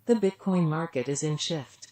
The Bitcoin market is in shift.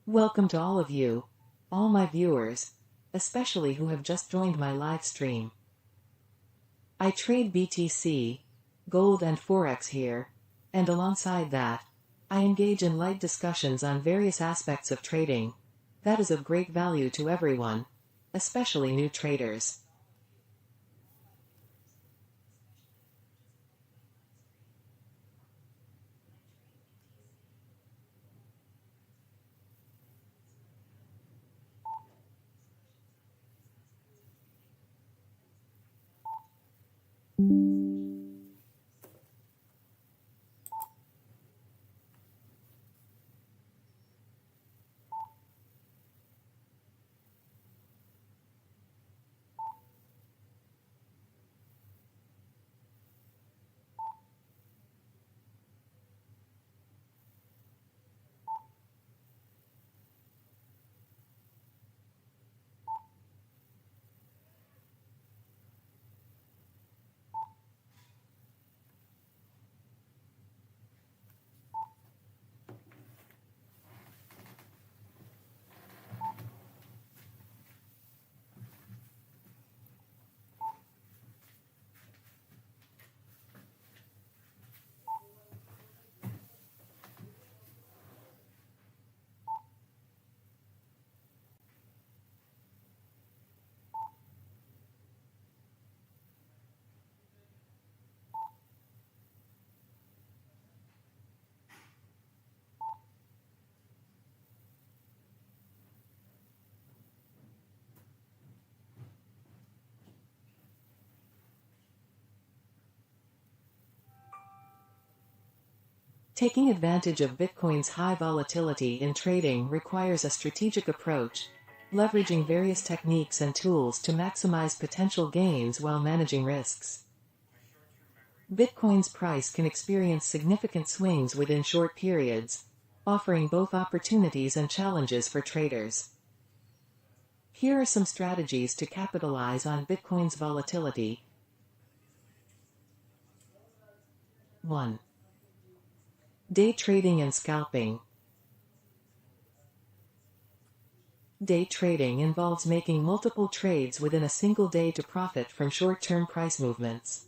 Welcome to all of you, all my viewers, especially who have just joined my live stream. I trade BTC, gold and Forex here, and alongside that, I engage in light discussions on various aspects of trading that is of great value to everyone, especially new traders. Taking advantage of Bitcoin's high volatility in trading requires a strategic approach, leveraging various techniques and tools to maximize potential gains while managing risks. Bitcoin's price can experience significant swings within short periods, offering both opportunities and challenges for traders. Here are some strategies to capitalize on Bitcoin's volatility. 1. Day trading and scalping. Day trading involves making multiple trades within a single day to profit from short-term price movements.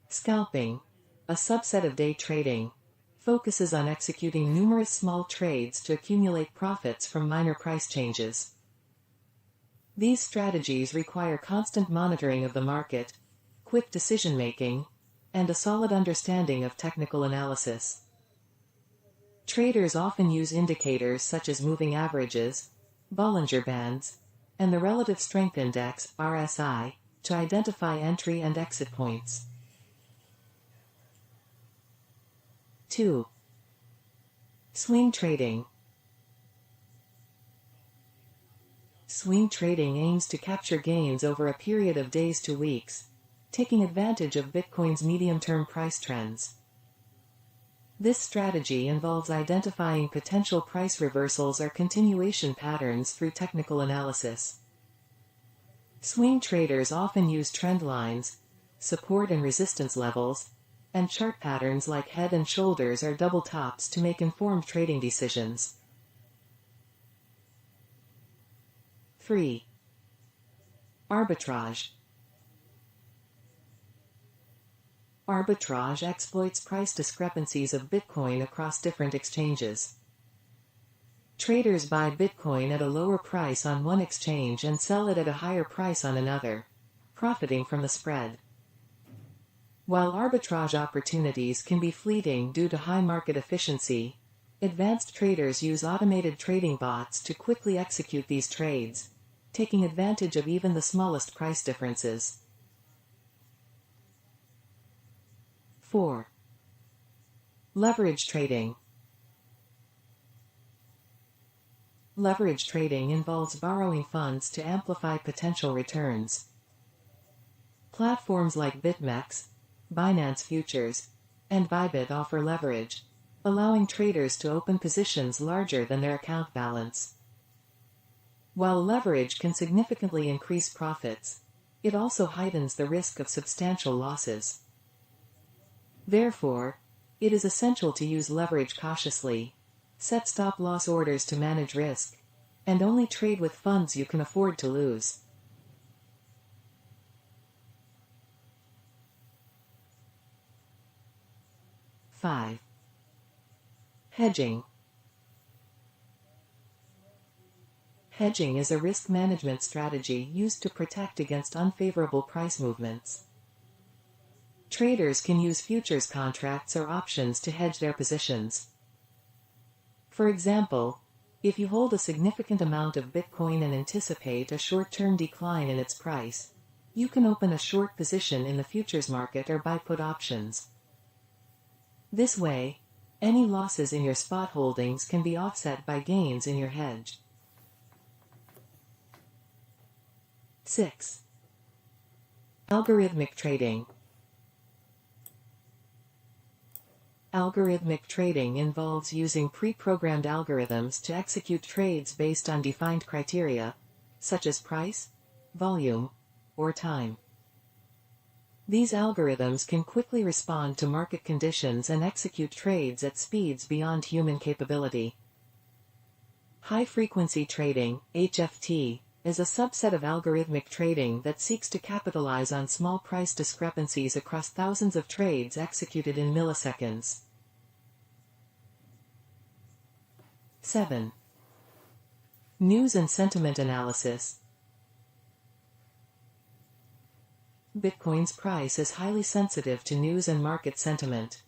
Scalping, a subset of day trading, focuses on executing numerous small trades to accumulate profits from minor price changes. These strategies require constant monitoring of the market, quick decision-making, and a solid understanding of technical analysis. Traders often use indicators such as moving averages, Bollinger Bands, and the Relative Strength Index (RSI) to identify entry and exit points. 2. Swing trading. Swing trading aims to capture gains over a period of days to weeks, taking advantage of Bitcoin's medium-term price trends. This strategy involves identifying potential price reversals or continuation patterns through technical analysis. Swing traders often use trend lines, support and resistance levels, and chart patterns like head and shoulders or double tops to make informed trading decisions. 3. Arbitrage. Arbitrage exploits price discrepancies of Bitcoin across different exchanges. Traders buy Bitcoin at a lower price on one exchange and sell it at a higher price on another, profiting from the spread. While arbitrage opportunities can be fleeting due to high market efficiency, advanced traders use automated trading bots to quickly execute these trades, taking advantage of even the smallest price differences. 4. Leverage trading. Leverage trading involves borrowing funds to amplify potential returns. Platforms like BitMEX, Binance Futures, and Bybit offer leverage, allowing traders to open positions larger than their account balance. While leverage can significantly increase profits, it also heightens the risk of substantial losses. Therefore, it is essential to use leverage cautiously, set stop-loss orders to manage risk, and only trade with funds you can afford to lose. 5. Hedging. Hedging is a risk management strategy used to protect against unfavorable price movements. Traders can use futures contracts or options to hedge their positions. For example, if you hold a significant amount of Bitcoin and anticipate a short-term decline in its price, you can open a short position in the futures market or buy put options. This way, any losses in your spot holdings can be offset by gains in your hedge. 6. Algorithmic trading. Algorithmic trading involves using pre-programmed algorithms to execute trades based on defined criteria, such as price, volume, or time. These algorithms can quickly respond to market conditions and execute trades at speeds beyond human capability. High-frequency trading, HFT, is a subset of algorithmic trading that seeks to capitalize on small price discrepancies across thousands of trades executed in milliseconds. 7. News and sentiment analysis. Bitcoin's price is highly sensitive to news and market sentiment.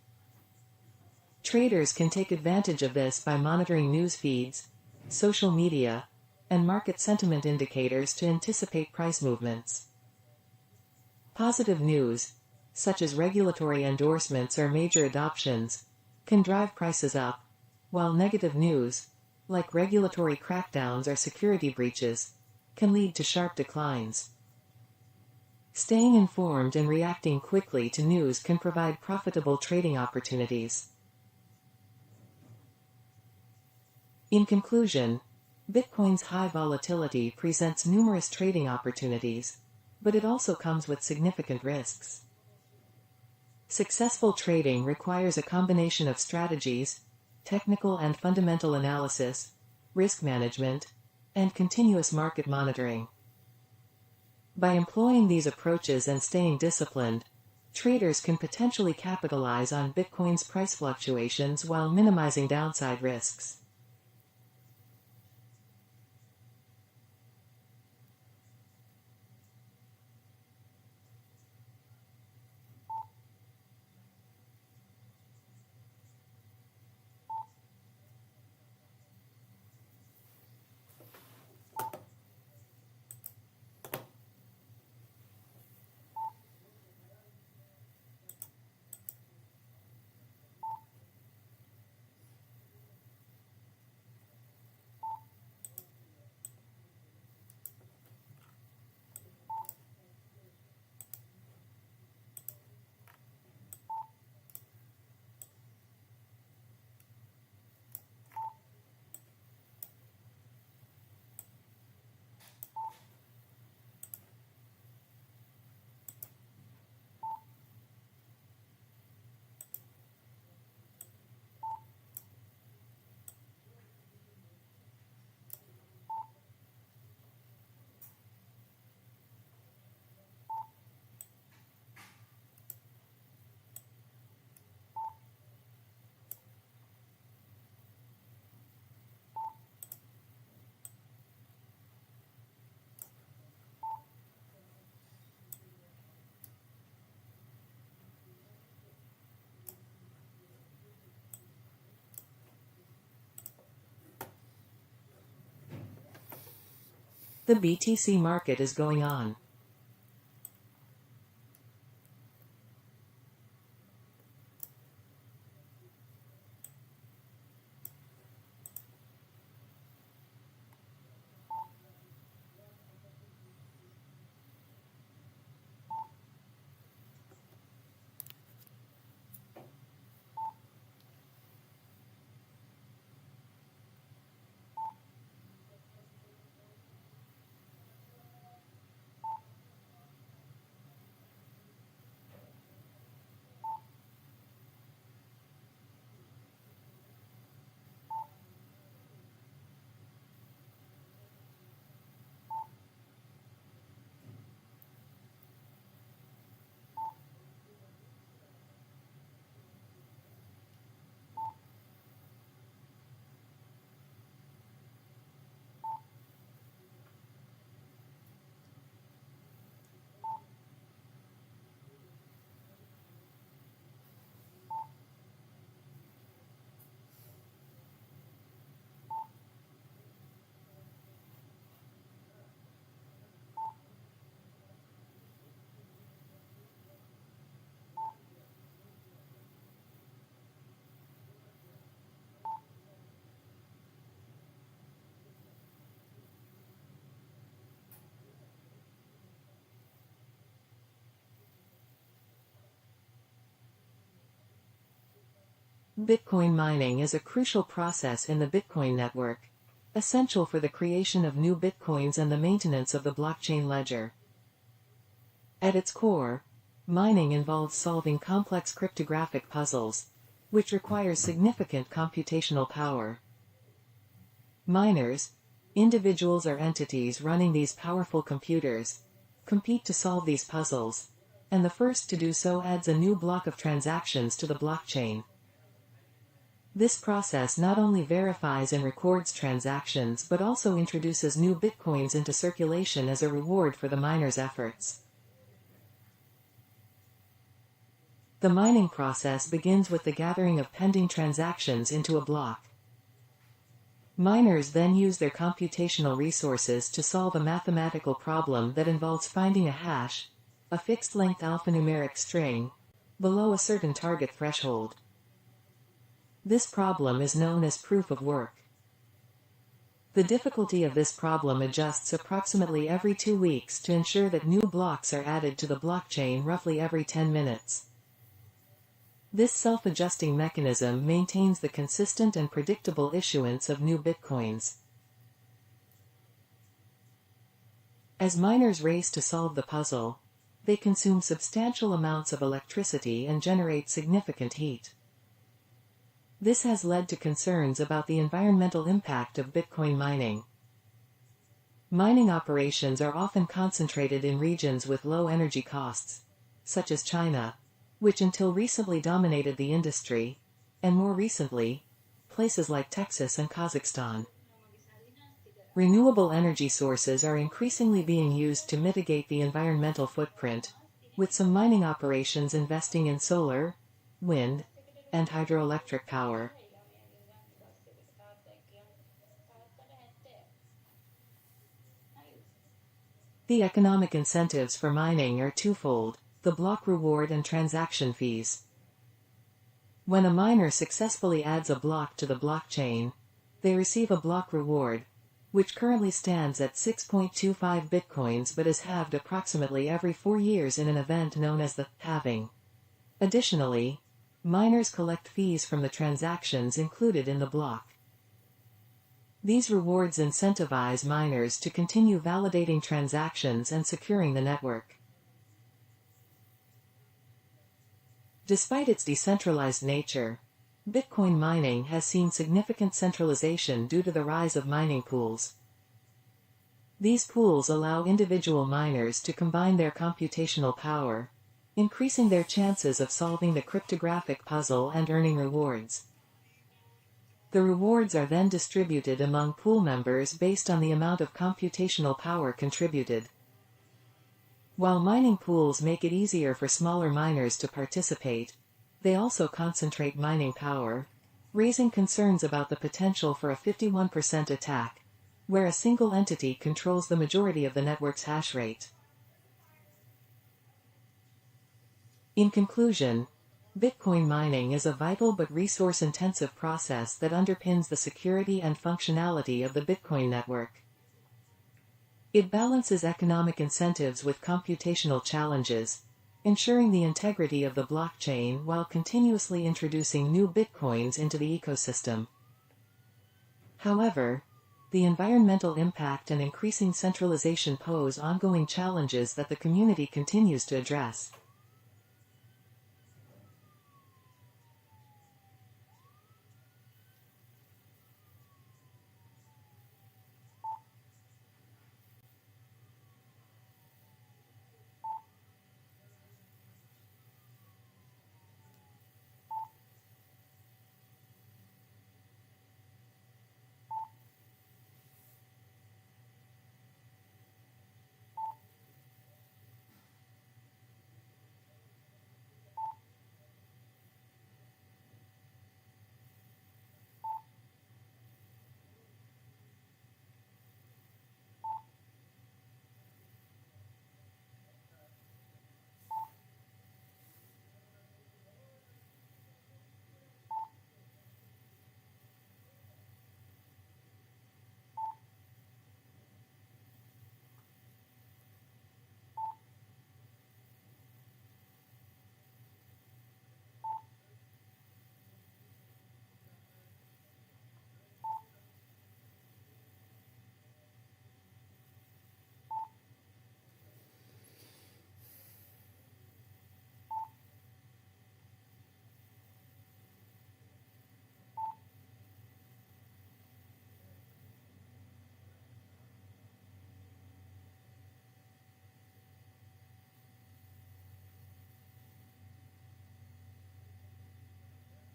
Traders can take advantage of this by monitoring news feeds, social media, and market sentiment indicators to anticipate price movements. Positive news, such as regulatory endorsements or major adoptions, can drive prices up, while negative news, like regulatory crackdowns or security breaches, can lead to sharp declines. Staying informed and reacting quickly to news can provide profitable trading opportunities. In conclusion, Bitcoin's high volatility presents numerous trading opportunities, but it also comes with significant risks. Successful trading requires a combination of strategies, technical and fundamental analysis, risk management, and continuous market monitoring. By employing these approaches and staying disciplined, traders can potentially capitalize on Bitcoin's price fluctuations while minimizing downside risks. The BTC market is going on. Bitcoin mining is a crucial process in the Bitcoin network, essential for the creation of new Bitcoins and the maintenance of the blockchain ledger. At its core, mining involves solving complex cryptographic puzzles, which requires significant computational power. Miners, individuals or entities running these powerful computers, compete to solve these puzzles, and the first to do so adds a new block of transactions to the blockchain. This process not only verifies and records transactions but also introduces new bitcoins into circulation as a reward for the miner's efforts. The mining process begins with the gathering of pending transactions into a block. Miners then use their computational resources to solve a mathematical problem that involves finding a hash, a fixed-length alphanumeric string, below a certain target threshold. This problem is known as proof of work. The difficulty of this problem adjusts approximately every 2 weeks to ensure that new blocks are added to the blockchain roughly every 10 minutes. This self-adjusting mechanism maintains the consistent and predictable issuance of new bitcoins. As miners race to solve the puzzle, they consume substantial amounts of electricity and generate significant heat. This has led to concerns about the environmental impact of Bitcoin mining. Mining operations are often concentrated in regions with low energy costs, such as China, which until recently dominated the industry, and more recently, places like Texas and Kazakhstan. Renewable energy sources are increasingly being used to mitigate the environmental footprint, with some mining operations investing in solar, wind, and hydroelectric power. The economic incentives for mining are twofold: the block reward and transaction fees. When a miner successfully adds a block to the blockchain, they receive a block reward, which currently stands at 6.25 bitcoins but is halved approximately every 4 years in an event known as the halving. Additionally, miners collect fees from the transactions included in the block. These rewards incentivize miners to continue validating transactions and securing the network. Despite its decentralized nature, Bitcoin mining has seen significant centralization due to the rise of mining pools. These pools allow individual miners to combine their computational power, increasing their chances of solving the cryptographic puzzle and earning rewards. The rewards are then distributed among pool members based on the amount of computational power contributed. While mining pools make it easier for smaller miners to participate, they also concentrate mining power, raising concerns about the potential for a 51% attack, where a single entity controls the majority of the network's hash rate. In conclusion, Bitcoin mining is a vital but resource-intensive process that underpins the security and functionality of the Bitcoin network. It balances economic incentives with computational challenges, ensuring the integrity of the blockchain while continuously introducing new Bitcoins into the ecosystem. However, the environmental impact and increasing centralization pose ongoing challenges that the community continues to address.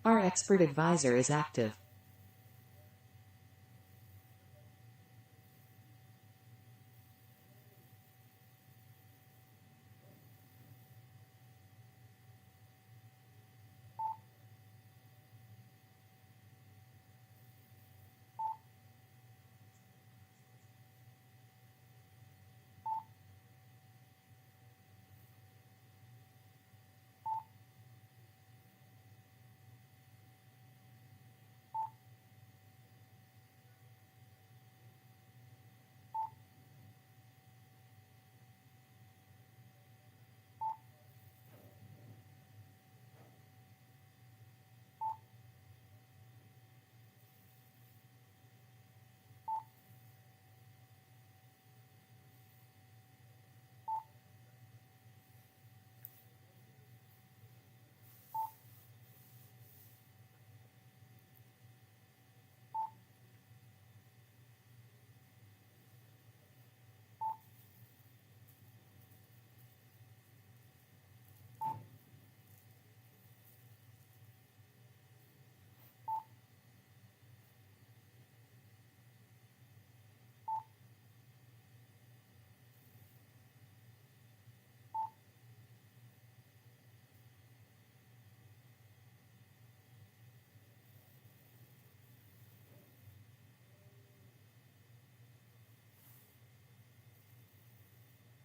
Our expert advisor is active.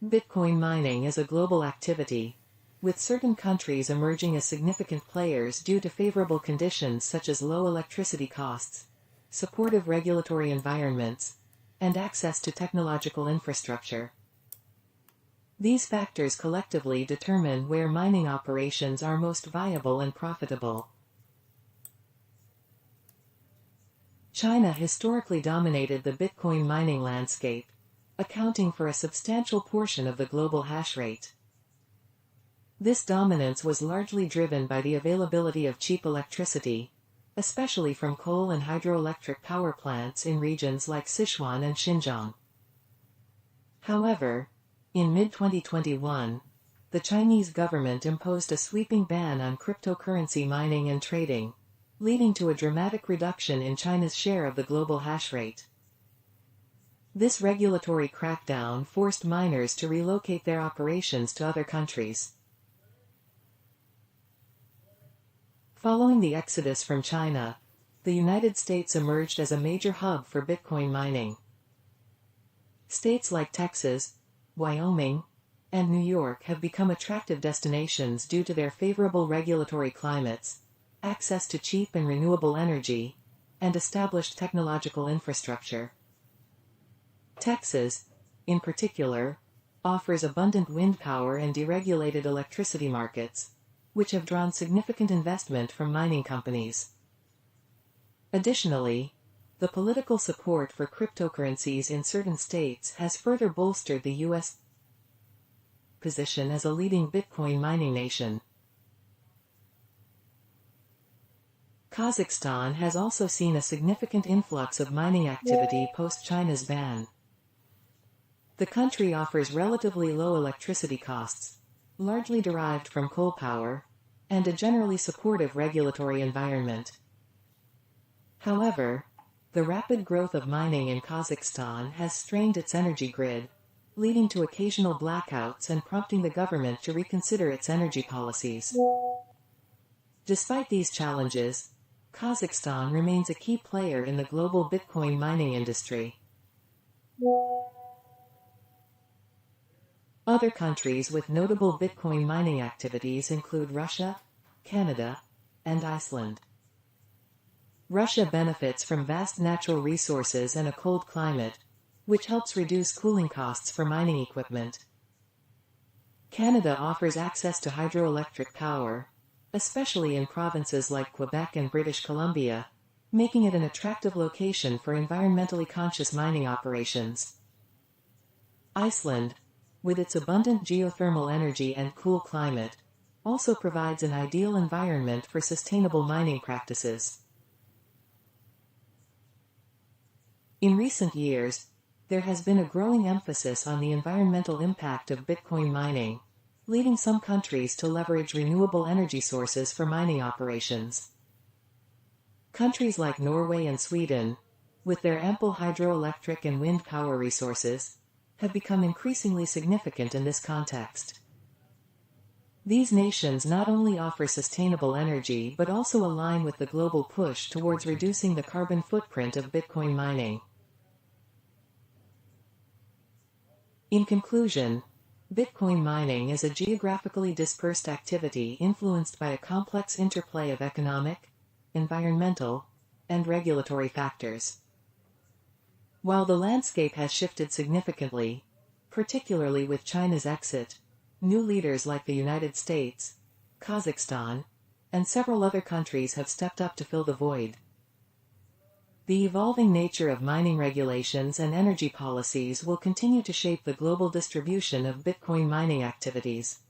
Bitcoin mining is a global activity, with certain countries emerging as significant players due to favorable conditions such as low electricity costs, supportive regulatory environments, and access to technological infrastructure. These factors collectively determine where mining operations are most viable and profitable. China historically dominated the Bitcoin mining landscape, accounting for a substantial portion of the global hash rate. This dominance was largely driven by the availability of cheap electricity, especially from coal and hydroelectric power plants in regions like Sichuan and Xinjiang. However, in mid-2021, the Chinese government imposed a sweeping ban on cryptocurrency mining and trading, leading to a dramatic reduction in China's share of the global hash rate. This regulatory crackdown forced miners to relocate their operations to other countries. Following the exodus from China, the United States emerged as a major hub for Bitcoin mining, States like Texas, Wyoming, and New York have become attractive destinations due to their favorable regulatory climates, access to cheap and renewable energy, and established technological infrastructure. Texas, in particular, offers abundant wind power and deregulated electricity markets, which have drawn significant investment from mining companies. Additionally, the political support for cryptocurrencies in certain states has further bolstered the U.S. position as a leading Bitcoin mining nation. Kazakhstan has also seen a significant influx of mining activity post-China's ban. The country offers relatively low electricity costs, largely derived from coal power, and a generally supportive regulatory environment. However, the rapid growth of mining in Kazakhstan has strained its energy grid, leading to occasional blackouts and prompting the government to reconsider its energy policies. Despite these challenges, Kazakhstan remains a key player in the global Bitcoin mining industry. Other countries with notable Bitcoin mining activities include Russia, Canada, and Iceland. Russia benefits from vast natural resources and a cold climate, which helps reduce cooling costs for mining equipment. Canada offers access to hydroelectric power, especially in provinces like Quebec and British Columbia, making it an attractive location for environmentally conscious mining operations. Iceland, with its abundant geothermal energy and cool climate, also provides an ideal environment for sustainable mining practices. In recent years, there has been a growing emphasis on the environmental impact of Bitcoin mining, leading some countries to leverage renewable energy sources for mining operations. Countries like Norway and Sweden, with their ample hydroelectric and wind power resources, have become increasingly significant in this context. These nations not only offer sustainable energy but also align with the global push towards reducing the carbon footprint of Bitcoin mining. In conclusion, Bitcoin mining is a geographically dispersed activity influenced by a complex interplay of economic, environmental, and regulatory factors. While the landscape has shifted significantly, particularly with China's exit, new leaders like the United States, Kazakhstan, and several other countries have stepped up to fill the void. The evolving nature of mining regulations and energy policies will continue to shape the global distribution of Bitcoin mining activities.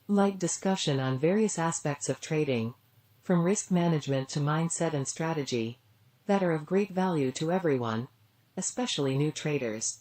Light discussion on various aspects of trading, from risk management to mindset and strategy, that are of great value to everyone, especially new traders.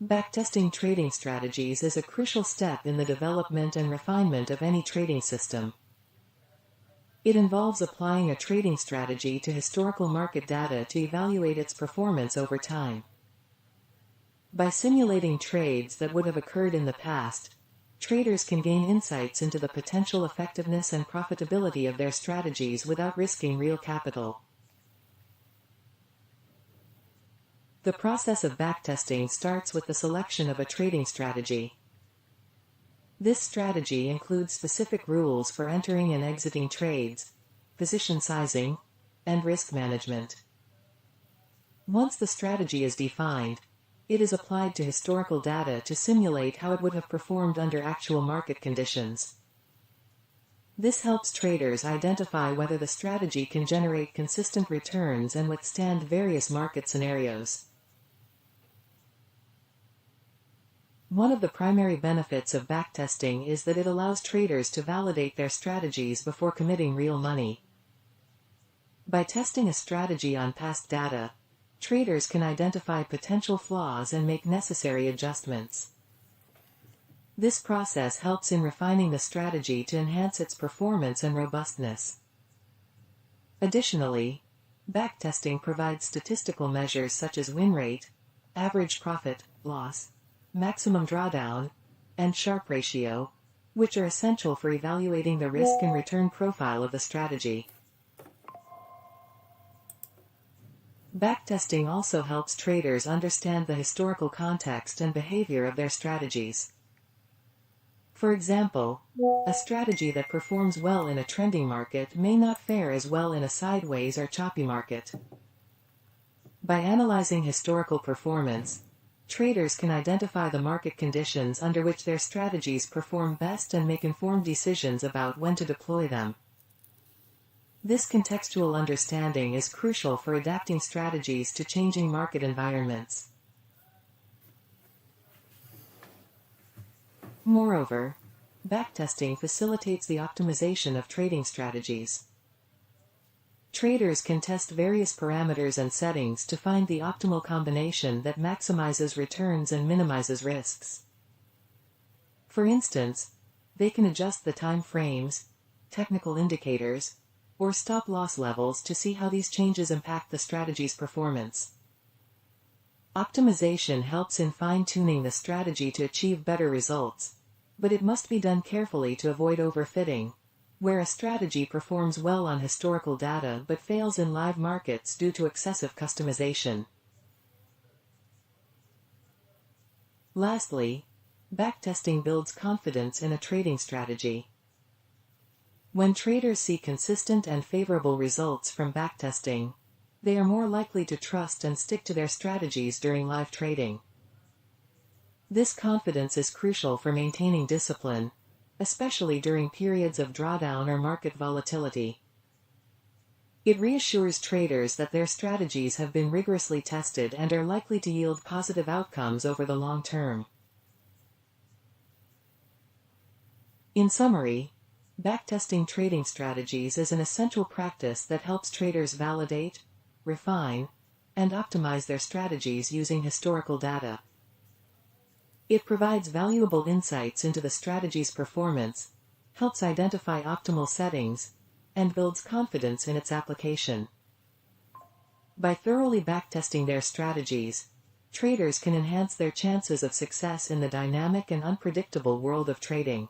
Backtesting trading strategies is a crucial step in the development and refinement of any trading system. It involves applying a trading strategy to historical market data to evaluate its performance over time. By simulating trades that would have occurred in the past, traders can gain insights into the potential effectiveness and profitability of their strategies without risking real capital. The process of backtesting starts with the selection of a trading strategy. This strategy includes specific rules for entering and exiting trades, position sizing, and risk management. Once the strategy is defined, it is applied to historical data to simulate how it would have performed under actual market conditions. This helps traders identify whether the strategy can generate consistent returns and withstand various market scenarios. One of the primary benefits of backtesting is that it allows traders to validate their strategies before committing real money. By testing a strategy on past data, traders can identify potential flaws and make necessary adjustments. This process helps in refining the strategy to enhance its performance and robustness. Additionally, backtesting provides statistical measures such as win rate, average profit, loss, maximum drawdown, and Sharpe ratio, which are essential for evaluating the risk and return profile of the strategy. Backtesting also helps traders understand the historical context and behavior of their strategies. For example, a strategy that performs well in a trending market may not fare as well in a sideways or choppy market. By analyzing historical performance, traders can identify the market conditions under which their strategies perform best and make informed decisions about when to deploy them. This contextual understanding is crucial for adapting strategies to changing market environments. Moreover, backtesting facilitates the optimization of trading strategies. Traders can test various parameters and settings to find the optimal combination that maximizes returns and minimizes risks. For instance, they can adjust the time frames, technical indicators, or stop-loss levels to see how these changes impact the strategy's performance. Optimization helps in fine-tuning the strategy to achieve better results, but it must be done carefully to avoid overfitting, where a strategy performs well on historical data but fails in live markets due to excessive customization. Lastly, backtesting builds confidence in a trading strategy. When traders see consistent and favorable results from backtesting, they are more likely to trust and stick to their strategies during live trading. This confidence is crucial for maintaining discipline, especially during periods of drawdown or market volatility. It reassures traders that their strategies have been rigorously tested and are likely to yield positive outcomes over the long term. In summary, backtesting trading strategies is an essential practice that helps traders validate, refine, and optimize their strategies using historical data. It provides valuable insights into the strategy's performance, helps identify optimal settings, and builds confidence in its application. By thoroughly backtesting their strategies, traders can enhance their chances of success in the dynamic and unpredictable world of trading.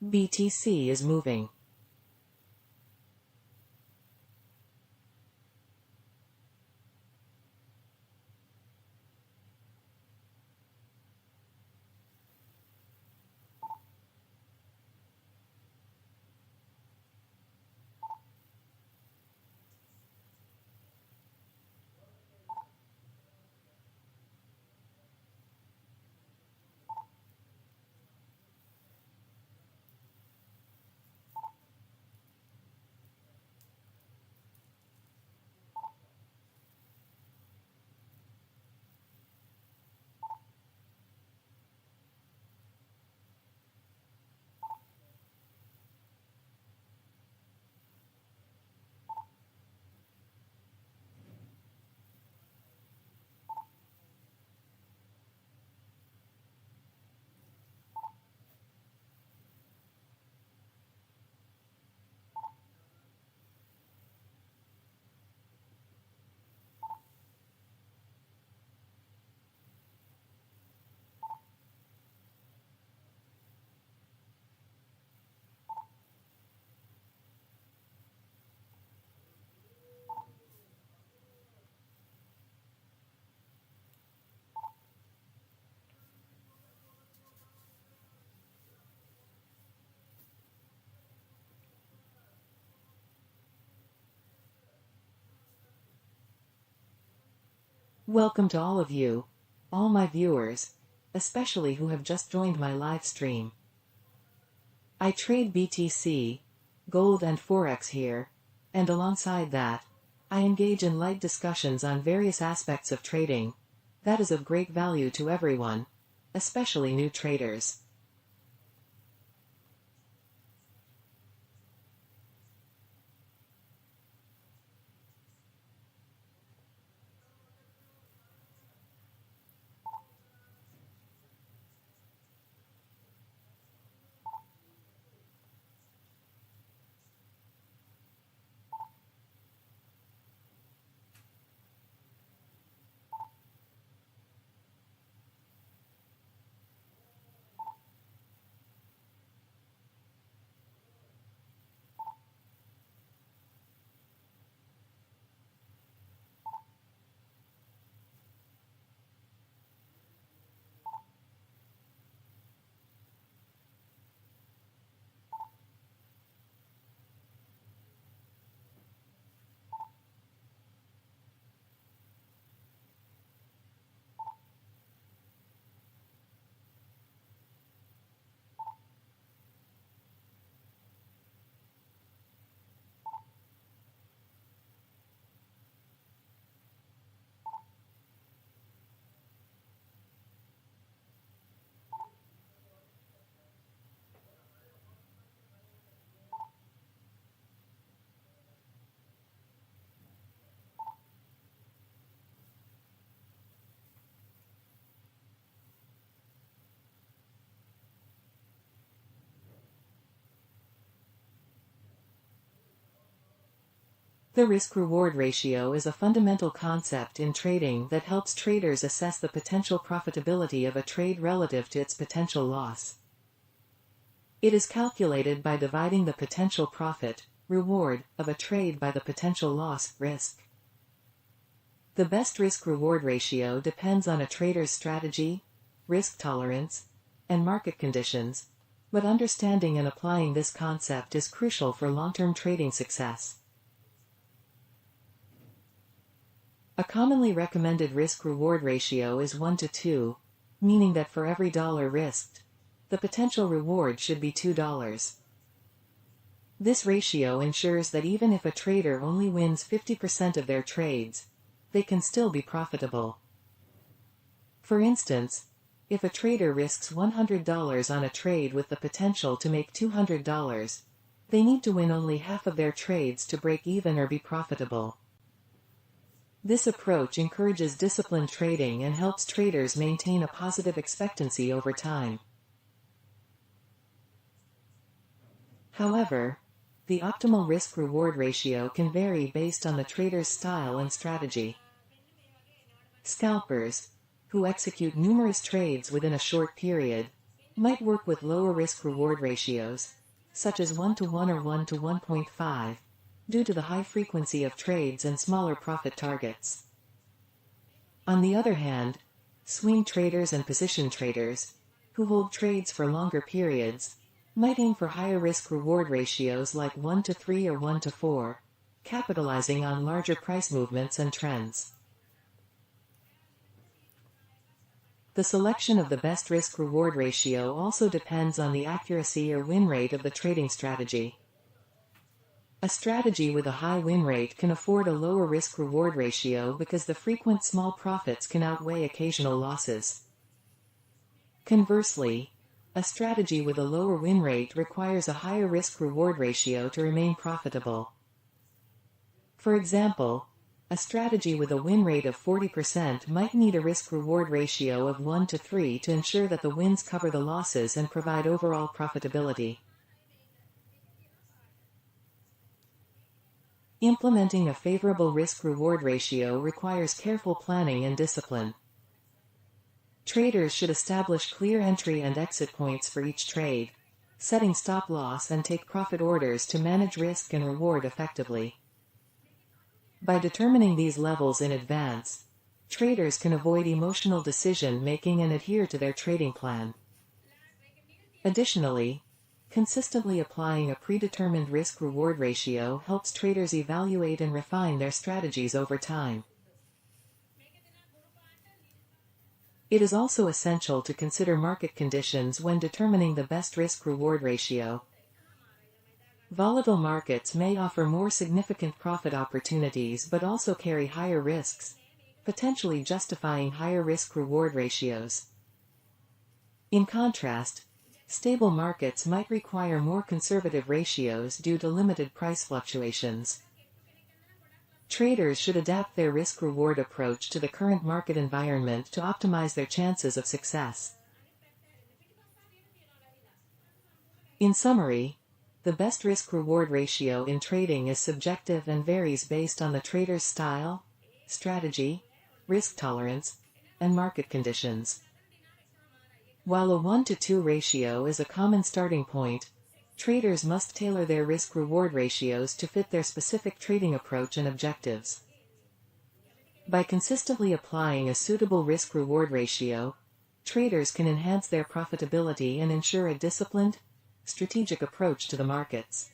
BTC is moving. Welcome to all of you, all my viewers, especially who have just joined my live stream. I trade BTC, gold and Forex here, and alongside that, I engage in light discussions on various aspects of trading that is of great value to everyone, especially new traders. The risk-reward ratio is a fundamental concept in trading that helps traders assess the potential profitability of a trade relative to its potential loss. It is calculated by dividing the potential profit, reward, of a trade by the potential loss, risk. The best risk-reward ratio depends on a trader's strategy, risk tolerance, and market conditions, but understanding and applying this concept is crucial for long-term trading success. A commonly recommended risk-reward ratio is 1 to 2, meaning that for every dollar risked, the potential reward should be $2. This ratio ensures that even if a trader only wins 50% of their trades, they can still be profitable. For instance, if a trader risks $100 on a trade with the potential to make $200, they need to win only half of their trades to break even or be profitable. This approach encourages disciplined trading and helps traders maintain a positive expectancy over time. However, the optimal risk-reward ratio can vary based on the trader's style and strategy. Scalpers, who execute numerous trades within a short period, might work with lower risk-reward ratios, such as 1 to 1 or 1 to 1.5, due to the high frequency of trades and smaller profit targets. On the other hand, swing traders and position traders, who hold trades for longer periods, might aim for higher risk-reward ratios like 1 to 3 or 1 to 4, capitalizing on larger price movements and trends. The selection of the best risk-reward ratio also depends on the accuracy or win rate of the trading strategy. A strategy with a high win rate can afford a lower risk-reward ratio because the frequent small profits can outweigh occasional losses. Conversely, a strategy with a lower win rate requires a higher risk-reward ratio to remain profitable. For example, a strategy with a win rate of 40% might need a risk-reward ratio of 1 to 3 to ensure that the wins cover the losses and provide overall profitability. Implementing a favorable risk-reward ratio requires careful planning and discipline. Traders should establish clear entry and exit points for each trade, setting stop-loss and take-profit orders to manage risk and reward effectively. By determining these levels in advance, traders can avoid emotional decision-making and adhere to their trading plan. Additionally, consistently applying a predetermined risk-reward ratio helps traders evaluate and refine their strategies over time. It is also essential to consider market conditions when determining the best risk-reward ratio. Volatile markets may offer more significant profit opportunities but also carry higher risks, potentially justifying higher risk-reward ratios. In contrast, stable markets might require more conservative ratios due to limited price fluctuations. Traders should adapt their risk-reward approach to the current market environment to optimize their chances of success. In summary, the best risk-reward ratio in trading is subjective and varies based on the trader's style, strategy, risk tolerance, and market conditions. While a 1 to 2 ratio is a common starting point, traders must tailor their risk-reward ratios to fit their specific trading approach and objectives. By consistently applying a suitable risk-reward ratio, traders can enhance their profitability and ensure a disciplined, strategic approach to the markets.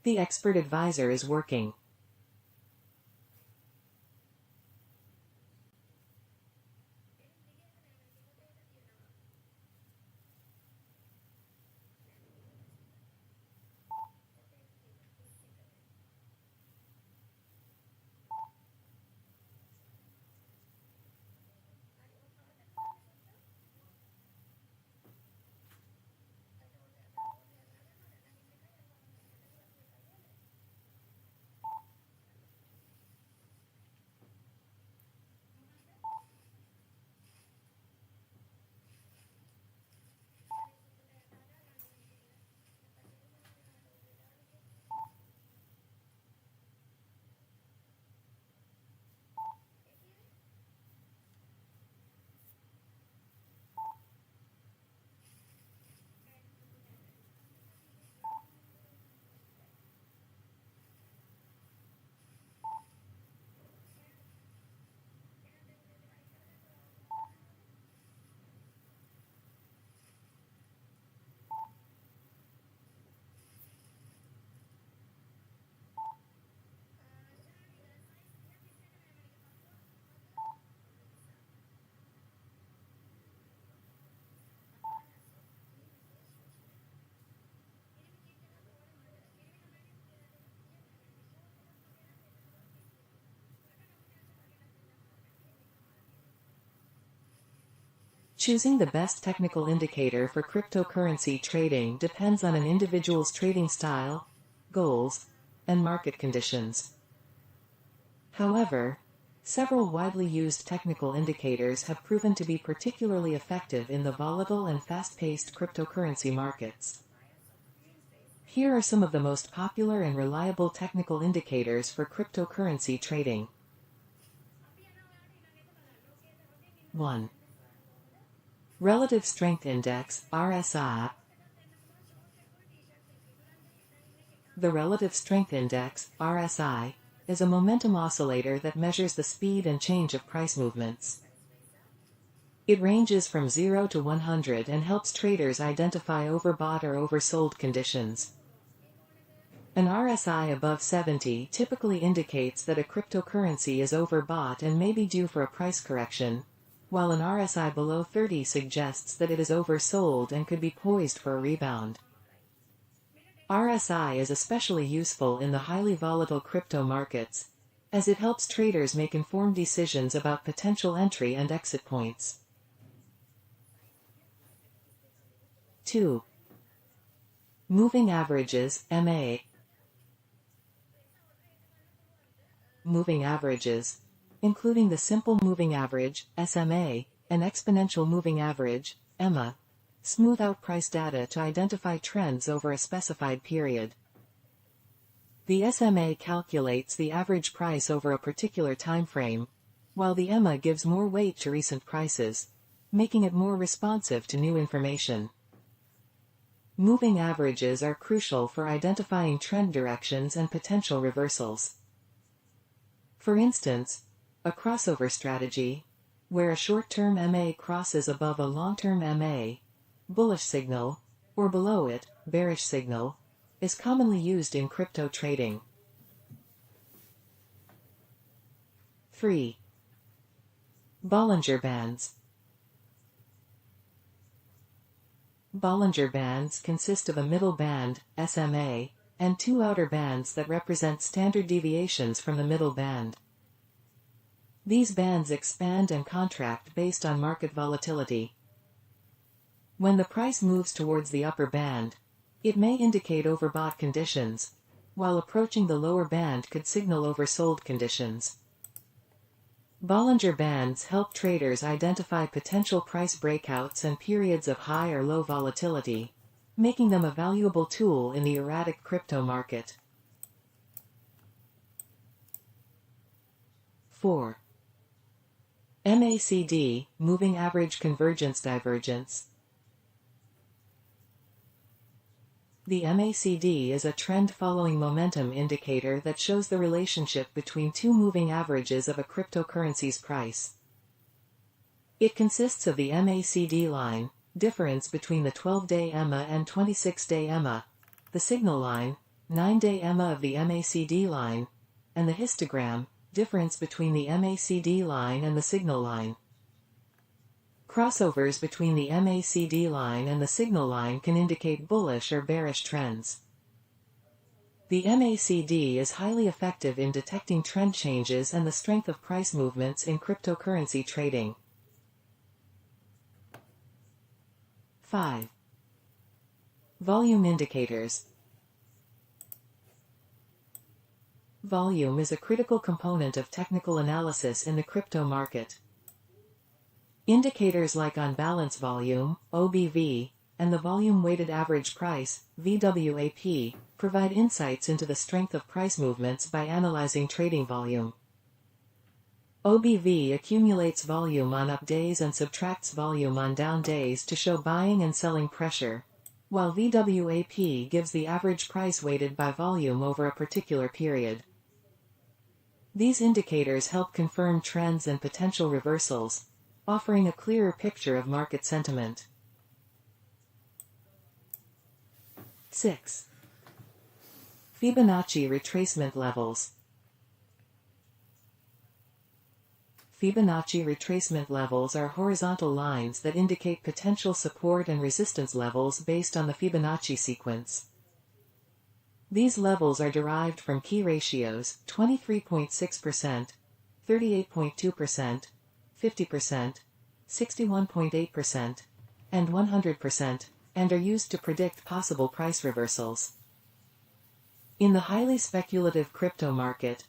The expert advisor is working. Choosing the best technical indicator for cryptocurrency trading depends on an individual's trading style, goals, and market conditions. However, several widely used technical indicators have proven to be particularly effective in the volatile and fast-paced cryptocurrency markets. Here are some of the most popular and reliable technical indicators for cryptocurrency trading. 1. Relative Strength Index, RSI. The Relative Strength Index, RSI, is a momentum oscillator that measures the speed and change of price movements. It ranges from 0 to 100 and helps traders identify overbought or oversold conditions. An RSI above 70 typically indicates that a cryptocurrency is overbought and may be due for a price correction, while an RSI below 30 suggests that it is oversold and could be poised for a rebound. RSI is especially useful in the highly volatile crypto markets, as it helps traders make informed decisions about potential entry and exit points. 2. Moving Averages, MA. Moving averages, including the Simple Moving Average, SMA, and Exponential Moving Average, EMA, smooth out price data to identify trends over a specified period. The SMA calculates the average price over a particular time frame, while the EMA gives more weight to recent prices, making it more responsive to new information. Moving averages are crucial for identifying trend directions and potential reversals. For instance, a crossover strategy, where a short-term MA crosses above a long-term MA, bullish signal, or below it, bearish signal, is commonly used in crypto trading. 3. Bollinger Bands. Bollinger Bands consist of a middle band, SMA, and two outer bands that represent standard deviations from the middle band. These bands expand and contract based on market volatility. When the price moves towards the upper band, it may indicate overbought conditions, while approaching the lower band could signal oversold conditions. Bollinger Bands help traders identify potential price breakouts and periods of high or low volatility, making them a valuable tool in the erratic crypto market. 4. MACD, Moving Average Convergence Divergence. The MACD is a trend-following momentum indicator that shows the relationship between two moving averages of a cryptocurrency's price. It consists of the MACD line, difference between the 12-day EMA and 26-day EMA, the signal line, 9-day EMA of the MACD line, and the histogram, difference between the MACD line and the signal line. Crossovers between the MACD line and the signal line can indicate bullish or bearish trends. The MACD is highly effective in detecting trend changes and the strength of price movements in cryptocurrency trading. 5. Volume Indicators. Volume is a critical component of technical analysis in the crypto market. Indicators like on-balance volume, OBV, and the volume-weighted average price, VWAP, provide insights into the strength of price movements by analyzing trading volume. OBV accumulates volume on up days and subtracts volume on down days to show buying and selling pressure, while VWAP gives the average price weighted by volume over a particular period. These indicators help confirm trends and potential reversals, offering a clearer picture of market sentiment. 6. Fibonacci retracement levels. Fibonacci retracement levels are horizontal lines that indicate potential support and resistance levels based on the Fibonacci sequence. These levels are derived from key ratios 23.6%, 38.2%, 50%, 61.8%, and 100%, and are used to predict possible price reversals. In the highly speculative crypto market,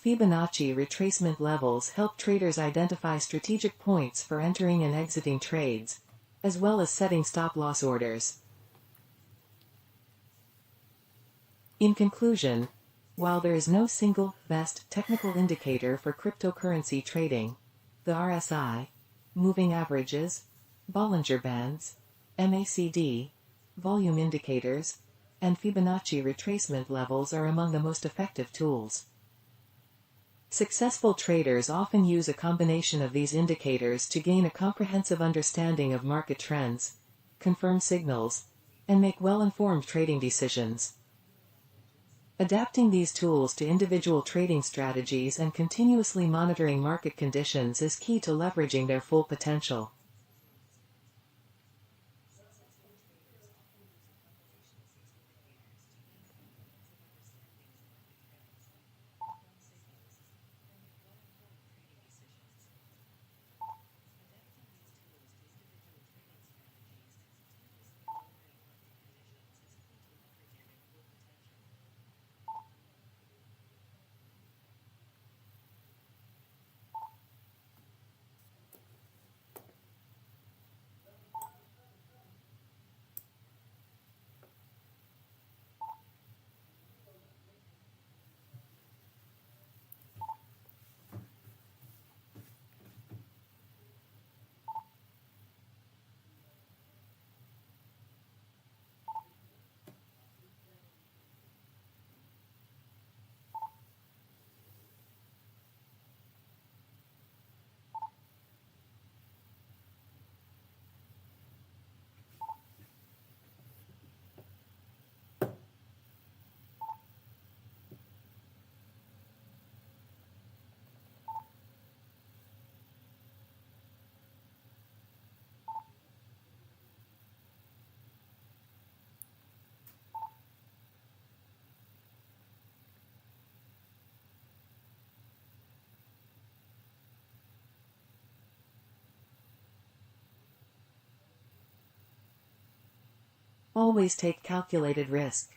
Fibonacci retracement levels help traders identify strategic points for entering and exiting trades, as well as setting stop-loss orders. In conclusion, while there is no single, best technical indicator for cryptocurrency trading, the RSI, moving averages, Bollinger Bands, MACD, volume indicators, and Fibonacci retracement levels are among the most effective tools. Successful traders often use a combination of these indicators to gain a comprehensive understanding of market trends, confirm signals, and make well-informed trading decisions. Adapting these tools to individual trading strategies and continuously monitoring market conditions is key to leveraging their full potential. Always take calculated risk.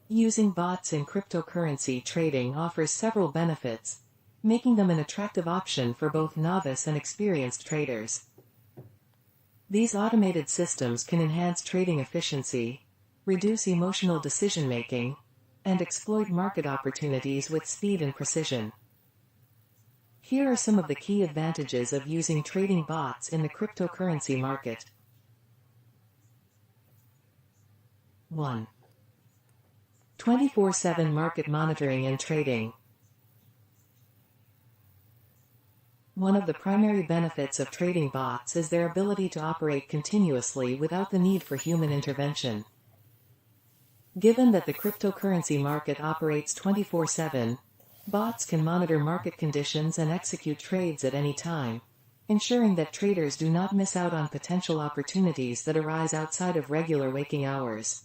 Using bots in cryptocurrency trading offers several benefits, making them an attractive option for both novice and experienced traders. These automated systems can enhance trading efficiency, reduce emotional decision-making, and exploit market opportunities with speed and precision. Here are some of the key advantages of using trading bots in the cryptocurrency market. 1. 24/7 market monitoring and trading. One of the primary benefits of trading bots is their ability to operate continuously without the need for human intervention. Given that the cryptocurrency market operates 24/7, bots can monitor market conditions and execute trades at any time, ensuring that traders do not miss out on potential opportunities that arise outside of regular waking hours.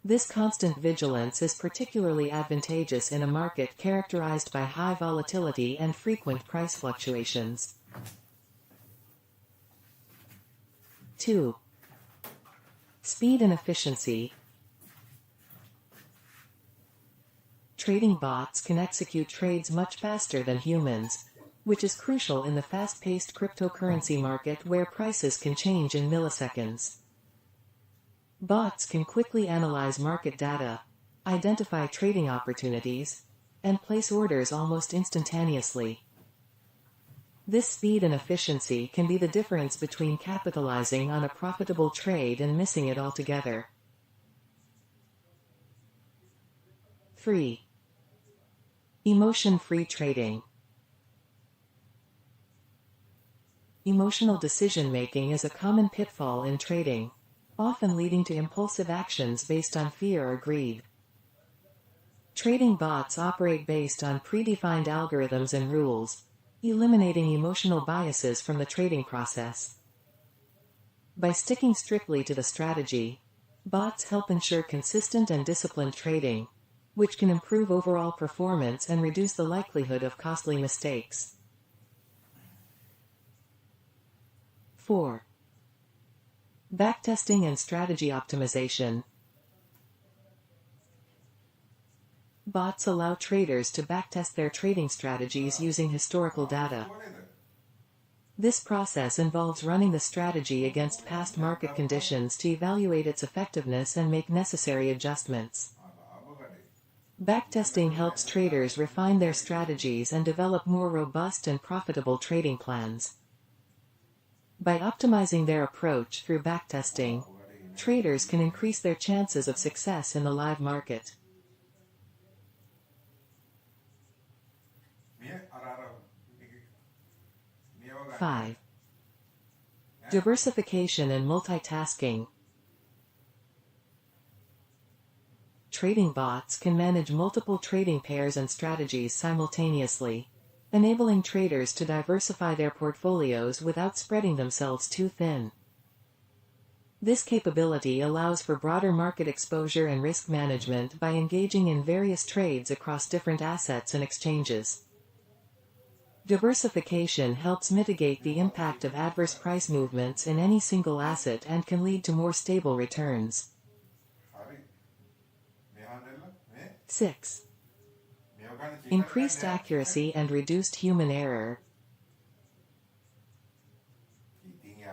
This constant vigilance is particularly advantageous in a market characterized by high volatility and frequent price fluctuations. 2. Speed and efficiency. Trading bots can execute trades much faster than humans, which is crucial in the fast-paced cryptocurrency market where prices can change in milliseconds. Bots can quickly analyze market data, identify trading opportunities, and place orders almost instantaneously. This speed and efficiency can be the difference between capitalizing on a profitable trade and missing it altogether. 3. Emotion-free trading. Emotional decision-making is a common pitfall in trading, often leading to impulsive actions based on fear or greed. Trading bots operate based on predefined algorithms and rules, eliminating emotional biases from the trading process. By sticking strictly to the strategy, bots help ensure consistent and disciplined trading, which can improve overall performance and reduce the likelihood of costly mistakes. 4. Backtesting and strategy optimization. Bots allow traders to backtest their trading strategies using historical data. This process involves running the strategy against past market conditions to evaluate its effectiveness and make necessary adjustments. Backtesting helps traders refine their strategies and develop more robust and profitable trading plans. By optimizing their approach through backtesting, traders can increase their chances of success in the live market. 5. Diversification and multitasking. Trading bots can manage multiple trading pairs and strategies simultaneously, enabling traders to diversify their portfolios without spreading themselves too thin. This capability allows for broader market exposure and risk management by engaging in various trades across different assets and exchanges. Diversification helps mitigate the impact of adverse price movements in any single asset and can lead to more stable returns. 6. Increased accuracy and reduced human error.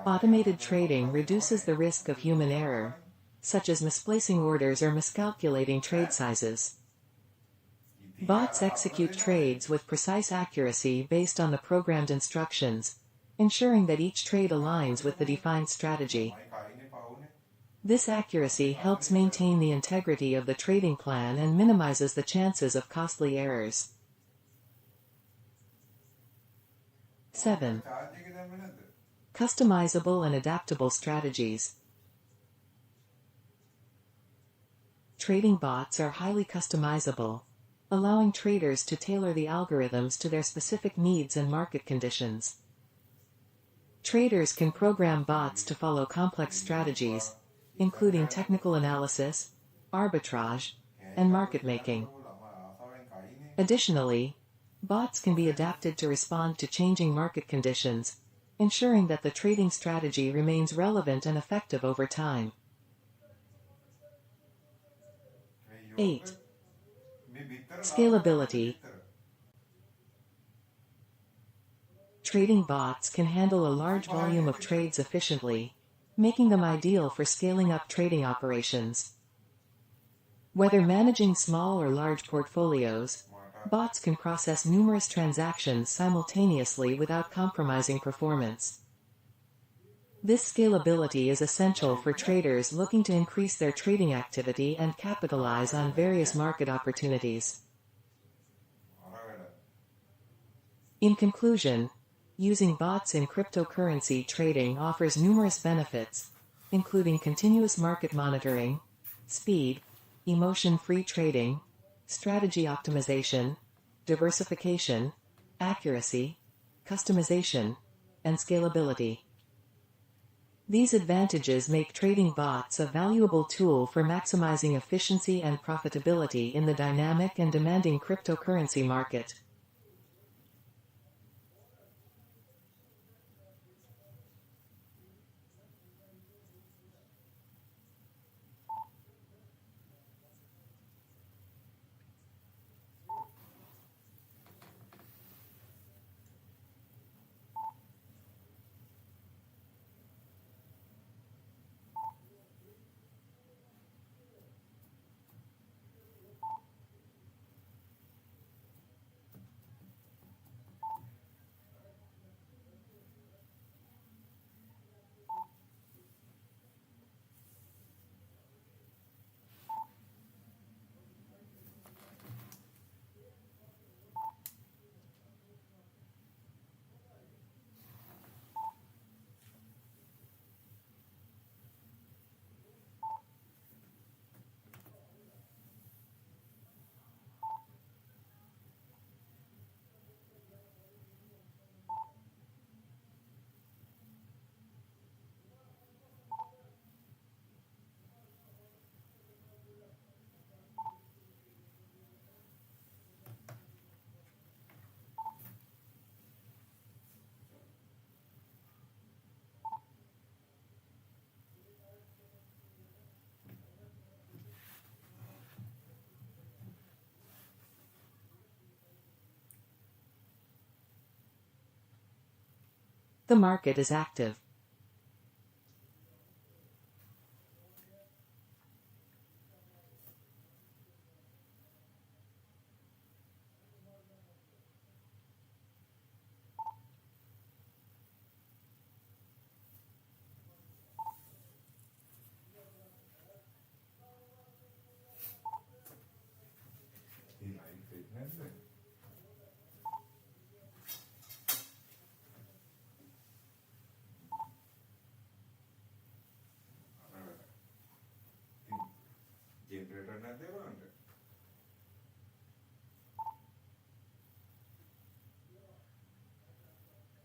Automated trading reduces the risk of human error, such as misplacing orders or miscalculating trade sizes. Bots execute trades with precise accuracy based on the programmed instructions, ensuring that each trade aligns with the defined strategy. This accuracy helps maintain the integrity of the trading plan and minimizes the chances of costly errors. 7. Customizable and adaptable strategies. Trading bots are highly customizable, allowing traders to tailor the algorithms to their specific needs and market conditions. Traders can program bots to follow complex strategies, including technical analysis, arbitrage, and market making. Additionally, bots can be adapted to respond to changing market conditions, ensuring that the trading strategy remains relevant and effective over time. 8. Scalability. Trading bots can handle a large volume of trades efficiently, making them ideal for scaling up trading operations. Whether managing small or large portfolios, bots can process numerous transactions simultaneously without compromising performance. This scalability is essential for traders looking to increase their trading activity and capitalize on various market opportunities. In conclusion, using bots in cryptocurrency trading offers numerous benefits, including continuous market monitoring, speed, emotion-free trading, strategy optimization, diversification, accuracy, customization, and scalability. These advantages make trading bots a valuable tool for maximizing efficiency and profitability in the dynamic and demanding cryptocurrency market. The market is active. Generator නැද්ද ඒගොල්ලන්ට?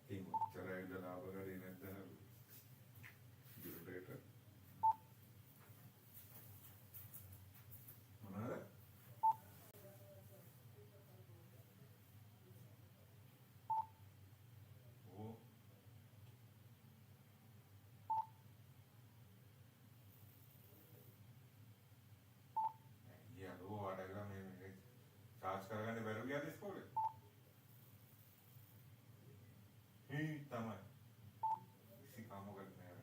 ඉතින් උච්චරයිද ලාභකරී නැද්ද generator? මොනවාද? ඕ යාළුවෝ අරගෙන මේ charge කරගන්න බැරුව ගියාද ඉස්කෝලේ? තමයි. ඉසි කාමකට නෑ.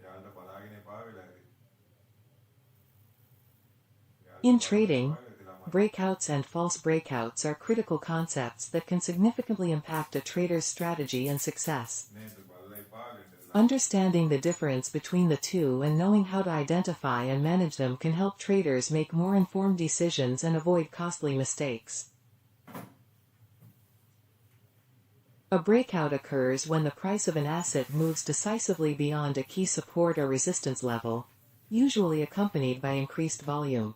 යාළුවා බලාගෙන එපා වෙලා ඉතින්. In trading, breakouts and false breakouts are critical concepts that can significantly impact a trader's strategy and success. Understanding the difference between the two and knowing how to identify and manage them can help traders make more informed decisions and avoid costly mistakes. A breakout occurs when the price of an asset moves decisively beyond a key support or resistance level, usually accompanied by increased volume.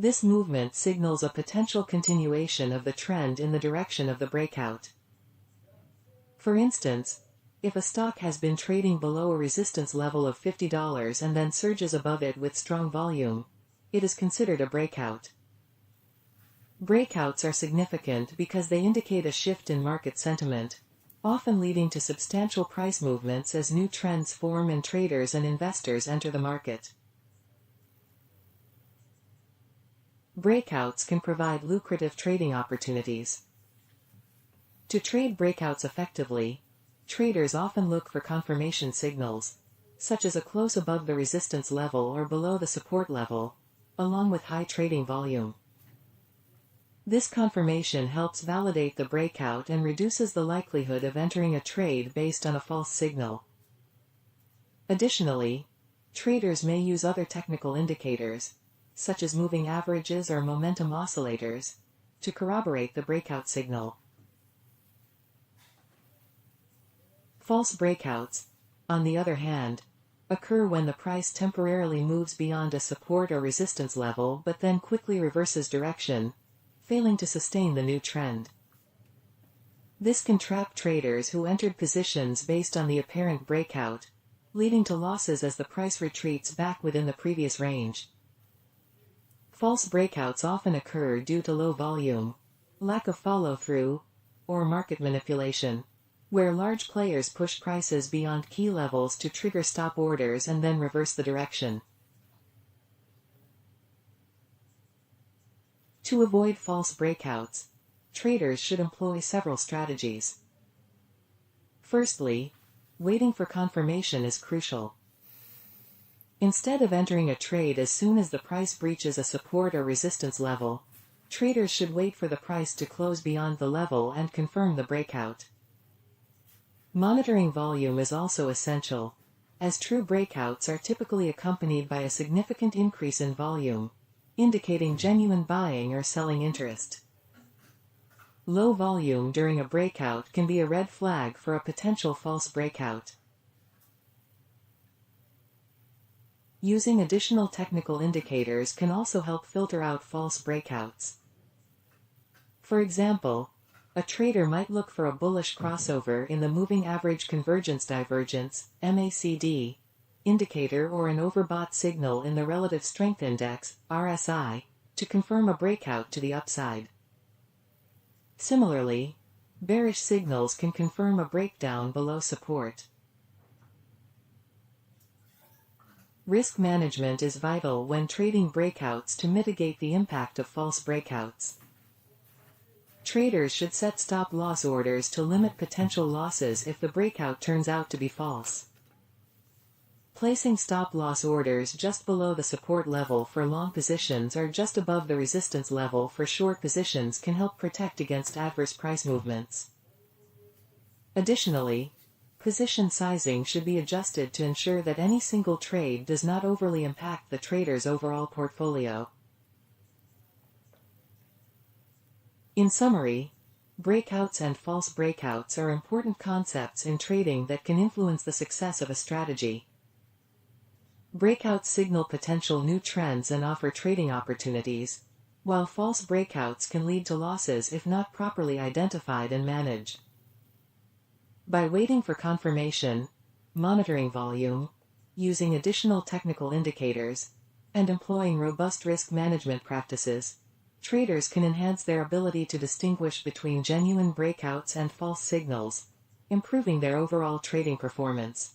This movement signals a potential continuation of the trend in the direction of the breakout. For instance, if a stock has been trading below a resistance level of $50 and then surges above it with strong volume, it is considered a breakout. Breakouts are significant because they indicate a shift in market sentiment, often leading to substantial price movements as new trends form and traders and investors enter the market. Breakouts can provide lucrative trading opportunities. To trade breakouts effectively, traders often look for confirmation signals, such as a close above the resistance level or below the support level, along with high trading volume. This confirmation helps validate the breakout and reduces the likelihood of entering a trade based on a false signal. Additionally, Traders may use other technical indicators, such as moving averages or momentum oscillators, to corroborate the breakout signal. False breakouts, on the other hand, occur when the price temporarily moves beyond a support or resistance level but then quickly reverses direction, failing to sustain the new trend. This can trap traders who entered positions based on the apparent breakout, leading to losses as the price retreats back within the previous range. False breakouts often occur due to low volume, lack of follow-through, or market manipulation, where large players push prices beyond key levels to trigger stop orders and then reverse the direction. To avoid false breakouts, traders should employ several strategies. Firstly, waiting for confirmation is crucial. Instead of entering a trade as soon as the price breaches a support or resistance level, traders should wait for the price to close beyond the level and confirm the breakout. Monitoring volume is also essential, as true breakouts are typically accompanied by a significant increase in volume, indicating genuine buying or selling interest. Low volume during a breakout can be a red flag for a potential false breakout. Using additional technical indicators can also help filter out false breakouts. For example, a trader might look for a bullish crossover in the Moving Average Convergence Divergence (MACD) indicator or an overbought signal in the Relative Strength Index (RSI) to confirm a breakout to the upside. Similarly, bearish signals can confirm a breakdown below support. Risk management is vital when trading breakouts to mitigate the impact of false breakouts. Traders should set stop-loss orders to limit potential losses if the breakout turns out to be false. Placing stop-loss orders just below the support level for long positions or just above the resistance level for short positions can help protect against adverse price movements. Additionally, position sizing should be adjusted to ensure that any single trade does not overly impact the trader's overall portfolio. In summary, breakouts and false breakouts are important concepts in trading that can influence the success of a strategy. Breakouts signal potential new trends and offer trading opportunities, while false breakouts can lead to losses if not properly identified and managed. By waiting for confirmation, monitoring volume, using additional technical indicators, and employing robust risk management practices, traders can enhance their ability to distinguish between genuine breakouts and false signals, improving their overall trading performance.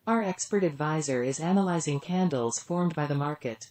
Our expert advisor is analyzing candles formed by the market.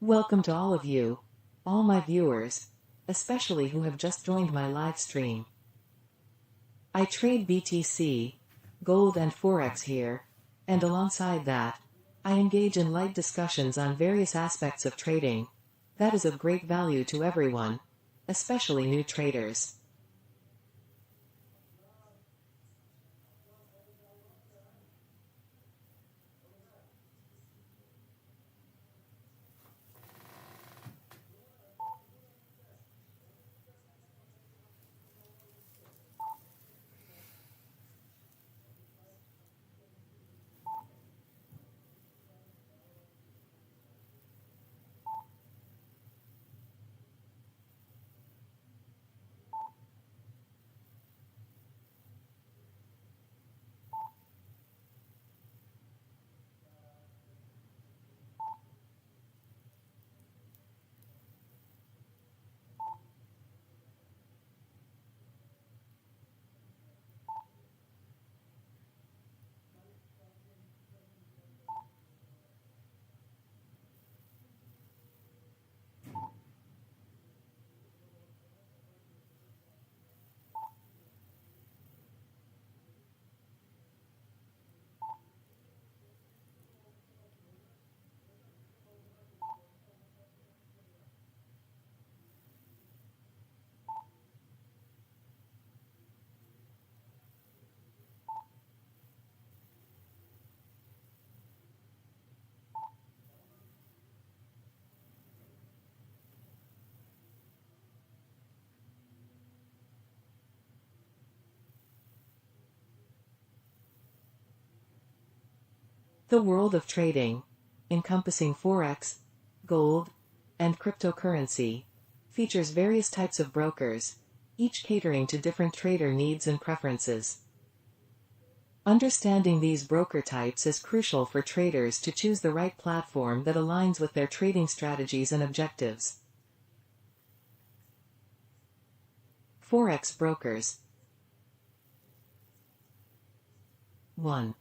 Welcome to all of you, all my viewers, especially who have just joined my live stream. I trade BTC, gold and Forex here, and alongside that, I engage in light discussions on various aspects of trading that is of great value to everyone, especially new traders. The world of trading, encompassing Forex, gold, and cryptocurrency, features various types of brokers, each catering to different trader needs and preferences. Understanding these broker types is crucial for traders to choose the right platform that aligns with their trading strategies and objectives. Forex brokers. 1.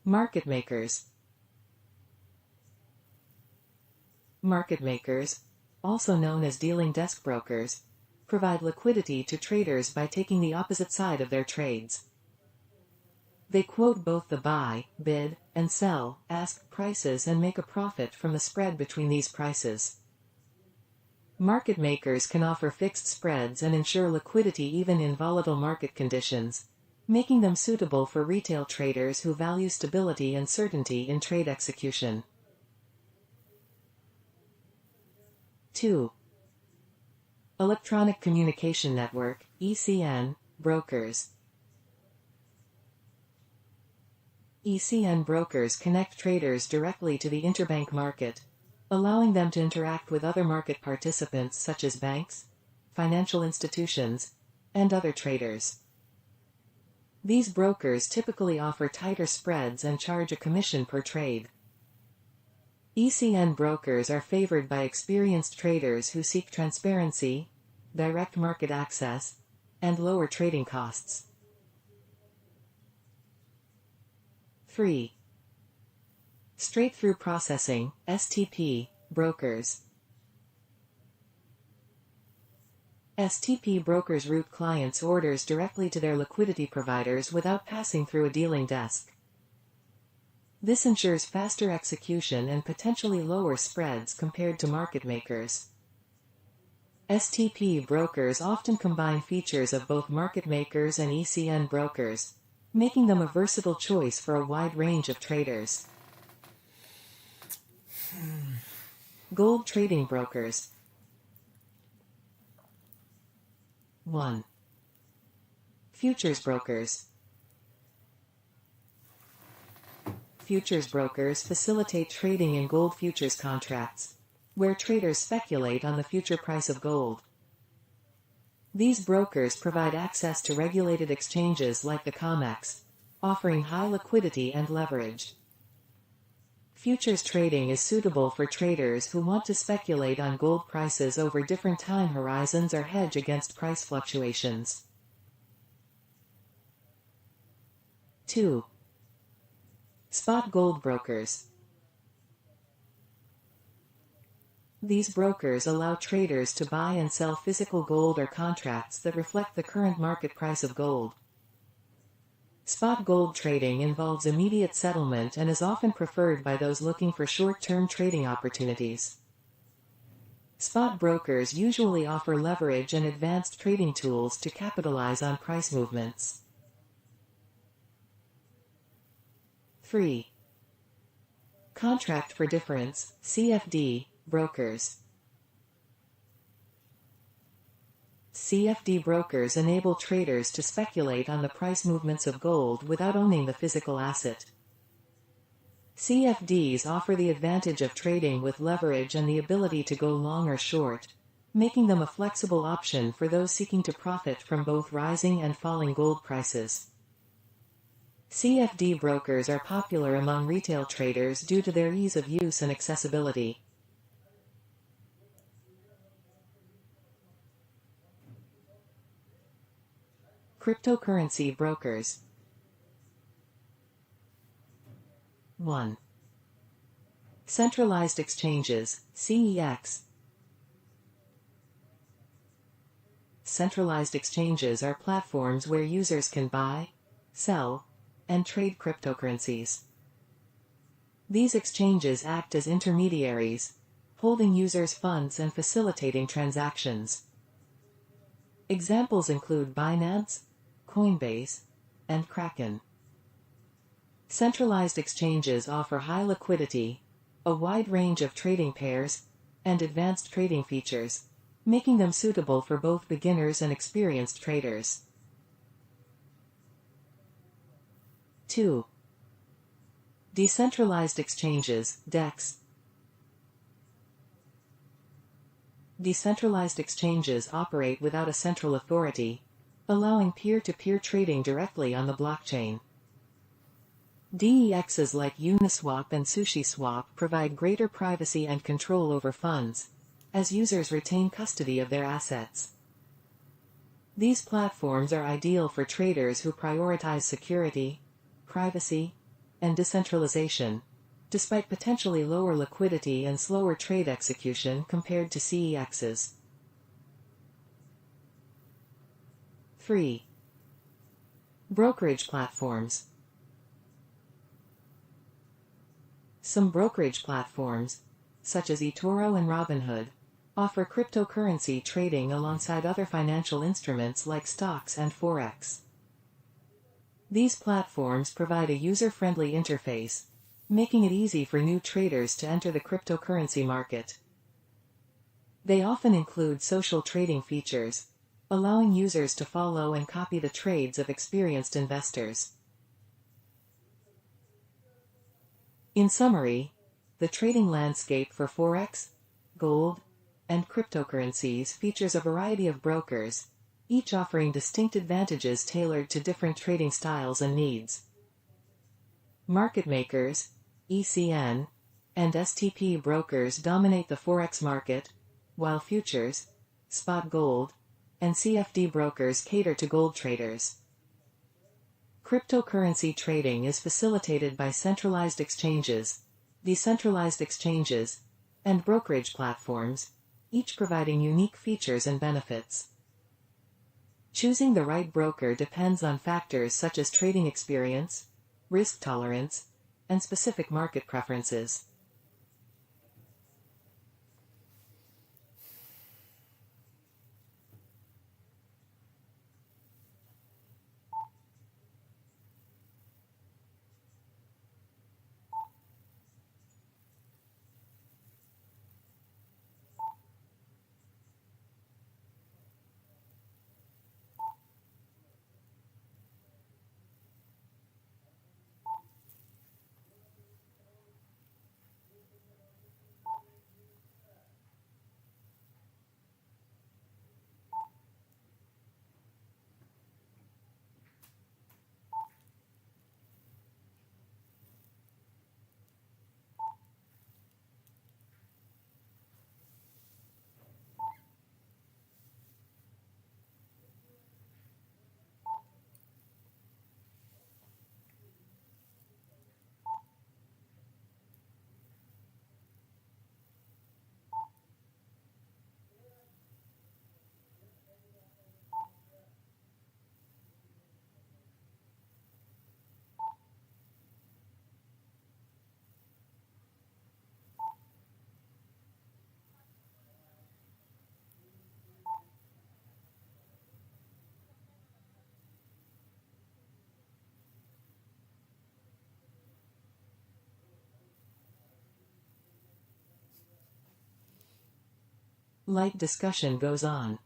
Market makers. Market makers, also known as dealing desk brokers, provide liquidity to traders by taking the opposite side of their trades. They quote both the buy, bid, and sell, ask prices and make a profit from the spread between these prices. Market makers can offer fixed spreads and ensure liquidity even in volatile market conditions, making them suitable for retail traders who value stability and certainty in trade execution. 2. Electronic Communication Network, ECN, brokers. ECN brokers connect traders directly to the interbank market, allowing them to interact with other market participants such as banks, financial institutions, and other traders. These brokers typically offer tighter spreads and charge a commission per trade. ECN brokers are favored by experienced traders who seek transparency, direct market access, and lower trading costs. 3. Straight-through processing, STP, brokers. STP brokers route clients' orders directly to their liquidity providers without passing through a dealing desk. This ensures faster execution and potentially lower spreads compared to market makers. STP brokers often combine features of both market makers and ECN brokers, making them a versatile choice for a wide range of traders. Gold trading brokers. 1. Futures brokers. Futures brokers facilitate trading in gold futures contracts, where traders speculate on the future price of gold. These brokers provide access to regulated exchanges like the COMEX, offering high liquidity and leverage. Futures trading is suitable for traders who want to speculate on gold prices over different time horizons or hedge against price fluctuations. 2. Spot gold brokers. These brokers allow traders to buy and sell physical gold or contracts that reflect the current market price of gold. Spot gold trading involves immediate settlement and is often preferred by those looking for short-term trading opportunities. Spot brokers usually offer leverage and advanced trading tools to capitalize on price movements. 3. Contract for difference, CFD, brokers. CFD brokers enable traders to speculate on the price movements of gold without owning the physical asset. CFDs offer the advantage of trading with leverage and the ability to go long or short, making them a flexible option for those seeking to profit from both rising and falling gold prices. CFD brokers are popular among retail traders due to their ease of use and accessibility. Cryptocurrency brokers. 1. Centralized exchanges, CEX. Centralized exchanges are platforms where users can buy, sell, and trade cryptocurrencies. These exchanges act as intermediaries, holding users' funds and facilitating transactions. Examples include Binance, Coinbase, and Kraken. Centralized exchanges offer high liquidity, a wide range of trading pairs, and advanced trading features, making them suitable for both beginners and experienced traders. 2. Decentralized exchanges, DEX. Decentralized exchanges operate without a central authority, allowing peer-to-peer trading directly on the blockchain. DEXs like Uniswap and SushiSwap provide greater privacy and control over funds, as users retain custody of their assets. These platforms are ideal for traders who prioritize security, privacy, and decentralization, despite potentially lower liquidity and slower trade execution compared to CEXs. 3. Brokerage platforms. Some brokerage platforms, such as eToro and Robinhood, offer cryptocurrency trading alongside other financial instruments like stocks and forex. These platforms provide a user-friendly interface, making it easy for new traders to enter the cryptocurrency market. They often include social trading features, allowing users to follow and copy the trades of experienced investors. In summary, the trading landscape for forex, gold, and cryptocurrencies features a variety of brokers, each offering distinct advantages tailored to different trading styles and needs. Market makers, ECN, and STP brokers dominate the forex market, while futures, spot gold, and CFD brokers cater to gold traders. Cryptocurrency trading is facilitated by centralized exchanges, decentralized exchanges, and brokerage platforms, each providing unique features and benefits. Choosing the right broker depends on factors such as trading experience, risk tolerance, and specific market preferences. Light discussion goes on.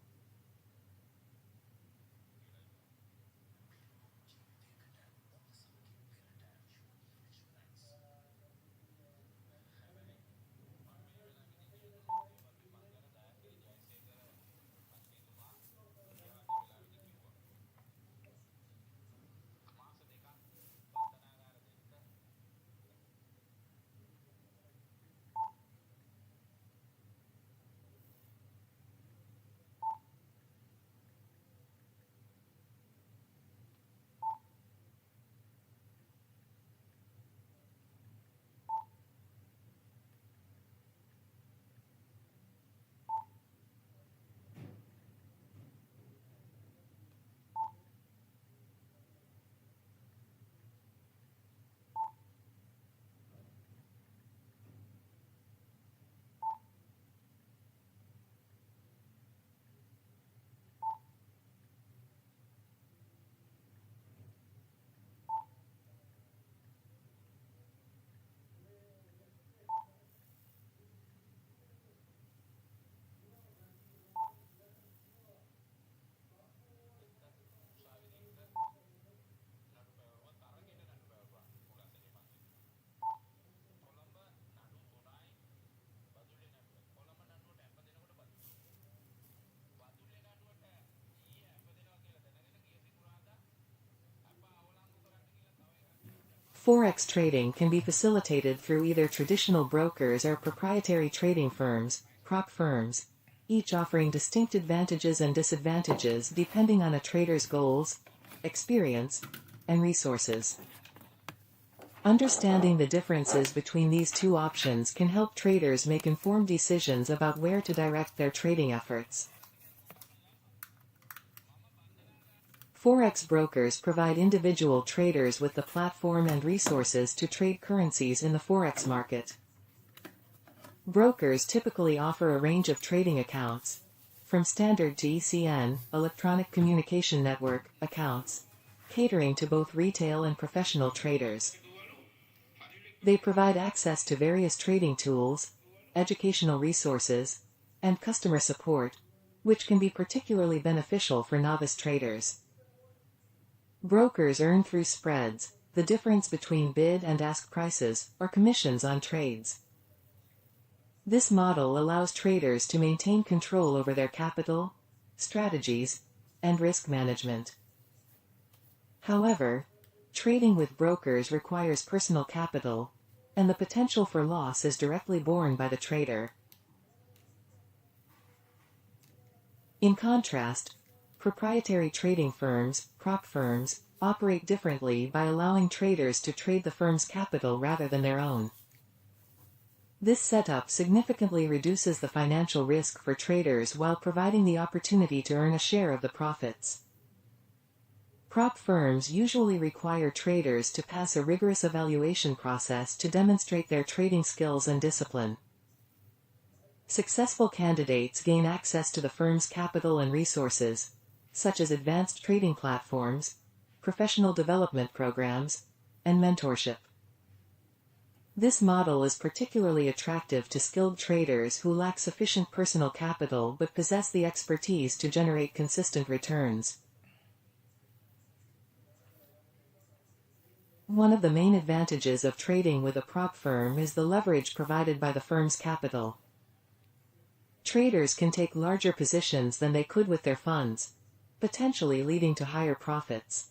Forex trading can be facilitated through either traditional brokers or proprietary trading firms, prop firms, each offering distinct advantages and disadvantages depending on a trader's goals, experience, and resources. Understanding the differences between these two options can help traders make informed decisions about where to direct their trading efforts. Forex brokers provide individual traders with the platform and resources to trade currencies in the Forex market. Brokers typically offer a range of trading accounts, from standard to ECN, electronic communication network, accounts, catering to both retail and professional traders. They provide access to various trading tools, educational resources, and customer support, which can be particularly beneficial for novice traders. Brokers earn through spreads, the difference between bid and ask prices, or commissions on trades. This model allows traders to maintain control over their capital, strategies, and risk management. However, trading with brokers requires personal capital, and the potential for loss is directly borne by the trader. In contrast, proprietary trading firms, prop firms, operate differently by allowing traders to trade the firm's capital rather than their own. This setup significantly reduces the financial risk for traders while providing the opportunity to earn a share of the profits. Prop firms usually require traders to pass a rigorous evaluation process to demonstrate their trading skills and discipline. Successful candidates gain access to the firm's capital and resources, such as advanced trading platforms, professional development programs, and mentorship. This model is particularly attractive to skilled traders who lack sufficient personal capital but possess the expertise to generate consistent returns. One of the main advantages of trading with a prop firm is the leverage provided by the firm's capital. Traders can take larger positions than they could with their funds, potentially leading to higher profits.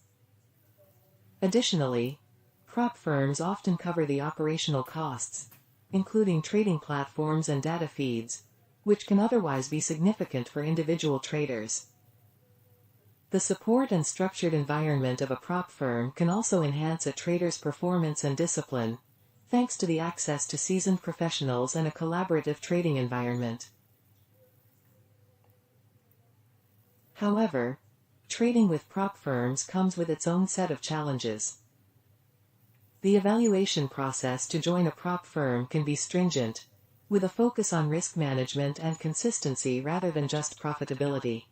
Additionally, prop firms often cover the operational costs, including trading platforms and data feeds, which can otherwise be significant for individual traders. The support and structured environment of a prop firm can also enhance a trader's performance and discipline, thanks to the access to seasoned professionals and a collaborative trading environment. However, trading with prop firms comes with its own set of challenges. The evaluation process to join a prop firm can be stringent, with a focus on risk management and consistency rather than just profitability.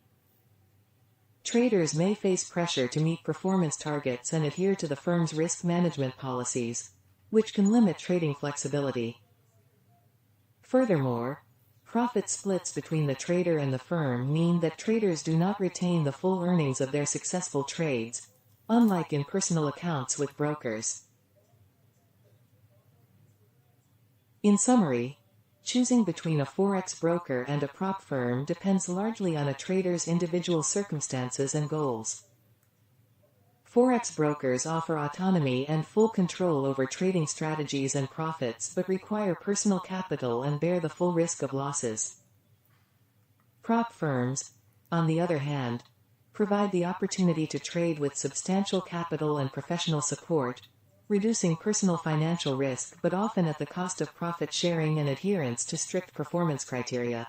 Traders may face pressure to meet performance targets and adhere to the firm's risk management policies, which can limit trading flexibility. Furthermore, Profit splits between the trader and the firm mean that traders do not retain the full earnings of their successful trades, unlike in personal accounts with brokers. In summary, choosing between a forex broker and a prop firm depends largely on a trader's individual circumstances and goals. Forex brokers offer autonomy and full control over trading strategies and profits but require personal capital and bear the full risk of losses. Prop firms, on the other hand, provide the opportunity to trade with substantial capital and professional support, reducing personal financial risk but often at the cost of profit sharing and adherence to strict performance criteria.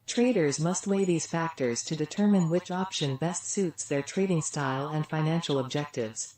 Traders must weigh these factors to determine which option best suits their trading style and financial objectives.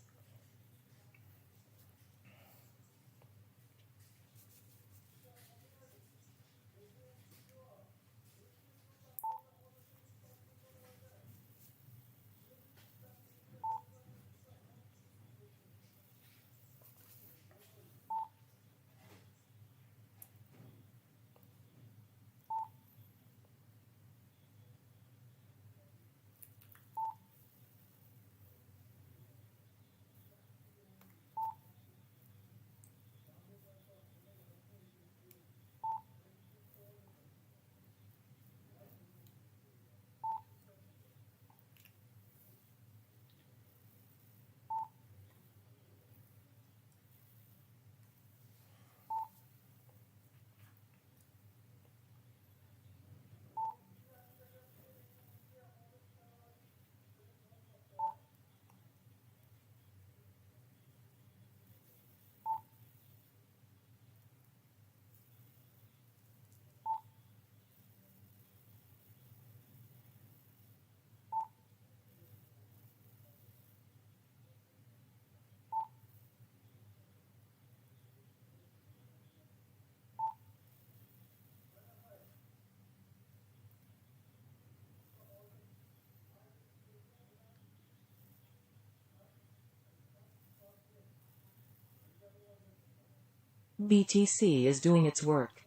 BTC is doing its work.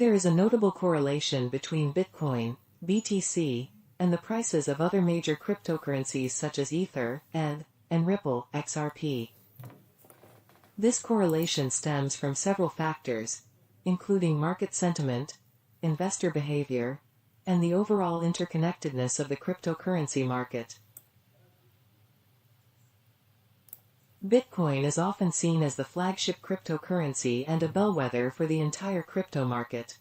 There is a notable correlation between Bitcoin, BTC, and the prices of other major cryptocurrencies such as Ether, ETH, and Ripple, XRP. This correlation stems from several factors, including market sentiment, investor behavior, and the overall interconnectedness of the cryptocurrency market. Bitcoin is often seen as the flagship cryptocurrency and a bellwether for the entire crypto market.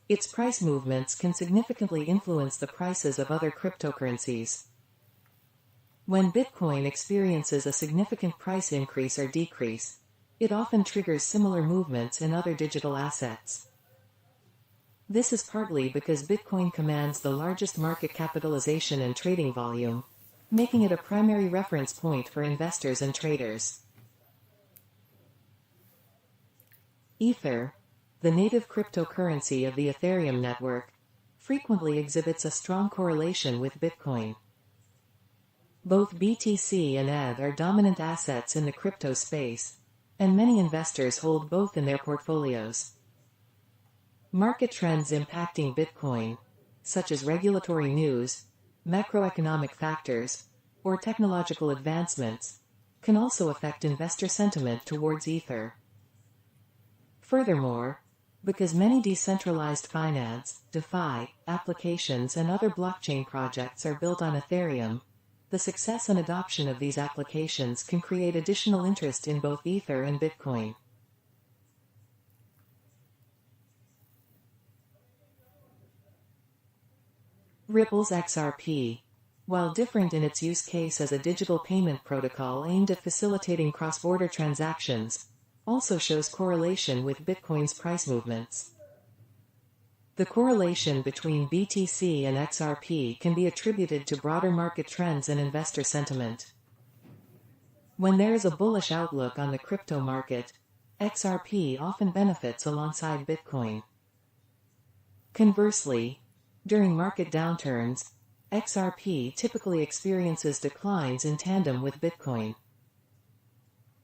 Its price movements can significantly influence the prices of other cryptocurrencies. When Bitcoin experiences a significant price increase or decrease, it often triggers similar movements in other digital assets. This is partly because Bitcoin commands the largest market capitalization and trading volume, making it a primary reference point for investors and traders. Ether, the native cryptocurrency of the Ethereum network, frequently exhibits a strong correlation with Bitcoin. Both BTC and ETH are dominant assets in the crypto space, and many investors hold both in their portfolios. Market trends impacting Bitcoin, such as regulatory news, macroeconomic factors, or technological advancements, can also affect investor sentiment towards Ether. Furthermore, because many decentralized finance, DeFi, applications and other blockchain projects are built on Ethereum, the success and adoption of these applications can create additional interest in both Ether and Bitcoin. Ripple's XRP, while different in its use case as a digital payment protocol aimed at facilitating cross-border transactions, also shows correlation with Bitcoin's price movements. The correlation between BTC and XRP can be attributed to broader market trends and investor sentiment. When there is a bullish outlook on the crypto market, XRP often benefits alongside Bitcoin. Conversely, during market downturns, XRP typically experiences declines in tandem with Bitcoin.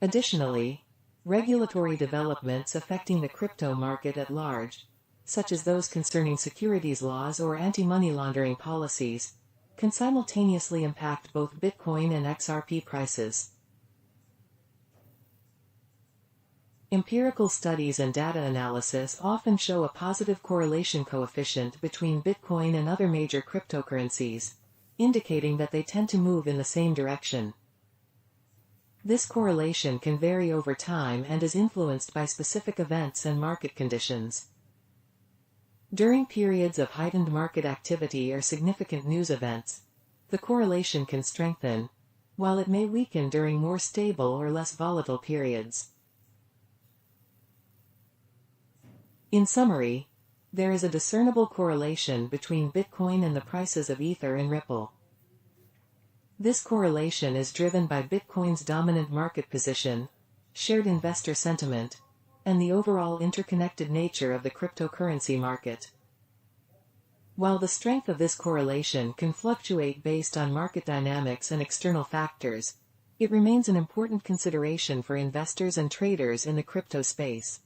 Additionally, regulatory developments affecting the crypto market at large, such as those concerning securities laws or anti-money laundering policies, can simultaneously impact both Bitcoin and XRP prices. Empirical studies and data analysis often show a positive correlation coefficient between Bitcoin and other major cryptocurrencies, indicating that they tend to move in the same direction. This correlation can vary over time and is influenced by specific events and market conditions. During periods of heightened market activity or significant news events, the correlation can strengthen, while it may weaken during more stable or less volatile periods. In summary, there is a discernible correlation between Bitcoin and the prices of Ether and Ripple. This correlation is driven by Bitcoin's dominant market position, shared investor sentiment, and the overall interconnected nature of the cryptocurrency market. While the strength of this correlation can fluctuate based on market dynamics and external factors, it remains an important consideration for investors and traders in the crypto space.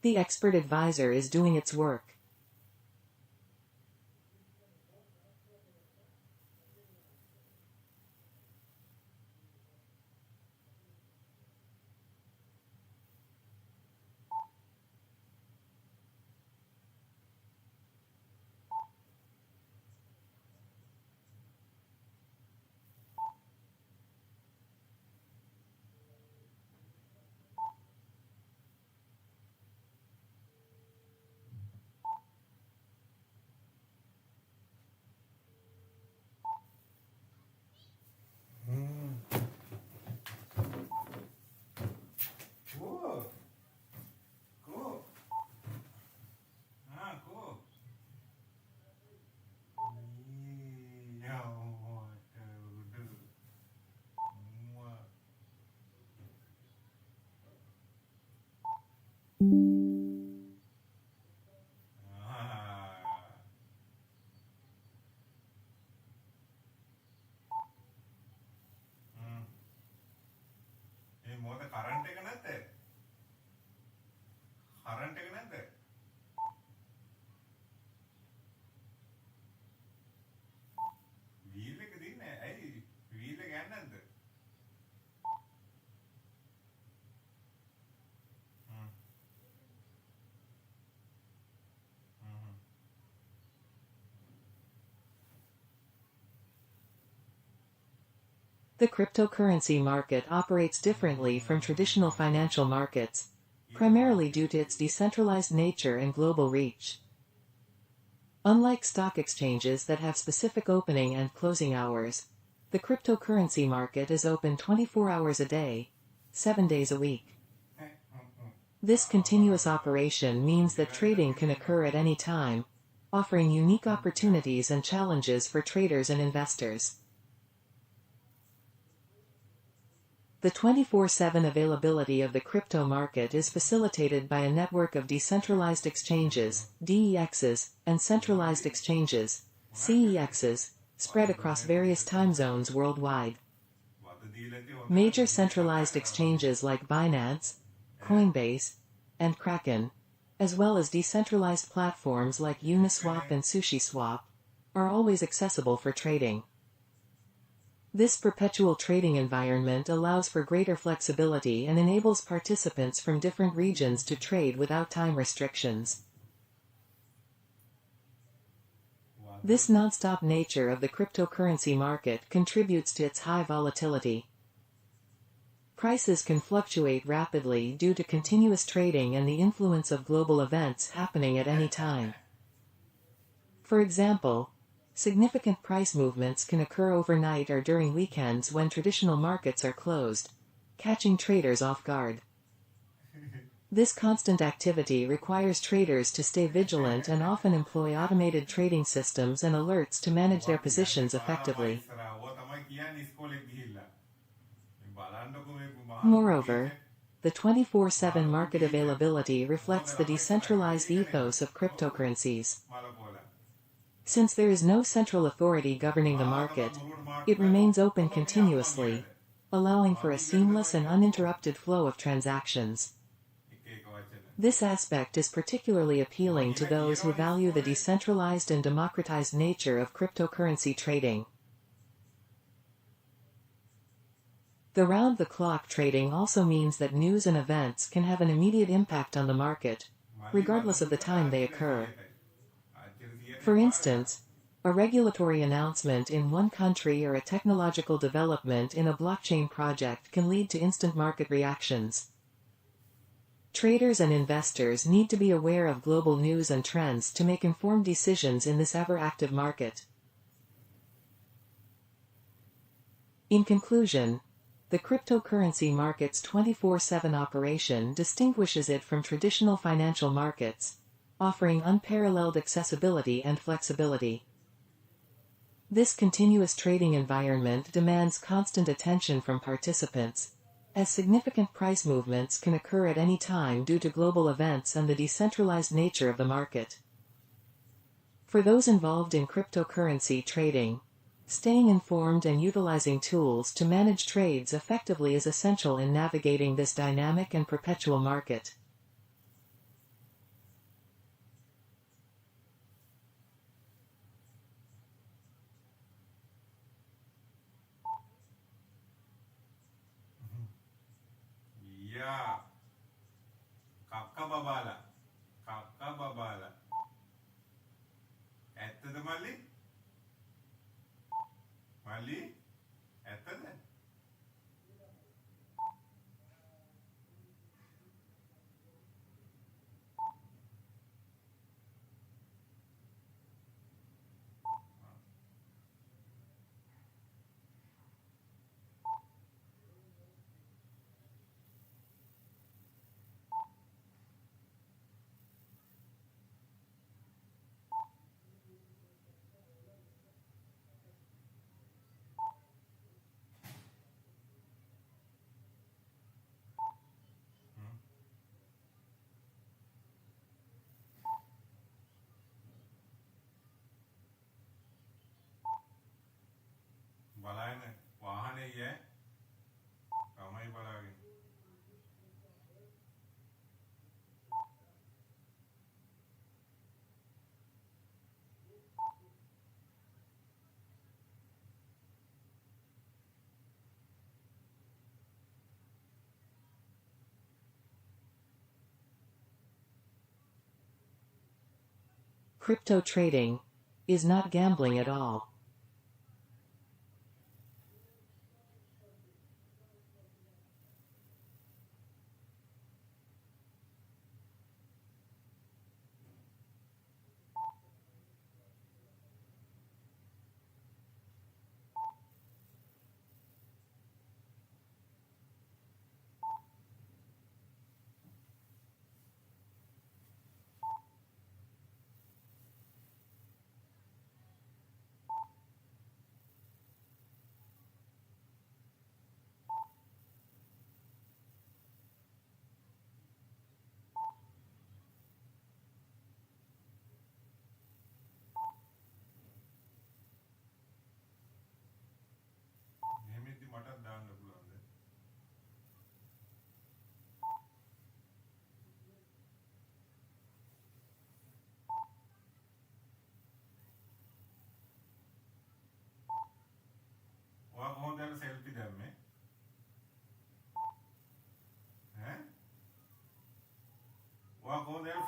The expert advisor is doing its work. The cryptocurrency market operates differently from traditional financial markets, primarily due to its decentralized nature and global reach. Unlike stock exchanges that have specific opening and closing hours, the cryptocurrency market is open 24 hours a day, 7 days a week. This continuous operation means that trading can occur at any time, offering unique opportunities and challenges for traders and investors. The 24/7 availability of the crypto market is facilitated by a network of decentralized exchanges, DEXs, and centralized exchanges, CEXs, spread across various time zones worldwide. Major centralized exchanges like Binance, Coinbase, and Kraken, as well as decentralized platforms like Uniswap and SushiSwap, are always accessible for trading. This perpetual trading environment allows for greater flexibility and enables participants from different regions to trade without time restrictions. This non-stop nature of the cryptocurrency market contributes to its high volatility. Prices can fluctuate rapidly due to continuous trading and the influence of global events happening at any time. For example, significant price movements can occur overnight or during weekends when traditional markets are closed, catching traders off guard. This constant activity requires traders to stay vigilant and often employ automated trading systems and alerts to manage their positions effectively. Moreover, the 24/7 market availability reflects the decentralized ethos of cryptocurrencies. Since there is no central authority governing the market, it remains open continuously, allowing for a seamless and uninterrupted flow of transactions. This aspect is particularly appealing to those who value the decentralized and democratized nature of cryptocurrency trading. The round-the-clock trading also means that news and events can have an immediate impact on the market, regardless of the time they occur. For instance, a regulatory announcement in one country or a technological development in a blockchain project can lead to instant market reactions. Traders and investors need to be aware of global news and trends to make informed decisions in this ever-active market. In conclusion, the cryptocurrency market's 24/7 operation distinguishes it from traditional financial markets, offering unparalleled accessibility and flexibility. This continuous trading environment demands constant attention from participants, as significant price movements can occur at any time due to global events and the decentralized nature of the market. For those involved in cryptocurrency trading, staying informed and utilizing tools to manage trades effectively is essential in navigating this dynamic and perpetual market. Yeah. Kakka babala. Kakka babala. ඇත්තද මල්ලි? මල්ලි? ඇත්තද? බලන්න වාහනේ ය තමයි බලාගෙන Crypto trading is not gambling at all.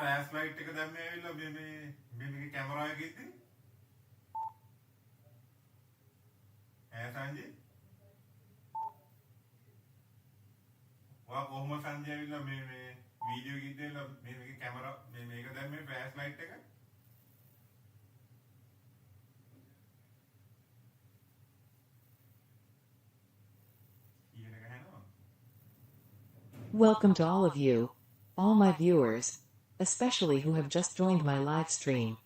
Flash light එක දැම්මේ ඇවිල්ලා මේකේ කැමරා එකේ ඉතින් සංජය වා කොහොම සංජය ඇවිල්ලා මේ වීඩියෝ එකේ ඉඳලා මේකේ කැමරා මේක දැම්මේ ෆ්ලෑෂ් ලයිට් එක Welcome to all of you, all my viewers, especially who have just joined my live stream.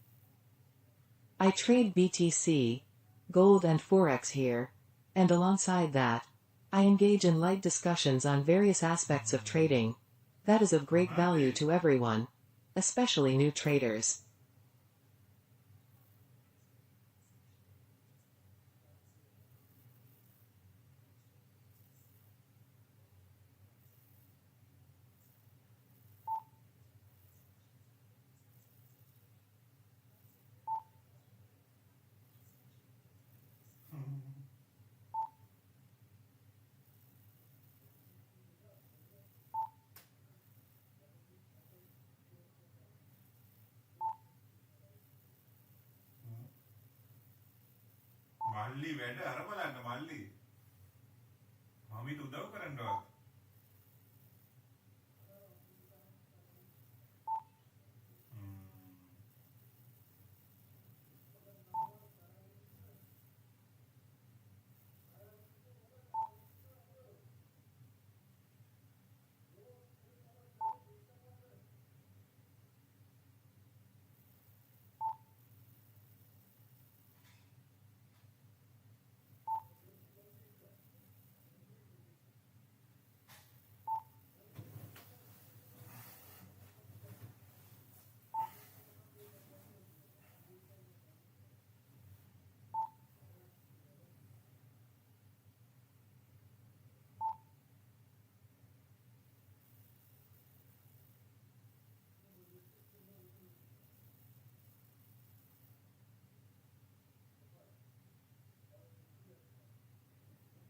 I trade BTC, gold and Forex here, and alongside that, I engage in light discussions on various aspects of trading that is of great value to everyone, especially new traders. මල්ලි වැඩ අර බලන්න මල්ලි මමිට උදව් කරන්නවත්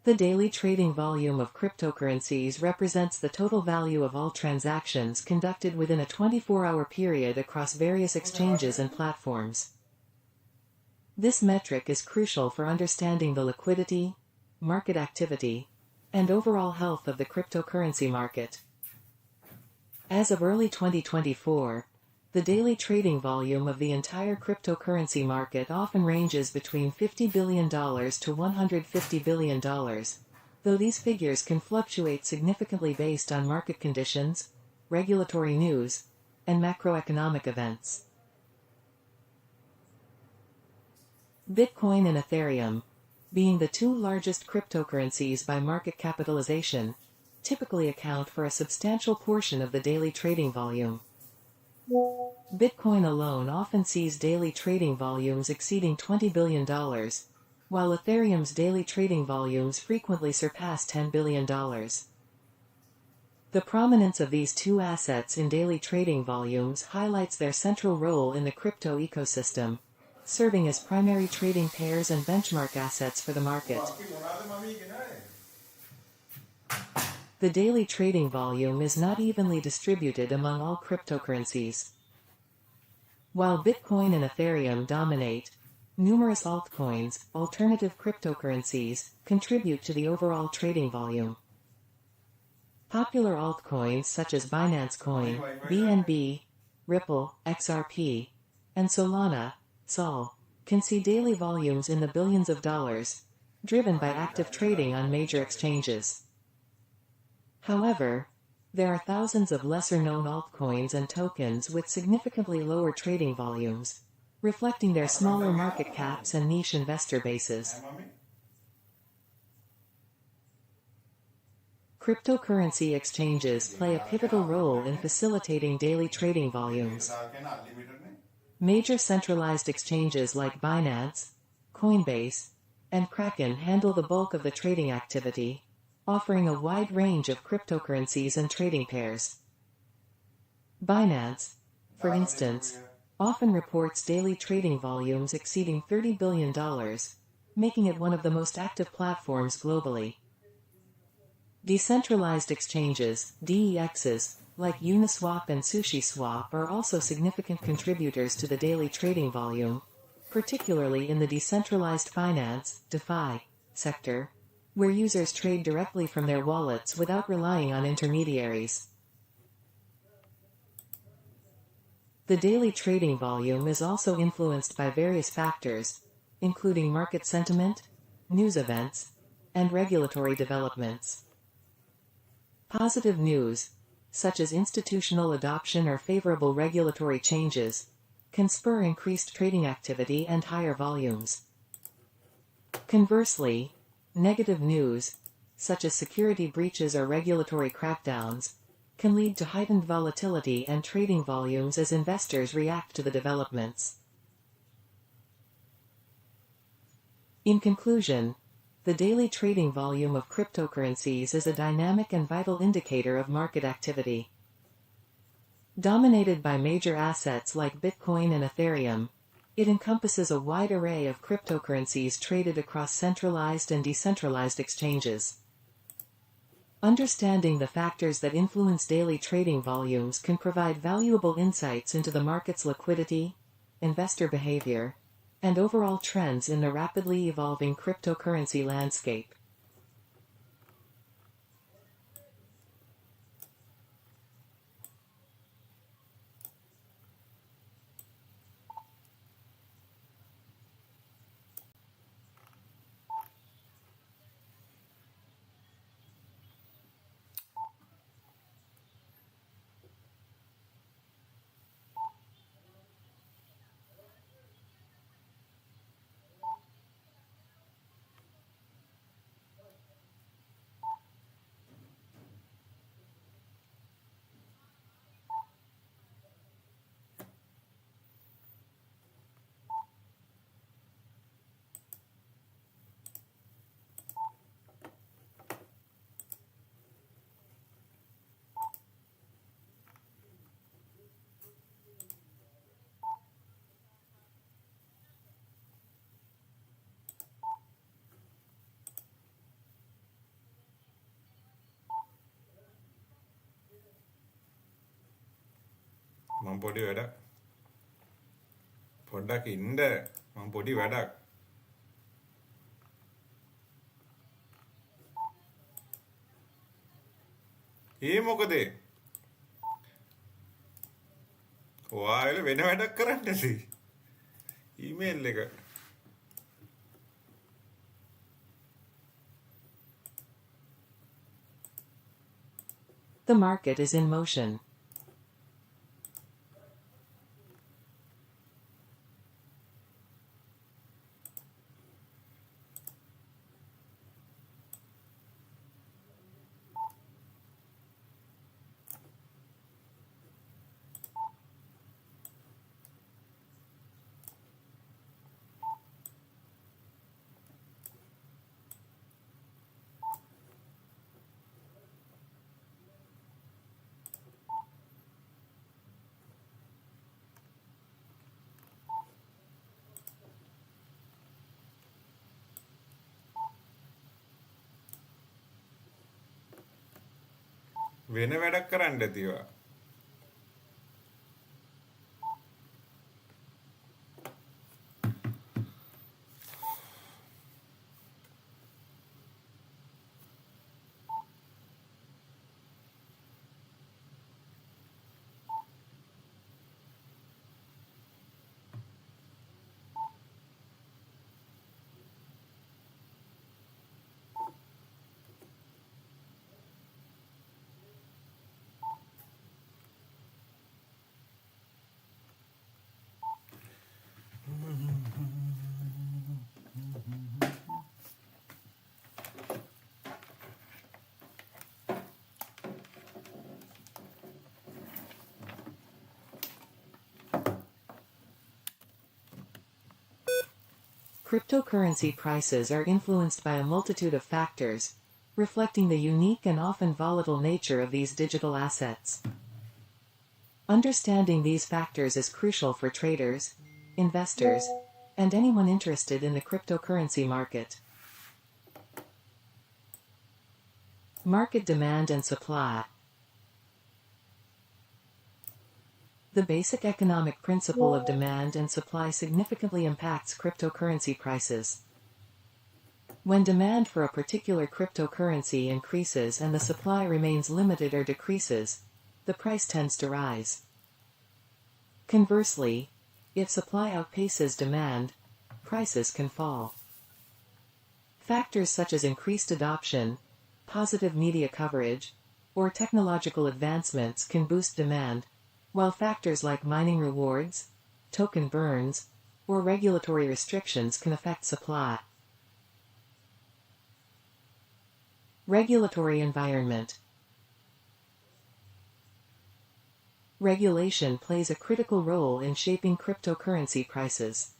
The daily trading volume of cryptocurrencies represents the total value of all transactions conducted within a 24-hour period across various exchanges and platforms. This metric is crucial for understanding the liquidity, market activity, and overall health of the cryptocurrency market. As of early 2024, the daily trading volume of the entire cryptocurrency market often ranges between $50 billion to $150 billion, though these figures can fluctuate significantly based on market conditions, regulatory news, and macroeconomic events. Bitcoin and Ethereum, being the two largest cryptocurrencies by market capitalization, typically account for a substantial portion of the daily trading volume. Bitcoin alone often sees daily trading volumes exceeding $20 billion, while Ethereum's daily trading volumes frequently surpass $10 billion. The prominence of these two assets in daily trading volumes highlights their central role in the crypto ecosystem, serving as primary trading pairs and benchmark assets for the market. The daily trading volume is not evenly distributed among all cryptocurrencies. While Bitcoin and Ethereum dominate, numerous altcoins, alternative cryptocurrencies, contribute to the overall trading volume. Popular altcoins such as Binance Coin, BNB, Ripple, XRP, and Solana, Sol, can see daily volumes in the billions of dollars, driven by active trading on major exchanges. However, there are thousands of lesser-known altcoins and tokens with significantly lower trading volumes, reflecting their smaller market caps and niche investor bases. Cryptocurrency exchanges play a pivotal role in facilitating daily trading volumes. Major centralized exchanges like Binance, Coinbase, and Kraken handle the bulk of the trading activity, offering a wide range of cryptocurrencies and trading pairs. Binance, for instance, often reports daily trading volumes exceeding $30 billion, making it one of the most active platforms globally. Decentralized exchanges, DEXs, like Uniswap and SushiSwap, are also significant contributors to the daily trading volume, particularly in the decentralized finance (DeFi) sector, where users trade directly from their wallets without relying on intermediaries. The daily trading volume is also influenced by various factors, including market sentiment, news events, and regulatory developments. Positive news, such as institutional adoption or favorable regulatory changes, can spur increased trading activity and higher volumes. Conversely, negative news, such as security breaches or regulatory crackdowns, can lead to heightened volatility and trading volumes as investors react to the developments. In conclusion, the daily trading volume of cryptocurrencies is a dynamic and vital indicator of market activity. Dominated by major assets like Bitcoin and Ethereum, it encompasses a wide array of cryptocurrencies traded across centralized and decentralized exchanges. Understanding the factors that influence daily trading volumes can provide valuable insights into the market's liquidity, investor behavior, and overall trends in the rapidly evolving cryptocurrency landscape. මම පොඩි වැඩක් පොඩ්ඩක් ඉන්න මම පොඩි වැඩක් ඒ මොකද ඔයාලා වෙන වැඩක් කරන්නද ඊමේල් එක The market is in motion. වෙන වැඩක් කරන්න ඇතිවා Cryptocurrency prices are influenced by a multitude of factors, reflecting the unique and often volatile nature of these digital assets. Understanding these factors is crucial for traders, investors, and anyone interested in the cryptocurrency market. Market demand and supply. The basic economic principle of demand and supply significantly impacts cryptocurrency prices. When demand for a particular cryptocurrency increases and the supply remains limited or decreases, the price tends to rise. Conversely, if supply outpaces demand, prices can fall. Factors such as increased adoption, positive media coverage, or technological advancements can boost demand, while factors like mining rewards, token burns, or regulatory restrictions can affect supply. Regulatory environment. Regulation plays a critical role in shaping cryptocurrency prices.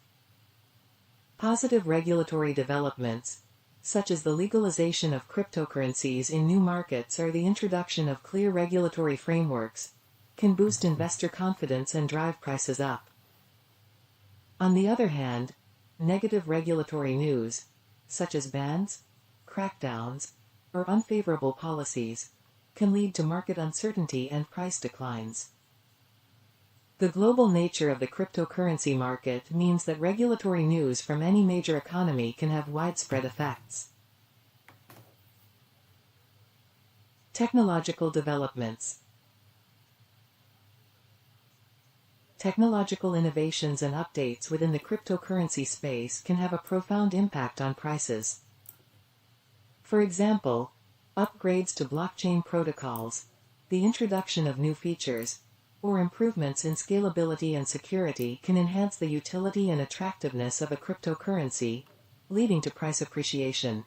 Positive regulatory developments, such as the legalization of cryptocurrencies in new markets or the introduction of clear regulatory frameworks, can boost investor confidence and drive prices up. On the other hand, negative regulatory news, such as bans, crackdowns, or unfavorable policies, can lead to market uncertainty and price declines. The global nature of the cryptocurrency market means that regulatory news from any major economy can have widespread effects. Technological developments. Technological innovations and updates within the cryptocurrency space can have a profound impact on prices. For example, upgrades to blockchain protocols, the introduction of new features, or improvements in scalability and security can enhance the utility and attractiveness of a cryptocurrency, leading to price appreciation.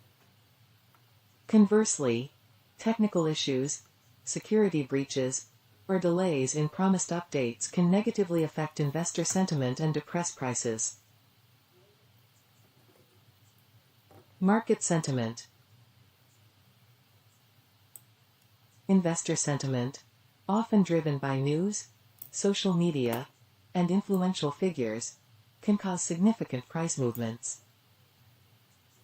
Conversely, technical issues, security breaches, or delays in promised updates can negatively affect investor sentiment and depress prices. Market sentiment. Investor sentiment, often driven by news, social media, and influential figures, can cause significant price movements.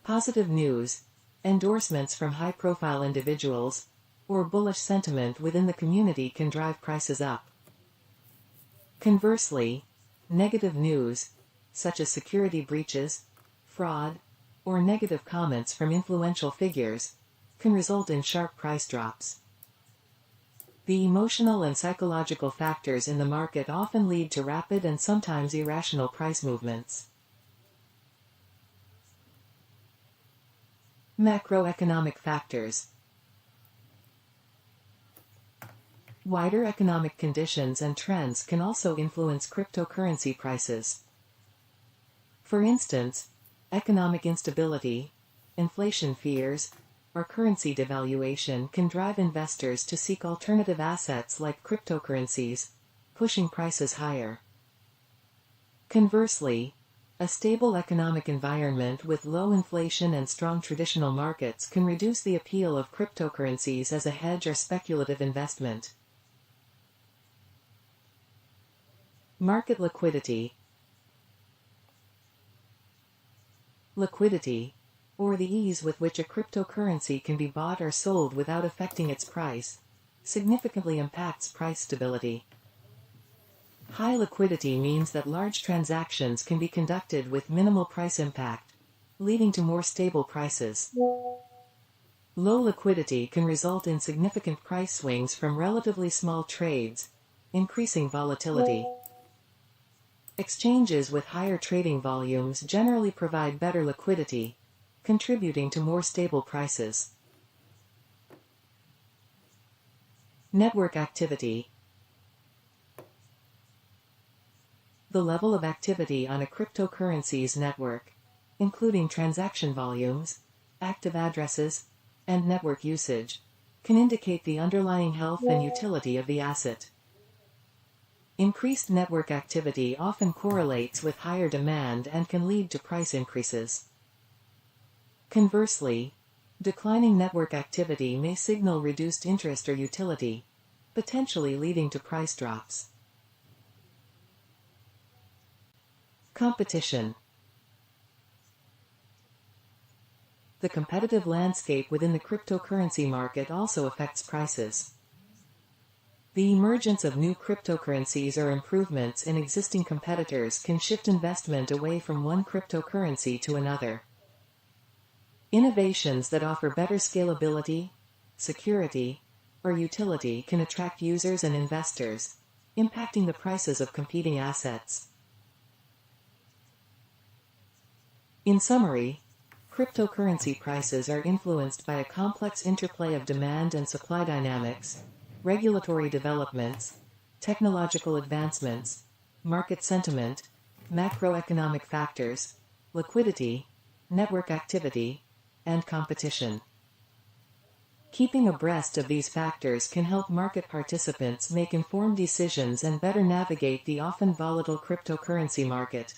Positive news, endorsements from high-profile individuals, or bullish sentiment within the community can drive prices up. Conversely, negative news, such as security breaches, fraud, or negative comments from influential figures, can result in sharp price drops. The emotional and psychological factors in the market often lead to rapid and sometimes irrational price movements. Macroeconomic factors. Wider economic conditions and trends can also influence cryptocurrency prices. For instance, economic instability, inflation fears, or currency devaluation can drive investors to seek alternative assets like cryptocurrencies, pushing prices higher. Conversely, a stable economic environment with low inflation and strong traditional markets can reduce the appeal of cryptocurrencies as a hedge or speculative investment. Market liquidity. Liquidity, or the ease with which a cryptocurrency can be bought or sold without affecting its price, significantly impacts price stability. High liquidity means that large transactions can be conducted with minimal price impact, leading to more stable prices. Low liquidity can result in significant price swings from relatively small trades, increasing volatility. Exchanges with higher trading volumes generally provide better liquidity, contributing to more stable prices. Network activity. The level of activity on a cryptocurrency's network, including transaction volumes, active addresses, and network usage, can indicate the underlying health and utility of the asset. Increased network activity often correlates with higher demand and can lead to price increases. Conversely, declining network activity may signal reduced interest or utility, potentially leading to price drops. Competition. The competitive landscape within the cryptocurrency market also affects prices. The emergence of new cryptocurrencies or improvements in existing competitors can shift investment away from one cryptocurrency to another. Innovations that offer better scalability, security, or utility can attract users and investors, impacting the prices of competing assets. In summary, cryptocurrency prices are influenced by a complex interplay of demand and supply dynamics, regulatory developments, technological advancements, market sentiment, macroeconomic factors, liquidity, network activity, and competition. Keeping abreast of these factors can help market participants make informed decisions and better navigate the often volatile cryptocurrency market.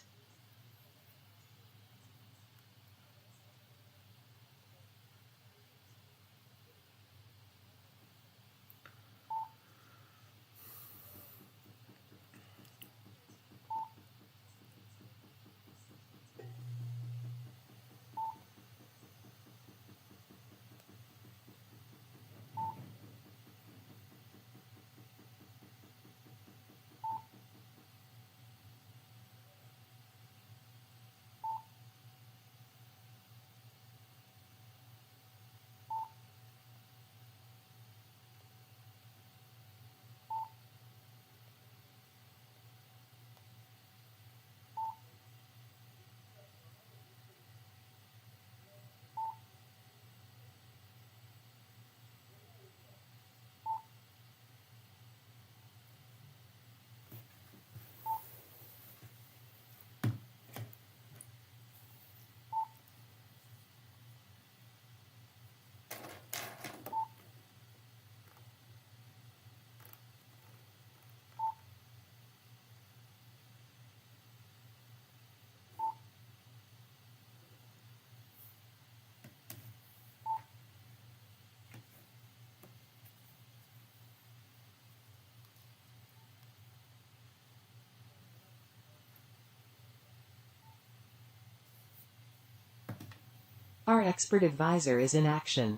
Our expert advisor is in action.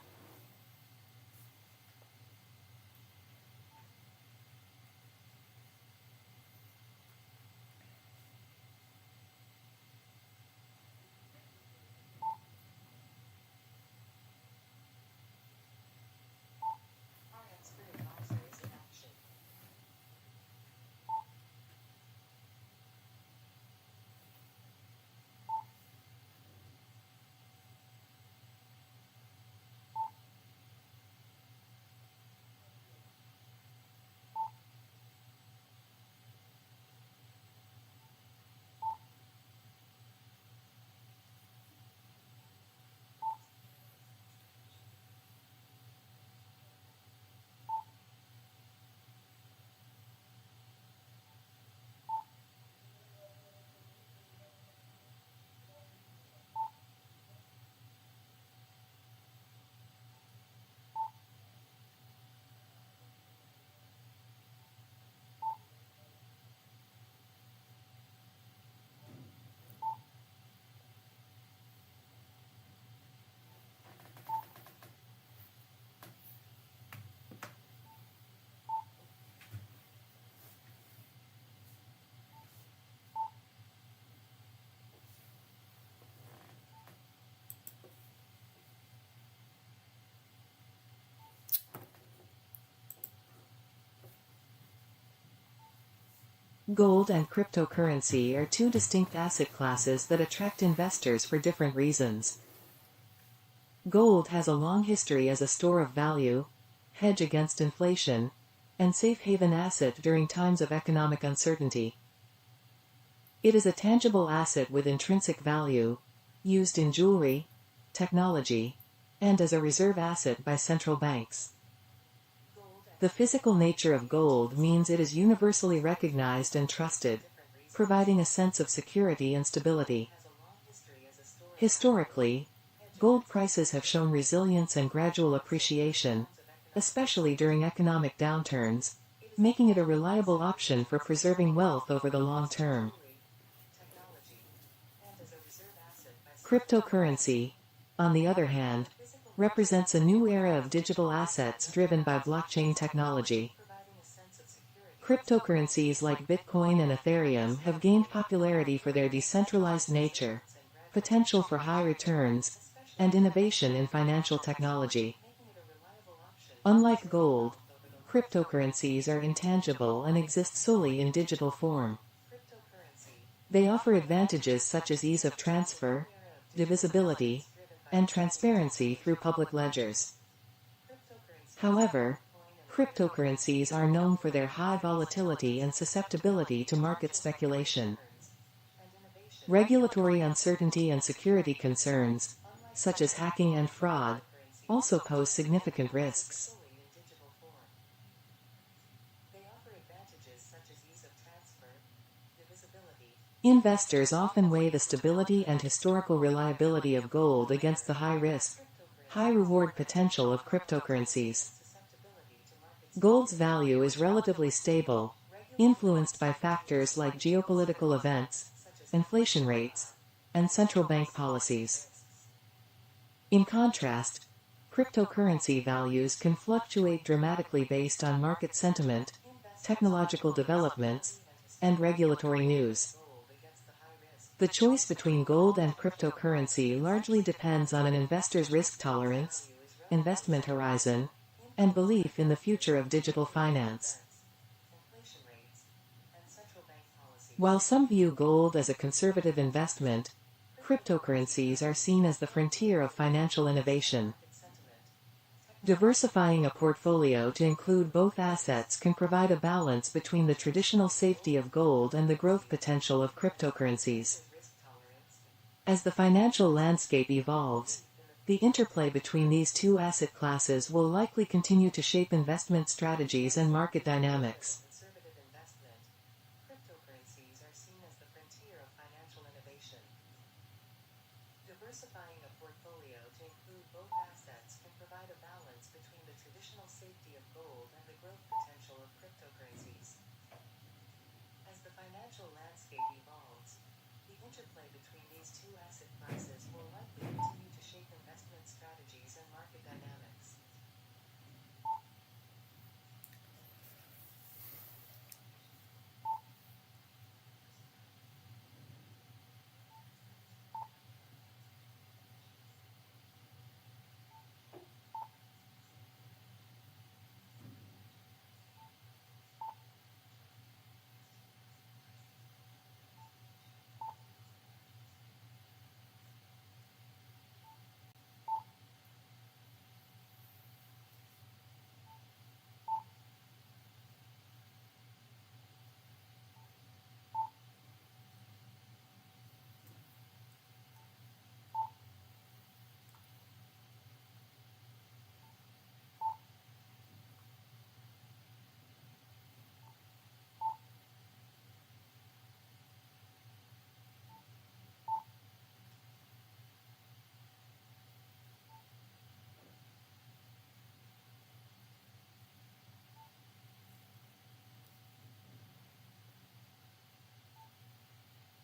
Gold and cryptocurrency are two distinct asset classes that attract investors for different reasons. Gold has a long history as a store of value, hedge against inflation, and safe haven asset during times of economic uncertainty. It is a tangible asset with intrinsic value, used in jewelry, technology, and as a reserve asset by central banks. The physical nature of gold means it is universally recognized and trusted, providing a sense of security and stability. Historically, gold prices have shown resilience and gradual appreciation, especially during economic downturns, making it a reliable option for preserving wealth over the long term. Cryptocurrency, on the other hand, represents a new era of digital assets driven by blockchain technology. Cryptocurrencies like Bitcoin and Ethereum have gained popularity for their decentralized nature, potential for high returns, and innovation in financial technology. Unlike gold, cryptocurrencies are intangible and exist solely in digital form. They offer advantages such as ease of transfer, divisibility, and transparency through public ledgers. However, cryptocurrencies are known for their high volatility and susceptibility to market speculation. Regulatory uncertainty and security concerns, such as hacking and fraud, also pose significant risks. Investors often weigh the stability and historical reliability of gold against the high-risk, high-reward potential of cryptocurrencies. Gold's value is relatively stable, influenced by factors like geopolitical events, inflation rates, and central bank policies. In contrast, cryptocurrency values can fluctuate dramatically based on market sentiment, technological developments, and regulatory news. The choice between gold and cryptocurrency largely depends on an investor's risk tolerance, investment horizon, and belief in the future of digital finance. While some view gold as a conservative investment, cryptocurrencies are seen as the frontier of financial innovation. Diversifying a portfolio to include both assets can provide a balance between the traditional safety of gold and the growth potential of cryptocurrencies. As the financial landscape evolves, the interplay between these two asset classes will likely continue to shape investment strategies and market dynamics. Cryptocurrencies are seen as the frontier of financial innovation. Diversifying a portfolio to include both assets can provide a balance between the traditional safety of gold and the growth potential of cryptocurrencies. As the financial landscape evolves, the interplay between these two asset classes will likely continue to shape investment strategies and market dynamics.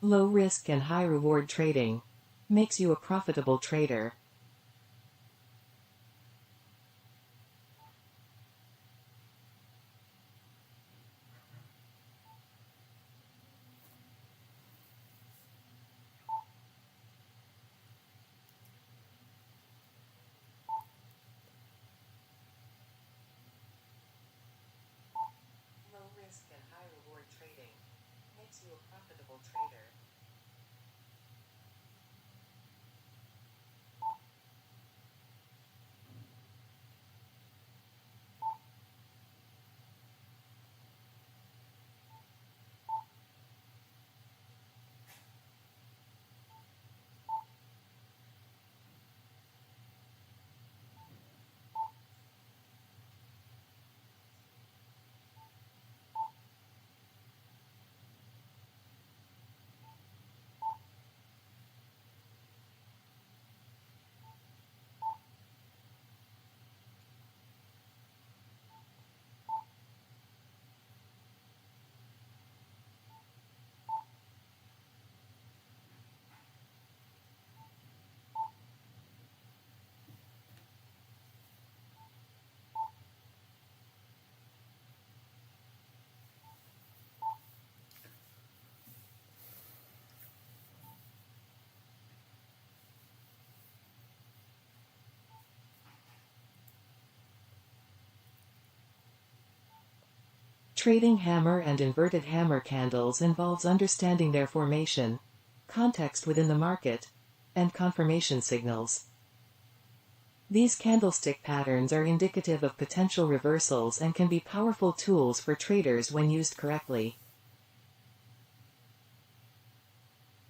Low risk and high reward trading makes you a profitable trader. Low risk and high reward trading makes you a profitable trader. Trading hammer and inverted hammer candles involves understanding their formation, context within the market, and confirmation signals. These candlestick patterns are indicative of potential reversals and can be powerful tools for traders when used correctly.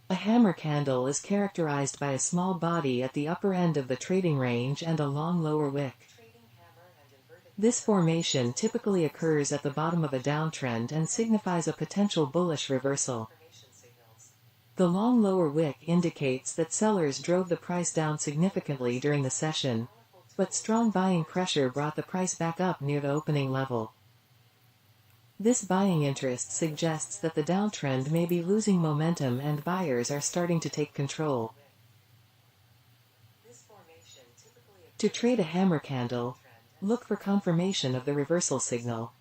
A hammer candle is characterized by a small body at the upper end of the trading range and a long lower wick. This formation typically occurs at the bottom of a downtrend and signifies a potential bullish reversal. The long lower wick indicates that sellers drove the price down significantly during the session, but strong buying pressure brought the price back up near the opening level. This buying interest suggests that the downtrend may be losing momentum and buyers are starting to take control. To trade a hammer candle, look for confirmation of the reversal signal.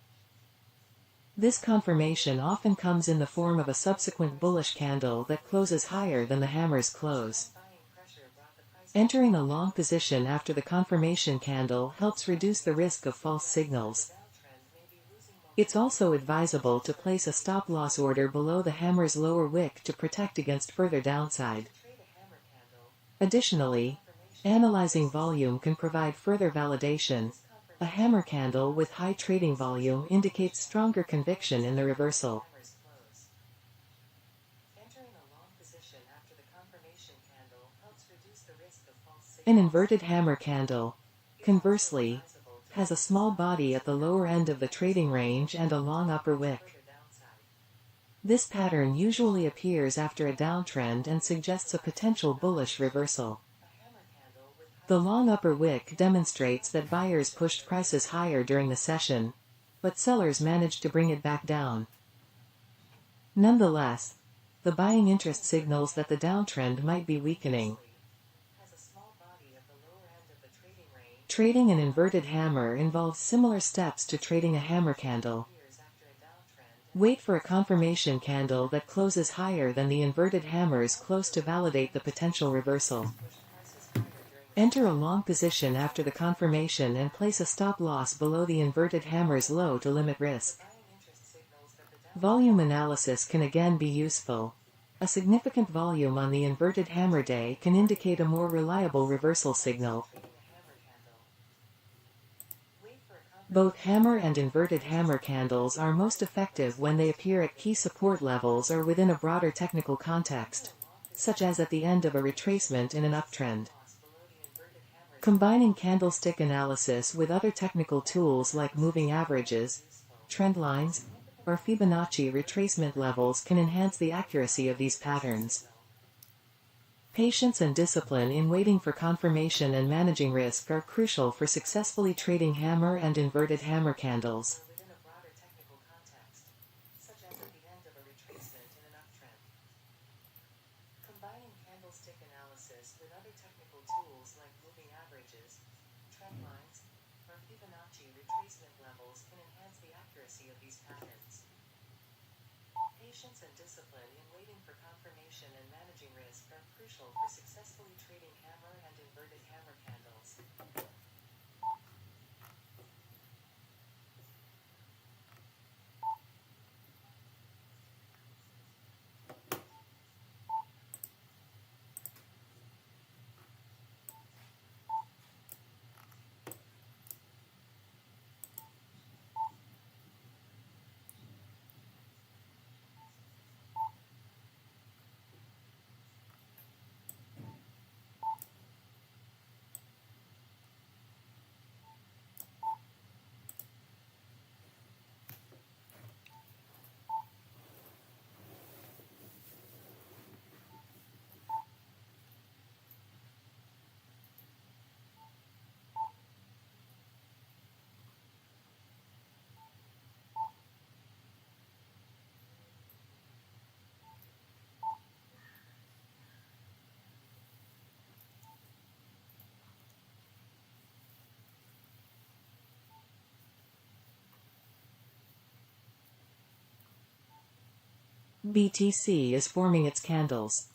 This confirmation often comes in the form of a subsequent bullish candle that closes higher than the hammer's close. Entering a long position after the confirmation candle helps reduce the risk of false signals. It's also advisable to place a stop-loss order below the hammer's lower wick to protect against further downside. Additionally, analyzing volume can provide further validation. A hammer candle with high trading volume indicates stronger conviction in the reversal. An inverted hammer candle, conversely, has a small body at the lower end of the trading range and a long upper wick. This pattern usually appears after a downtrend and suggests a potential bullish reversal. The long upper wick demonstrates that buyers pushed prices higher during the session, but sellers managed to bring it back down. Nonetheless, the buying interest signals that the downtrend might be weakening. Trading an inverted hammer involves similar steps to trading a hammer candle. Wait for a confirmation candle that closes higher than the inverted hammer's close to validate the potential reversal. Enter a long position after the confirmation and place a stop-loss below the inverted hammer's low to limit risk. Volume analysis can again be useful. A significant volume on the inverted hammer day can indicate a more reliable reversal signal. Both hammer and inverted hammer candles are most effective when they appear at key support levels or within a broader technical context, such as at the end of a retracement in an uptrend. Combining candlestick analysis with other technical tools like moving averages, trend lines, or Fibonacci retracement levels can enhance the accuracy of these patterns. Patience and discipline in waiting for confirmation and managing risk are crucial for successfully trading hammer and inverted hammer candles. Combining candlestick analysis with other technical tools like moving averages, trend lines, or Fibonacci retracement levels can enhance the accuracy of these patterns. Patience and discipline in waiting for confirmation and managing risk are crucial for successfully trading hammer and inverted hammer candles. BTC is forming its candles.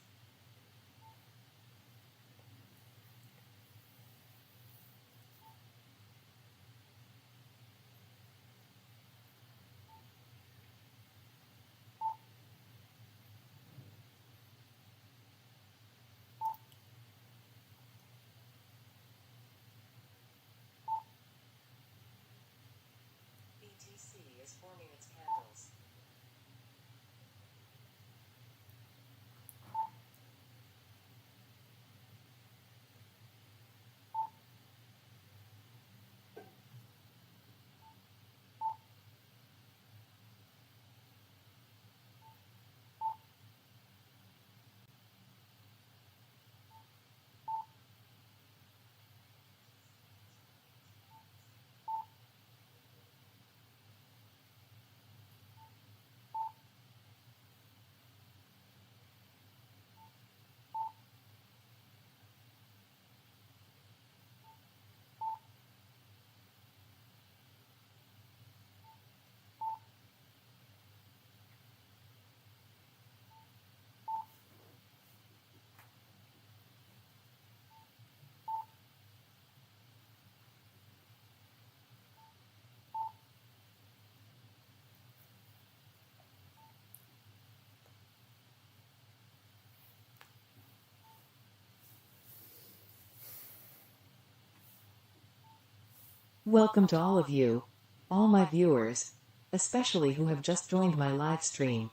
Welcome to all of you, all my viewers, especially who have just joined my live stream.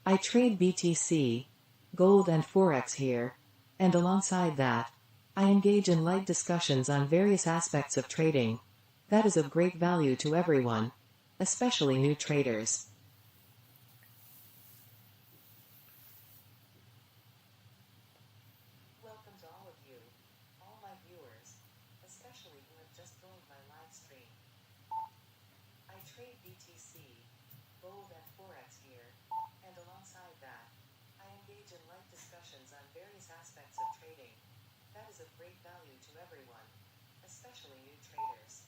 I trade BTC, gold and Forex here, and alongside that, I engage in light discussions on various aspects of trading that is of great value to everyone, especially new traders. Welcome to all of you, all my viewers, especially who have just joined my live stream. I trade BTC, gold and Forex here, and alongside that, I engage in light discussions on various aspects of trading that is of great value to everyone, especially new traders.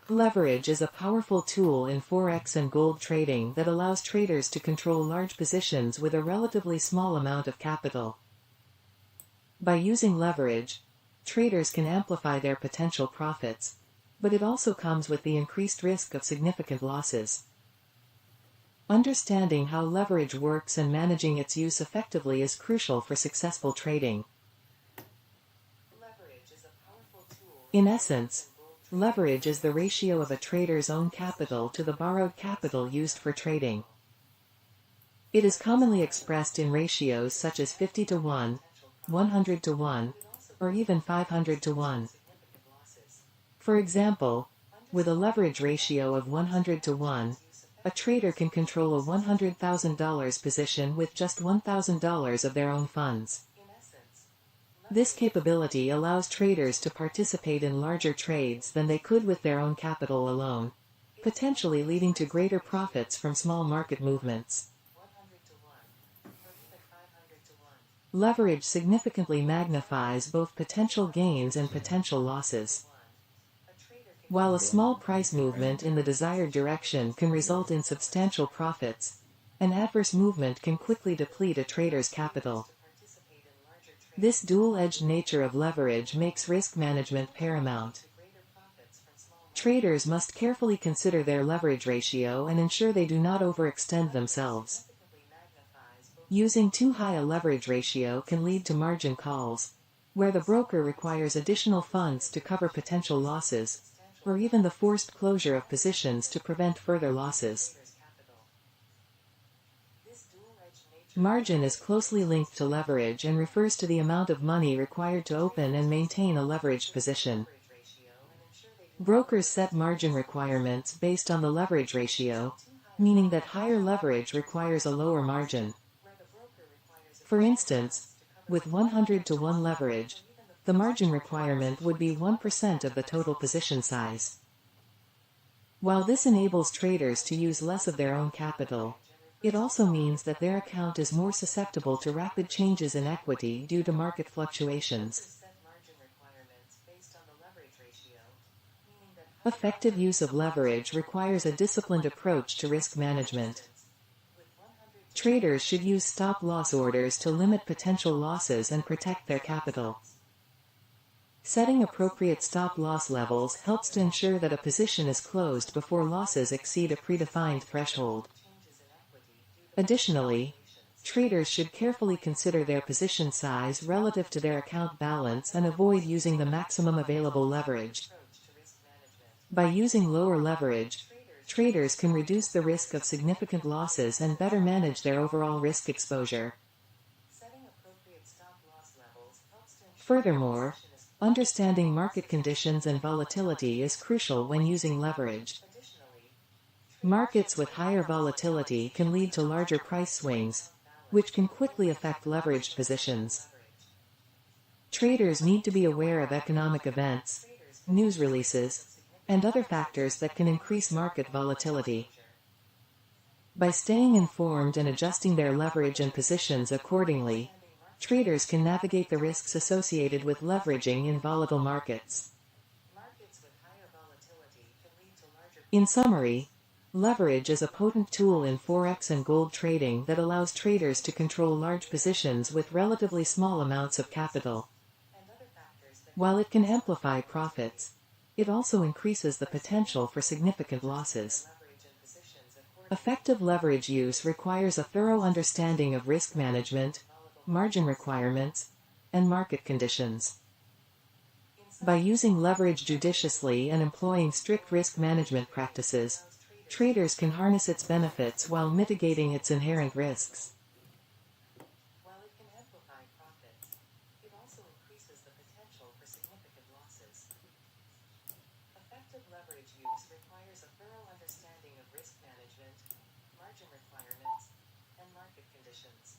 Leverage is a powerful tool in Forex and gold trading that allows traders to control large positions with a relatively small amount of capital. By using leverage, traders can amplify their potential profits, but it also comes with the increased risk of significant losses. Understanding how leverage works and managing its use effectively is crucial for successful trading. In essence, leverage is the ratio of a trader's own capital to the borrowed capital used for trading. It is commonly expressed in ratios such as 50 to 1, 100 to 1, or even 500 to 1. For example, with a leverage ratio of 100 to 1, a trader can control a $100,000 position with just $1,000 of their own funds. This capability allows traders to participate in larger trades than they could with their own capital alone, potentially leading to greater profits from small market movements. Leverage significantly magnifies both potential gains and potential losses. While a small price movement in the desired direction can result in substantial profits, an adverse movement can quickly deplete a trader's capital. This dual-edged nature of leverage makes risk management paramount. Traders must carefully consider their leverage ratio and ensure they do not overextend themselves. Using too high a leverage ratio can lead to margin calls, where the broker requires additional funds to cover potential losses, or even the forced closure of positions to prevent further losses. Margin is closely linked to leverage and refers to the amount of money required to open and maintain a leveraged position. Brokers set margin requirements based on the leverage ratio, meaning that higher leverage requires a lower margin. For instance, with 100 to 1 leverage, the margin requirement would be 1% of the total position size. While this enables traders to use less of their own capital, it also means that their account is more susceptible to rapid changes in equity due to market fluctuations. Effective use of leverage requires a disciplined approach to risk management. Traders should use stop-loss orders to limit potential losses and protect their capital. Setting appropriate stop-loss levels helps to ensure that a position is closed before losses exceed a predefined threshold. Additionally, traders should carefully consider their position size relative to their account balance and avoid using the maximum available leverage. By using lower leverage, traders can reduce the risk of significant losses and better manage their overall risk exposure. Furthermore, understanding market conditions and volatility is crucial when using leverage. Markets with higher volatility can lead to larger price swings, which can quickly affect leveraged positions. Traders need to be aware of economic events, news releases, and other factors that can increase market volatility. By staying informed and adjusting their leverage and positions accordingly, traders can navigate the risks associated with leveraging in volatile markets. In summary, leverage is a potent tool in forex and gold trading that allows traders to control large positions with relatively small amounts of capital. While it can amplify profits, it also increases the potential for significant losses. Effective leverage use requires a thorough understanding of risk management, margin requirements, and market conditions. By using leverage judiciously and employing strict risk management practices, traders can harness its benefits while mitigating its inherent risks. While it can amplify profits, it also increases the potential for significant losses. Effective leverage use requires a thorough understanding of risk management, margin requirements, and market conditions.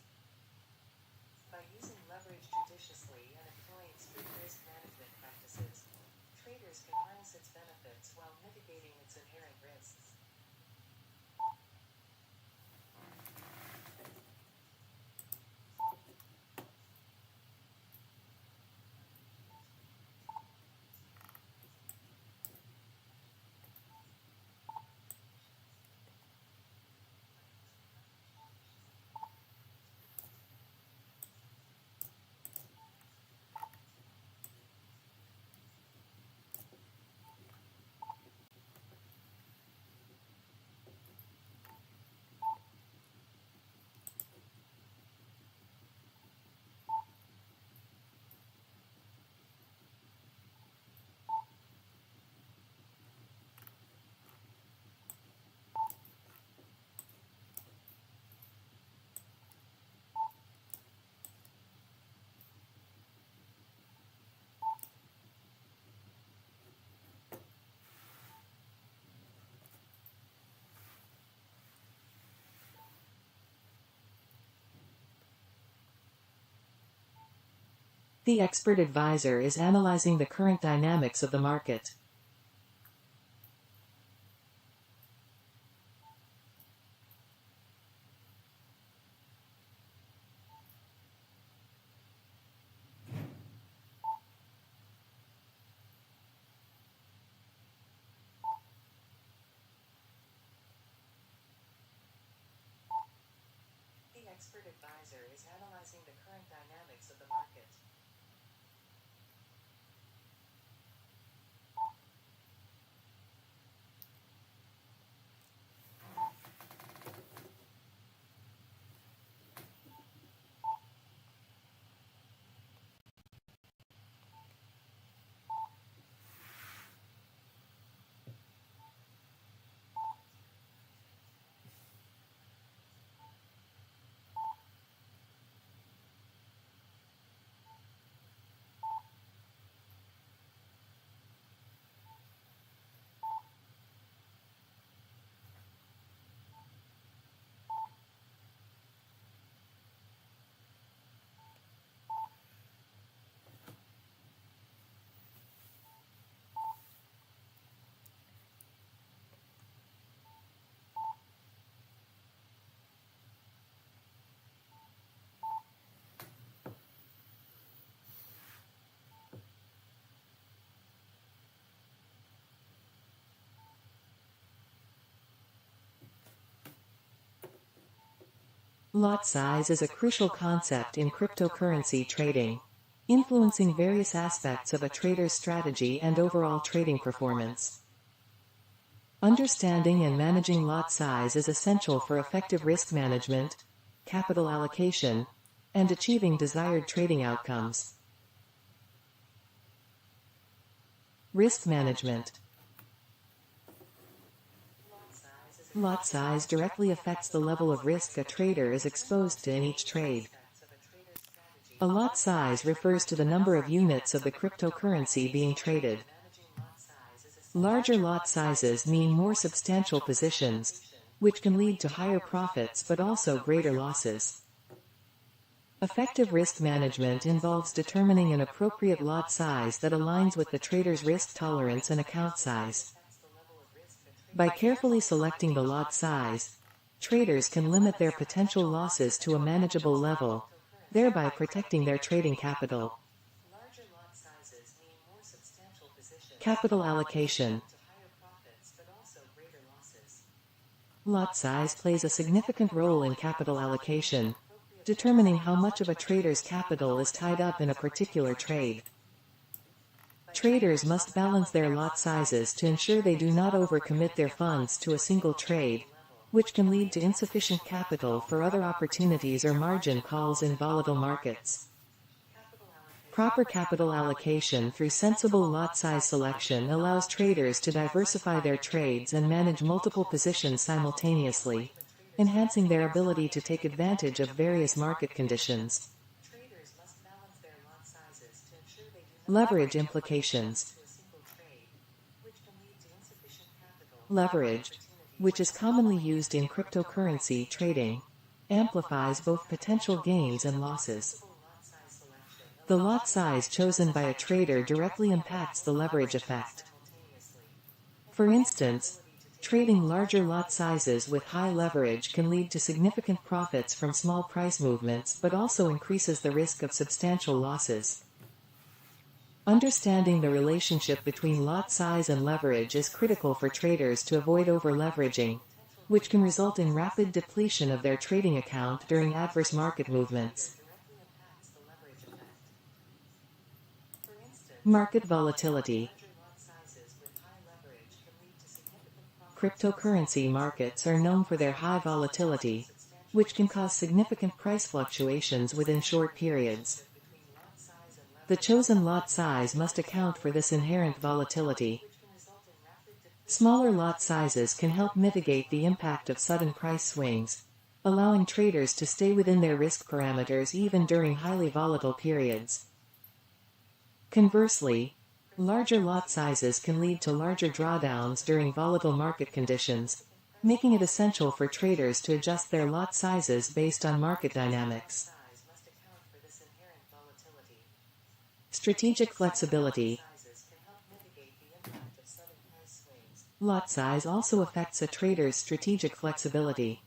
By using leverage judiciously and employing strict risk management practices, traders can harness its benefits while mitigating its inherent risks. The expert advisor is analyzing the current dynamics of the market. The expert advisor is analyzing the current dynamics of the market. Lot size is a crucial concept in cryptocurrency trading, influencing various aspects of a trader's strategy and overall trading performance. Understanding and managing lot size is essential for effective risk management, capital allocation, and achieving desired trading outcomes. Risk management. Lot size directly affects the level of risk a trader is exposed to in each trade. A lot size refers to the number of units of the cryptocurrency being traded. Larger lot sizes mean more substantial positions, which can lead to higher profits but also greater losses. Effective risk management involves determining an appropriate lot size that aligns with the trader's risk tolerance and account size. By carefully selecting the lot size, traders can limit their potential losses to a manageable level, thereby protecting their trading capital. Capital allocation. Lot size plays a significant role in capital allocation, determining how much of a trader's capital is tied up in a particular trade. Traders must balance their lot sizes to ensure they do not overcommit their funds to a single trade, which can lead to insufficient capital for other opportunities or margin calls in volatile markets. Proper capital allocation through sensible lot size selection allows traders to diversify their trades and manage multiple positions simultaneously, enhancing their ability to take advantage of various market conditions. Leverage implications. Leverage, which is commonly used in cryptocurrency trading, amplifies both potential gains and losses. The lot size chosen by a trader directly impacts the leverage effect. For instance, trading larger lot sizes with high leverage can lead to significant profits from small price movements but also increases the risk of substantial losses. Understanding the relationship between lot size and leverage is critical for traders to avoid over-leveraging, which can result in rapid depletion of their trading account during adverse market movements. Market volatility. Cryptocurrency markets are known for their high volatility, which can cause significant price fluctuations within short periods. The chosen lot size must account for this inherent volatility. Smaller lot sizes can help mitigate the impact of sudden price swings, allowing traders to stay within their risk parameters even during highly volatile periods. Conversely, larger lot sizes can lead to larger drawdowns during volatile market conditions, making it essential for traders to adjust their lot sizes based on market dynamics. Strategic flexibility. Lot size also affects a trader's strategic flexibility.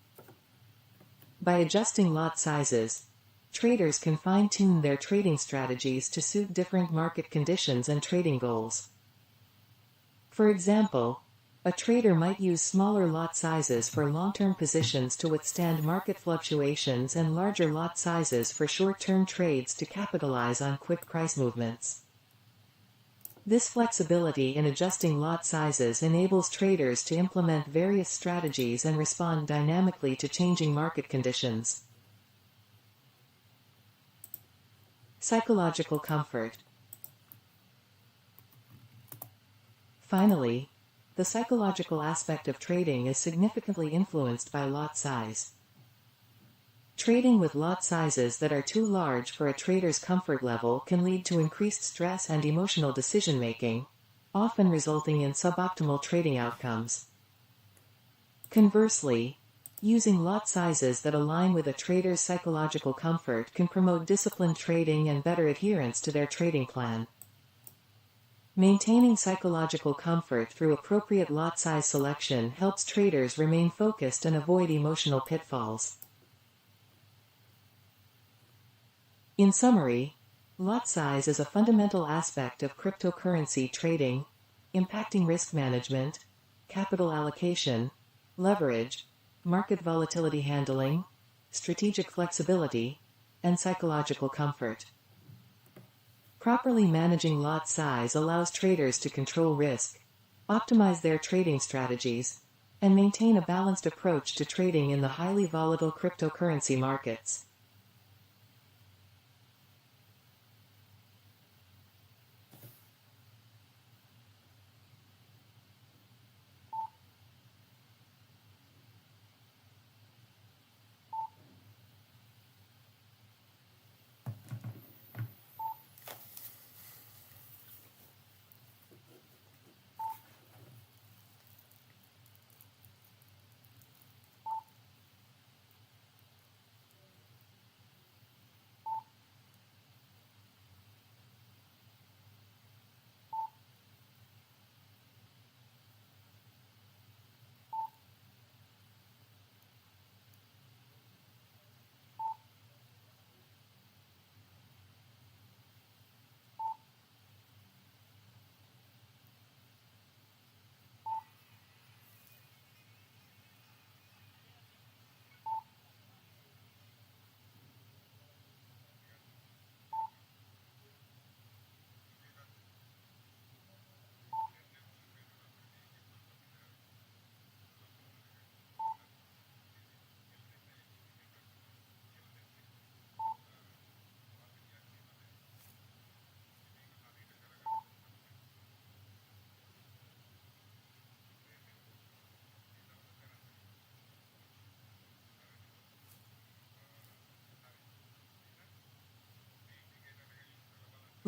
By adjusting lot sizes, traders can fine-tune their trading strategies to suit different market conditions and trading goals. For example, a trader might use smaller lot sizes for long-term positions to withstand market fluctuations and larger lot sizes for short-term trades to capitalize on quick price movements. This flexibility in adjusting lot sizes enables traders to implement various strategies and respond dynamically to changing market conditions. Psychological comfort. Finally, the psychological aspect of trading is significantly influenced by lot size. Trading with lot sizes that are too large for a trader's comfort level can lead to increased stress and emotional decision-making, often resulting in suboptimal trading outcomes. Conversely, using lot sizes that align with a trader's psychological comfort can promote disciplined trading and better adherence to their trading plan. Maintaining psychological comfort through appropriate lot size selection helps traders remain focused and avoid emotional pitfalls. In summary, lot size is a fundamental aspect of cryptocurrency trading, impacting risk management, capital allocation, leverage, market volatility handling, strategic flexibility, and psychological comfort. Properly managing lot size allows traders to control risk, optimize their trading strategies, and maintain a balanced approach to trading in the highly volatile cryptocurrency markets.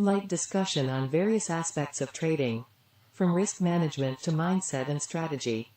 light discussion on various aspects of trading, from risk management to mindset and strategy.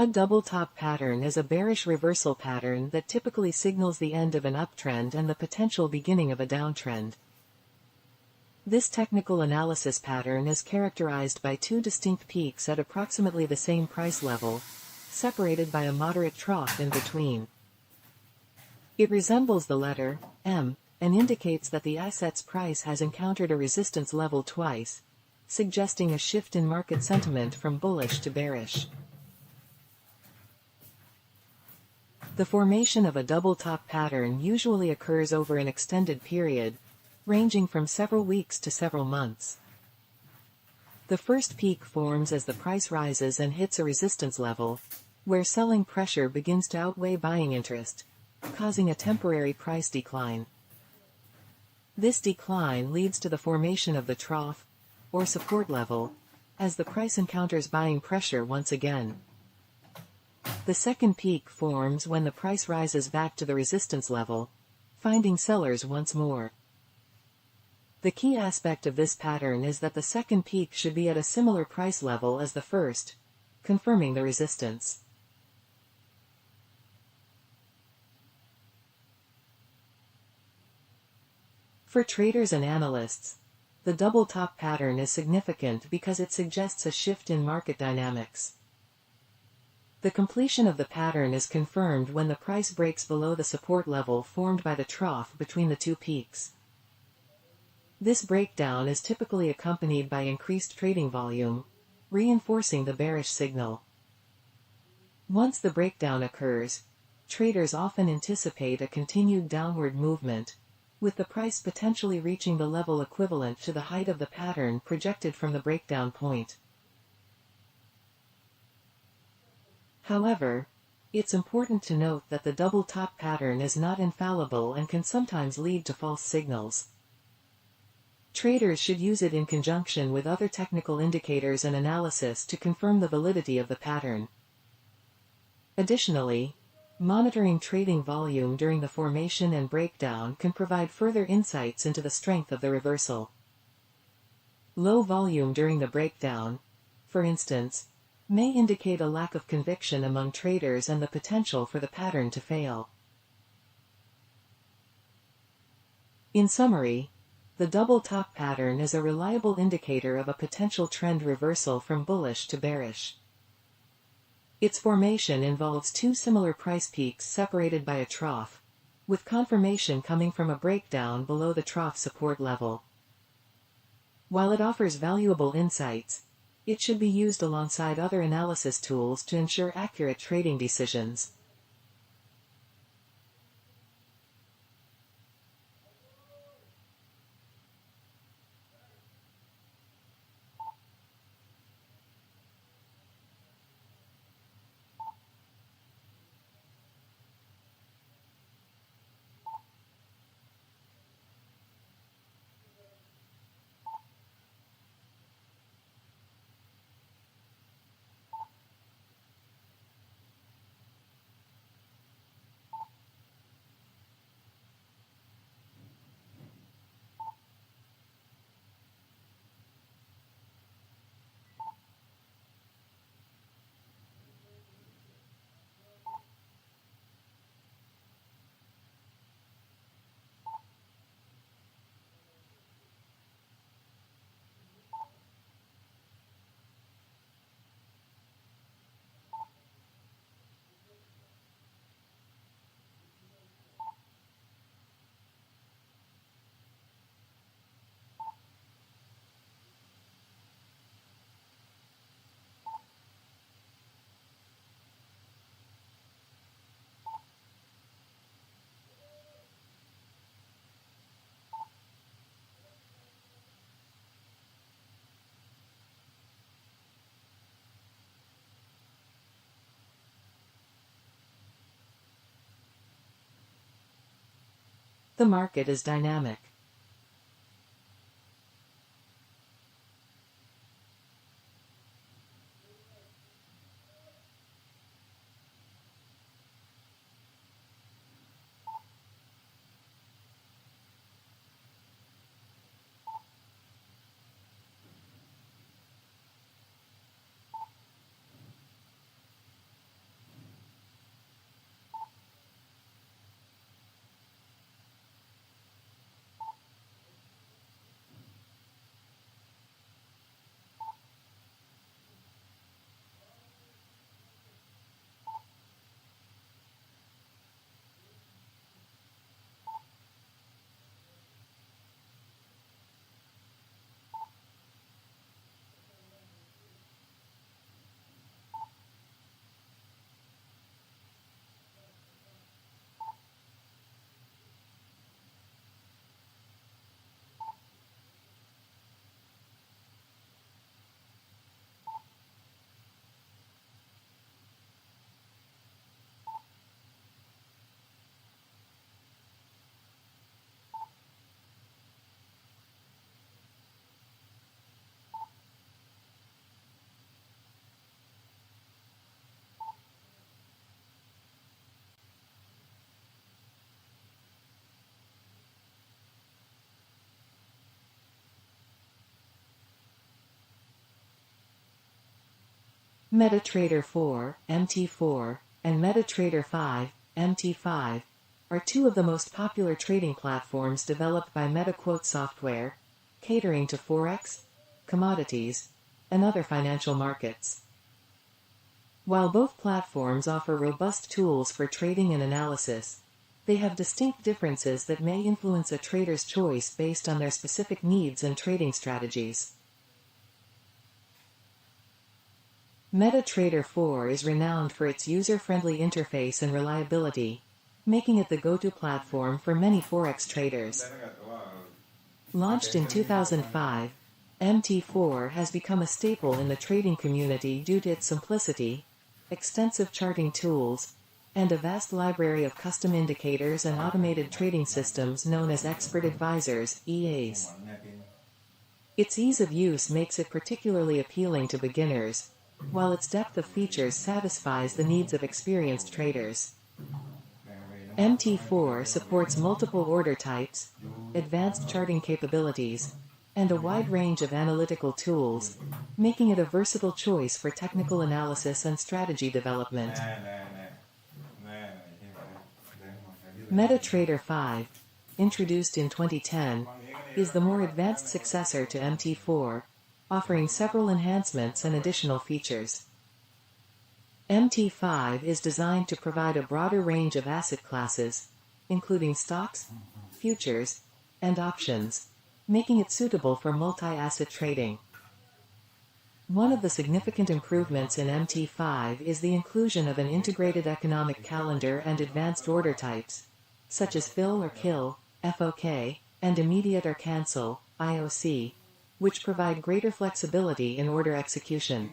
A double top pattern is a bearish reversal pattern that typically signals the end of an uptrend and the potential beginning of a downtrend. This technical analysis pattern is characterized by two distinct peaks at approximately the same price level, separated by a moderate trough in between. It resembles the letter M and indicates that the asset's price has encountered a resistance level twice, suggesting a shift in market sentiment from bullish to bearish. The formation of a double top pattern usually occurs over an extended period, ranging from several weeks to several months. The first peak forms as the price rises and hits a resistance level, where selling pressure begins to outweigh buying interest, causing a temporary price decline. This decline leads to the formation of the trough, or support level, as the price encounters buying pressure once again. The second peak forms when the price rises back to the resistance level, finding sellers once more. The key aspect of this pattern is that the second peak should be at a similar price level as the first, confirming the resistance. For traders and analysts, the double top pattern is significant because it suggests a shift in market dynamics. The completion of the pattern is confirmed when the price breaks below the support level formed by the trough between the two peaks. This breakdown is typically accompanied by increased trading volume, reinforcing the bearish signal. Once the breakdown occurs, traders often anticipate a continued downward movement, with the price potentially reaching the level equivalent to the height of the pattern projected from the breakdown point. However, it's important to note that the double top pattern is not infallible and can sometimes lead to false signals. Traders should use it in conjunction with other technical indicators and analysis to confirm the validity of the pattern. Additionally, monitoring trading volume during the formation and breakdown can provide further insights into the strength of the reversal. Low volume during the breakdown, for instance, may indicate a lack of conviction among traders and the potential for the pattern to fail. In summary, the double top pattern is a reliable indicator of a potential trend reversal from bullish to bearish. Its formation involves two similar price peaks separated by a trough, with confirmation coming from a breakdown below the trough support level. While it offers valuable insights, it should be used alongside other analysis tools to ensure accurate trading decisions. The market is dynamic. MetaTrader 4, MT4, and MetaTrader 5, MT5, are two of the most popular trading platforms developed by MetaQuote software, catering to Forex, commodities, and other financial markets. While both platforms offer robust tools for trading and analysis, they have distinct differences that may influence a trader's choice based on their specific needs and trading strategies. MetaTrader 4 is renowned for its user-friendly interface and reliability, making it the go-to platform for many Forex traders. Launched in 2005, MT4 has become a staple in the trading community due to its simplicity, extensive charting tools, and a vast library of custom indicators and automated trading systems known as expert advisors, EAs. Its ease of use makes it particularly appealing to beginners, while its depth of features satisfies the needs of experienced traders. MT4 supports multiple order types, advanced charting capabilities, and a wide range of analytical tools, making it a versatile choice for technical analysis and strategy development. MetaTrader 5, introduced in 2010, is the more advanced successor to MT4, offering several enhancements and additional features. MT5 is designed to provide a broader range of asset classes, including stocks, futures, and options, making it suitable for multi-asset trading. One of the significant improvements in MT5 is the inclusion of an integrated economic calendar and advanced order types, such as fill or kill, FOK, and immediate or cancel, IOC, which provide greater flexibility in order execution.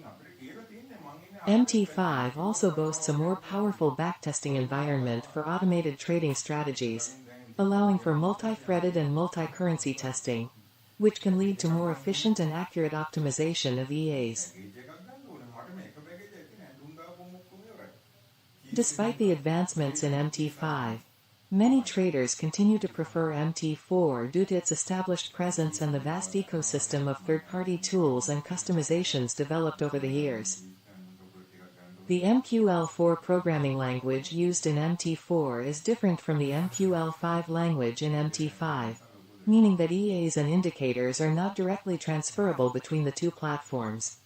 MT5 also boasts a more powerful backtesting environment for automated trading strategies, allowing for multi-threaded and multi-currency testing, which can lead to more efficient and accurate optimization of EAs. Despite the advancements in MT5, many traders continue to prefer MT4 due to its established presence and the vast ecosystem of third-party tools and customizations developed over the years. The MQL4 programming language used in MT4 is different from the MQL5 language in MT5, meaning that EAs and indicators are not directly transferable between the two platforms.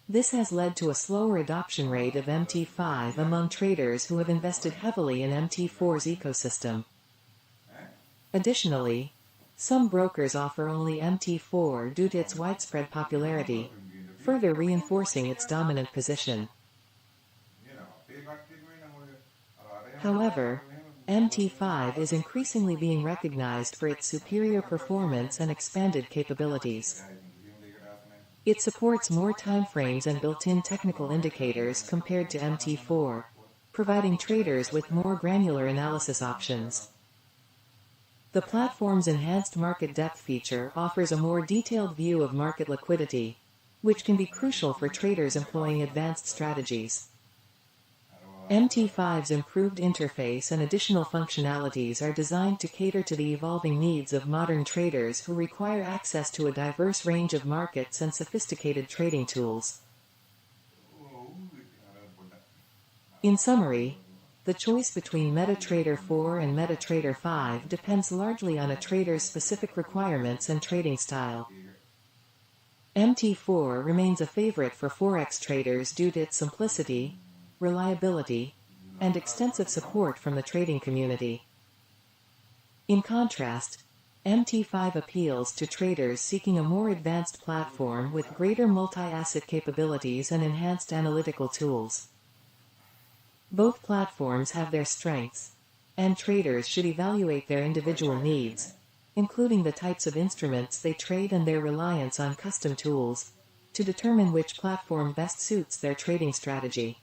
This has led to a slower adoption rate of MT5 among traders who have invested heavily in MT4's ecosystem. Additionally, some brokers offer only MT4 due to its widespread popularity, further reinforcing its dominant position. However, MT5 is increasingly being recognized for its superior performance and expanded capabilities. It supports more timeframes and built-in technical indicators compared to MT4, providing traders with more granular analysis options. The platform's enhanced market depth feature offers a more detailed view of market liquidity, which can be crucial for traders employing advanced strategies. MT5's improved interface and additional functionalities are designed to cater to the evolving needs of modern traders who require access to a diverse range of markets and sophisticated trading tools. In summary, the choice between MetaTrader 4 and MetaTrader 5 depends largely on a trader's specific requirements and trading style. MT4 remains a favorite for Forex traders due to its simplicity, reliability, and extensive support from the trading community. In contrast, MT5 appeals to traders seeking a more advanced platform with greater multi-asset capabilities and enhanced analytical tools. Both platforms have their strengths, and traders should evaluate their individual needs, including the types of instruments they trade and their reliance on custom tools, to determine which platform best suits their trading strategy.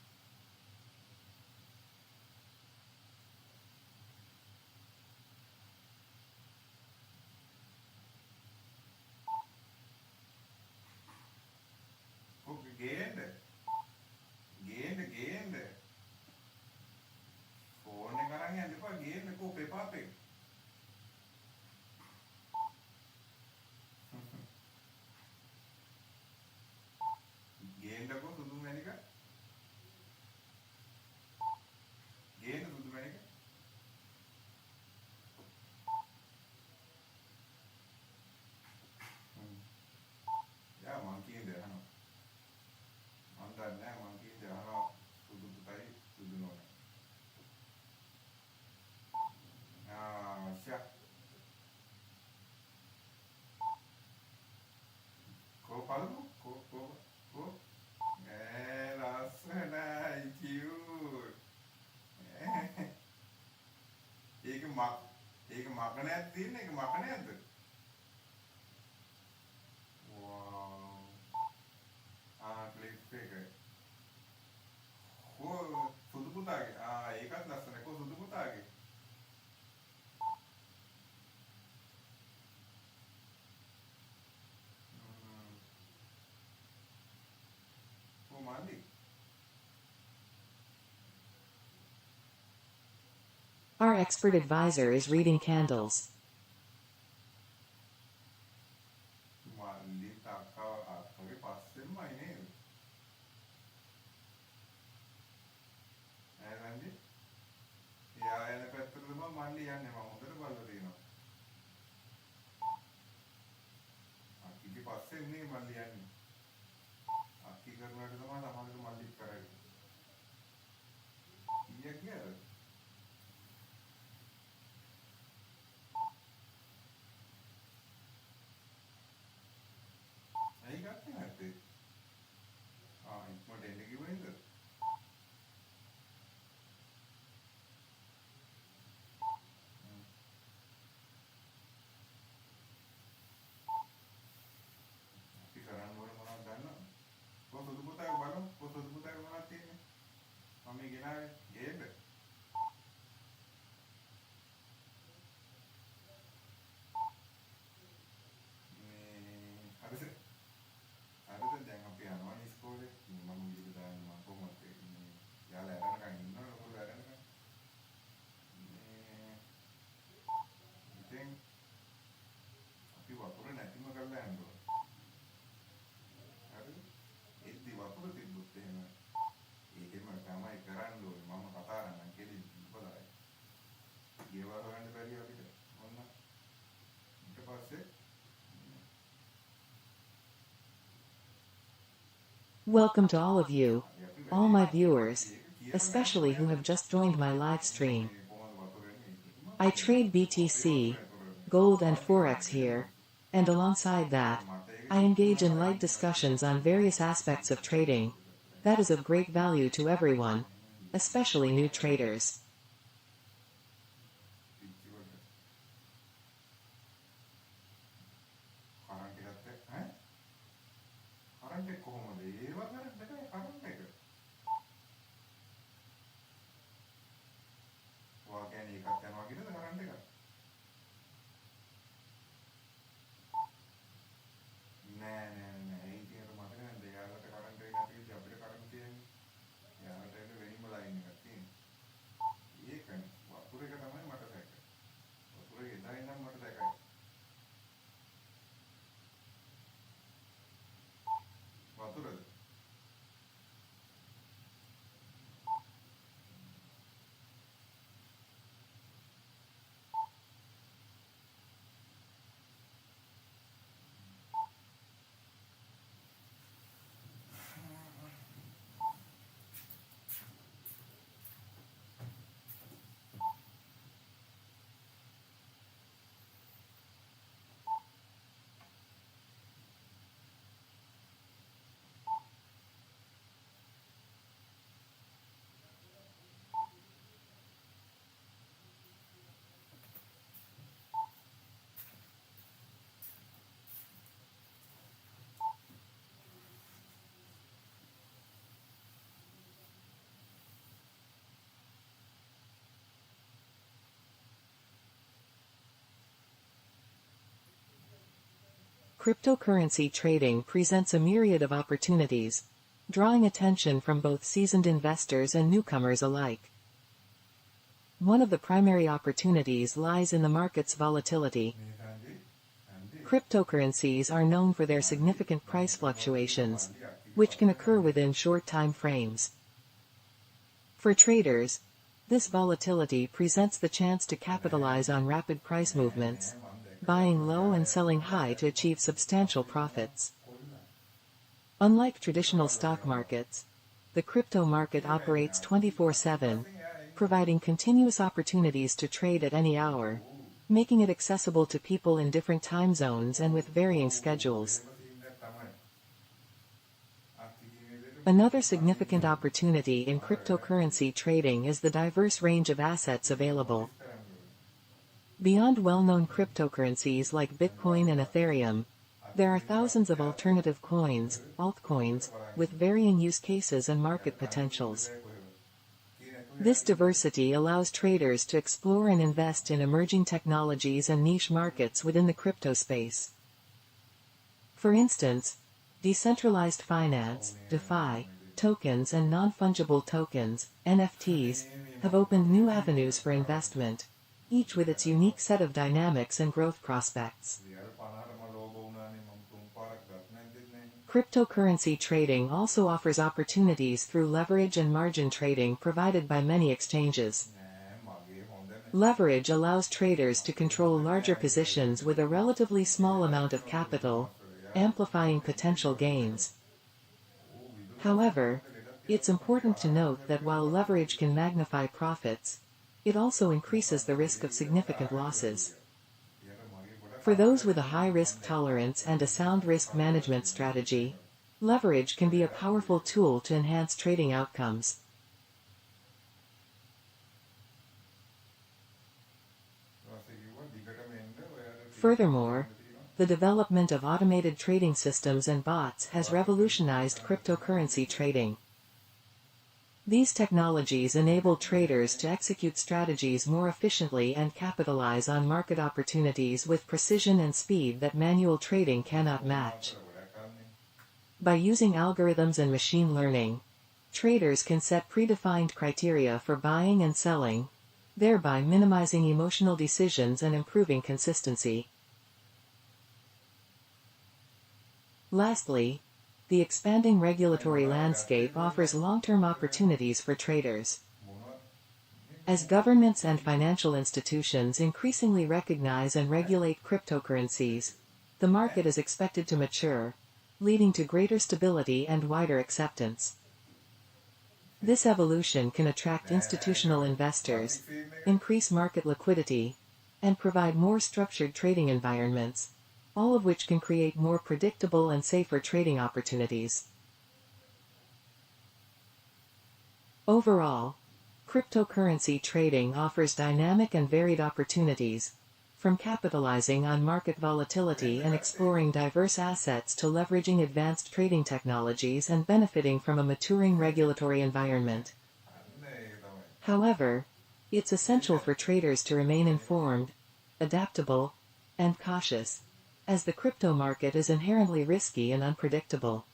ඒක මකණයක් තියෙන එක මකණයක්ද? wow clip එක සුදු පුතාගේ ඒකත් ලස්සනයි සුදු පුතාගේ මන්දි Our expert advisor is reading candles. Welcome to all of you, all my viewers, especially who have just joined my live stream. I trade BTC, gold and Forex here, and alongside that, I engage in light discussions on various aspects of trading. That is of great value to everyone, especially new traders. Cryptocurrency trading presents a myriad of opportunities, drawing attention from both seasoned investors and newcomers alike. One of the primary opportunities lies in the market's volatility. Cryptocurrencies are known for their significant price fluctuations, which can occur within short time frames. For traders, this volatility presents the chance to capitalize on rapid price movements, buying low and selling high to achieve substantial profits. Unlike traditional stock markets, the crypto market operates 24/7, providing continuous opportunities to trade at any hour, making it accessible to people in different time zones and with varying schedules. Another significant opportunity in cryptocurrency trading is the diverse range of assets available. Beyond well-known cryptocurrencies like Bitcoin and Ethereum, there are thousands of alternative coins, altcoins, with varying use cases and market potentials. This diversity allows traders to explore and invest in emerging technologies and niche markets within the crypto space. For instance, decentralized finance, DeFi, tokens and non-fungible tokens, NFTs, have opened new avenues for investment, each with its unique set of dynamics and growth prospects. Cryptocurrency trading also offers opportunities through leverage and margin trading provided by many exchanges. Leverage allows traders to control larger positions with a relatively small amount of capital, amplifying potential gains. However, it's important to note that while leverage can magnify profits, it also increases the risk of significant losses. For those with a high risk tolerance and a sound risk management strategy, leverage can be a powerful tool to enhance trading outcomes. Furthermore, the development of automated trading systems and bots has revolutionized cryptocurrency trading. These technologies enable traders to execute strategies more efficiently and capitalize on market opportunities with precision and speed that manual trading cannot match. By using algorithms and machine learning, traders can set predefined criteria for buying and selling, thereby minimizing emotional decisions and improving consistency. Lastly, the expanding regulatory landscape offers long-term opportunities for traders. As governments and financial institutions increasingly recognize and regulate cryptocurrencies, the market is expected to mature, leading to greater stability and wider acceptance. This evolution can attract institutional investors, increase market liquidity, and provide more structured trading environments, all of which can create more predictable and safer trading opportunities. Overall, cryptocurrency trading offers dynamic and varied opportunities, from capitalizing on market volatility and exploring diverse assets to leveraging advanced trading technologies and benefiting from a maturing regulatory environment. However, it's essential for traders to remain informed, adaptable, and cautious, as the crypto market is inherently risky and unpredictable.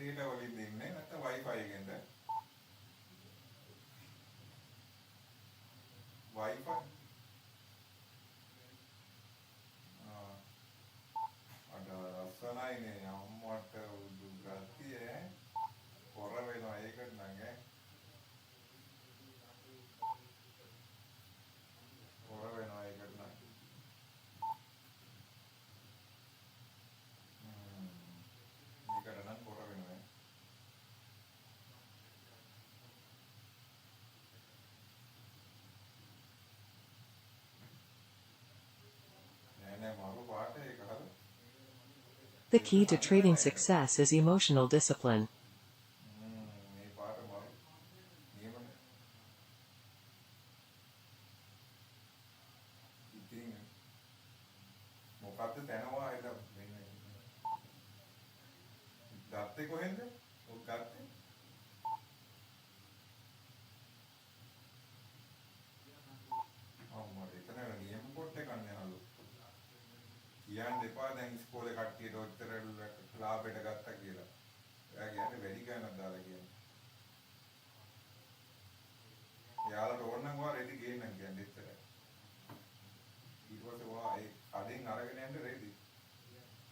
data වලින් දෙන්නේ නැත්නම් Wi-Fi එකෙන්ද? Wi-Fi අද රසනයිනේ අම්මට උදු ගතිය කොර වෙනවා ඒකට නම් The key to trading success is emotional discipline. මේ පාට මම නියමනේ. ඉතින් මොකද්ද දැනවා එලා මෙන්න ගත්තේ කොහෙන්ද? ඔක් ගත්තේ. අම්මා එතන නියම පොට් එකක් නෑලු. කියන්න එපා දැන් ඉස්කෝලේ කට්ටියට ඔච්චර ලාභයට ගත්තා කියලා. එයා කියන්නේ වැඩි ගණනක් දාලා කියන්නේ. එයාලට ඕන නම් ඔයා රෙදි ගේන්නම් කියන්නේ එච්චරයි. ඊට පස්සේ ඔයා ඒ කඩෙන් අරගෙන යන්න රෙදි.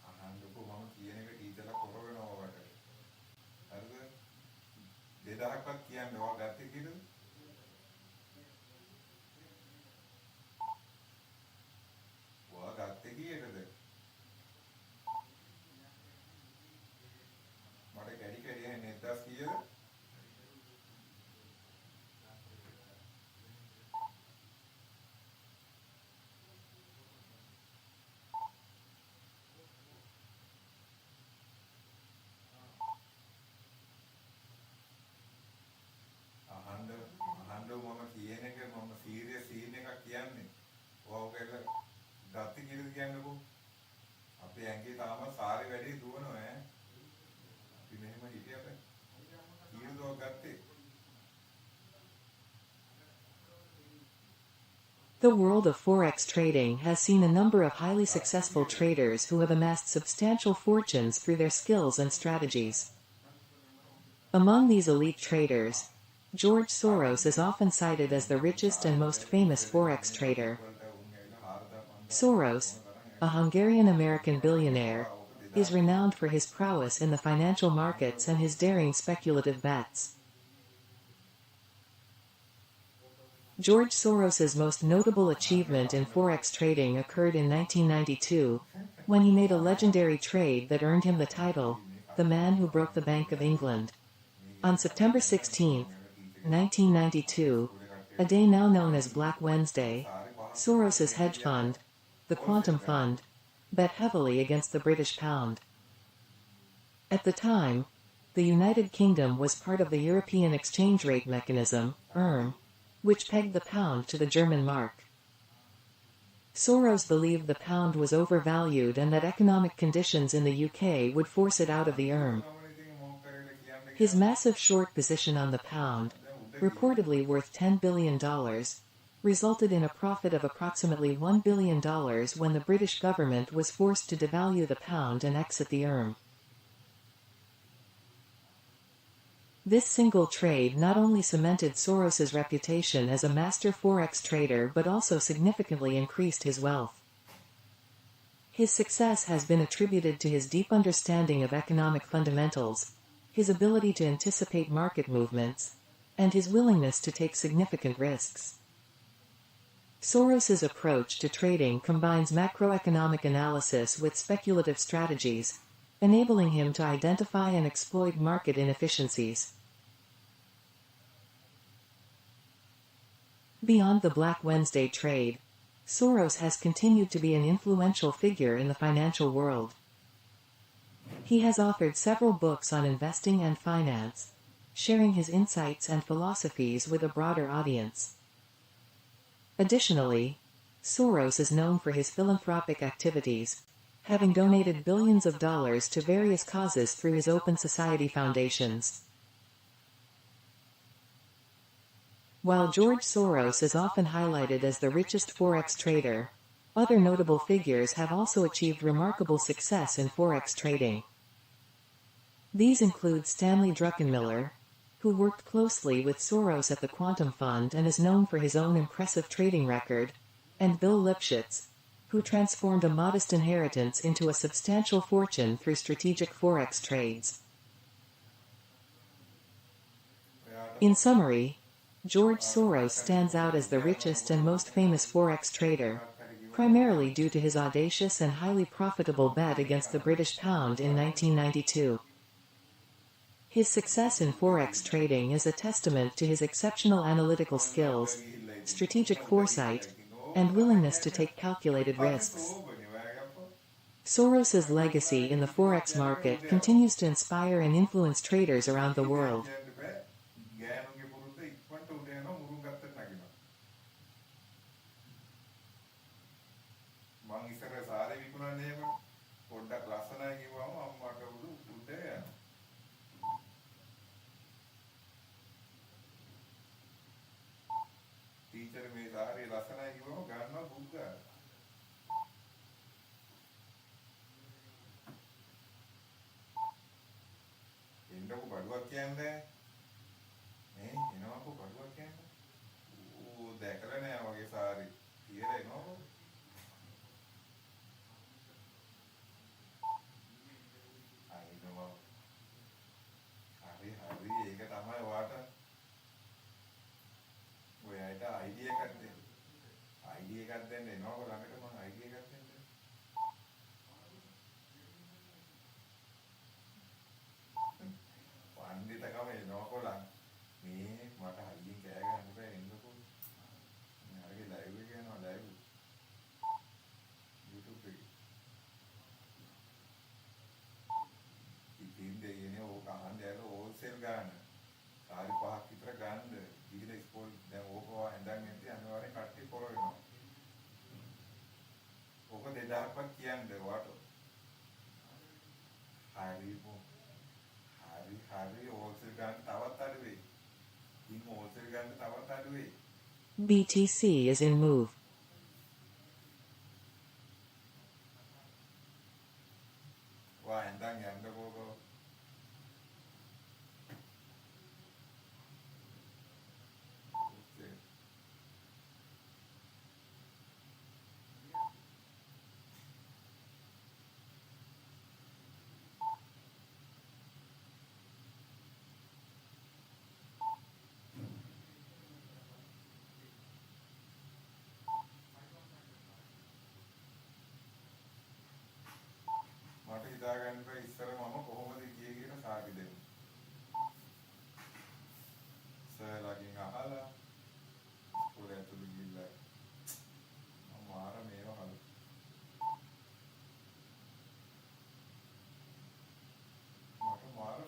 අහන්නකෝ මම කියන එක ටීචර්ලා කරවෙනවා වට. හරිද? 2000ක්වත් කියන්නේ ඔයා ගත්තේ කීයද? ඔයා ගත්තේ කීයකද? මට කැඩි කැඩි යන්නේ 1000 කීයද? අහන්න මම කියන එක මම සීරියස් සීන් එකක් කියන්නේ. ඔයාගෙන ගත්තේ කීයද කියන්නකෝ. අපේ ඇඟේ තාම සාරේ වැඩි දුවනවා ඈ. අපි මෙහෙම හිටියට කීයද ඔයා ගත්තේ? The world of forex trading has seen a number of highly successful traders who have amassed substantial fortunes through their skills and strategies. Among these elite traders, George Soros is often cited as the richest and most famous forex trader. Soros, a Hungarian-American billionaire, is renowned for his prowess in the financial markets and his daring speculative bets. George Soros's most notable achievement in forex trading occurred in 1992, when he made a legendary trade that earned him the title, "The Man Who Broke the Bank of England." On September 16, 1992, a day now known as Black Wednesday, Soros's hedge fund, the Quantum Fund, bet heavily against the British pound. At the time, the United Kingdom was part of the European Exchange Rate Mechanism, ERM, which pegged the pound to the German mark. Soros believed the pound was overvalued and that economic conditions in the UK would force it out of the ERM. His massive short position on the pound, reportedly worth $10 billion, resulted in a profit of approximately $1 billion when the British government was forced to devalue the pound and exit the ERM. This single trade not only cemented Soros's reputation as a master forex trader but also significantly increased his wealth. His success has been attributed to his deep understanding of economic fundamentals, his ability to anticipate market movements, and his willingness to take significant risks. Soros's approach to trading combines macroeconomic analysis with speculative strategies, enabling him to identify and exploit market inefficiencies. Beyond the Black Wednesday trade, Soros has continued to be an influential figure in the financial world. He has authored several books on investing and finance, sharing his insights and philosophies with a broader audience. Additionally, Soros is known for his philanthropic activities, having donated billions of dollars to various causes through his Open Society foundations. While George Soros is often highlighted as the richest forex trader, other notable figures have also achieved remarkable success in forex trading. These include Stanley Druckenmiller, who worked closely with Soros at the Quantum Fund and is known for his own impressive trading record, and Bill Lipschitz, who transformed a modest inheritance into a substantial fortune through strategic forex trades. In summary, George Soros stands out as the richest and most famous forex trader, primarily due to his audacious and highly profitable bet against the British pound in 1992. His success in forex trading is a testament to his exceptional analytical skills, strategic foresight, and willingness to take calculated risks. Soros's legacy in the forex market continues to inspire and influence traders around the world. ගෑනුන්ගේ පුරුද්ද ඉක්මනට උඩ යනවා මුරුන් ගත්තට නගිනවා. මං ඉස්සර සාරේ විකුණන්නේ එහෙම පොඩ්ඩක් ලස්සනයි කිව්වම අම්මට උඩ යනවා. ටීචර් මේ සාරේ ලස්සනයි කිව්වම ගන්නවා බුග්ගා. එන්නකො බඩුවක් කියන්නේ එනවාකෝ බඩුවක් කියන්නේ. ඕ දැකලා නෑ වගේ සාරි. කියලා එනවාකෝ. අයිනවා. හරි ඒක තමයි වාට. ඔය ඇයිට අයිඩියා එකක් දෙන්න. අයිඩියා එකක් දෙන්න එනවාකෝ ළඟට මම අයිඩියා එකක් දෙන්න. පණ්ඩිතකම එනවාකෝ ළඟ. මේ මට හයියෙන් කෑ ගන්න බෑ එන්නකෝ. මගේ ලයිව් එක යනවා ලයිව්. YouTube එකේ. ඉතින් දෙයනේ ඕක අහන්න ඇර හෝල්සේල් ගන්න. සාරි 5ක් විතර ගන්න. ඊට ස්කෝල් දැන් ඕක ඇඳන් ඉඳි අනිවාර්යෙන් කට්ටිය පොර වෙනවා. ඕක 2000ක්වත් කියන්නේ වාට. හරි හෝල්සේල් ගන්න තවත් අඩු වෙයි. BTC is in move. මට හිතාගන්න බෑ ඉස්සර මම කොහොමද ගියේ කියන සාකි දෙන්න. සර්ලාගෙන් අහලා පොර ඇතුළු ගිහිල්ලා මම මාර මේව හලු. මට මාර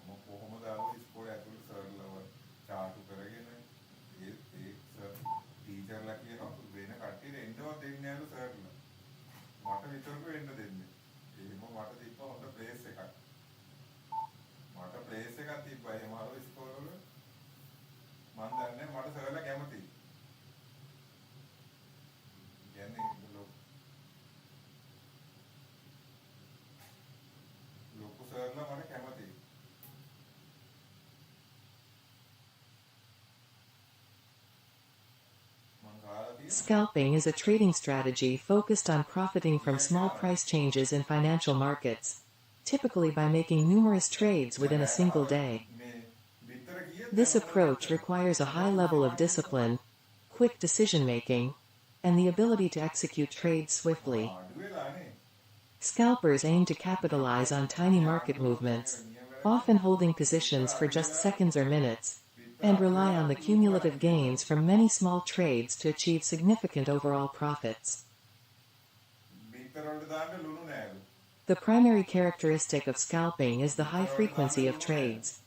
මම කොහොමද ආවේ ඉස්කෝල ඇතුළු සර්ලව චාටු කරගෙන ටීචර්ලා කියනවා වෙන කට්ටියට එන්නවත් දෙන්නේ නැලු සර්ලා. මට විතරක වෙන්න දෙන්නේ. එහෙම මට තිබ්බ හොඳ ප්ලේස් එකක්. මට ප්ලේස් එකක් තිබ්බා එහෙම අර ඉස්කෝල වල. මම දන්නේ මට සර්ලා කැමතියි. කියන්නේ ලොකු සර්ලා මට කැමතියි. Scalping is a trading strategy focused on profiting from small price changes in financial markets, typically by making numerous trades within a single day. This approach requires a high level of discipline, quick decision-making, and the ability to execute trades swiftly. Scalpers aim to capitalize on tiny market movements, often holding positions for just seconds or minutes, and rely on the cumulative gains from many small trades to achieve significant overall profits. The primary characteristic of scalping is the high frequency of trades.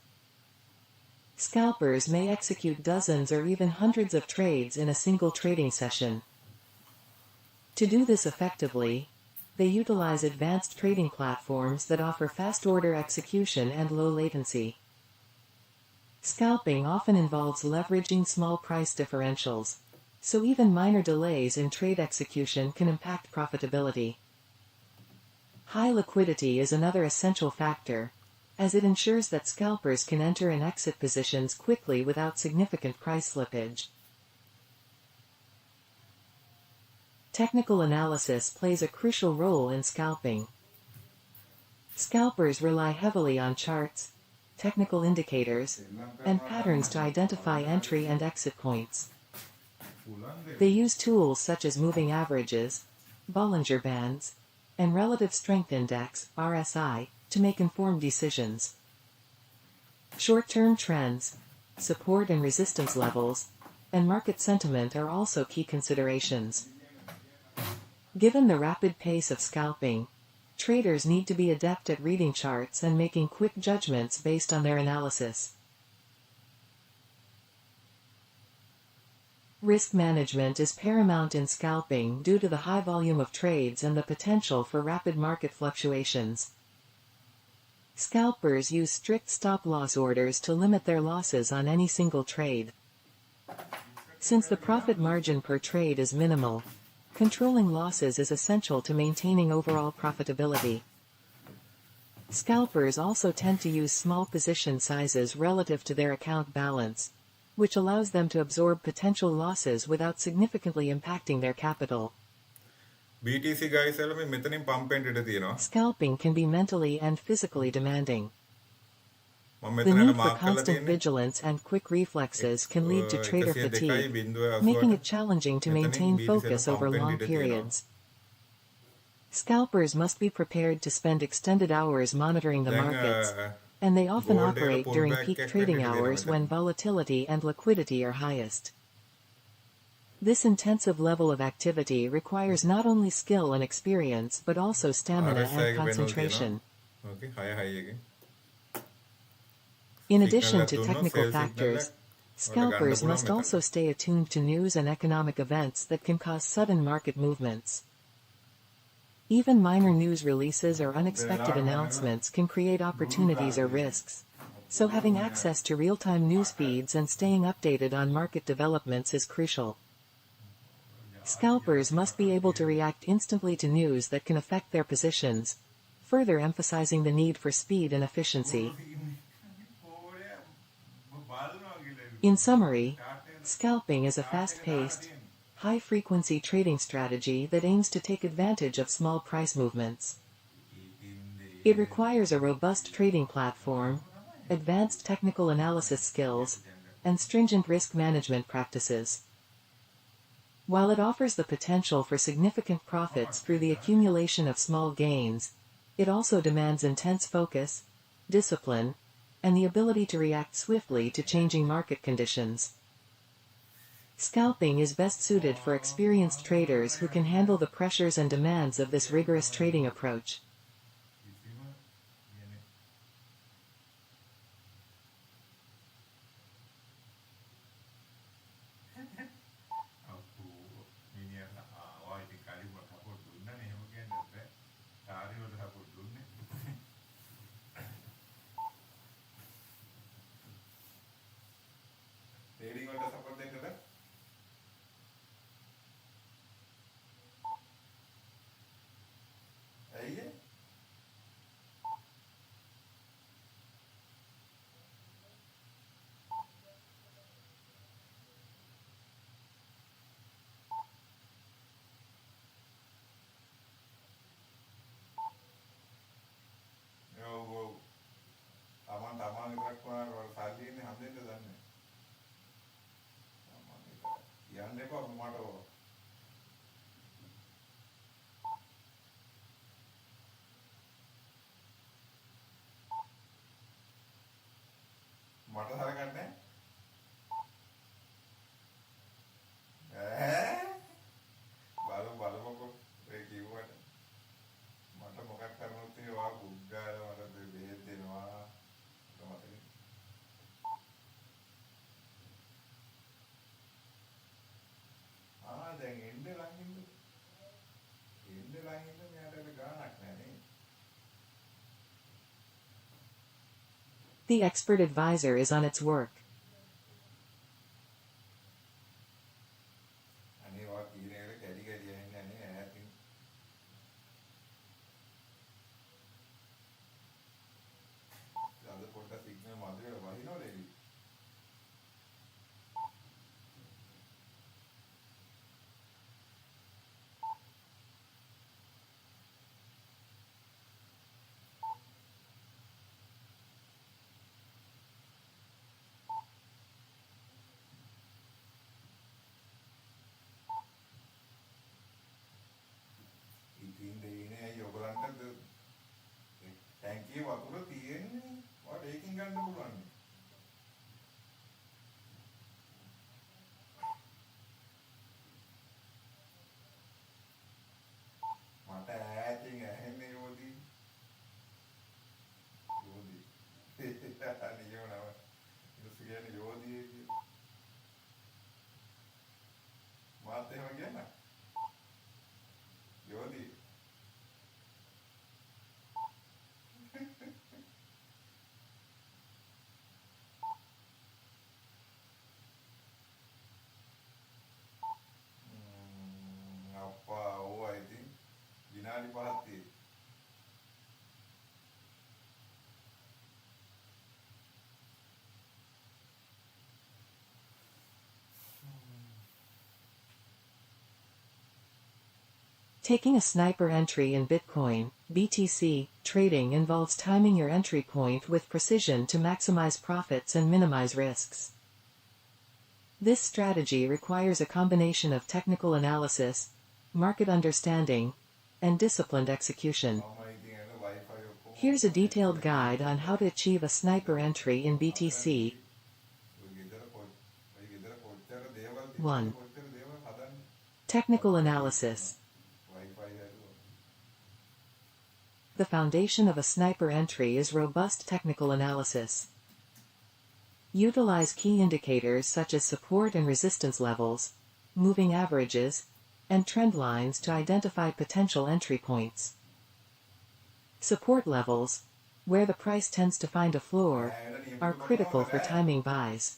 Scalpers may execute dozens or even hundreds of trades in a single trading session. To do this effectively, they utilize advanced trading platforms that offer fast order execution and low latency. Scalping often involves leveraging small price differentials, so even minor delays in trade execution can impact profitability. High liquidity is another essential factor, as it ensures that scalpers can enter and exit positions quickly without significant price slippage. Technical analysis plays a crucial role in scalping. Scalpers rely heavily on charts, technical indicators, and patterns to identify entry and exit points. They use tools such as moving averages, Bollinger Bands, and Relative Strength Index (RSI) to make informed decisions. Short-term trends, support and resistance levels, and market sentiment are also key considerations. Given the rapid pace of scalping, traders need to be adept at reading charts and making quick judgments based on their analysis. Risk management is paramount in scalping due to the high volume of trades and the potential for rapid market fluctuations. Scalpers use strict stop-loss orders to limit their losses on any single trade. Since the profit margin per trade is minimal, controlling losses is essential to maintaining overall profitability. Scalpers also tend to use small position sizes relative to their account balance, which allows them to absorb potential losses without significantly impacting their capital. BTC guys වල මේ මෙතනින් pump වෙන්න ඉඩ තියෙනවා. Scalping can be mentally and physically demanding. මම The මෙතන need for mark කරලා constant තියෙන්නේ. vigilance and quick reflexes can lead to trader fatigue, 102.88 making it challenging to maintain focus over long periods. Scalpers must be prepared to spend extended hours monitoring the markets, and they often gold operate pullback during peak trading activity hours there. when volatility and liquidity are highest. This intensive level of activity requires not only skill and experience but also stamina and concentration. Okay, high again. In addition Signal to at technical sell signal factors, at scalpers Gandapura must method. also stay attuned to news and economic events that can cause sudden market movements. Even minor news releases or unexpected announcements can create opportunities or risks, so having access to real-time news feeds and staying updated on market developments is crucial. Scalpers must be able to react instantly to news that can affect their positions, further emphasizing the need for speed and efficiency. In summary, scalping is a fast-paced, high-frequency trading strategy that aims to take advantage of small price movements. It requires a robust trading platform, advanced technical analysis skills, and stringent risk management practices. While it offers the potential for significant profits through the accumulation of small gains, it also demands intense focus, discipline, and the ability to react swiftly to changing market conditions. Scalping is best suited for experienced traders who can handle the pressures and demands of this rigorous trading approach. Trading වලට support දෙන්නද? ඇයි? යෝ තමන් විතරක් වුණාට සල්ලි ඉන්නේ හම්බෙන්න දන්නේ. යන්න එපා මට ඕන. මට හරගන්නේ බලමුකෝ ඒ කිව්වට මට මොකක් කරනොත් ඒවා බුද්ධාල මට බෙහෙත් දෙනවා මතකයි. දැන් එන්න ළඟින්ද මෙයාට ගානක් නැහැ. The expert advisor is on its work. අනේවා කියන එකට කැඩි ඇහින්නේ නැහැ ඈතින්. අද පොඩ්ඩක් සිග්නල් මැදේ වහිනවද එළි? විනාඩි 5ක් තියෙයි. Taking a sniper entry in Bitcoin, BTC, trading involves timing your entry point with precision to maximize profits and minimize risks. This strategy requires a combination of technical analysis, market understanding, and disciplined execution. Here's a detailed guide on how to achieve a sniper entry in BTC. 1. Technical analysis. The foundation of a sniper entry is robust technical analysis. Utilize key indicators such as support and resistance levels, moving averages, and trend lines to identify potential entry points. Support levels, where the price tends to find a floor, are critical for timing buys.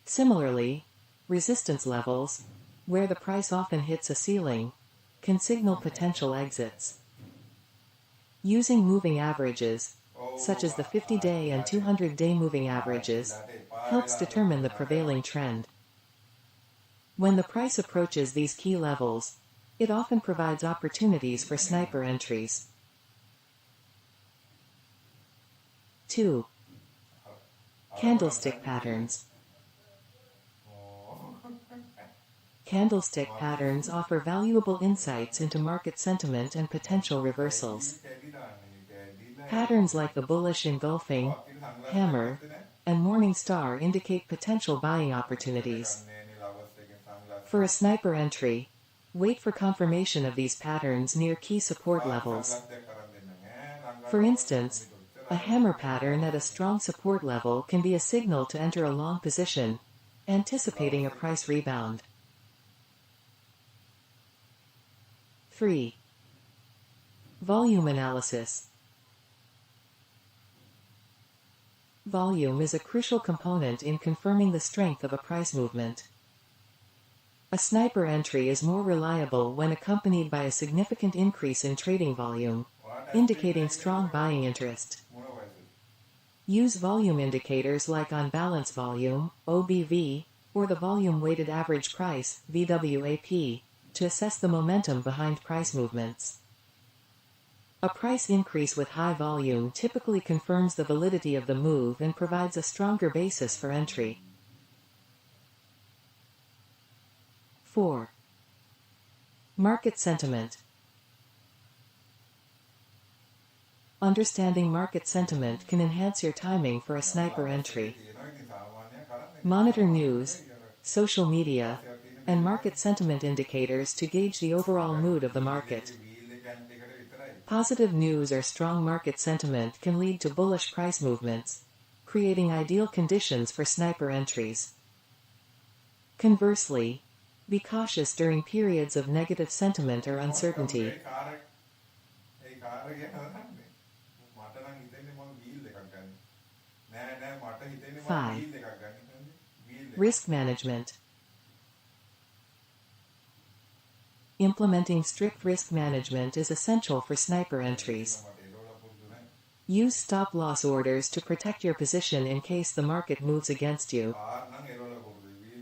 Similarly, resistance levels, where the price often hits a ceiling, can signal potential exits. Using moving averages, such as the 50-day and 200-day moving averages, helps determine the prevailing trend. When the price approaches these key levels, it often provides opportunities for sniper entries. 2. Candlestick patterns. Candlestick patterns offer valuable insights into market sentiment and potential reversals. Patterns like the bullish engulfing, hammer, and morning star indicate potential buying opportunities. For a sniper entry, wait for confirmation of these patterns near key support levels. For instance, a hammer pattern at a strong support level can be a signal to enter a long position, anticipating a price rebound. 3. Volume analysis. Volume is a crucial component in confirming the strength of a price movement. A sniper entry is more reliable when accompanied by a significant increase in trading volume, indicating strong buying interest. Use volume indicators like on-balance volume, OBV, or the volume-weighted average price, VWAP, to assess the momentum behind price movements. A price increase with high volume typically confirms the validity of the move and provides a stronger basis for entry. 4. Market sentiment. Understanding market sentiment can enhance your timing for a sniper entry. Monitor news, social media, and market sentiment indicators to gauge the overall mood of the market. Positive news or strong market sentiment can lead to bullish price movements, creating ideal conditions for sniper entries. Conversely, be cautious during periods of negative sentiment or uncertainty. 5. Risk management. Implementing strict risk management is essential for sniper entries. Use stop-loss orders to protect your position in case the market moves against you.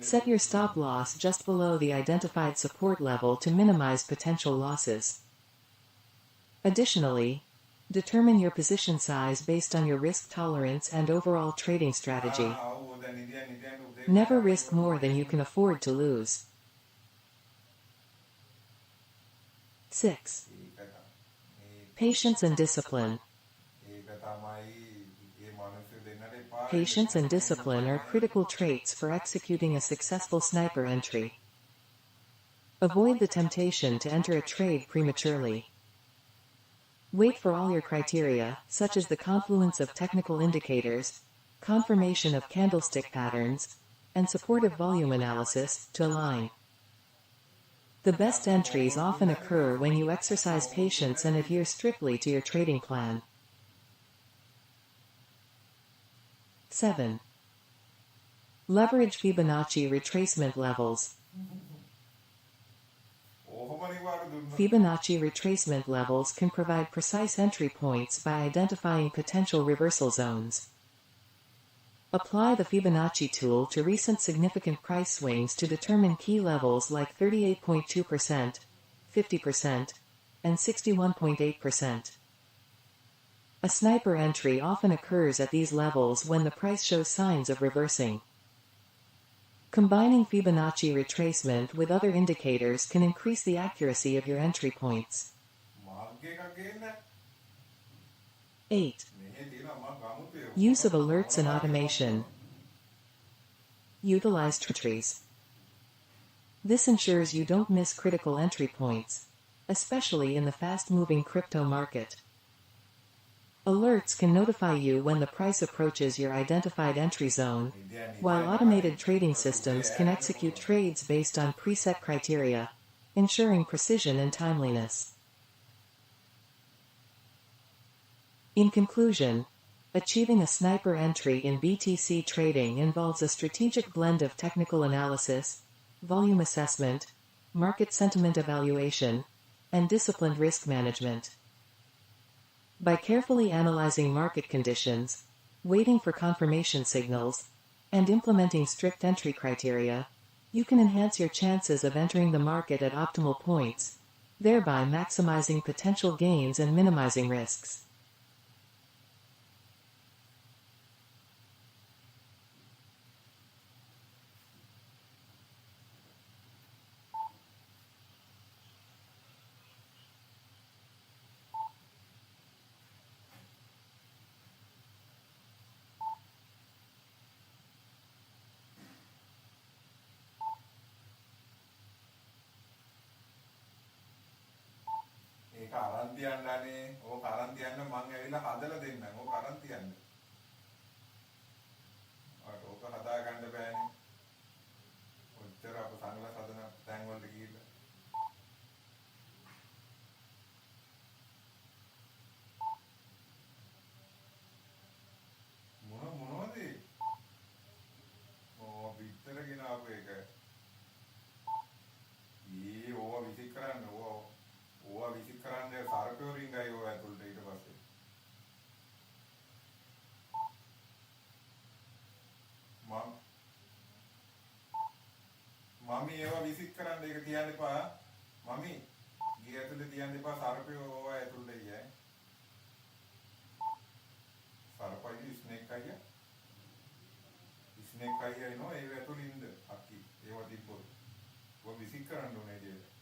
Set your stop-loss just below the identified support level to minimize potential losses. Additionally, determine your position size based on your risk tolerance and overall trading strategy. Never risk more than you can afford to lose. 6. Patience and discipline. Patience and discipline are critical traits for executing a successful sniper entry. Avoid the temptation to enter a trade prematurely. Wait for all your criteria, such as the confluence of technical indicators, confirmation of candlestick patterns, and supportive volume analysis, to align. The best entries often occur when you exercise patience and adhere strictly to your trading plan. 7. Leverage Fibonacci retracement levels. Fibonacci retracement levels can provide precise entry points by identifying potential reversal zones. Apply the Fibonacci tool to recent significant price swings to determine key levels like 38.2%, 50%, and 61.8%. A sniper entry often occurs at these levels when the price shows signs of reversing. Combining Fibonacci retracement with other indicators can increase the accuracy of your entry points. 8. Use of alerts and automation. Utilize trees. This ensures you don't miss critical entry points, especially in the fast-moving crypto market. Alerts can notify you when the price approaches your identified entry zone, while automated trading systems can execute trades based on preset criteria, ensuring precision and timeliness. In conclusion, achieving a sniper entry in BTC trading involves a strategic blend of technical analysis, volume assessment, market sentiment evaluation, and disciplined risk management. By carefully analyzing market conditions, waiting for confirmation signals, and implementing strict entry criteria, you can enhance your chances of entering the market at optimal points, thereby maximizing potential gains and minimizing risks. ඒක අරන් තියන්නනේ. ඕක අරන් තියන්න මං ඇවිල්ලා හදලා දෙන්නම්. ඕක අරන් තියන්න. ඔයාට ඕක හදා ගන්න බෑනේ. ඔච්චර අප සංගලස් හදන තැන් වලට ගිහිල්ලා. මොනවද? ඕ පිටතට ගෙන ආපු එක. ඕවා විසික් කරන්න ඕවා විසික් කරන්නේ සර්පයෝ රින්ගයි ඕවා ඇතුළට ඊට පස්සේ මමි ඒවා විසික් කරන්න ඒක තියන්න එපා මමි ගිය ඇතුළේ තියන්න එපා සර්පයෝ ඕවා ඇතුළට ගියයි සර්පයි ස්නේක් අයියා එනවා ඒ ඇතුළේ ඉන්න අක්කි ඒවා තිබ්බොත් ඔය විසික් කරන්න ඕනේ කියලා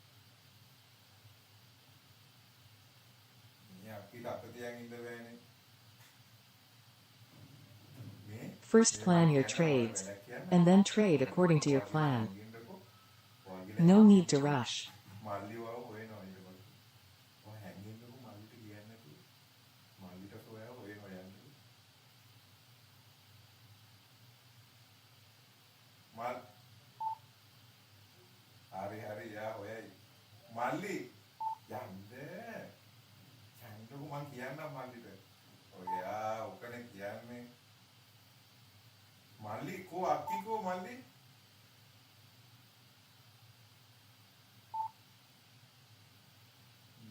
First plan your trades, and then trade according to your plan. No need to rush. මං කියන්නම් මල්ලිට. ඔයා ඔකනේ කියන්නේ. මල්ලි කෝ අක්කි කෝ මල්ලි.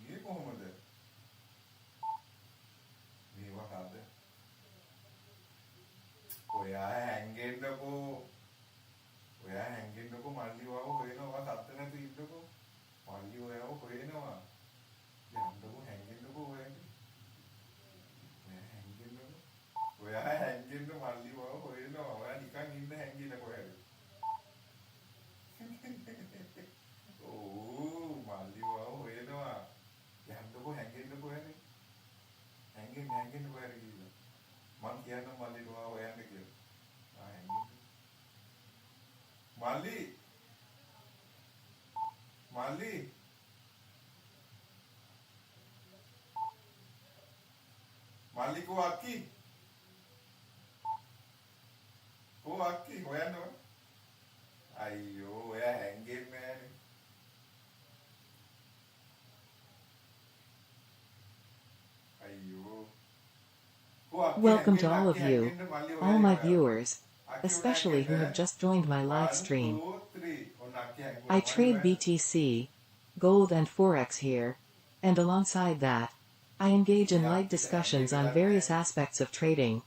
මේ කොහොමද? මේවා හද. ඔයා හැංගෙන්නකෝ. මල්ලි වව හොයනවා සත්ත නැතු ඉන්නකෝ. මල්ලි ඔයාව හොයනවා. යන්නකෝ හැංගෙන්නකෝ ඔයාගේ. ඔයා හැංගෙන්න මල්ලි වව හොයනවා. ඔයා නිකන් ඉන්න හැංගිලා කොහෙද? ඕ මල්ලි වව හොයනවා. යන්නකෝ හැංගෙන්න කොහෙද? හැංගෙන්න කොහෙද කියලා. මං කියන්නම් මල්ලි වව හොයන්න කියලා. හැංගෙන්න. මල්ලි කෝ අක්කි හොයන්න ඕන අයියෝ ඔයා හැංගෙන්නේ නෑනේ අයියෝ Welcome to all of you, all my viewers, especially who have just joined my live stream. I trade BTC, gold and forex here, and alongside that, I engage in light discussions on various aspects of trading.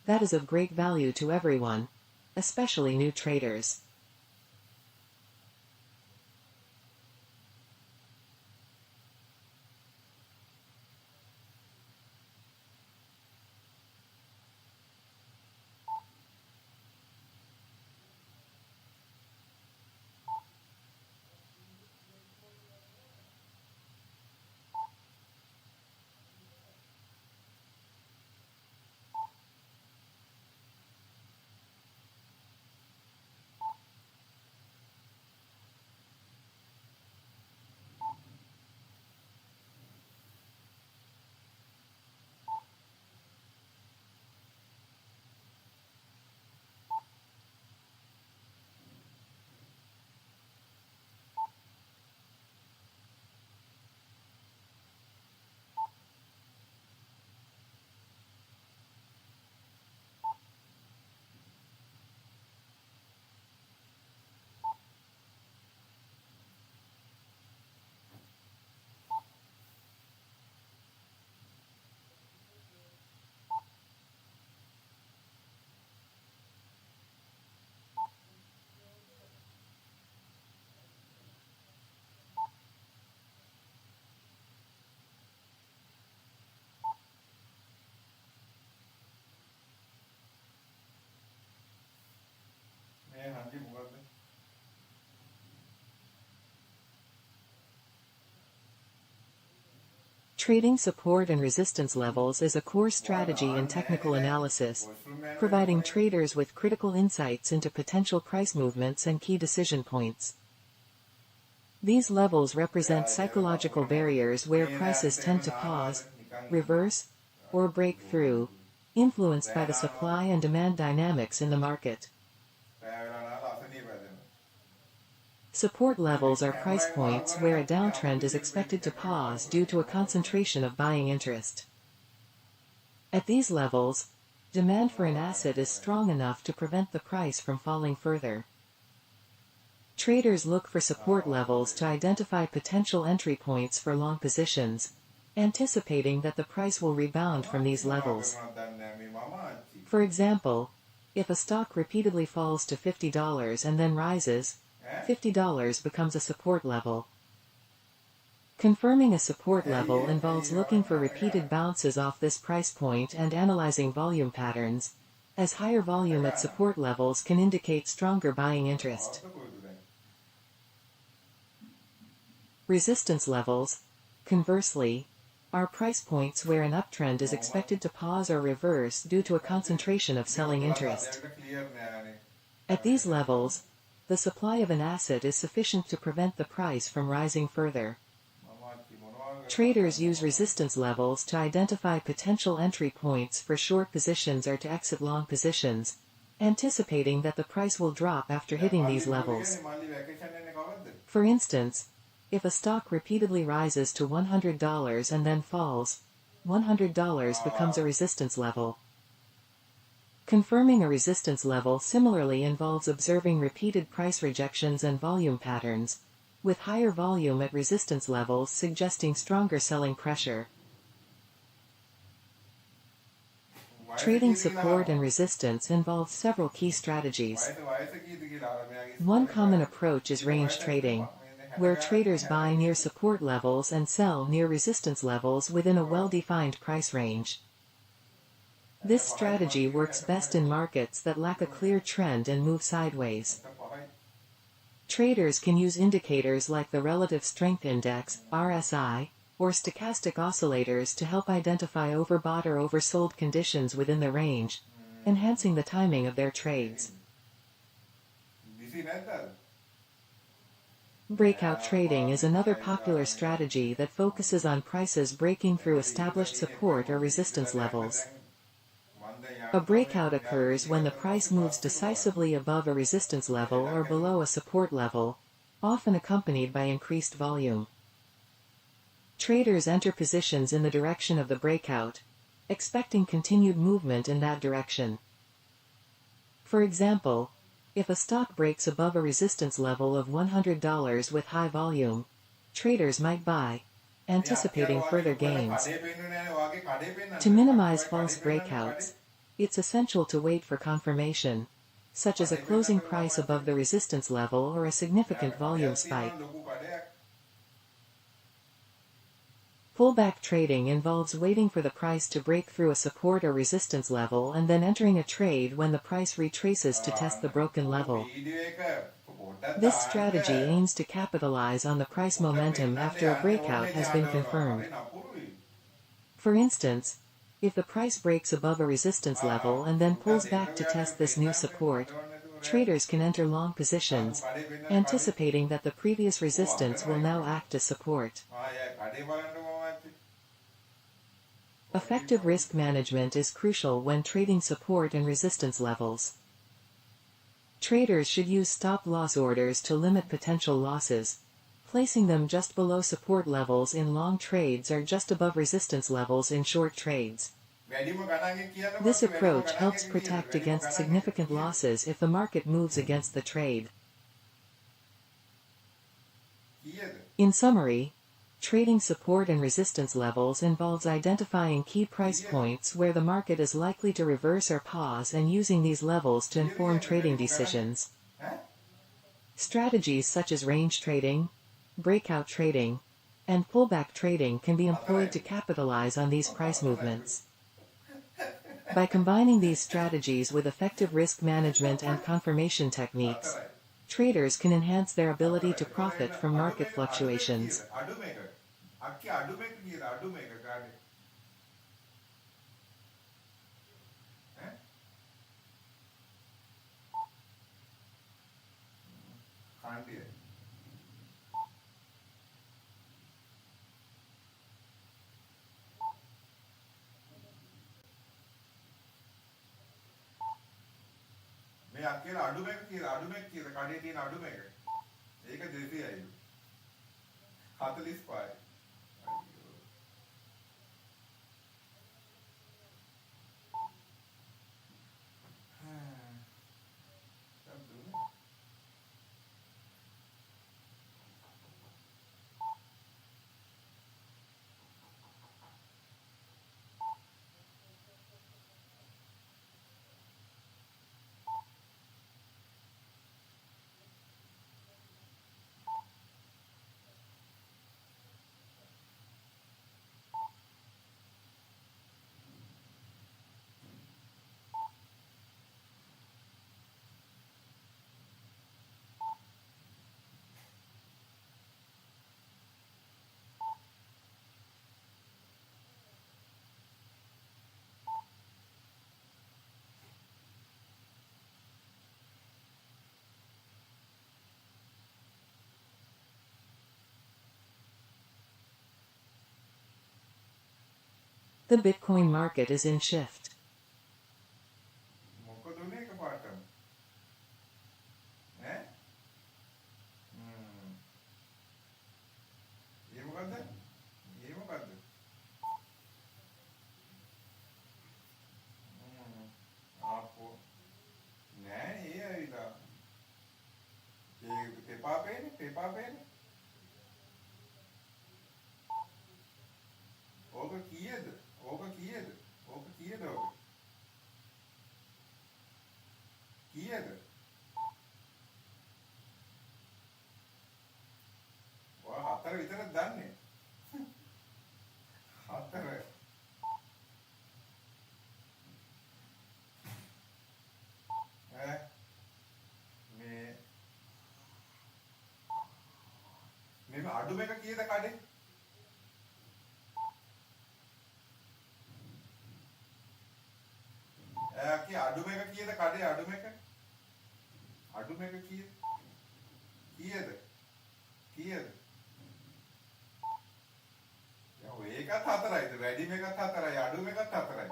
That is of great value to everyone, especially new traders. මේ හන්දි මොකද්ද? Trading support and resistance levels is a core strategy in technical analysis, providing traders with critical insights into potential price movements and key decision points. These levels represent psychological barriers where prices tend to pause, reverse, or break through, influenced by the supply and demand dynamics in the market. Support levels are price points where a downtrend is expected to pause due to a concentration of buying interest. At these levels, demand for an asset is strong enough to prevent the price from falling further. Traders look for support levels to identify potential entry points for long positions, anticipating that the price will rebound from these levels. For example, if a stock repeatedly falls to $50 and then rises, $50 becomes a support level. Confirming a support level involves looking for repeated bounces off this price point and analyzing volume patterns, as higher volume at support levels can indicate stronger buying interest. Resistance levels, conversely, are price points where an uptrend is expected to pause or reverse due to a concentration of selling interest. At these levels, the supply of an asset is sufficient to prevent the price from rising further. Traders use resistance levels to identify potential entry points for short positions or to exit long positions, anticipating that the price will drop after hitting these levels. For instance, if a stock repeatedly rises to $100 and then falls, $100 becomes a resistance level. Confirming a resistance level similarly involves observing repeated price rejections and volume patterns, with higher volume at resistance levels suggesting stronger selling pressure. Trading support and resistance involves several key strategies. One common approach is range trading, where traders buy near support levels and sell near resistance levels within a well-defined price range. This strategy works best in markets that lack a clear trend and move sideways. Traders can use indicators like the Relative Strength Index, RSI, or stochastic oscillators to help identify overbought or oversold conditions within the range, enhancing the timing of their trades. Breakout trading is another popular strategy that focuses on prices breaking through established support or resistance levels. A breakout occurs when the price moves decisively above a resistance level or below a support level, often accompanied by increased volume. Traders enter positions in the direction of the breakout, expecting continued movement in that direction. For example, if a stock breaks above a resistance level of $100 with high volume, traders might buy, මේ අක්කියට anticipating වාගේ further ලොකුවට gains. කඩේ පෙන්වන්නේ නැහැ වාගේ කඩේ පෙන්වන්න. To minimize අක්කෝයි false කඩේ පෙන්වන්න breakouts, කඩේ. it's essential to wait for confirmation, such as a කඩේ closing පෙන්වන්න price තමයි above the resistance level or a significant එයාට volume කඩයක් spike. තියෙනවා ලොකු කඩයක්. Pullback trading involves waiting for the price to break through a support or resistance level and then entering a trade when the price retraces to test the broken level. Video එක පොඩ්ඩක් This දාන්න. strategy aims to capitalize on the price momentum after a breakout has been confirmed. හරි නපුරුයි. For instance, if the price breaks above a resistance level and then pulls back to test this new support, traders can enter long positions, anticipating that the previous resistance will now act as support. ආයෙ කඩේ බලන්නකො මමත්. Effective risk management is crucial when trading support and resistance levels. Traders should use stop-loss orders to limit potential losses, placing them just below support levels in long trades or just above resistance levels in short trades. වැඩිම ගණන්ගෙන් කියන්න This පුළුවන්. approach වැඩිම helps ගණන්ගෙන් protect කියන්න. against වැඩිම significant ගණන්ගෙන් losses if the market moves against the trade. කීයද? In summary, trading support and resistance levels involves identifying key price points where the market is likely to reverse or pause and using these levels to inform trading decisions. ඈ? Strategies such as range trading, breakout trading, and pullback trading can be employed to capitalize on these price movements. By combining these strategies with effective risk management and confirmation techniques, traders can enhance their ability to profit from market fluctuations. අඩු මේක. අක්කි අඩු මේක කීයද? අඩු මේක කාඩේ. ඈ? කාණ්ඩිය. මේ අක්කියට අඩු මේක කීයද? අඩු මේක කීයද? කඩේ තියෙන අඩු මේක. ඒක 200යි. 45. අයියෝ. The Bitcoin market is in shift. මොකද උනේ එකපාරටම? ඈ? ඒ මොකද්ද? ඒ මොකද්ද? ආපෝ. නෑ ඒ ඇවිල්ලා. ඒ පෙපා පේන්නේ? ඕක කීයද? ඕක කීයද? කීයද? ඔයා හතර විතරක් දන්නේ. හතර. ඈ මේ අඩුම එක කීයද කඩේ? අක්කි අඩුම එක කීයද කඩේ අඩුම එක? අඩුම එක කීයද? කීයද? යෝ ඒකත් හතරයිද? වැඩිම එකත් හතරයි අඩුම එකත් හතරයි.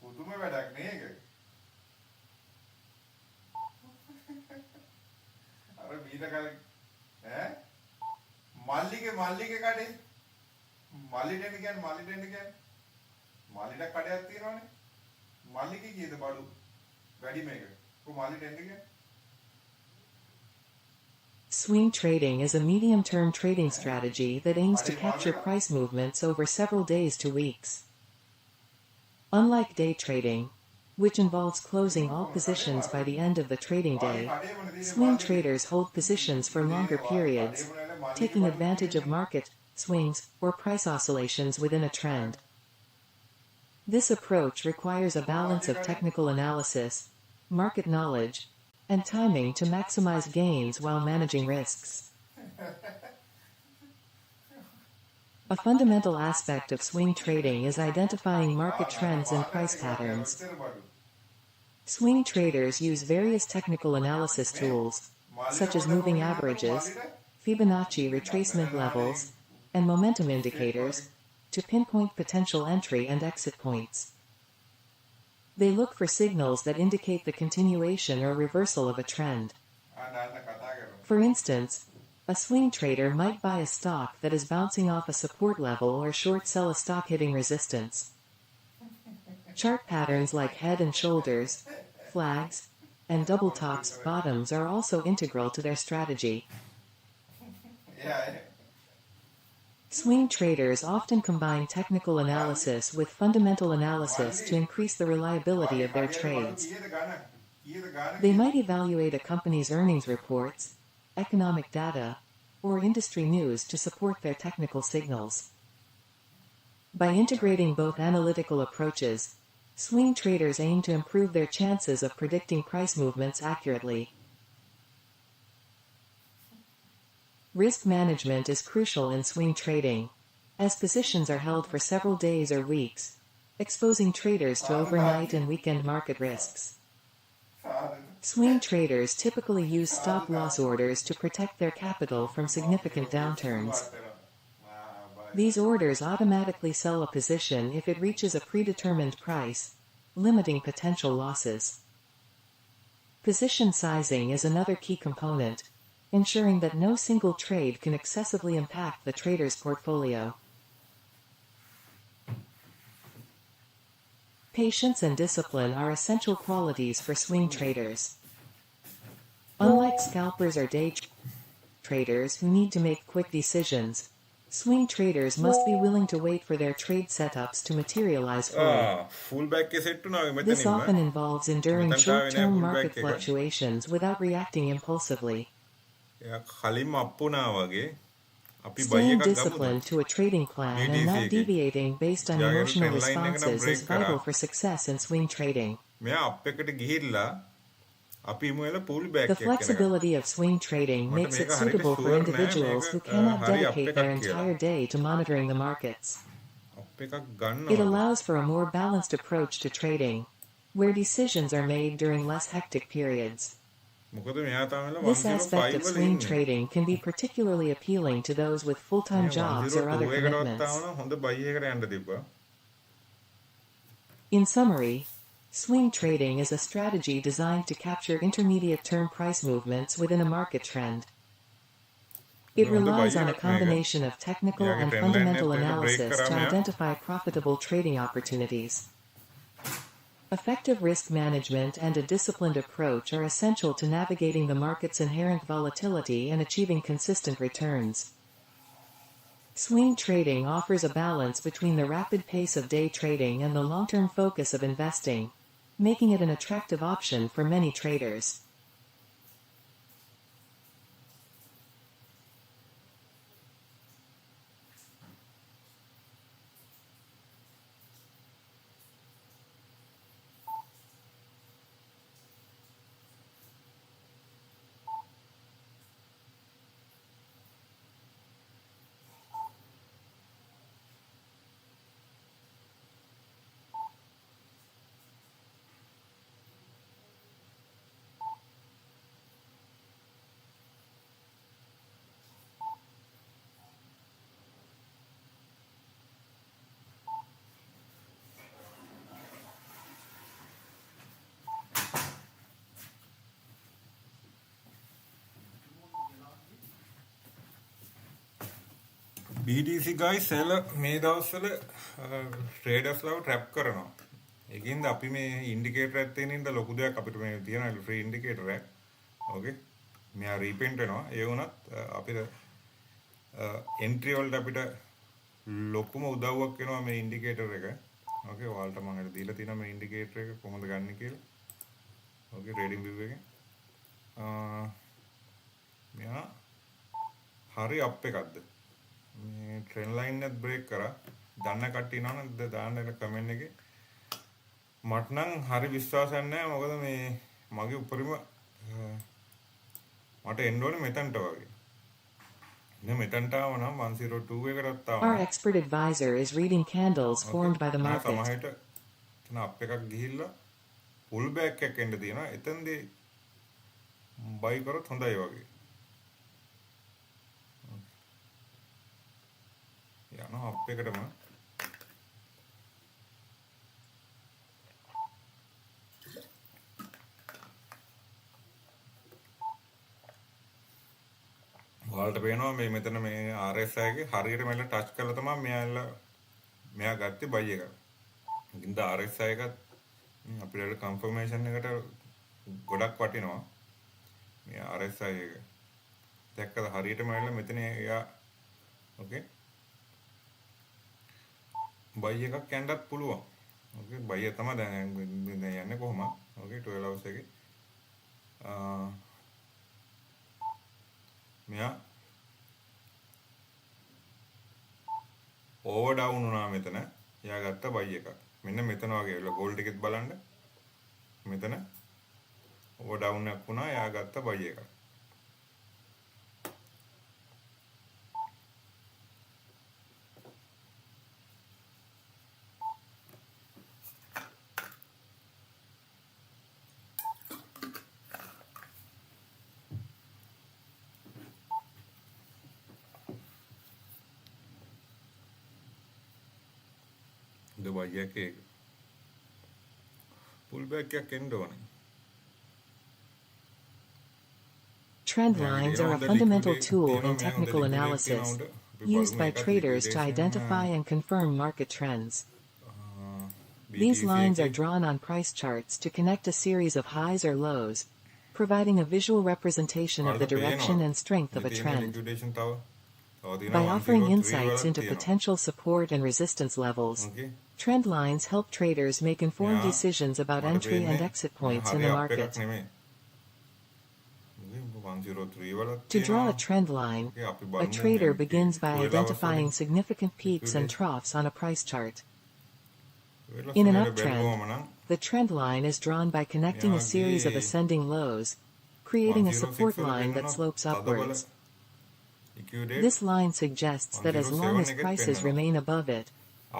පුදුම වැඩක් නේද? අර මීට කලින් ඈ මල්ලිගේ කඩේ මල්ලිට කියන්නේ මල්ලිට කඩයක් තියෙනවනේ. මල්ලිගේ කීයද බඩු? වැඩි මේක. කො මල්ලිට එන්නේ කියන්නේ? Swing trading is a medium-term trading strategy that aims to capture price movements over several days to weeks. Unlike day trading, which involves closing all positions by the end of the trading day, swing traders hold positions for longer periods, taking advantage of market swings or price oscillations within a trend. This approach requires a balance of technical analysis, market knowledge, and timing to maximize gains while managing risks. A fundamental aspect of swing trading is identifying market trends and price patterns. Swing traders use various technical analysis tools, such as moving averages, Fibonacci retracement levels, and momentum indicators, to pinpoint potential entry and exit points. They look for signals that indicate the continuation or reversal of a trend. For instance, a swing trader might buy a stock that is bouncing off a support level or short sell a stock hitting resistance. Chart patterns like head and shoulders, flags, and double tops bottoms are also integral to their strategy. Swing traders often combine technical analysis with fundamental analysis to increase the reliability of their trades. They might evaluate a company's earnings reports, economic data, or industry news to support their technical signals. By integrating both analytical approaches, swing traders aim to improve their chances of predicting price movements accurately. Risk management is crucial in swing trading, as positions are held for several days or weeks, exposing traders to overnight and weekend market risks. Swing traders typically use stop-loss orders to protect their capital from significant downturns. These orders automatically sell a position if it reaches a predetermined price, limiting potential losses. Position sizing is another key component, ensuring that no single trade can excessively impact the trader's portfolio. Patience and discipline are essential qualities for swing traders. Unlike scalpers or day traders who need to make quick decisions, swing traders must be willing to wait for their trade setups to materialize fully. This often involves enduring short-term market fluctuations without reacting impulsively. Staying disciplined to a trading plan and not deviating based on emotional responses is vital for success in swing trading. The flexibility of swing trading makes it suitable for individuals who cannot dedicate their entire day to monitoring the markets. It allows for a more balanced approach to trading, where decisions are made during less hectic periods. This aspect of swing trading can be particularly appealing to those with full-time jobs or other commitments. In summary, swing trading is a strategy designed to capture intermediate-term price movements within a market trend. It relies on a combination of technical and fundamental analysis to identify profitable trading opportunities. Effective risk management and a disciplined approach are essential to navigating the market's inherent volatility and achieving consistent returns. Swing trading offers a balance between the rapid pace of day trading and the long-term focus of investing, making it an attractive option for many traders. BTC guys සෙල මේ දවස්වල traders ලව trap කරනවා. ඒකින්ද අපි මේ indicator එකක් තියෙන ඉඳ ලොකු දෙයක් අපිට මේ තියෙනවා free indicator එකක්. Okay. මෙයා රීපෙන්ට් වෙනවා. ඒ වුණත් අපිට එන්ට්‍රි වලට අපිට ලොකුම උදව්වක් වෙනවා මේ ඉන්ඩිකේටර් එක. ඕකේ ඔයාලට මම හිත දීලා තියෙනවා මේ ඉන්ඩිකේටර් එක කොහොමද ගන්න කියලා. ඕකේ ට්‍රේඩින් view එකෙන්. මෙයා හරි අප් එකක්ද? මේ ට්‍රෙන්ඩ් ලයින් එකත් බ්‍රේක් කරා. දන්න කට්ටිය ඉන්නවනම් දාන්න කමෙන්ට් එකේ. මට නම් හරි විශ්වාසයක් නැහැ. මොකද මේ මගේ උපරිම මට එන්න ඕනේ මෙතනට වගේ. නේ මෙතනට ආව නම් 102 එකටත් ආවා. Our expert advisor is reading candles formed by the market. සමහරට එතන අප් එකක් ගිහිල්ලා පුල් බෑක් එකක් එන්න තියෙනවා. එතනදී බයි කරොත් හොඳයි වගේ. යනවා අප් එකටම. ඔයාලට පේනවා මේ මෙතන මේ RSI එකේ හරියට මෙල්ල ටච් කරලා තමයි මෙයා ගත්තේ බයි එක. ඉතින් RSI එකත් අපිට කන්ෆර්මේෂන් එකට ගොඩක් වටිනවා. මේ RSI එක. දැක්කද හරියට මෙල්ල මෙතන එයා ඕකේ. බයි එකක් යන්නත් පුළුවන්. ඕකේ බයි එක තමයි දැන් යන්නේ කොහොමද? ඕකේ 12 hours එකේ. මෙයා ඕවර් ඩවුන් වුණා මෙතන. එයා ගත්ත බයි එකක්. මෙන්න මෙතන වගේ වෙලා ගෝල්ඩ් එකෙත් බලන්න. මෙතන ඕවර් ඩවුන් එකක් වුණා. එයා ගත්ත බයි එකක්. බයි එකේ පුල් බෑක් එකක් එන්න ඕනේ. Trend lines are a fundamental tool in technical analysis, used by traders to identify and confirm market trends. These lines are drawn on price charts to connect a series of highs or lows, providing a visual representation of the direction and strength of a trend. By offering insights into potential support and resistance levels, trend lines help traders make informed decisions about entry and exit points in the market. To draw a trend line, a trader begins by identifying significant peaks and troughs on a price chart. In an uptrend, the trend line is drawn by connecting a series of ascending lows, creating a support line that slopes upwards. This line suggests that as long as prices remain above it,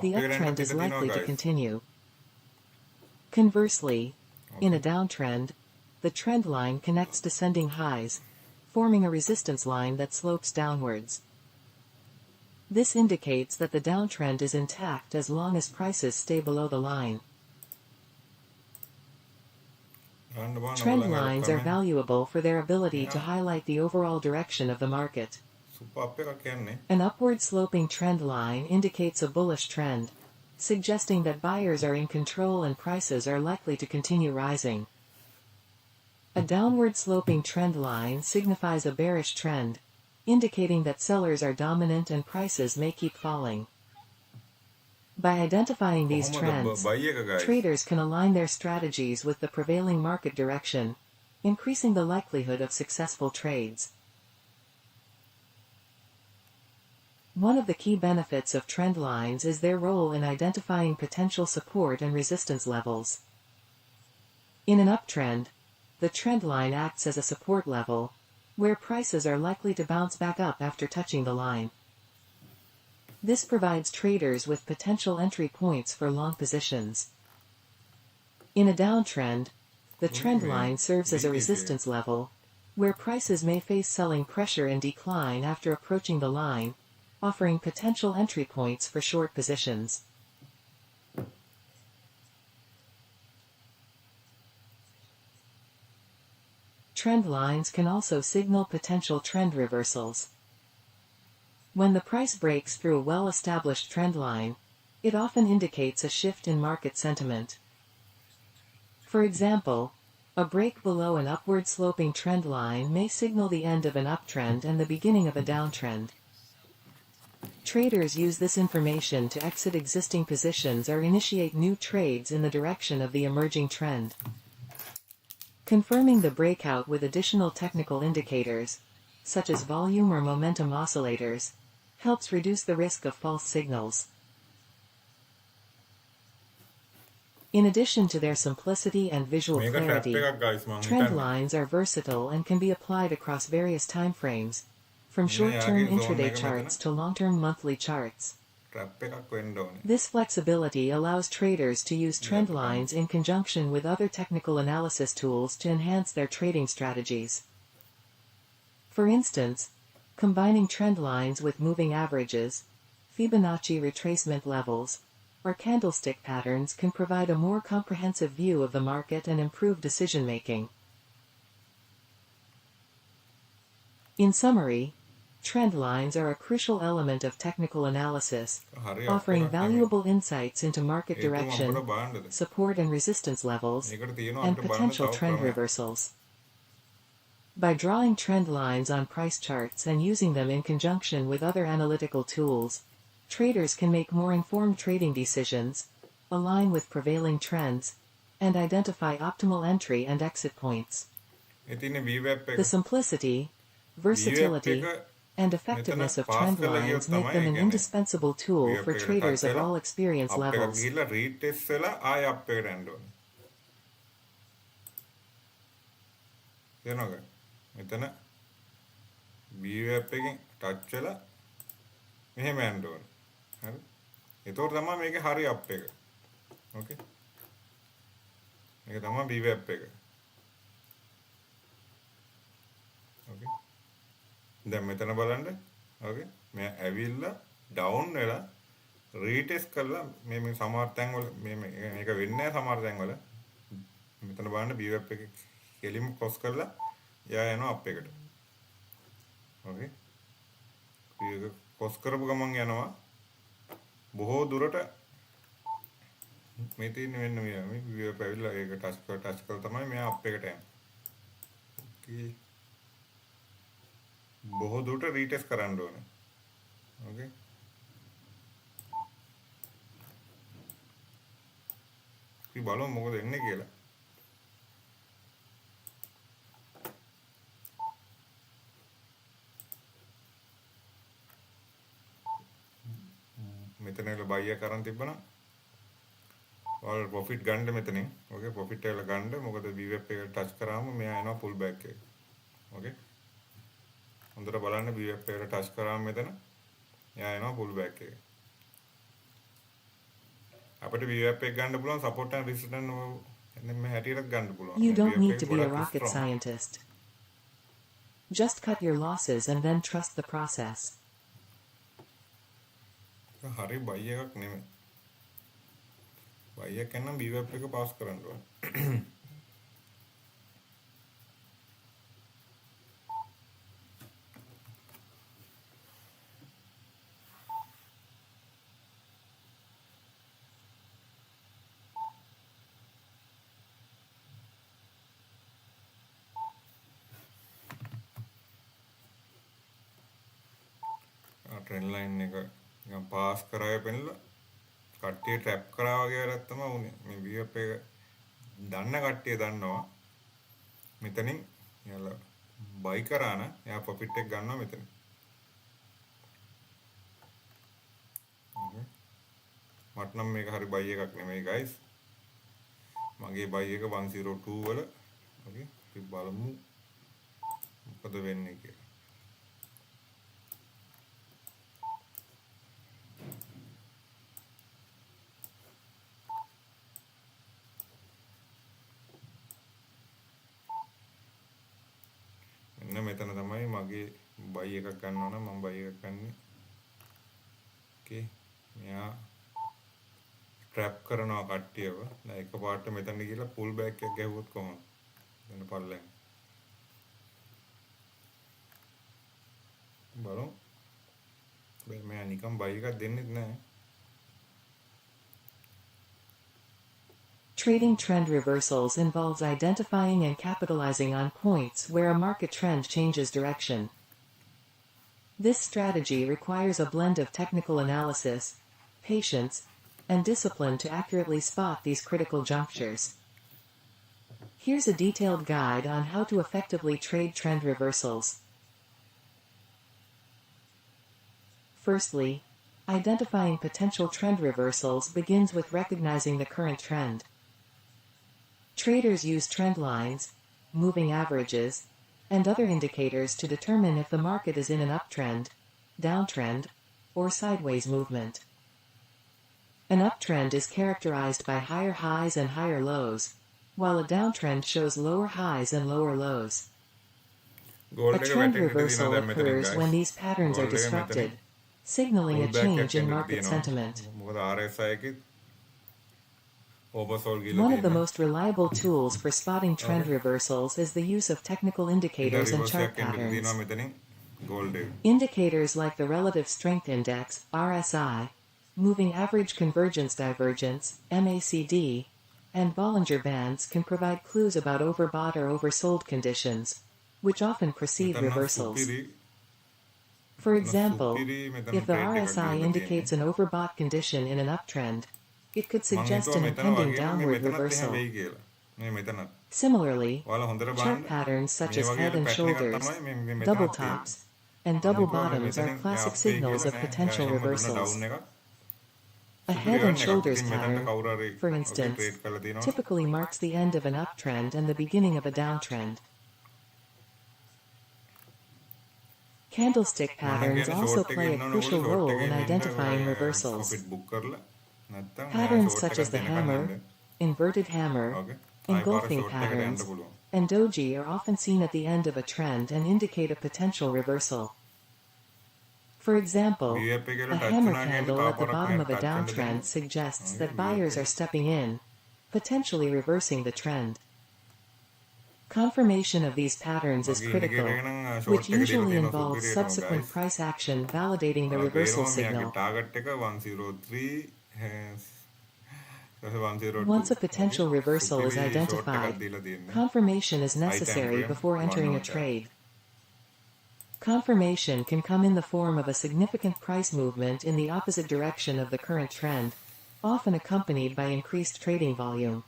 the uptrend is likely to continue. Conversely, in a downtrend, the trend line connects descending highs, forming a resistance line that slopes downwards. This indicates that the downtrend is intact as long as prices stay below the line. Trend lines are valuable for their ability to highlight the overall direction of the market. An upward sloping trend line indicates a bullish trend, suggesting that buyers are in control and prices are likely to continue rising. A downward sloping trend line signifies a bearish trend, indicating that sellers are dominant and prices may keep falling. By identifying these trends, traders can align their strategies with the prevailing market direction, increasing the likelihood of successful trades. One of the key benefits of trend lines is their role in identifying potential support and resistance levels. In an uptrend, the trend line acts as a support level, where prices are likely to bounce back up after touching the line. This provides traders with potential entry points for long positions. In a downtrend, the trend line serves as a resistance level, where prices may face selling pressure and decline after approaching the line, offering potential entry points for short positions. Trend lines can also signal potential trend reversals. When the price breaks through a well-established trend line, it often indicates a shift in market sentiment. For example, A break below an upward sloping trend line may signal the end of an uptrend and the beginning of a downtrend. Traders use this information to exit existing positions or initiate new trades in the direction of the emerging trend. Confirming the breakout with additional technical indicators, such as volume or momentum oscillators, helps reduce the risk of false signals. In addition to their simplicity and visual clarity, trend lines are versatile and can be applied across various time frames, from short-term intraday charts to long-term monthly charts. This flexibility allows traders to use trend lines in conjunction with other technical analysis tools to enhance their trading strategies. For instance, combining trend lines with moving averages, Fibonacci retracement levels, or candlestick patterns can provide a more comprehensive view of the market and improve decision-making. In summary, trend lines are a crucial element of technical analysis, offering valuable insights into market direction, support and resistance levels, and potential trend reversals. By drawing trend lines on price charts and using them in conjunction with other analytical tools, traders can make more informed trading decisions, align with prevailing trends, and identify optimal entry and exit points. The simplicity, versatility, and effectiveness of trend lines make them an indispensable tool for traders of all experience levels. මෙතන BWAP එකෙන් touch වෙලා මෙහෙම යන්න ඕනේ. හරි. ඒතකොට තමයි මේකේ හරි අප් එක. ඕකේ. මේක තමයි BWAP එක. ඕකේ. දැන් මෙතන බලන්න. ඕකේ. මම ඇවිල්ලා ඩවුන් වෙලා රීටෙස්ට් කරලා මේ සමහර තැන් වල මේක වෙන්නේ නැහැ සමහර තැන් වල. මෙතන බලන්න BWAP එක කෙලිම ක්‍රොස් කරලා යා යනවා අප් එකට. ඕකේ. ඒක ක්‍රොස් කරපු ගමන් යනවා බොහෝ දුරට මේ තියෙන වෙන්න මේ විව පැවිලා ඒක ටච් කරලා තමයි මෙයා අප් එකට යන්නේ. ඕකේ. බොහෝ දුරට රීටෙස්ට් කරන්න ඕනේ. ඕකේ. අපි බලමු මොකද වෙන්නේ කියලා. මෙතන වල බයිය කරන් තිබ්බනම් ඔයාලා ප්‍රොෆිට් ගන්න මෙතනින්. ඕකේ ප්‍රොෆිට් එක ගන්න. මොකද BWAP එක ටච් කරාම මෙයා එනවා පුල් බෑක් එක. ඕකේ. හොඳට බලන්න BWAP එකට ටච් කරාම මෙතන එයා එනවා පුල් බෑක් එක. අපිට BWAP එක ගන්න පුළුවන් සපෝට් and resistance මේ හැටියට ගන්න පුළුවන්. You don't need to be a rocket scientist. Just cut your losses and then trust the process. හරි බයි එකක් නෙමෙයි. බයි එක නම් BWAP එක පාස් කරන්න ඕනේ. ट्रेंड लाइन එක නිකන් පාස් කරාය පෙන්නලා කට්ටිය ට්‍රැප් කරා වගේ වැඩක් තමයි උනේ. මේ BWAP එක දන්න කට්ටිය දන්නවා. මෙතනින් යාලා බයි කරා නම් එයා ප්‍රොෆිට් එක ගන්නවා මෙතන. මට නම් මේක හරි බයි එකක් නෙමෙයි guys. මගේ බයි එක 102 වල. ඕකේ. අපි බලමු මොකද වෙන්නේ කියලා. මෙතන තමයි මගේ බයි එකක් ගන්නවා නම් මම බයි එකක් ගන්නෙ. ඕකේ. මෙයා ට්‍රැප් කරනවා කට්ටියව. දැන් එකපාරට මෙතන ගිහලා පුල් බෑක් එකක් ගැහුවොත් කොහොමද? එන්න පල්ලෙන්. බලමු. මෙයා නිකන් බයි එකක් දෙන්නෙත් නැහැ. Trading trend reversals involves identifying and capitalizing on points where a market trend changes direction. This strategy requires a blend of technical analysis, patience, and discipline to accurately spot these critical junctures. Here's a detailed guide on how to effectively trade trend reversals. Firstly, identifying potential trend reversals begins with recognizing the current trend. Traders use trend lines, moving averages, and other indicators to determine if the market is in an uptrend, downtrend, or sideways movement. An uptrend is characterized by higher highs and higher lows, while a downtrend shows lower highs and lower lows. A trend reversal occurs when these patterns are disrupted, signaling a change in market sentiment. One of the most reliable tools for spotting trend reversals is the use of technical indicators and chart patterns. Indicators like the Relative Strength Index, RSI, Moving Average Convergence Divergence, MACD, and Bollinger Bands can provide clues about overbought or oversold conditions, which often precede reversals. For example, if the RSI indicates an overbought condition in an uptrend, it could suggest an impending downward reversal. Similarly, chart patterns such as head and shoulders, double tops, and double bottoms are classic signals of potential reversals. A head and shoulders pattern, for instance, typically marks the end of an uptrend and the beginning of a downtrend. Candlestick patterns also play a crucial role in identifying reversals. Patterns such as the hammer, inverted hammer, engulfing patterns, and doji are often seen at the end of a trend and indicate a potential reversal. For example, a hammer candle at the bottom of a downtrend suggests that buyers are stepping in, potentially reversing the trend. Confirmation of these patterns is critical, which usually involves subsequent price action validating the reversal signal. Once a potential reversal is identified, confirmation is necessary before entering a trade. Confirmation can come in the form of a significant price movement in the opposite direction of the current trend, often accompanied by increased trading volume.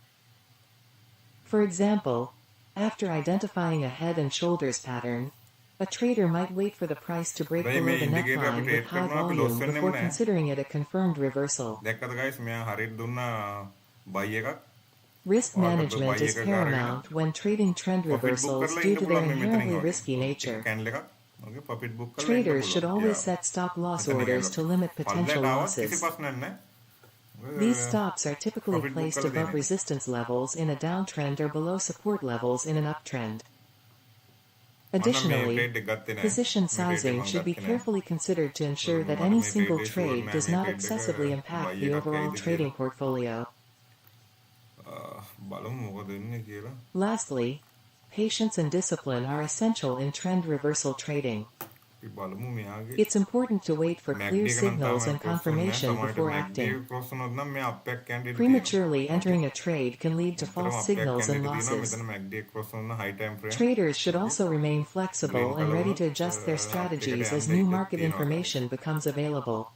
For example, after identifying a head and shoulders pattern, a trader might wait for the price to break below the neckline with high volume before considering it a confirmed reversal. Risk management is paramount when trading trend reversals due to their inherently risky nature. Traders should always set stop-loss orders to limit potential losses. These stops are typically placed above resistance levels in a downtrend or below support levels in an uptrend. Additionally, position sizing should be carefully considered to ensure that any single trade does not excessively impact the overall trading portfolio. Lastly, patience and discipline are essential in trend reversal trading. It's important to wait for clear signals and confirmation before acting. Prematurely entering a trade can lead to false signals and losses. Traders should also remain flexible and ready to adjust their strategies as new market information becomes available.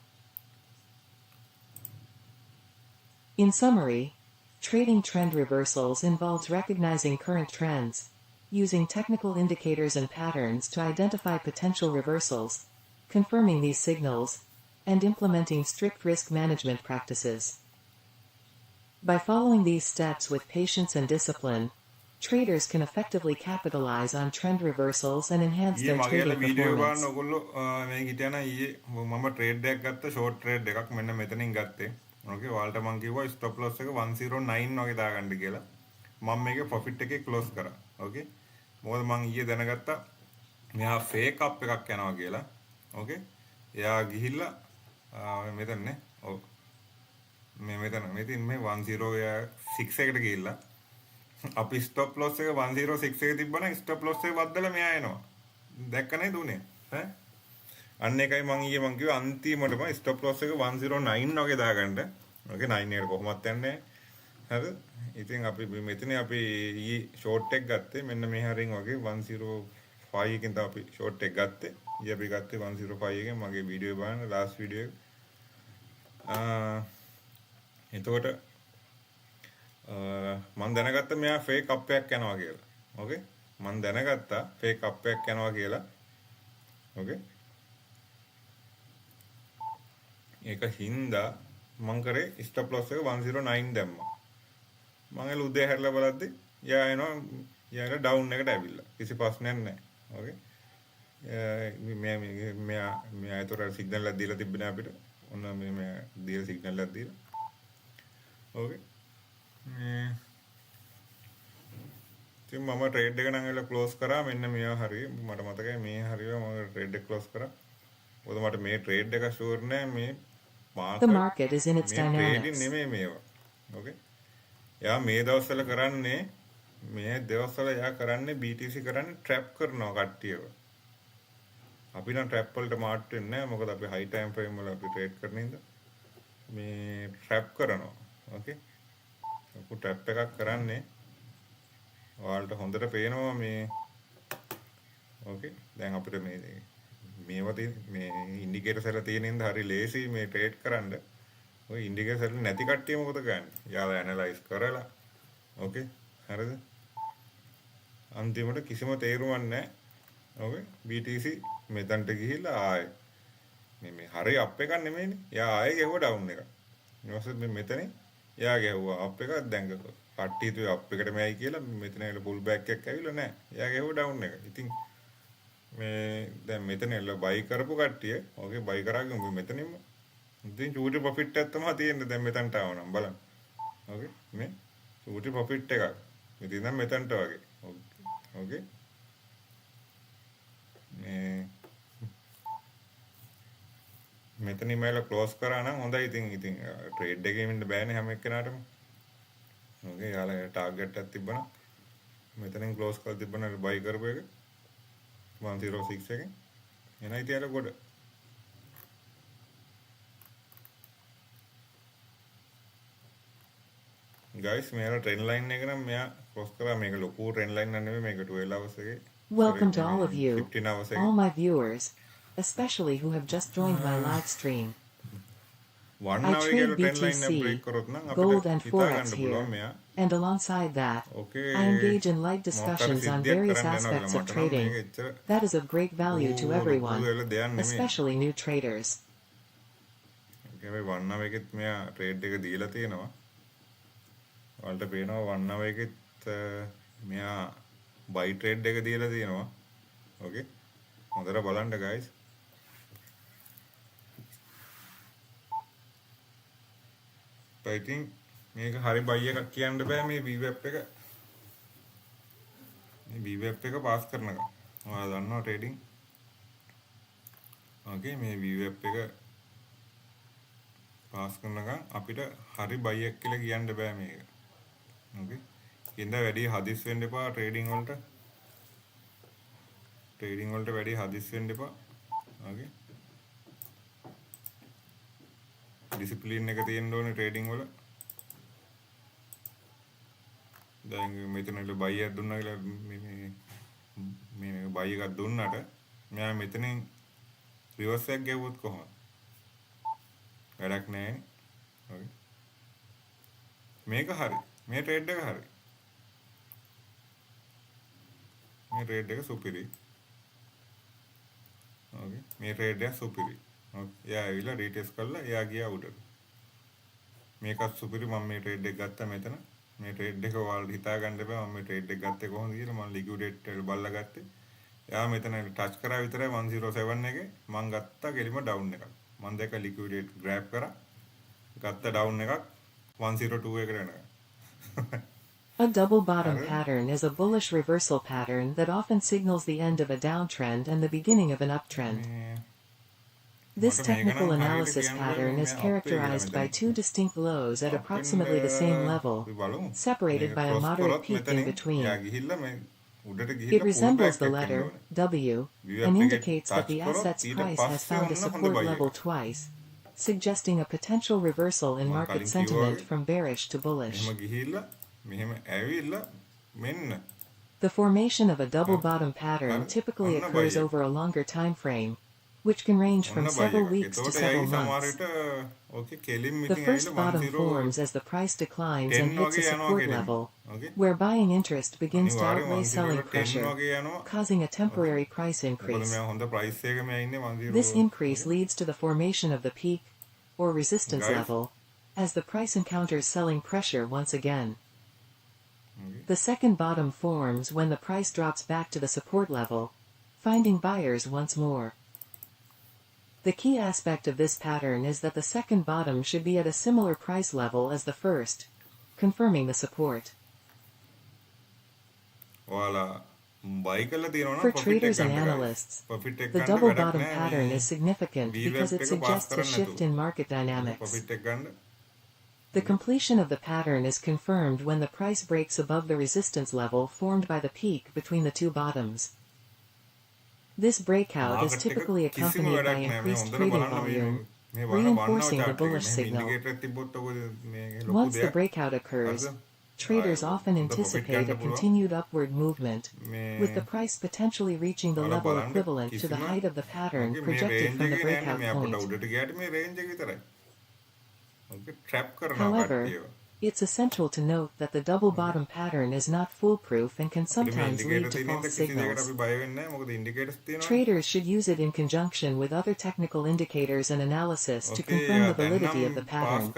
In summary, trading trend reversals involves recognizing current trends, using technical indicators and patterns to identify potential reversals, confirming these signals, and implementing strict risk management practices. By following these steps with patience and discipline, traders can effectively capitalize on trend reversals and enhance their trading performance. Okay, ඔයාලට මම කිව්වා stop loss එක 109 වගේ දාගන්න කියලා. මම මේකේ profit එකේ close කරා. Okay? මොකද මම ඊයේ දැනගත්තා මෙහා fake up එකක් යනවා කියලා. Okay? එයා ගිහිල්ලා මෙතන නේ. ඔව්. මෙතන මේ 106 එකට ගිහිල්ලා අපි stop loss එක 106 එකේ තිබ්බනම් stop loss එක වද්දලා මෙහා එනවා. දැක්ක නේද උනේ? ඈ? අන්න එකයි මම ඊයේ මම කිව්වා අන්තිමටම stop loss එක 109 වගේ දාගන්න. Okay 9 එකට කොහොමවත් යන්නේ හරි ඉතින් අපි මෙතන අපි ඊ ෂෝට් එක ගත්තේ මෙන්න මේ හරින් වගේ 105 එකෙන් තමයි අපි ෂෝට් එක ගත්තේ. ඊ අපි ගත්තේ 105 එකෙන් මගේ වීඩියෝ එක බලන්න ලාස්ට් වීඩියෝ එක. එතකොට මම දැනගත්තා මෙයා ෆේක් අප් එකක් යනවා කියලා. ඕකේ මම දැනගත්තා ෆේක් අප් එකක් යනවා කියලා. ඕකේ ඒක හින්දා මං කරේ ස්ටොප් ලොස් එක 109 දැම්මා. මම එළ උදේ හැරලා බලද්දි යා එනවා යාලා ඩවුන් එකට ඇවිල්ලා. කිසි ප්‍රශ්නයක් නැහැ. ඕකේ. මෙයා ඒතර සිග්නල් එකක් දීලා තිබ්බේ නෑ අපිට. ඔන්න මේ දීලා සිග්නල් එකක් දීලා. ඕකේ. ඉතින් මම ට්‍රේඩ් එක නම් එළ ක්ලෝස් කරා මෙන්න මේවා හරිය. මට මතකයි මේ හරිය මම ට්‍රේඩ් එක ක්ලෝස් කරා. මොකද මට මේ ට්‍රේඩ් එක ෂුවර් නෑ මේ The market is in its dynamics. නෙමෙයි මේවා. ඕකේ. යා මේ දවස්වල කරන්නේ මේ දවස්වල යා කරන්නේ BTC කරන්නේ ට්‍රැප් කරනවා කට්ටියව. අපි නම් ට්‍රැප් වලට මාට් වෙන්නේ නැහැ මොකද අපි හයි ටයිම් ෆ්‍රේම් වල අපි ට්‍රේඩ් කරන ඉඳ මේ ට්‍රැප් කරනවා. ඕකේ. අපි ට්‍රැප් එකක් කරන්නේ ඔයාලට හොඳට පේනවා මේ ඕකේ. දැන් අපිට මේවා තියෙන මේ ඉන්ඩිකේටර්ස් වල තියෙන ඉඳ හරි ලේසි මේ ට්‍රේඩ් කරන්න. ඔය ඉන්ඩිකේටර්ස් වල නැති කට්ටිය මොකද කරන්නේ? යාලා ඇනලයිස් කරලා ඕකේ හරිද? අන්තිමට කිසිම තේරුමක් නැහැ. ඕකේ BTC මෙතනට ගිහිල්ලා ආයේ මේ හරිය අප් එකක් නෙමෙයිනේ. යා ආයේ ගෙවුවා ඩවුන් එකක්. ඊට පස්සේ මේ මෙතනින් යා ගෙවුවා අප් එකක් දැන් කට්ටිය තුයි අප් එකට මෙයි කියලා මෙතන එල පුල් බෑක් එකක් ඇවිල්ලා නැහැ. යා ගෙවුවා ඩවුන් එක. ඉතින් මේ දැන් මෙතන එල බයි කරපු කට්ටිය ඕකේ බයි කරාගෙන මෙතනින්ම ඉතින් චූටි ප්‍රොෆිට් එකක් තමයි තියෙන්නේ දැන් මෙතනට ආවනම් බලන්න. ඕකේ මේ චූටි ප්‍රොෆිට් එකක්. ඉතින් දැන් මෙතනට වගේ. ඕකේ. මේ මෙතනින් මම ක්ලෝස් කරා නම් හොඳයි. ඉතින් ට්‍රේඩ් එකේ ඉන්න බෑනේ හැම එක්කෙනාටම. ඕකේ යාලා ටාගට් එකක් තිබ්බනම් මෙතනින් ක්ලෝස් කරලා තිබ්බනම් බයි කරපු එක 106 එකෙන් එනයි තියලා ගොඩ. guys මෙයා ට්‍රෙන්ඩ් ලයින් එක නම් මෙයා ක්‍රොස් කරා මේක ලොකු ට්‍රෙන්ඩ් ලයින් එක නෙමෙයි මේක 12 hours එකේ. Welcome to all of you, 15 hours එකේ. all my viewers, especially who have just joined my live stream. I trade BTC, gold and Forex here, and alongside that, I engage in light discussions on various aspects of trading. That is of great value to everyone, especially new traders. Okay, මේ 1 hour එකෙත් මෙයා trade එක දීලා තියෙනවා. ඔයාලට පේනවා 1 hour එකෙත් මෙයා buy trade එක දීලා තියෙනවා. Okay. හොඳට බලන්න guys. I think මේක හරි buy එකක් කියන්න බෑ මේ VWAP එක. මේ VWAP එක පාස් කරනකම්. ඔයාලා දන්නවා trading. Okay මේ VWAP එක පාස් කරනකම් අපිට හරි buy එකක් කියලා කියන්න බෑ මේක. Okay. ඉතින් වැඩි හදිස් වෙන්න එපා trading වලට. trading වලට වැඩි හදිස් වෙන්න එපා. Okay. discipline එක තියෙන්න ඕනේ trading වල. දැන් මෙතන ඉල buy එකක් දුන්නා කියලා මේ buy එකක් දුන්නාට මෙයා මෙතනින් reverse එකක් ගෙවුවොත් කොහොමද? වැඩක් නැහැ. Okay. මේක හරි. මේ trade එක හරි. මේ trade එක සුපිරි. Okay. මේ trade එක සුපිරි. Okay. එයා ඇවිල්ලා රීටෙස්ට් කරලා එයා ගියා උඩට. මේකත් සුපිරි. මම මේ trade එක ගත්තා මෙතන. මේ trade එක ඔයාලට හිතා ගන්න බෑ මම මේ trade එක ගත්තේ කොහොමද කියලා. මම liquidate එක බලලා ගත්තේ. එයා මෙතන ටච් කරා විතරයි 107 එකේ මම ගත්තා කෙලිම down එකක්. මම දැක්ක liquidate grab කරා. ගත්ත down එකක් 102 එකට යනවා. A double bottom pattern is a bullish reversal pattern that often signals the end of a downtrend and the beginning of an uptrend. This technical analysis pattern is characterized by two distinct lows at approximately the same level, separated by a moderate peak in between. It resembles the letter W and indicates that the asset's price has found a support level twice, suggesting a potential reversal in market sentiment from bearish to bullish. මෙහෙම ගිහිල්ලා මෙහෙම ඇවිල්ලා මෙන්න The formation of a double bottom pattern typically occurs over a longer time frame, which can range from several weeks to several months. The first bottom forms as the price declines and hits a support level, where buying interest begins to outweigh selling pressure, causing a temporary price increase. This increase leads to the formation of the peak, or resistance level, as the price encounters selling pressure once again. The second bottom forms when the price drops back to the support level, finding buyers once more. The key aspect of this pattern is that the second bottom should be at a similar price level as the first, confirming the support. For traders and analysts, the double bottom pattern is significant because it suggests a shift in market dynamics. The completion of the pattern is confirmed when the price breaks above the resistance level formed by the peak between the two bottoms. This breakout is typically accompanied by increased trading volume, reinforcing the bullish signal. Once the breakout occurs, traders often anticipate a continued upward movement, with the price potentially reaching the level equivalent to the height of the pattern projected from the breakout point. However, it's essential to note that the double bottom pattern is not foolproof and can sometimes lead to false signals. Traders should use it in conjunction with other technical indicators and analysis to confirm the validity of the pattern.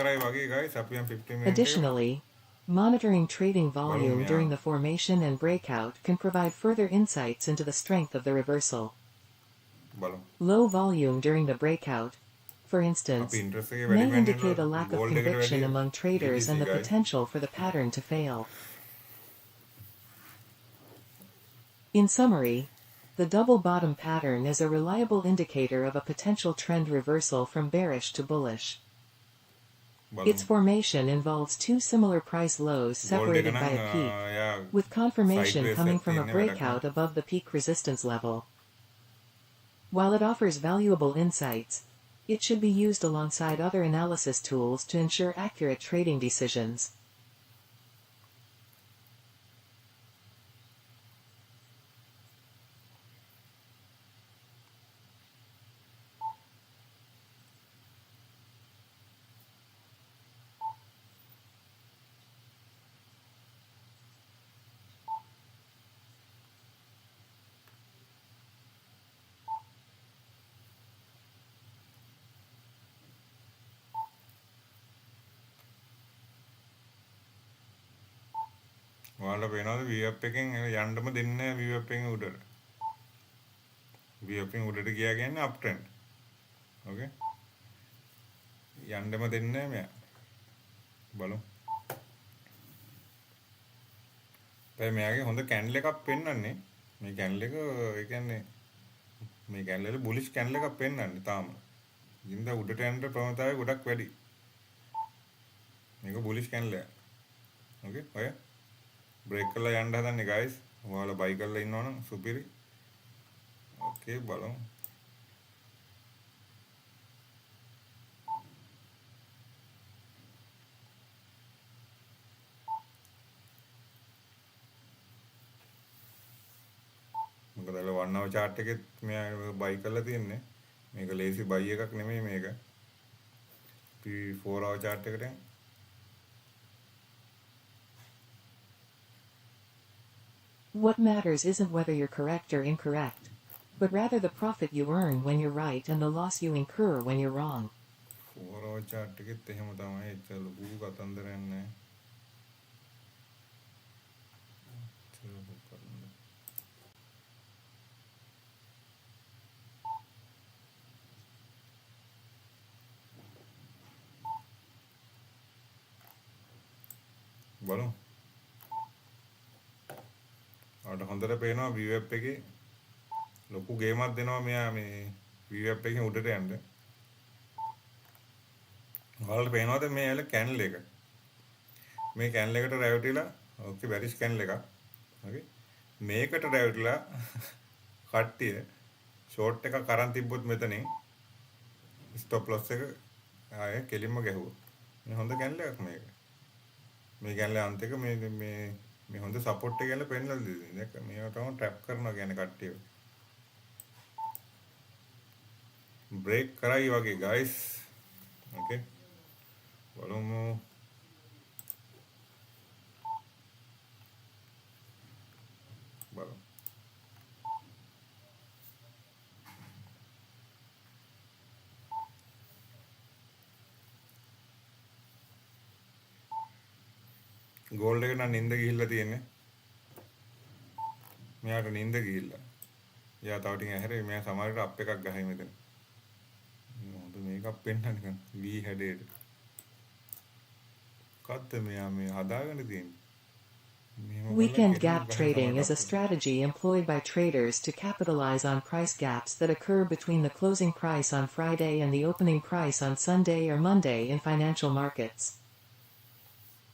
Additionally, monitoring trading volume during the formation and breakout can provide further insights into the strength of the reversal. Low volume during the breakout, for instance, may indicate a lack of conviction among traders and the potential for the pattern to fail. In summary, the double bottom pattern is a reliable indicator of a potential trend reversal from bearish to bullish. Its formation involves two similar price lows separated by a peak, with confirmation coming from a breakout above the peak resistance level. While it offers valuable insights, it should be used alongside other analysis tools to ensure accurate trading decisions. ඔයාලා පේනවද VF එකෙන් යන්නම දෙන්නේ නැහැ VF එකෙන් උඩට. VF එකෙන් උඩට ගියා කියන්නේ up trend. ඕකේ. යන්නම දෙන්නේ නැහැ මෙයා. බලමු. දැන් මෙයාගේ හොඳ කැන්ඩල් එකක් පෙන්වන්නේ. මේ කැන්ඩල් එක ඒ කියන්නේ මේ කැන්ඩල් එක බුලිෂ් කැන්ඩල් එකක් පෙන්වන්නේ තාම. ඉතින් උඩට යන්න ප්‍රවණතාවය ගොඩක් වැඩි. මේක බුලිෂ් කැන්ඩල් එක. ඕකේ. ඔය ब्रेक කරලා යන්න හදන්නේ guys. ඔයාලා බයි කරලා ඉන්නවනම් සුපිරි. ඕකේ බලමු. මොකද අර 1 hour chart එකෙත් මෙයා බයි කරලා තියෙන්නේ. මේක ලේසි බයි එකක් නෙමෙයි මේක. 4 hour chart එකට යන්න. What matters isn't whether you're correct or incorrect, but rather the profit you earn when you're right and the loss you incur when you're wrong. 4 hour chart එකෙත් එහෙම තමයි. ඒක ලොකු කතන්දරයක් නෑ. බලමු. ඔයාලට හොඳට පේනවා VWAP එකේ ලොකු ගේමක් දෙනවා මෙයා මේ VWAP එකෙන් උඩට යන්න. ඔයාලට පේනවද මේ ඇල කැන්ඩල් එක? මේ කැන්ඩල් එකට රැවටිලා ඕකේ බැරිෂ් කැන්ඩල් එකක්. ඕකේ. මේකට රැවටිලා කට්ටිය ෂෝට් එකක් අරන් තිබ්බොත් මෙතනින් ස්ටොප් ලොස් එක ආයේ කෙලින්ම ගැහුවා. මේ හොඳ කැන්ලයක් මේක. මේ කැන්ල අන්ත එක මේ හොඳ සපෝට් එක ගැන පෙන්නලා දෙන්නේ. දැක්ක මේවා තමයි ට්‍රැප් කරනවා කියන්නේ කට්ටිය. බ්‍රේක් කරයි වගේ guys. okay බලමු. බලමු. ගෝල්ඩ් එක නම් නින්ද ගිහිල්ලා තියෙන්නේ. මෙයාට නින්ද ගිහිල්ලා. යා තව ටිකක් ඇහැරේ මෙයා සමහරට අප් එකක් ගහයි මෙතන. මොකද මේකක් පෙන්නන්න නිකන් වී හැඩයට. කද්ද මෙයා මේ හදාගෙන තියෙන්නේ. Weekend gap trading is a strategy employed by traders to capitalize on price gaps that occur between the closing price on Friday and the opening price on Sunday or Monday in financial markets.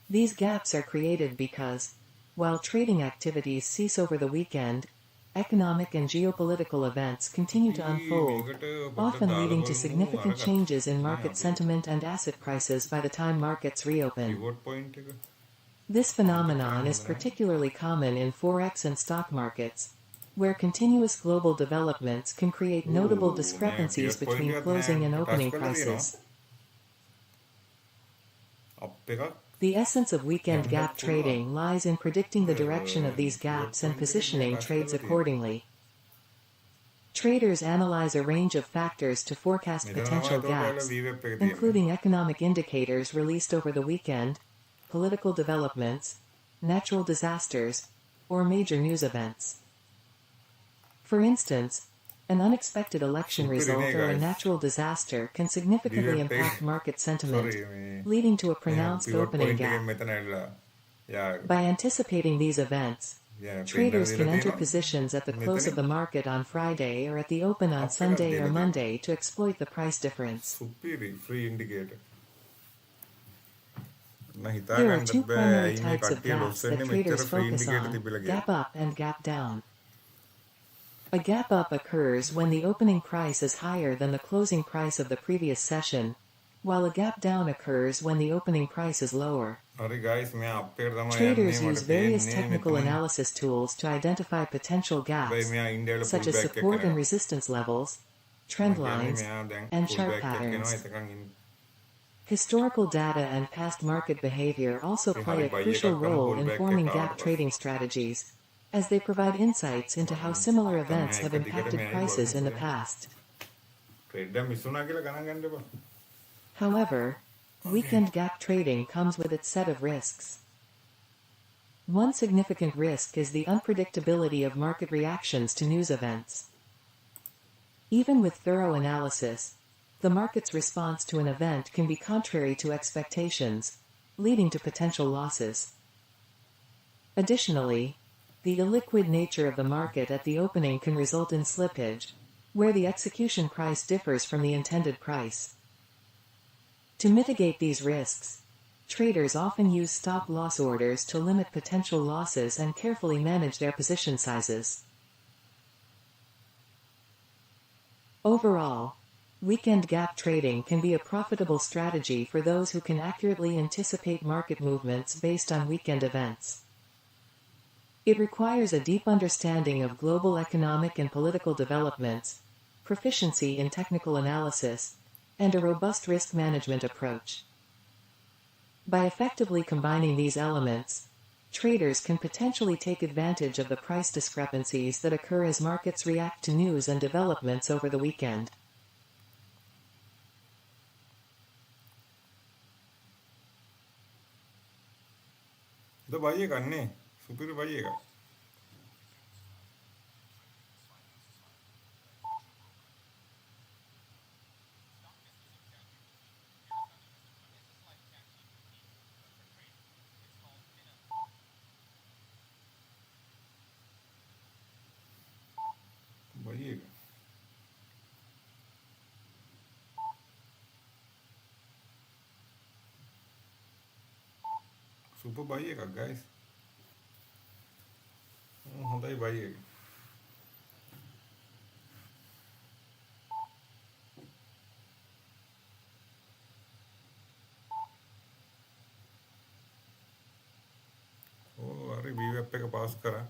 These gaps are created because, while trading activities cease over the weekend, economic and geopolitical events continue to unfold, often leading to significant changes in market sentiment and asset prices by the time markets reopen. This phenomenon is particularly common in forex and stock markets, where continuous global developments can create notable discrepancies between closing and opening prices. The essence of weekend gap trading lies in predicting the direction of these gaps and positioning trades accordingly. Traders analyze a range of factors to forecast potential gaps, including economic indicators released over the weekend, political developments, natural disasters, or major news events. For instance, an unexpected election result or a natural disaster can significantly impact market sentiment, leading to a pronounced opening gap. By anticipating these events, traders can enter positions at the close of the market on Friday or at the open on Sunday or Monday to exploit the price difference. There are two primary types of gaps that traders focus on: gap up and gap down. A gap up occurs when the opening price is higher than the closing price of the previous session, while a gap down occurs when the opening price is lower. Traders use various technical analysis tools to identify potential gaps, such as support and resistance levels, trend lines, and chart patterns. Historical data and past market behavior also play a crucial role in forming gap trading strategies, as they provide insights into how similar events have impacted prices in the past. However, weekend gap trading comes with its set of risks. One significant risk is the unpredictability of market reactions to news events. Even with thorough analysis, the market's response to an event can be contrary to expectations, leading to potential losses. Additionally, the illiquid nature of the market at the opening can result in slippage, where the execution price differs from the intended price. To mitigate these risks, traders often use stop-loss orders to limit potential losses and carefully manage their position sizes. Overall, weekend gap trading can be a profitable strategy for those who can accurately anticipate market movements based on weekend events. It requires a deep understanding of global economic and political developments, proficiency in technical analysis, and a robust risk management approach. By effectively combining these elements, traders can potentially take advantage of the price discrepancies that occur as markets react to news and developments over the weekend. The buy එකන්නේ සුපිරි buy එක. buy එක. super buy එකක් guys. හොඳයි buy එක. Pass කරා.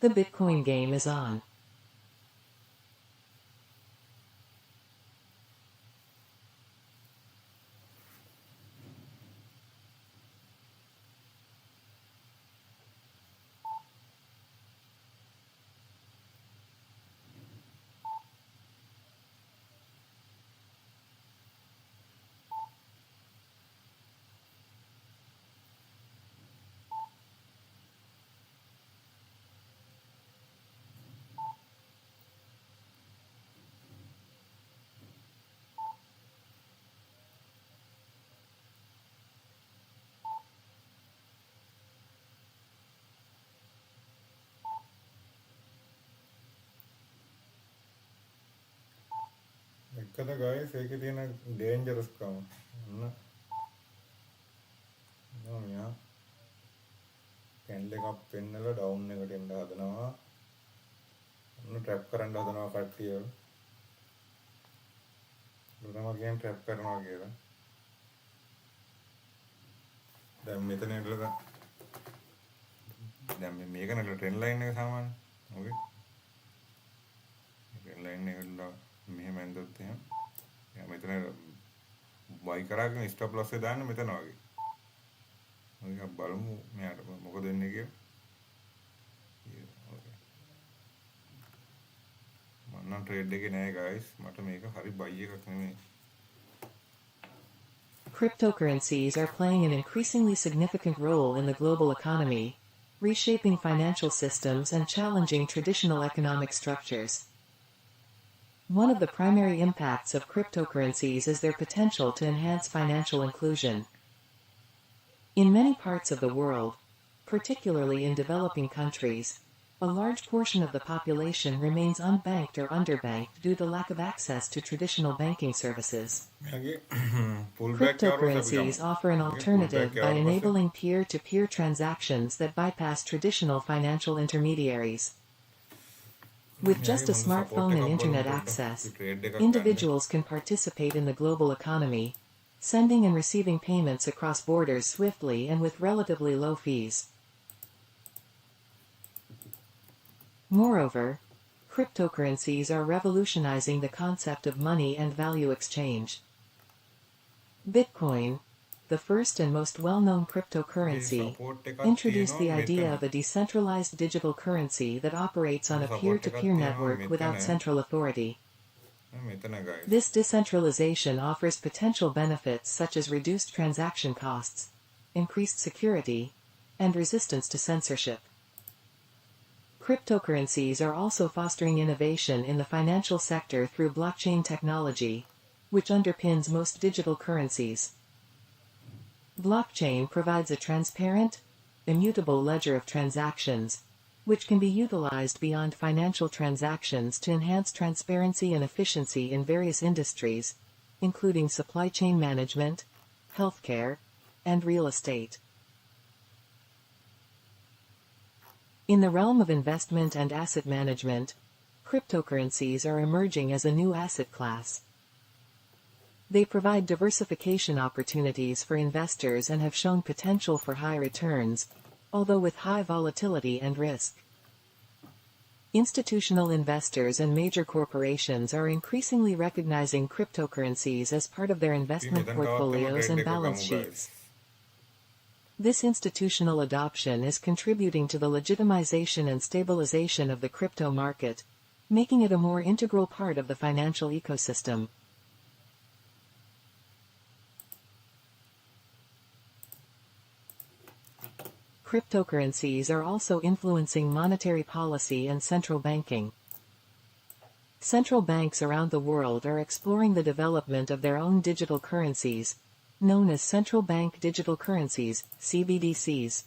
The Bitcoin game is on. එකද guys ඒකේ තියෙන dangerous කම. මෙයා කැන්ඩල් එකක් පෙන්නලා ඩවුන් එකට එන්න හදනවා. ट्रैप කරන්න හදනවා කට්ටිය. ලුණම කියන්නේ ट्रैप කරනවා කියලා. දැන් මෙතන ඉඳලා දැන් මේක නේද ට්‍රෙන්ඩ් ලයින් එක සාමාන්‍ය. ඕකේ. ට්‍රෙන්ඩ් ලයින් එක මෙහෙම ඇඳුත් එහෙම. යා මෙතන බයි කරාගෙන ස්ටොප් ලොස් එක දාන්න මෙතන වගේ. ඔයක බලමු මෙයාට මොකද වෙන්නේ කියලා. මම ට්‍රේඩ් එකේ නෑ guys. මට මේක හරි බයි එකක් නෙමෙයි. Cryptocurrencies are playing an increasingly significant role in the global economy, reshaping financial systems and challenging traditional economic structures. One of the primary impacts of cryptocurrencies is their potential to enhance financial inclusion. In many parts of the world, particularly in developing countries, a large portion of the population remains unbanked or underbanked due to lack of access to traditional banking services. Cryptocurrencies offer an alternative by enabling peer-to-peer transactions that bypass traditional financial intermediaries. With just a smartphone and internet access, individuals can participate in the global economy, sending and receiving payments across borders swiftly and with relatively low fees. Moreover, cryptocurrencies are revolutionizing the concept of money and value exchange. Bitcoin, the first and most well-known cryptocurrency, introduced the idea of a decentralized digital currency that operates on a peer-to-peer network without central authority. This decentralization offers potential benefits such as reduced transaction costs, increased security, and resistance to censorship. Cryptocurrencies are also fostering innovation in the financial sector through blockchain technology, which underpins most digital currencies. Blockchain provides a transparent, immutable ledger of transactions, which can be utilized beyond financial transactions to enhance transparency and efficiency in various industries, including supply chain management, healthcare, and real estate. In the realm of investment and asset management, cryptocurrencies are emerging as a new asset class. They provide diversification opportunities for investors and have shown potential for high returns, although with high volatility and risk. Institutional investors and major corporations are increasingly recognizing cryptocurrencies as part of their investment portfolios and balance sheets. This institutional adoption is contributing to the legitimization and stabilization of the crypto market, making it a more integral part of the financial ecosystem. Cryptocurrencies are also influencing monetary policy and central banking. Central banks around the world are exploring the development of their own digital currencies, known as central bank digital currencies, CBDCs.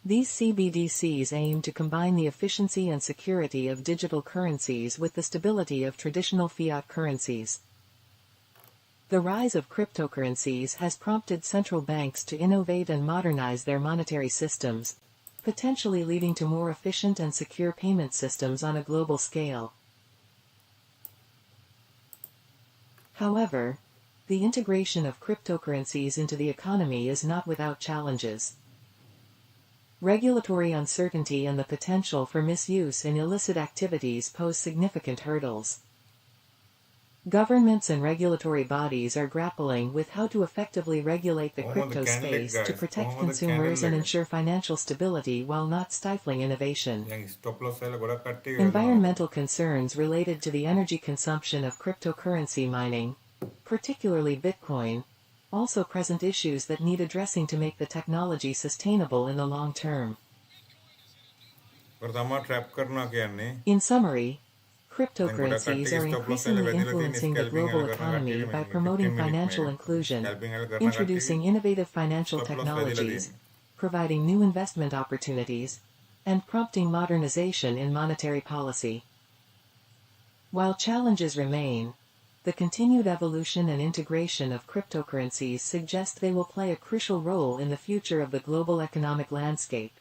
These CBDCs aim to combine the efficiency and security of digital currencies with the stability of traditional fiat currencies. The rise of cryptocurrencies has prompted central banks to innovate and modernize their monetary systems, potentially leading to more efficient and secure payment systems on a global scale. However, the integration of cryptocurrencies into the economy is not without challenges. Regulatory uncertainty and the potential for misuse in illicit activities pose significant hurdles. Governments and regulatory bodies are grappling with how to effectively regulate the crypto space to protect consumers and ensure financial stability while not stifling innovation. Environmental concerns related to the energy consumption of cryptocurrency mining, particularly Bitcoin, also present issues that need addressing to make the technology sustainable in the long term. In summary, cryptocurrencies are increasingly influencing the global economy by promoting financial inclusion, introducing innovative financial technologies, providing new investment opportunities, and prompting modernization in monetary policy. While challenges remain, the continued evolution and integration of cryptocurrencies suggest they will play a crucial role in the future of the global economic landscape.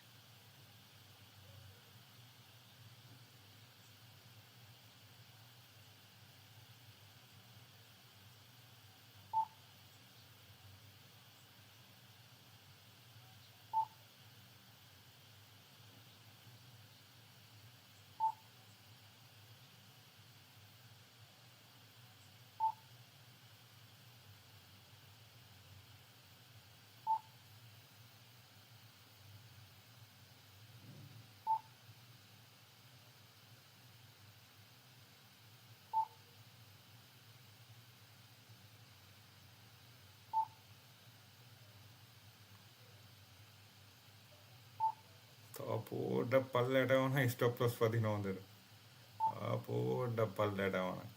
පොඩ්ඩක් පල්ලයට යවන stop Los වදින හොඳට. පොඩ්ඩක් පල්ලයට යවන.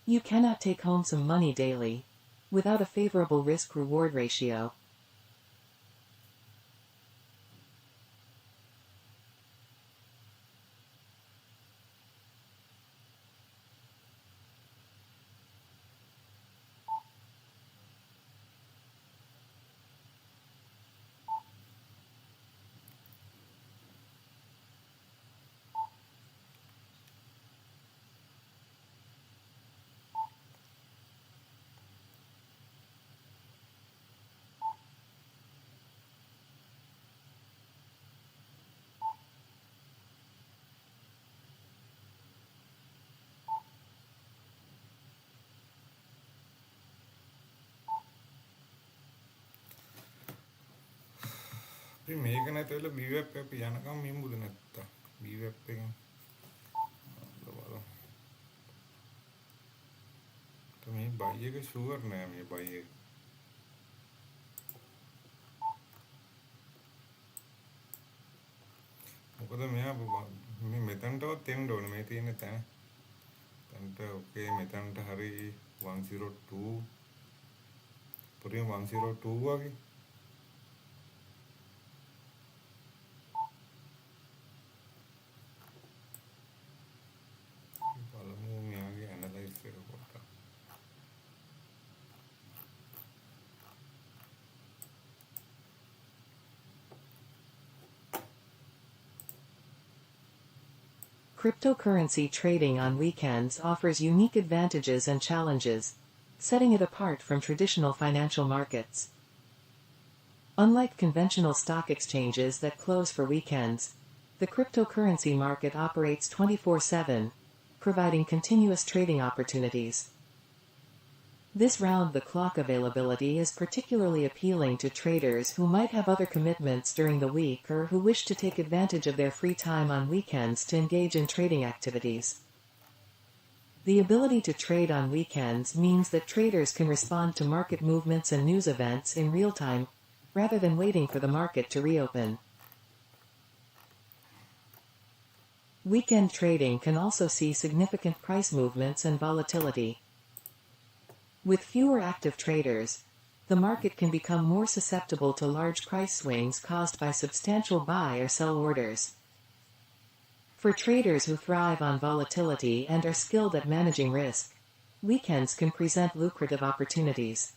You cannot take home some money daily without a favorable risk-reward ratio. මේක නැතෙල බීවැප් එක යනකම් මිම්බුද නැත්තා බීවැප් එකෙන් බලමු මේ බයි එක ෂුවර් නෑ මේ බයි එක මොකද මෙයා මේ මෙතනටවත් එන්න ඕනේ මේ තියෙන තැනට ඕකේ මෙතනට හරි 102 පොරිය 102 වගේ Cryptocurrency trading on weekends offers unique advantages and challenges, setting it apart from traditional financial markets. Unlike conventional stock exchanges that close for weekends, the cryptocurrency market operates 24/7, providing continuous trading opportunities. This round-the-clock availability is particularly appealing to traders who might have other commitments during the week or who wish to take advantage of their free time on weekends to engage in trading activities. The ability to trade on weekends means that traders can respond to market movements and news events in real time, rather than waiting for the market to reopen. Weekend trading can also see significant price movements and volatility. With fewer active traders, the market can become more susceptible to large price swings caused by substantial buy or sell orders. For traders who thrive on volatility and are skilled at managing risk, weekends can present lucrative opportunities.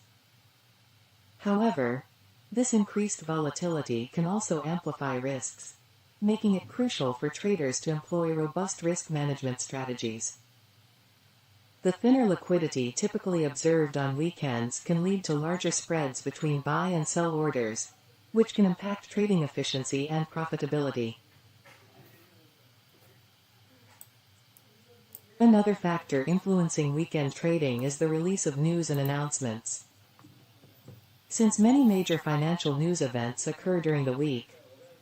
However, this increased volatility can also amplify risks, making it crucial for traders to employ robust risk management strategies. The thinner liquidity typically observed on weekends can lead to larger spreads between buy and sell orders, which can impact trading efficiency and profitability. Another factor influencing weekend trading is the release of news and announcements. Since many major financial news events occur during the week,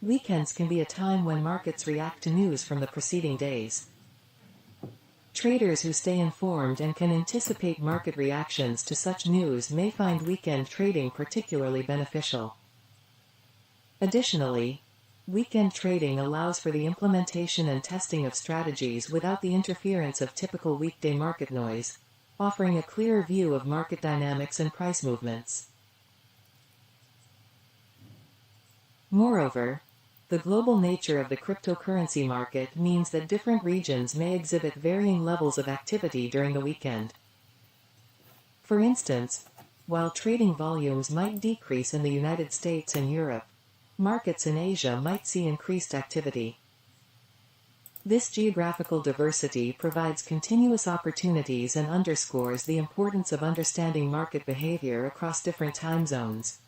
weekends can be a time when markets react to news from the preceding days. Traders who stay informed and can anticipate market reactions to such news may find weekend trading particularly beneficial. Additionally, weekend trading allows for the implementation and testing of strategies without the interference of typical weekday market noise, offering a clearer view of market dynamics and price movements. Moreover, the global nature of the cryptocurrency market means that different regions may exhibit varying levels of activity during the weekend. For instance, while trading volumes might decrease in the United States and Europe, markets in Asia might see increased activity. This geographical diversity provides continuous opportunities and underscores the importance of understanding market behavior across different time zones.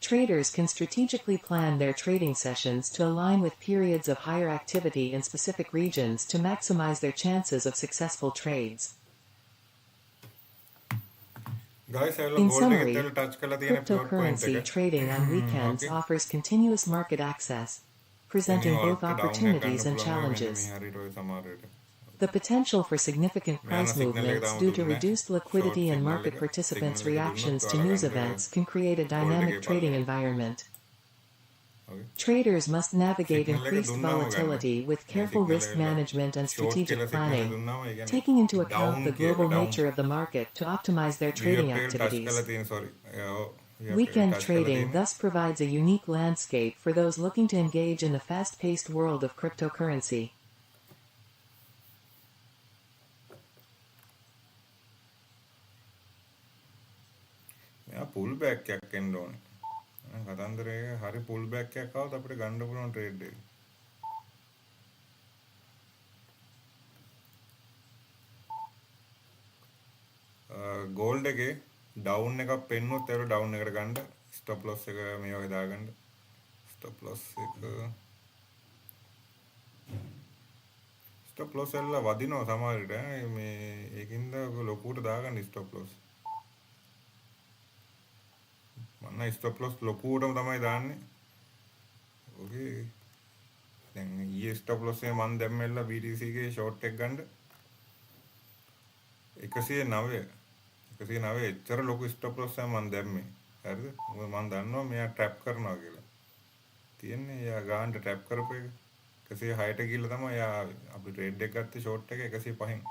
Traders can strategically plan their trading sessions to align with periods of higher activity in specific regions to maximize their chances of successful trades. In summary, cryptocurrency trading on weekends offers continuous market access, presenting both opportunities and challenges. The potential for significant price movements due to reduced liquidity and market participants' reactions to news events can create a dynamic trading environment. Traders must navigate increased volatility with careful risk management and strategic planning, taking into account the global nature of the market to optimize their trading activities. Weekend trading thus provides a unique landscape for those looking to engage in the fast-paced world of cryptocurrency. Full back එකක් එන්න ඕනේ. කතන්දරේ හරි full back එකක් ආවොත් අපිට ගන්න පුළුවන් ට්‍රේඩ් එක. ගෝල්ඩ් එකේ ඩවුන් එකක් පෙන්නුවොත් ඒක ඩවුන් එකට ගන්න ස්ටොප් ලොස් එක මේ වගේ දාගන්න. ස්ටොප් ලොස් එල්ල වදිනවා සමහර විට මේ ඒකින්ද ලොකුවට දාගන්න ස්ටොප් ලොස්. මම ස්ටොප් ලොස් ලොකුවටම තමයි දාන්නේ. ඕකේ. දැන් ඊයේ ස්ටොප් ලොස් එක මම දැම්මෙල්ලා BTC එකේ ෂෝට් එක ගන්න 109 එච්චර ලොකු ස්ටොප් ලොස් එකක් මම දැම්මේ. හරිද? මොකද මම දන්නවා මෙයා ට්‍රැප් කරනවා කියලා. තියෙන්නේ එයා ගානට ට්‍රැප් කරපු එක 106ට ගිහලා තමයි එයා අපි ට්‍රේඩ් එක ගත්තේ ෂෝට් එක 105න්.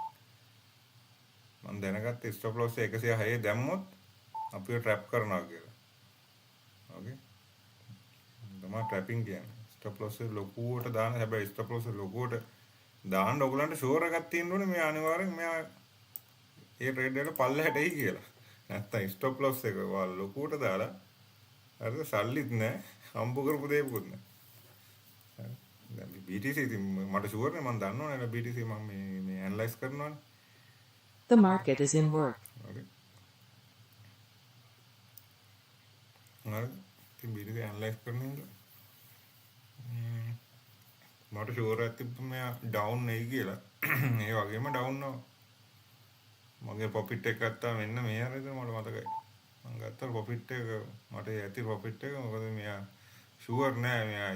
මම දැනගත්තේ ස්ටොප් ලොස් එක 106 දැම්මොත් අපිව ට්‍රැප් කරනවා කියලා. Okay. තමයි ට්‍රැපින් කියන්නේ. ස්ටොප් ලොස් එක ලොකුවට දාන්න හැබැයි ස්ටොප් ලොස් එක ලොකුවට දාන්න ඔයගලන්ට ෂුවර් එකක් තියෙන්න ඕනේ මෙයා අනිවාර්යෙන් මෙයා ඒ ට්‍රේඩ් එක පල්ලෙහාට එයි කියලා. නැත්තම් ස්ටොප් ලොස් එක ඔයාලා ලොකුවට දාලා හරිද සල්ලිත් නැහැ හම්බ කරපු දෙයක්වත් නැහැ. දැන් BTC ඉතින් මට ෂුවර් නේ මම දන්නවනේ BTC මම මේ analyse කරනවානේ. The market is in work. Okay. හරි. ඉතින් BTC ඇනලයිස් කරන හින්දා මට ෂුවර් එකක් තිබ්බ මෙයා ඩවුන් වෙයි කියලා. ඒ වගේම ඩවුන් වුණා. මගේ ප්‍රොෆිට් එක ගත්තා මෙන්න මේ හරියද මට මතකයි. මම ගත්ත ප්‍රොෆිට් එක මට ඇති ප්‍රොෆිට් එක මොකද මෙයා ෂුවර් නෑ මෙයා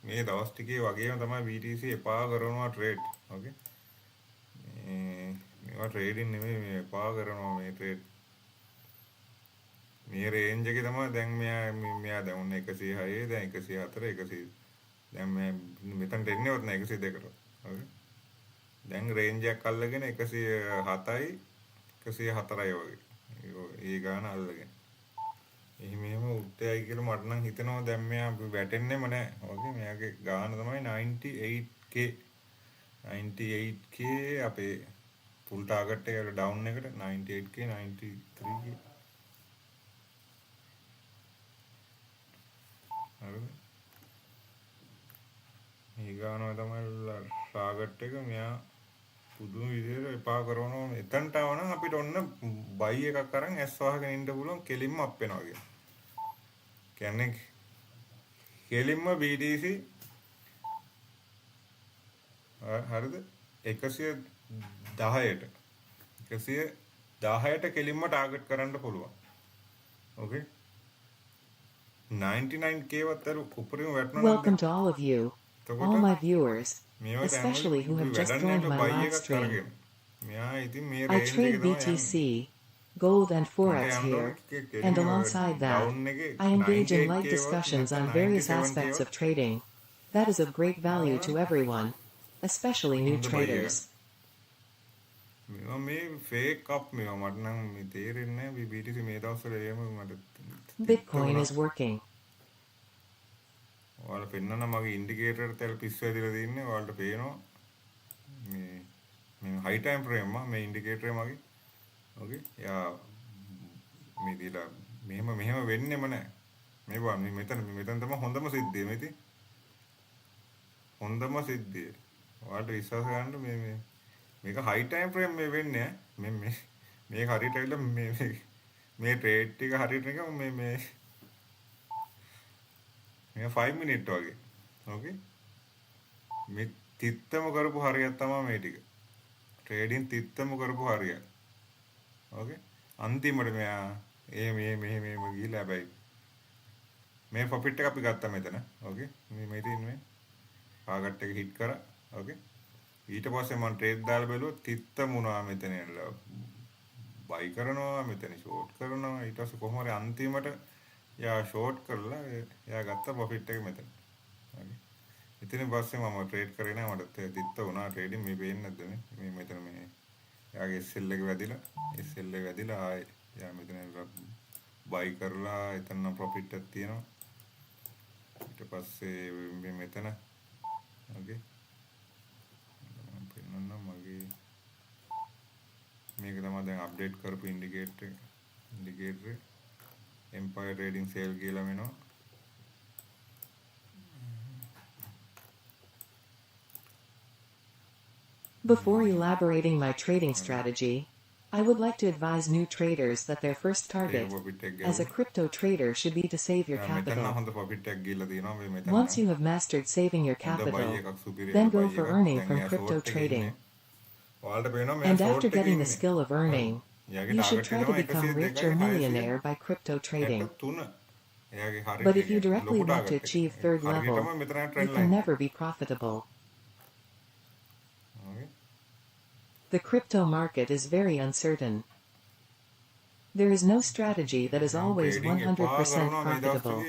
මේ දවස් ටිකේ වගේම තමයි BTC එපා කරනවා ට්‍රේඩ්. ඕකේ. මේවා ට්‍රේඩින් නෙමෙයි මේ එපා කරනවා මේ ට්‍රේඩ්. මේ රේන්ජ් එකේ තමයි දැන් මෙයා දැන් උන්නේ 106 දැන් 104 100 දැන් මෙතනට එන්නේවත් නෑ 102කට. ඕකේ. දැන් රේන්ජ් එකක් අල්ලගෙන 107යි 104යි වගේ. ඒ ගාන අල්ලගෙන. එහෙම උත්තයයි කියලා මට නම් හිතෙනවා දැන් මෙයා වැටෙන්නෙම නෑ. ඕකේ මෙයාගේ ගාන තමයි 98k 98k අපේ full target එක ඩවුන් එකට 98k 93k. හරිද? මේ ගානවා තමයි ටාගට් එක මෙයා පුදුම විදිහට එපා කරනවා. එතනට ආවනම් අපිට ඔන්න බයි එකක් අරන් ඇස් වහගෙන ඉන්න පුළුවන් කෙලින්ම අප් වෙනවා කියලා. කියන්නේ කෙලින්ම BTC හරිද 110ට කෙලින්ම ටාගට් කරන්න පුළුවන්. ඕකේ 99k වත් අර උඩරින් වැටෙනවා. Welcome to all of you, all my viewers, especially who have just joined my live stream. I trade BTC, gold and Forex here, and alongside that, I engage in light discussions on various aspects of trading. That is of great value to everyone, especially new traders. Bitcoin is working. ඔයාලා පෙන්නන මගේ indicator තැල් පිස්සු ඇදලා තින්නේ ඔයාලට පේනවා මේ හයි time frame මේ ඉන්ඩිකේටර් මගේ ඕකේ යා මේ දීලා මෙහෙම වෙන්නෙම නැහැ මේ බලන්න මෙතන තමයි හොඳම සිද්ධිය මේක හොඳම සිද්ධිය ඔයාලට විශ්වාස ගන්න මේක හයි ටයිම් ෆ්‍රේම් මේ වෙන්නේ මේක හරියට ඇවිල්ලා මේ ට්‍රේඩ් ටික හරියට නිකන් මේ 5 minute වගේ. ඕකේ. මේ තිත්තම කරපු හරියක් තමයි මේ ටික. ට්‍රේඩින් තිත්තම කරපු හරියක්. ඕකේ. අන්තිමට මෙයා මේ ගිහලා හැබැයි මේ ප්‍රොෆිට් එක අපි ගත්තා මෙතන. ඕකේ. මේ තියෙන්නේ ටාගට් එක හිට් කරා. ඕකේ. ඊට පස්සේ මම ට්‍රේඩ් දාලා බැලුවා තිත්තම වුණා මෙතන එල්ල. බයි කරනවා මෙතන ෂෝට් කරනවා ඊට පස්සේ කොහොම හරි අන්තිමට යා ෂෝට් කරලා යා ගත්ත ප්‍රොෆිට් එක මෙතන. හරි. ඉතින් පස්සේ මම ට්‍රේඩ් කරේ නෑ මට තිත්ත වුණා ට්‍රේඩින් මේ පේන්නේ නැද්ද මේ මෙතන මේ යාගේ SL එක වැදිලා ආයේ යා මෙතන බයි කරලා එතන නම් ප්‍රොෆිට් එකක් තියෙනවා. ඊට පස්සේ මේ මෙතන ඕකේ. මම පෙන්නන්න මගේ මේක තමයි දැන් අප්ඩේට් කරපු ඉන්ඩිකේටර් Empire Trading Sale කියලා වෙනවා. Before elaborating my trading strategy, I would like to advise new traders that their first target as a crypto trader should be to save your capital. Once you have mastered saving your capital, then go for earning from crypto trading. And after getting the skill of earning, you should try to become rich or millionaire by crypto trading. But if you directly want to achieve third level, you can never be profitable. The crypto market is very uncertain. There is no strategy that is always 100% profitable.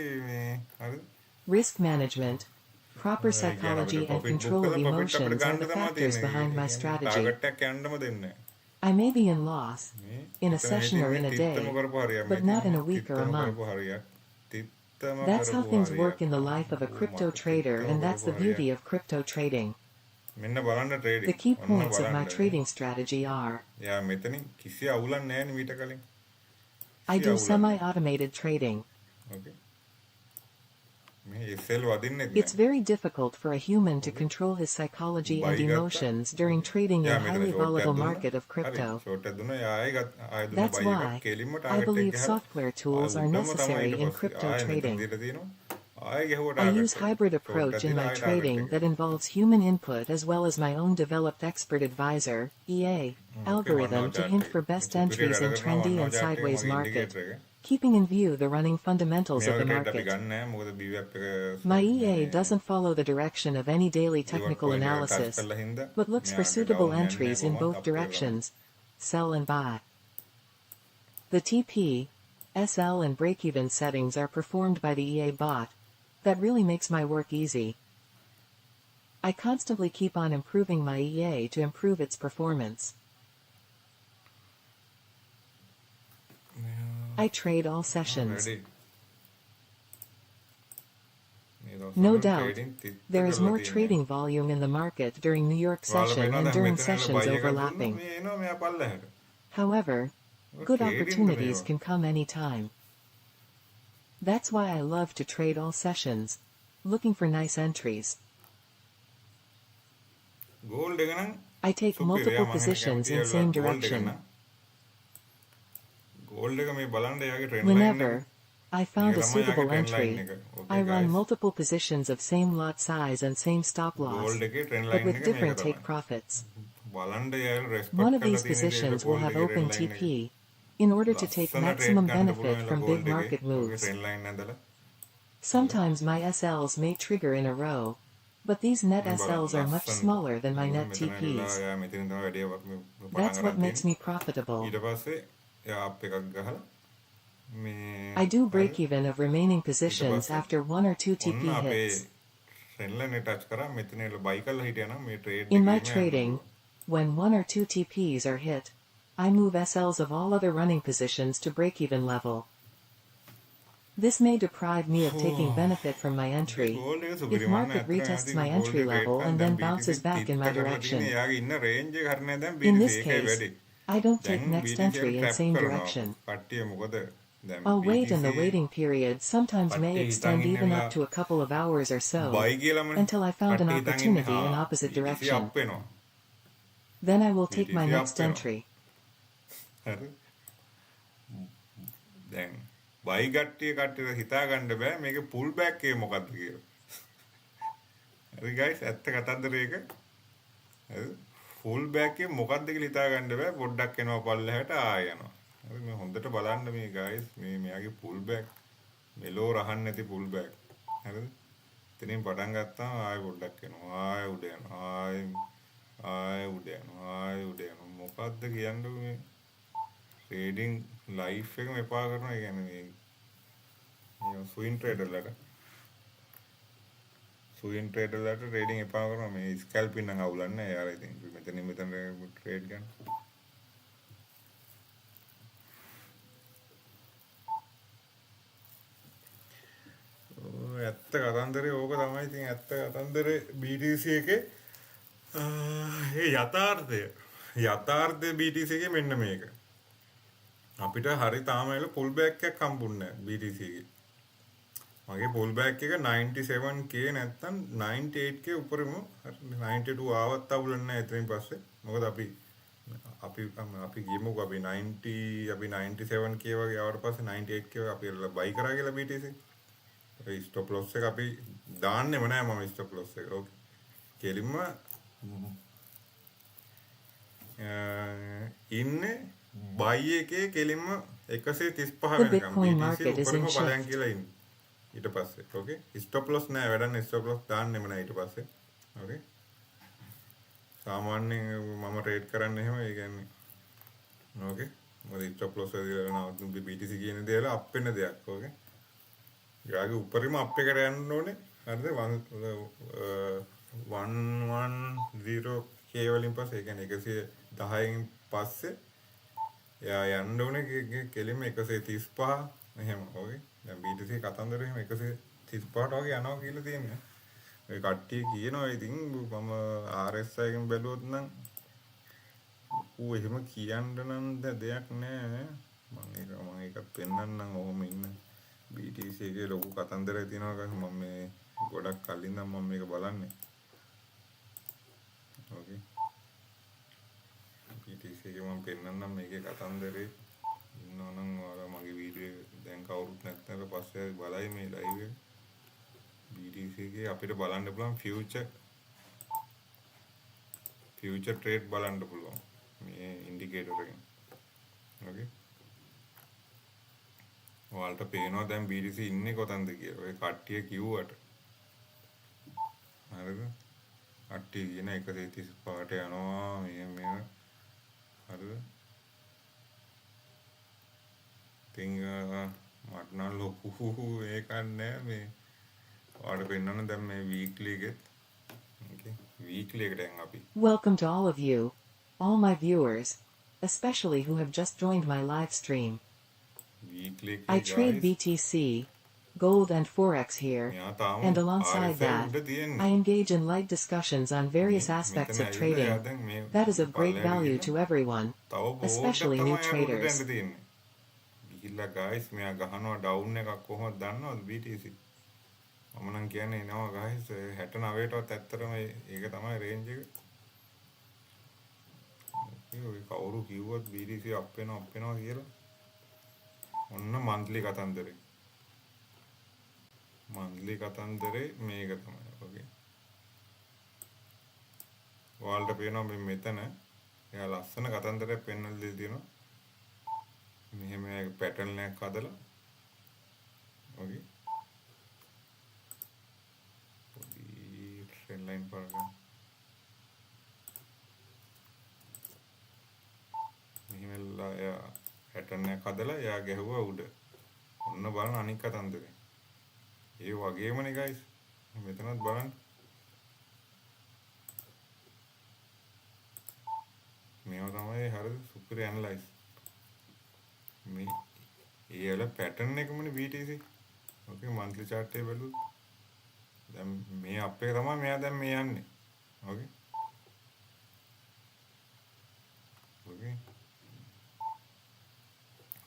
Risk management, proper psychology and control of emotions are the factors behind my strategy. I may be in loss, in a session or in a day, but not in a week or a month. That's how things work in the life of a crypto trader, and that's the beauty of crypto trading. The key points of my trading strategy are: I do semi-automated trading. මේ SL වදින්නෙත් It's very difficult for a human to control his psychology and emotions during trading in a highly volatile market of crypto. Short එකක් දුන්නා ආයෙ ආයෙ දුන්නා That's බයි එකක් why කෙලින්ම I target එක believe ගහලා software tools are necessary in crypto trading. I use hybrid approach in my trading that involves human input as well as my own developed expert advisor, EA, algorithm to hint for best entries in trendy and sideways market, keeping in view the running fundamentals of the market. My EA doesn't follow the direction of any daily technical analysis, but looks for suitable entries in both directions, sell and buy. The TP, SL and break-even settings are performed by the EA bot. That really makes my work easy. I constantly keep on improving my EA to improve its performance. I trade all sessions. No doubt, there is more trading volume in the market during New York session and during sessions overlapping. However, good opportunities can come anytime. That's why I love to trade all sessions, looking for nice entries. I take multiple positions in same direction. Whenever I found a suitable entry, I run multiple positions of same lot size and same stop loss, but with different take profits. One of these positions will have open TP, in order to take maximum benefit from big market moves. Sometimes my SLs may trigger in a row, but these net SLs are much smaller than my net TPs. That's what makes me profitable. I do break even of remaining positions after 1 or 2 TP hits. In my trading, when 1 or 2 TPs are hit, I move SLs of all other running positions to break-even level. This may deprive me of taking benefit from my entry, if market retests my entry level and then bounces back in my direction. In this case, I don't take next entry in same direction. I'll wait, and the waiting period sometimes may extend even up to a couple of hours or so, until I found an opportunity in opposite direction. Then I will take my next entry. දැන් බයි කට්ටියට හිතා ගන්න බෑ මේක full back එක මොකක්ද කියලා. හරි ගයිස් ඇත්ත කතන්දරයක. හරි ෆුල් බෑක් එක මොකක්ද කියලා හිතා ගන්න බෑ පොඩ්ඩක් එනවා පල්ලෙහාට ආය යනවා. හරි මේ හොඳට බලන්න මේ ගයිස් මේ මෙයාගේ පුල් බෑක් මෙලෝ රහන්න නැති පුල් බෑක්. හරිද? එතනින් පටන් ගත්තාම ආය පොඩ්ඩක් එනවා ආය උඩ යනවා ආය උඩ යනවා ආය උඩ යනවා මොකක්ද කියන්නේ මේ trading life එකම එපා කරනවා. ඒ කියන්නේ මේ swing traderලට trading එපා කරනවා. මේ scalping නම් අවුලන්නේ නැහැ යාර. ඉතින් මෙතන trade ගන්න. ඇත්ත කතන්දරේ ඕක තමයි. ඉතින් ඇත්ත කතන්දරේ BTC එකේ ඒ යථාර්ථය BTC එකේ මෙන්න මේක. අපිට හරි තාම එල පුල් බෑක් එකක් හම්බුන්නේ නැහැ BTC එකේ. මගේ පුල් බෑක් එක 97k නැත්තම් 98k උඩරිම 92 ආවත් අවුලන්නේ නැහැ එතනින් පස්සේ. මොකද අපි ගියමුකෝ අපි 97k වගේ ආවට පස්සේ 98k අපි බයි කරා කියලා BTC. ඒ ස්ටොප් ලොස් එක අපි දාන්නෙම නැහැ මම ස්ටොප් ලොස් එක. ඕකේ. කෙලින්ම ඉන්නේ බයි එකේ කෙලින්ම 135 වෙනකම් BTC උඩරිම බලයන් කියලා ඉන්නේ. ඊට පස්සේ ඕකේ ස්ටොප් ලොස් නෑ වැඩන්නේ ස්ටොප් ලොස් දාන්නෙම නෑ ඊට පස්සේ ඕකේ සාමාන්‍යයෙන් මම ට්‍රේඩ් කරන්නේ එහෙම ඒ කියන්නේ ඕකේ මොකද ස්ටොප් ලොස් වල BTC කියන දේවල් අප් වෙන දෙයක් ඕකේ යාගේ උඩරිම අප් එකට යන්න ඕනේ හරිද 110k වලින් පස්සේ ඒ කියන්නේ 110න් පස්සේ යා යන්න ඕනේ කෙලින්ම 135 එහෙම ඕකේ දැන් BTC කතන්දරේ එහෙම 135ට වගේ යනවා කියලා තියෙනවා. ඒ කට්ටිය කියනවා ඉතින් මම RSI එකෙන් බැලුවොත් නම් ඌ එහෙම කියන්න නම් දෙයක් නෑ. මම ඒකත් පෙන්නන්නම් ඔහොම ඉන්න. BTC එකේ ලොකු කතන්දරයක් තියෙනවා ගහ මම මේ ගොඩක් කලින් නම් මම මේක බලන්නේ. ඕකේ. BTC එකේ මම පෙන්නන්නම් මේකේ කතන්දරේ ඉන්නවනම් ඔයාලා මගේ වීඩියෝ දැන් කවුරුත් නැත්නම් පස්සේ බලයි මේ ලයිව් එක. BTC එකේ අපිට බලන්න පුළුවන් future trade බලන්න පුළුවන් මේ ඉන්ඩිකේටර් එකෙන්. ඕකේ. ඔයාලට පේනවා දැන් BTC ඉන්නේ කොතනද කියලා. ඔය කට්ටිය කිව්වට. හරිද? කට්ටිය කියන 135ට යනවා මේ හරිද? ඉතින් මට නම් ලොකු ඒකක් නෑ මේ. ඔයාලට පෙන්නන්න දැන් මේ වීක්ලි එකෙත්. ඕකේ. වීක්ලි එකට දැන් අපි. Welcome to all of you, all my viewers, especially who have just joined my live stream. I trade BTC, gold and Forex here, and alongside that, I engage in light discussions on various aspects of trading. That is of great value to everyone, especially new traders. guys, මෙයා ගහනවා down එකක් කොහොමද දන්නවද BTC? මම නම් කියන්නේ එනවා guys 69ටවත් ඇත්තටම ඒක තමයි රේන්ජ් එක. ඔය කවුරු කිව්වත් BTC අප් වෙනවා කියලා. ඔන්න මන්ත්ලි කතන්දරේ. මන්ත්ලි කතන්දරේ මේක තමයි. ඕකේ. ඔයාලට පේනවා මේ මෙතන එයා ලස්සන කතන්දරයක් පෙන්වලා දෙලා තියෙනවා. මෙහෙම පැටර්න් එකක් හදලා. ඕකේ. පොඩි ට්‍රෙන්ඩ් ලයින් පාරක්. මෙහෙමලා එයා පැටර්න් එකක් හදලා එයා ගැහුවා උඩ. ඔන්න බලන්න අනික් කතන්දරේ. ඒ වගේමනේ guys. මෙතනත් බලන්න. මේව තමයි හරිද සුපර් ඇනලයිස්. මේ ඒවල පැටර්න් එකමනේ BTC. ඕකේ මන්ත්ලි chart එක බලුවොත්. දැන් මේ අප් එක තමයි මෙයා දැන් මේ යන්නේ. ඕකේ. ඕකේ.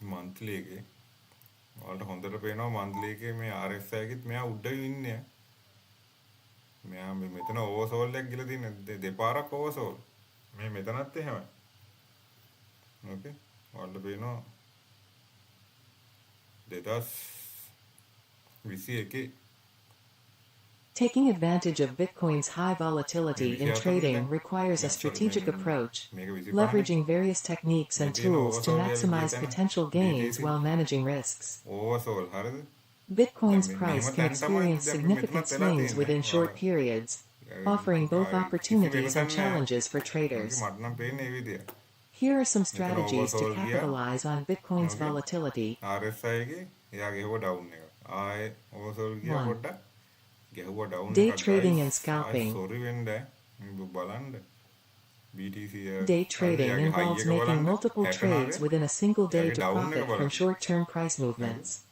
monthly එකේ ඔයාලට හොඳට පේනවා monthly එකේ මේ RSI එකෙත් මෙයා උඩ ඉන්නේ. මෙයා මෙතන ඕවර්සෝල් එකක් ගිහලා තියෙන දෙපාරක් ඕවර්සෝල්. මේ මෙතනත් එහෙමයි. ඕකේ. ඔයාලට පේනවා 2021. Taking advantage of Bitcoin's high volatility in trading requires a strategic approach, leveraging various techniques and tools to maximize potential gains while managing risks. Bitcoin's price can experience significant swings within short periods, offering both opportunities and challenges for traders. Here are some strategies to capitalize on Bitcoin's volatility. 1. Day trading and scalping. Day trading involves making multiple trades within a single day to profit from short-term price movements.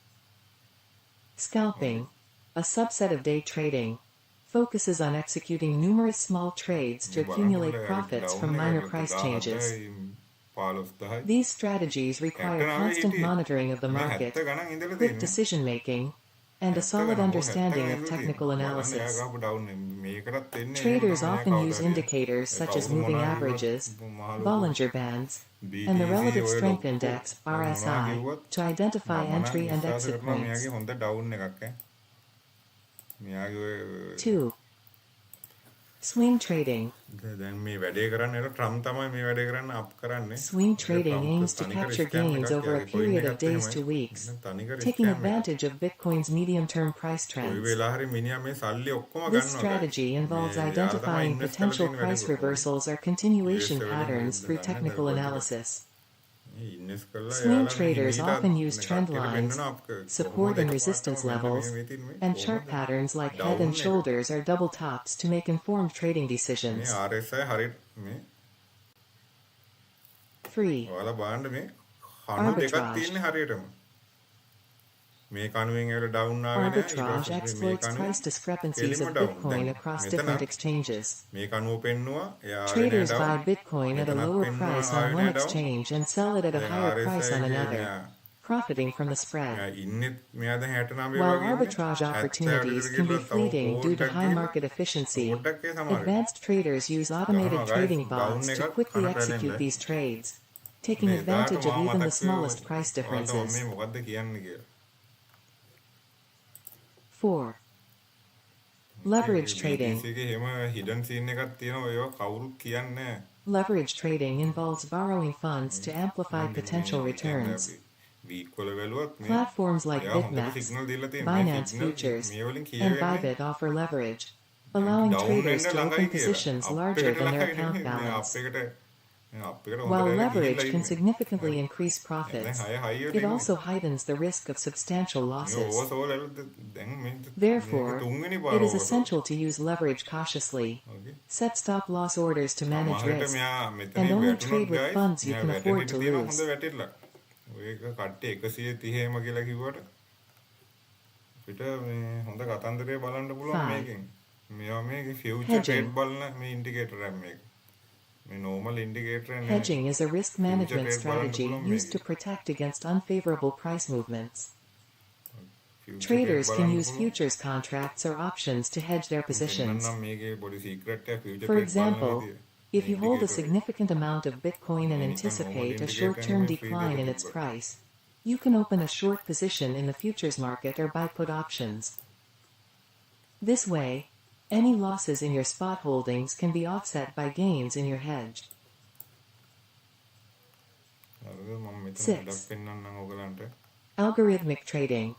Scalping, a subset of day trading, focuses on executing numerous small trades to accumulate profits from minor price changes. These strategies require constant monitoring of the market, quick decision-making, and a solid understanding of technical analysis. Traders often use indicators such as moving averages, Bollinger Bands, and the Relative Strength Index (RSI) to identify entry and exit points. 2. Swing trading. Swing trading aims to capture gains over a period of days to weeks, taking advantage of Bitcoin's medium-term price trends. This strategy involves identifying potential price reversals or continuation patterns through technical analysis. Swing traders often use trend lines, support and resistance levels, and chart patterns like head and shoulders or double tops to make informed trading decisions. 3. Arbitrage. Arbitrage exploits price discrepancies of Bitcoin across different exchanges. Traders buy Bitcoin at a lower price on one exchange and sell it at a higher price on another, profiting from the spread. මෙයා ඉන්නේ මෙයා දැන් 69 While වගේ ඉන්නේ. arbitrage 70 opportunities කට can be ගිහලා තව fleeting due to පොඩ්ඩක් high ගිහලා market efficiency, පොඩ්ඩක් ඒ සමහර advanced traders use automated ගහනවා trading guys bots gown to එකක් quickly කනට execute ඇලෙන්න. these trades, taking මේ එදාට advantage of මම even the මතක් smallest කරේ price ඔයාලට මම differences. මේ මොකද්ද කියන්නේ කියලා. 4. Leverage trading. BTC එකේ එහෙම hidden scene එකක් තියෙනවා ඒවා කවුරුත් කියන්නේ නැහැ. Leverage trading involves borrowing funds to amplify potential returns. Platforms like BitMax, Binance Futures, and Bybit offer leverage, allowing traders to open positions larger than their account balance. While leverage can significantly increase profits, it also heightens the risk of substantial losses. Therefore, it is essential to use leverage cautiously, set stop-loss orders to manage risk, and only trade with funds you can afford to lose. ඒක කට්ටිය 130ම කියලා කිව්වට අපිට මේ හොඳ කතන්දරය බලන්න පුළුවන් මේකෙන්. මේවා මේ ෆියුචර් ට්‍රේඩ් බලන මේ ඉන්ඩිකේටර් එකක් මේක. මේ normal indicator නේ. Hedging is a risk management strategy used to protect against unfavorable price movements. Traders can use futures contracts or options to hedge their positions. For example, if you hold a significant amount of Bitcoin and anticipate a short-term decline in its price, you can open a short position in the futures market or buy put options. This way, any losses in your spot holdings can be offset by gains in your hedge. 6. Algorithmic trading.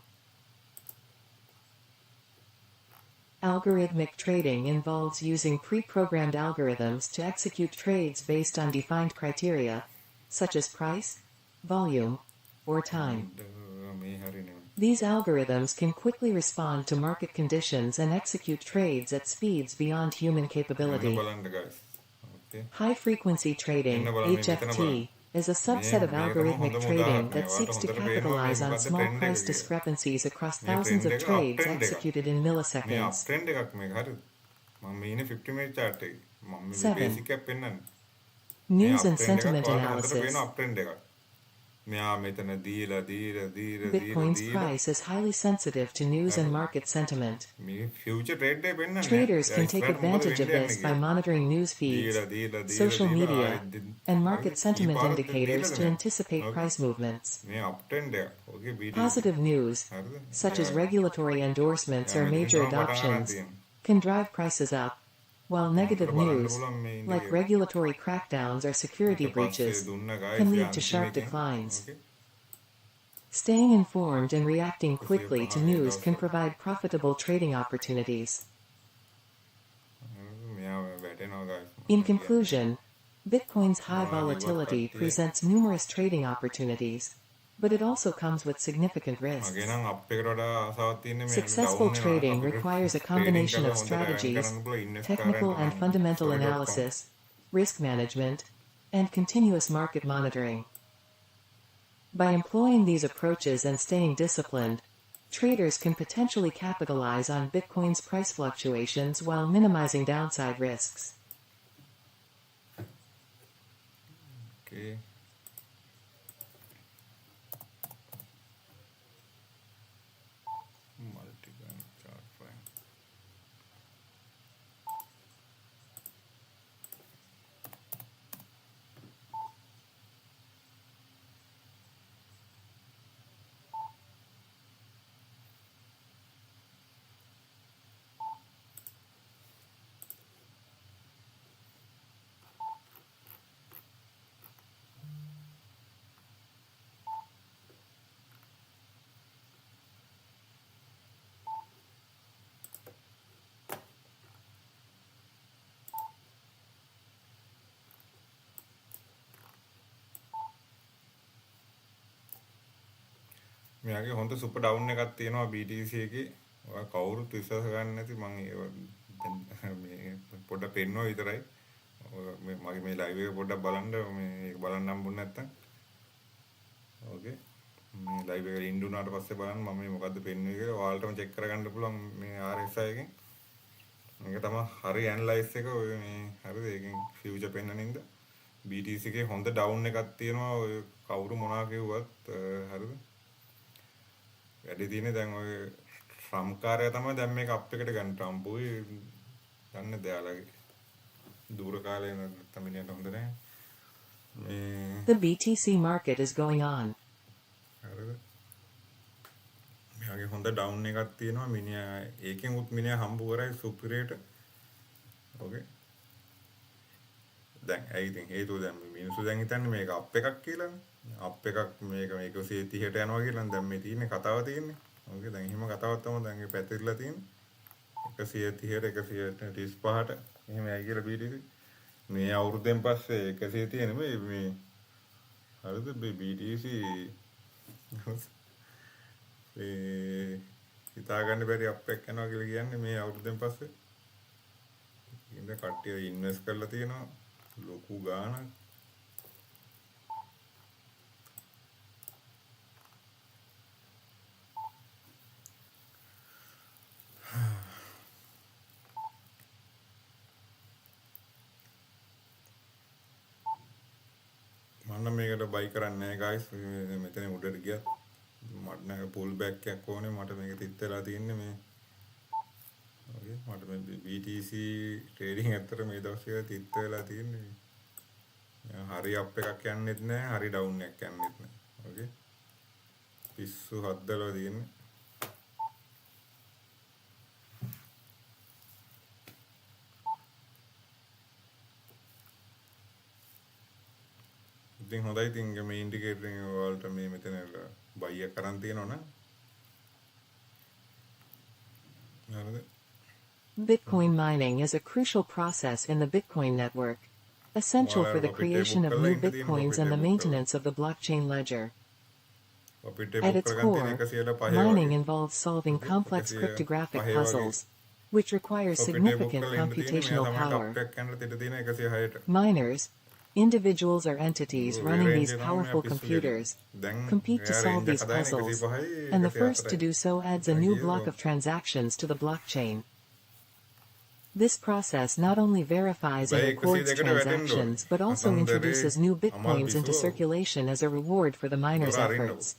Algorithmic trading involves using pre-programmed algorithms to execute trades based on defined criteria, such as price, volume, or time. These algorithms can quickly respond to market conditions and execute trades at speeds beyond human capability. High-frequency trading, HFT, is a subset of algorithmic trading that seeks to capitalize on small price discrepancies across thousands of trades executed in milliseconds. 7. News and sentiment analysis. Bitcoin's price is highly sensitive to news and market sentiment. Traders can take advantage of this by monitoring news feeds, social media, and market sentiment indicators to anticipate price movements. Positive news, such as regulatory endorsements or major adoptions, can drive prices up, while negative news, like regulatory crackdowns or security breaches, can lead to sharp declines. Staying informed and reacting quickly to news can provide profitable trading opportunities. In conclusion, Bitcoin's high volatility presents numerous trading opportunities, but it also comes with significant risks. Successful trading requires a combination of strategies, technical and fundamental analysis, risk management, and continuous market monitoring. By employing these approaches and staying disciplined, traders can potentially capitalize on Bitcoin's price fluctuations while minimizing downside risks. Okay. මෙයාගේ හොඳ super down එකක් තියෙනවා BTC එකේ. ඔයා කවුරුත් විශ්වාස ගන්න නැති මම මේ පොඩ්ඩක් පෙන්නවා විතරයි. මගේ මේ ලයිව් එක පොඩ්ඩක් බලන්න මේ ඒක බලන්න හම්බුනේ නැත්තම්. ඕකේ. මේ ලයිව් එකට ඉන්න උනාට පස්සේ බලන්න මම මේ මොකද්ද පෙන්වන්නේ කියලා ඔයාලටම චෙක් කරගන්න පුළුවන් මේ RSI එකෙන්. මේක තමයි හරි ඇනලයිස් එක ඔය මේ හරිද ඒකෙන් ෆියුචර් පෙන්වනින්ද BTC එකේ හොඳ ඩවුන් එකක් තියෙනවා ඔය කවුරු මොනවා කිව්වත් හරිද වැඩි තියෙන්නේ දැන් ඔය ෆ්‍රම්කාරය තමයි දැන් මේක අප් එකට ගන්න ට්‍රම්පුයි ගන්න දෙයාලගේ දුර කාලේ නැත්නම් මිනිහට හොඳ නැහැ මේ The BTC market is going on. හරිද මෙයාගේ හොඳ ඩවුන් එකක් තියෙනවා මිනිහා ඒකෙන් උත් මිනිහා හම්බ කරයි සුපිරියට ඕකේ දැන් ඇයි ඉතින් හේතුව දැන් මිනිස්සු දැන් හිතන්නේ මේක අප් එකක් කියලානේ අප් එකක් මේක 130ට යනවා කියලා දැන් මේ තියෙන්නේ කතාව තියෙන්නේ ඕකේ දැන් එහෙම කතාවක් තමයි දැන් මේ පැතිරලා තියෙන්නේ 130ට 135ට එහෙම ඇයි කියලා BTC මේ අවුරුද්දෙන් පස්සේ 100 තියෙන මේ හරිද BTC ඒ හිතා ගන්න බැරි අප් එකක් යනවා කියලා කියන්නේ මේ අවුරුද්දෙන් පස්සේ ඉතින් කට්ටිය ඉන්වෙස්ට් කරලා තියෙනවා ලොකු ගාණක් මම මේකට බයි කරන්නේ නැහැ guys මෙතන උඩට ගියත් මට නෑ පුල් බෑක් එකක් ඕනේ මට මේක තිත් වෙලා තියෙන්නේ මේ ඕකේ මට මේ BTC ට්‍රේඩින් ඇත්තට මේ දවස්වල තිත් වෙලා තියෙන්නේ හරි අප් එකක් යන්නෙත් නෑ හරි ඩවුන් එකක් යන්නෙත් නෑ ඕකේ පිස්සු හද්දලා තියෙන්නේ ඉතින් හොඳයි ඉතින් මේ ඉන්ඩිකේටර් එක වලට මේ මෙතන බයි එක කරන් තියෙනවනේ හරිද Bitcoin mining is a crucial process in the Bitcoin network, essential for the creation of new Bitcoins and the maintenance of the blockchain ledger. At its core, mining involves solving complex cryptographic puzzles, which require significant computational power. Miners, individuals or entities running these powerful computers, compete to solve these puzzles, and the first to do so adds a new block of transactions to the blockchain. This process not only verifies and records transactions but also introduces new bitcoins into circulation as a reward for the miner's efforts.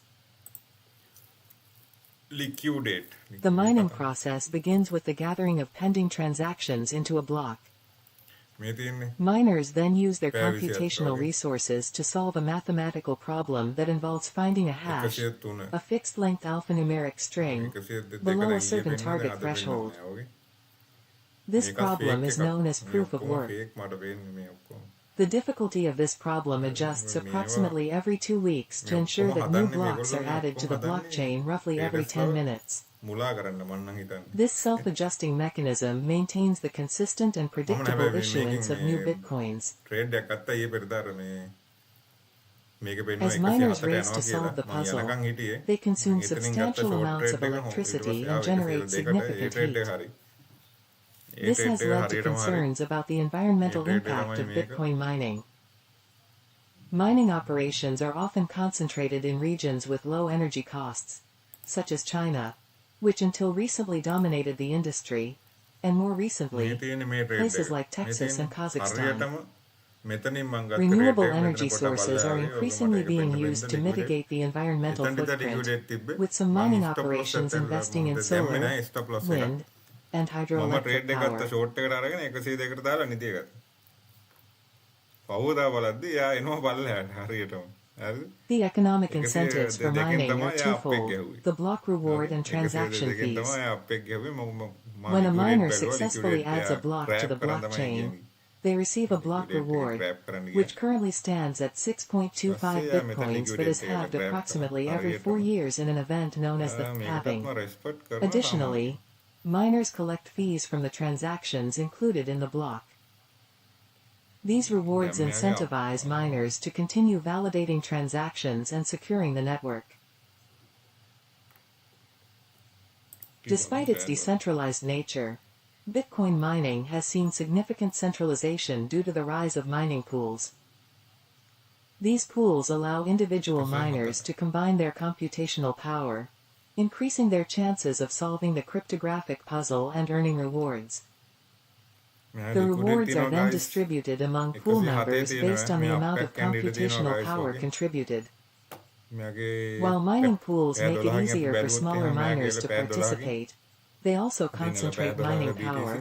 The mining process begins with the gathering of pending transactions into a block. Miners then use their computational resources to solve a mathematical problem that involves finding a hash, a fixed-length alphanumeric string, below a certain target threshold. This problem is known as proof of work. The difficulty of this problem adjusts approximately every 2 weeks to ensure that new blocks are added to the blockchain roughly every 10 minutes. This self-adjusting mechanism maintains the consistent and predictable issuance of new bitcoins. As miners race to solve the puzzle, they consume substantial amounts of electricity and generate significant heat. This has led to concerns about the environmental impact of Bitcoin mining. Mining operations are often concentrated in regions with low energy costs, such as China, which until recently dominated the industry, and more recently, places like Texas and Kazakhstan. Renewable energy sources are increasingly being used to mitigate the environmental footprint, with some mining operations investing in solar, wind, and hydroelectric power. The economic incentives for mining are twofold: the block reward and transaction fees. When a miner successfully adds a block to the blockchain, they receive a block reward, which currently stands at 6.25 bitcoins but is halved approximately every 4 years in an event known as the halving. Additionally, miners collect fees from the transactions included in the block. These rewards incentivize miners to continue validating transactions and securing the network. Despite its decentralized nature, Bitcoin mining has seen significant centralization due to the rise of mining pools. These pools allow individual miners to combine their computational power, increasing their chances of solving the cryptographic puzzle and earning rewards. The rewards are then distributed among pool members based on the amount of computational power contributed. මෙයාගේ While mining pools පැය make it 12කින් අපි easier for බැලුවොත් smaller එහෙම මෙයාගේ miners to පැය 12කින් participate, they also අපි නේද පැය concentrate 12 mining BTC power,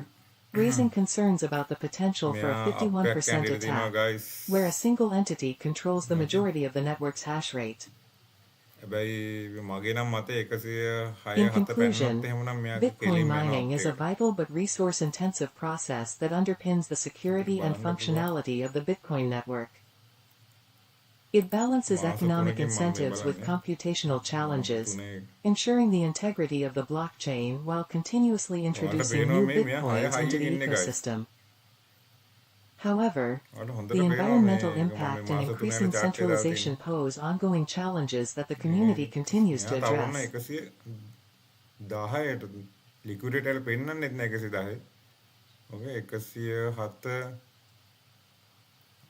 raising concerns about the potential for a මෙයා අප්යක් 51% යන්න තියෙනවා attack, guys. where a single entity controls the majority of the network's hash rate. හැබැයි මගේ නම් මතේ 106 In 7 පැන්නොත් conclusion, එහෙමනම් මෙයාගේ Bitcoin කෙලින්ම යනවා mining is a update. vital but resource-intensive process that underpins the security and බලන්න පුළුවන්. functionality of the Bitcoin network. It balances මාස economic 3කින් මම මේ incentives with බලන්නේ. computational මාස challenges, 3 ensuring the integrity of the blockchain while continuously ඔයාලට introducing පේනවා new මේ මෙයා 6 Bitcoins into 6 the ඉන්නේ guys. ecosystem. However, ඔයාලට හොඳට the පේනවා environmental මේ impact මම and මාස 3 increasing යන chart එක දාලා centralization තියෙන්නේ. pose ongoing challenges that the community continues to මෙයා තවන්න address. 110ට ලික්විඩේට් එක පෙන්නන්නෙත් නෑ 110. ඔකේ 107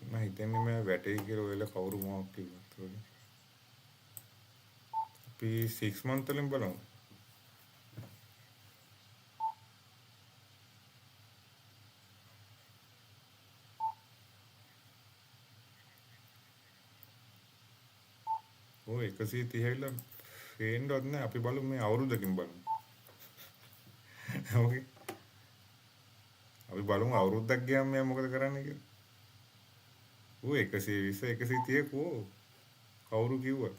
මම හිතන්නේ මම වැටේ කියලා ඔයලා කවුරු මොකක් කිව්වත් ඔගේ. අපි 6 month වලින් බලමු. ඔය 130 හැවිලා ෆේන්ඩවත් නෑ අපි බලමු මේ අවුරුද්දකින් බලමු. ඕකේ. අපි බලමු අවුරුද්දක් ගියාම මෙයා මොකද කරන්නේ කියලා. ඔය 120 130 කෝ කවුරු කිව්වා?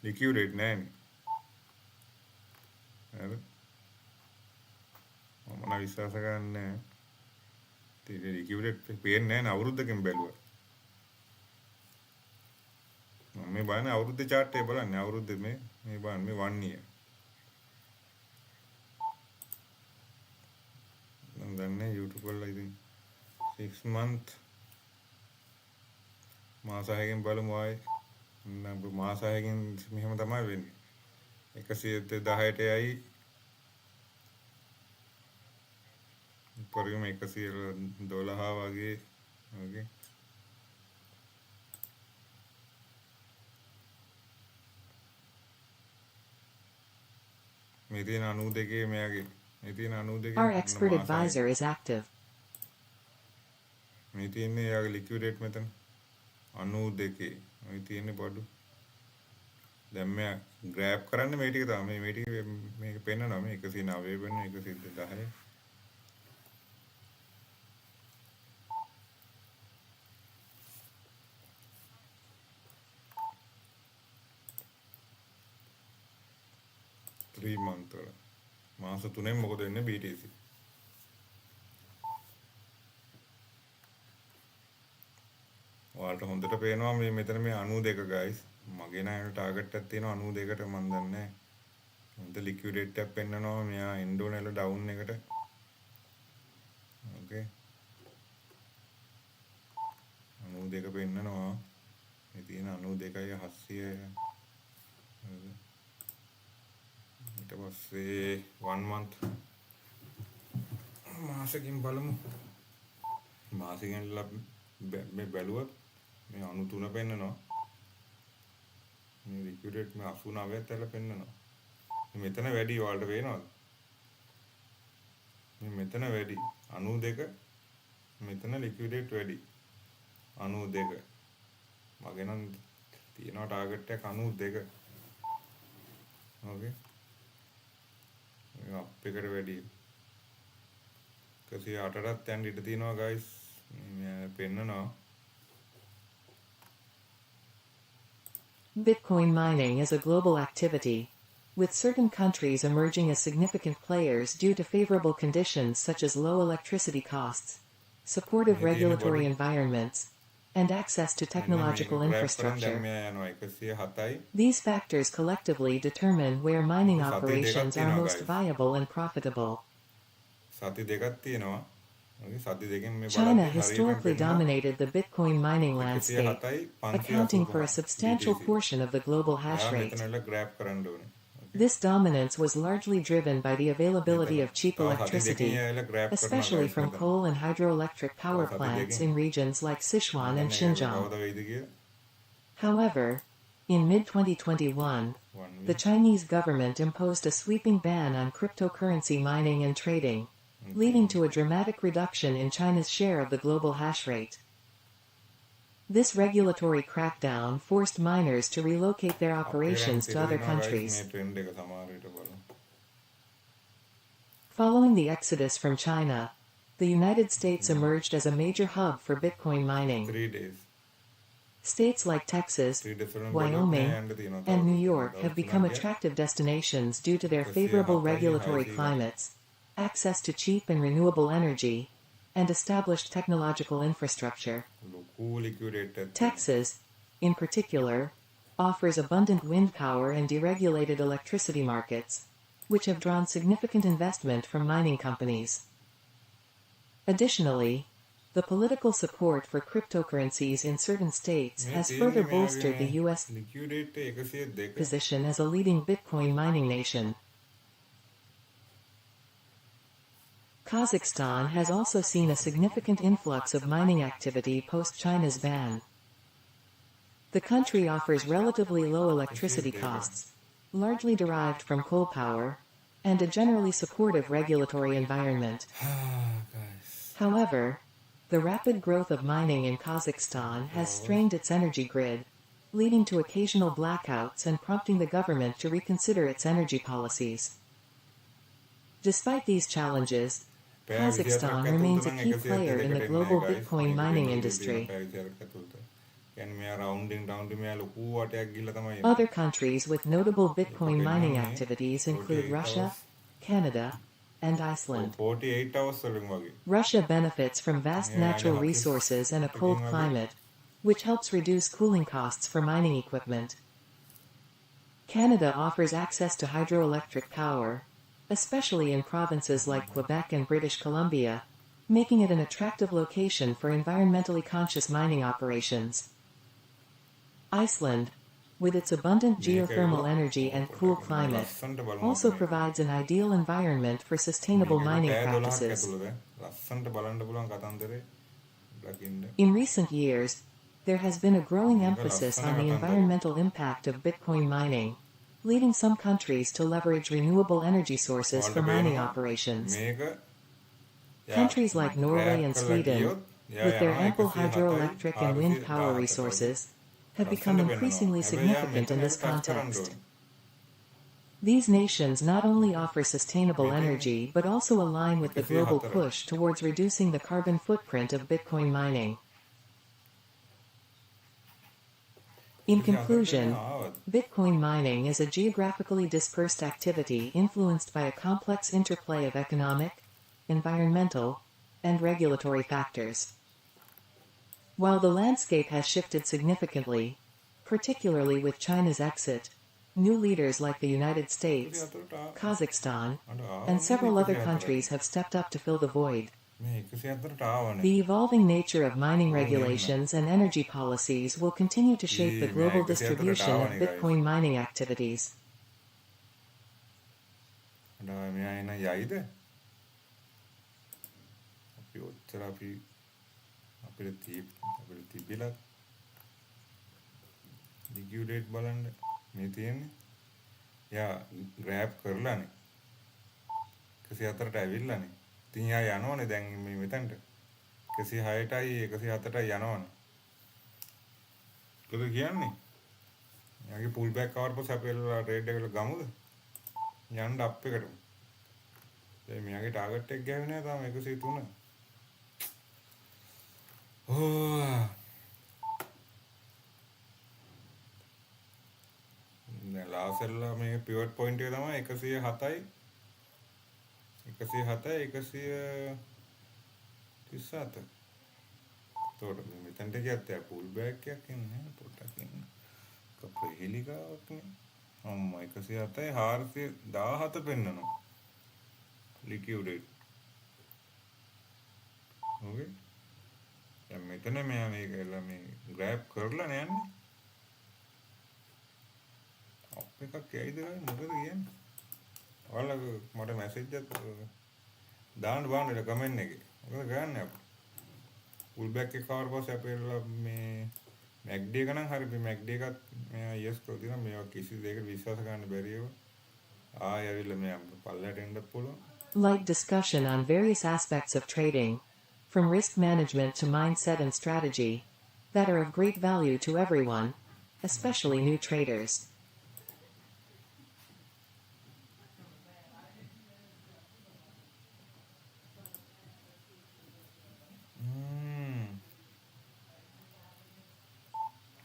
ලික්විඩේට් නෑනේ. හරි. මම නම් විශ්වාස කරන්නේ නෑ. ඒක ලික්විඩේට් පේන්නේ නෑනේ අවුරුද්දකින් බැලුවා. මම මේ බලන්නේ අවුරුද්දේ chart එක බලන්නේ අවුරුද්දේ මේ බලන්නේ මේ 1 year. මම දන්නේ YouTube වල ඉතින් 6 month මාස 6කින් බලමු ආයේ. නම් මාස 6කින් මෙහෙම තමයි වෙන්නේ. 110ට යයි. පරිම 112 වගේ ඕකේ. මේ තියෙන 92 මෙයාගේ මේ තියෙන 92 Our expert advisor is active. මේ තියෙන්නේ යාගේ ලික්විඩේට් මෙතන 92 මේ තියෙන්නේ බඩු දැන් මෙයා ග්‍රෑබ් කරන්නේ මේ ටික තමයි මේ ටික මේක පෙන්නනවා මේ 109 වෙන්න 110 3 month වල මාස 3ෙන් මොකද වෙන්නේ BTC ඔයාලට හොඳට පේනවා මේ මෙතන මේ 92 guys මගේ නෑන ටාගට් එකක් තියෙනවා 92ට මම දන්නේ හොඳ ලික්විඩේට් එකක් පෙන්නනවා මෙයා ඉන්ඩෝනෙල ඩවුන් එකට ඕකේ 92 පෙන්නනවා මේ තියෙන 92යි 700 ඊට පස්සේ 1 month මාසෙකින් බලමු මාසෙකින් මේ බැලුවත් මේ 93 පෙන්නනවා මේ ලික්විඩේට් මේ 89ත් ඇල පෙන්නනවා මෙතන වැඩි ඔයාලට පේනවද මේ මෙතන වැඩි 92 මෙතන ලික්විඩේට් වැඩි 92 මගේ නම් තියෙනවා ටාගට් එක 92 ඕකේ මේ අප් එකට වැඩි 108ටත් යන්න ඉඩ තියෙනවා guys පෙන්නනවා Bitcoin mining is a global activity, with certain countries emerging as significant players due to favorable conditions such as low electricity costs, supportive regulatory environments, and access to technological infrastructure. These factors collectively determine where mining operations are most viable and profitable. China historically dominated the Bitcoin mining landscape, accounting for a substantial portion of the global hash rate. This dominance was largely driven by the availability of cheap electricity, especially from coal and hydroelectric power plants in regions like Sichuan and Xinjiang. However, in mid-2021, the Chinese government imposed a sweeping ban on cryptocurrency mining and trading, leading to a dramatic reduction in China's share of the global hash rate. This regulatory crackdown forced miners to relocate their operations to other countries. මේ trend එක සමහර විට බලමු. Following the exodus from China, the United States emerged as a major hub for Bitcoin mining. 3 days. States like Texas, Wyoming, and New York have become attractive destinations due to their favorable regulatory climates, access to cheap and renewable energy, and established technological infrastructure. Texas, in particular, offers abundant wind power and deregulated electricity markets, which have drawn significant investment from mining companies. Additionally, the political support for cryptocurrencies in certain states has further bolstered the U.S. position as a leading Bitcoin mining nation. Kazakhstan has also seen a significant influx of mining activity post-China's ban. The country offers relatively low electricity costs, largely derived from coal power, and a generally supportive regulatory environment. However, the rapid growth of mining in Kazakhstan has strained its energy grid, leading to occasional blackouts and prompting the government to reconsider its energy policies. Despite these challenges, Kazakhstan remains a key player in the global Bitcoin mining industry. Other countries with notable Bitcoin mining activities include Russia, Canada, and Iceland. 48 hours Russia benefits from vast natural resources and a cold climate, which helps reduce cooling costs for mining equipment. Canada offers access to hydroelectric power, especially in provinces like Quebec and British Columbia, making it an attractive location for environmentally conscious mining operations. Iceland, with its abundant geothermal energy and cool climate, also provides an ideal environment for sustainable mining practices. In recent years, there has been a growing emphasis on the environmental impact of Bitcoin mining, leading some countries to leverage renewable energy sources for mining operations. Countries like Norway and Sweden, with their ample hydroelectric and wind power resources, have become increasingly significant in this context. These nations not only offer sustainable energy but also align with the global push towards reducing the carbon footprint of Bitcoin mining. In conclusion, Bitcoin mining is a geographically dispersed activity influenced by a complex interplay of economic, environmental, and regulatory factors. While the landscape has shifted significantly, particularly with China's exit, new leaders like the United States, Kazakhstan, and several other countries have stepped up to fill the void. The evolving nature of mining regulations and energy policies will continue to shape the global distribution of Bitcoin mining activities. අපිට තිබිලා ලිකියුඩේට් බලන්න මේ තියෙන්නේ. යා ග්‍රෑබ් කරලානේ. 104ට ඇවිල්ලානේ. ඉතින් යා යනවනේ දැන් මේ මෙතනට. 106ටයි 107ටයි යනවනේ. කොහොමද කියන්නේ? යාගේ පුල් බෑක් කවර් පොස් අපේලා රේඩ් එකවල ගමුද? යන්න අප් එකට. දැන් මෙයාගේ ටාගට් එක ගෑවේ නෑ තාම 103. ලාසෙල්ලා මේ පිවට් පොයින්ට් එක තමයි 107යි 137. තෝර මෙතනට ගියත් යා පුල් බෑක් එකක් එන්නේ පොට්ටක් එන්නේ. කපෙහිලිකාවක් නේ. අම්මා 107යි 417 පෙන්නනවා. ලිකියුඩේට්. ඕකේ. දැන් මෙතන මෙයා මේකලා මේ ග්‍රෑබ් කරලා නේ යන්නේ. අප් එකක් ඇයිද මොකද කියන්නේ? ඔයාලා මට මැසේජ් එකක් දාන්න බාන්න කමෙන්ට් එකේ. මොකද ගන්නේ අප්ප? පුල් බෑක් එක කවර් පස්සේ අපේලා මේ MACD එක නම් හරි MACD එකත් මෙයා yes කරලා තියෙනවා. මේවා කිසි දෙයකට විශ්වාස කරන්න බැරි ඒවා. ආයෙ ඇවිල්ලා මෙයා පල්ලයට එන්නත් පුළුවන්. Light discussion on various aspects of trading, from risk management to mindset and strategy, that are of great value to everyone, especially new traders.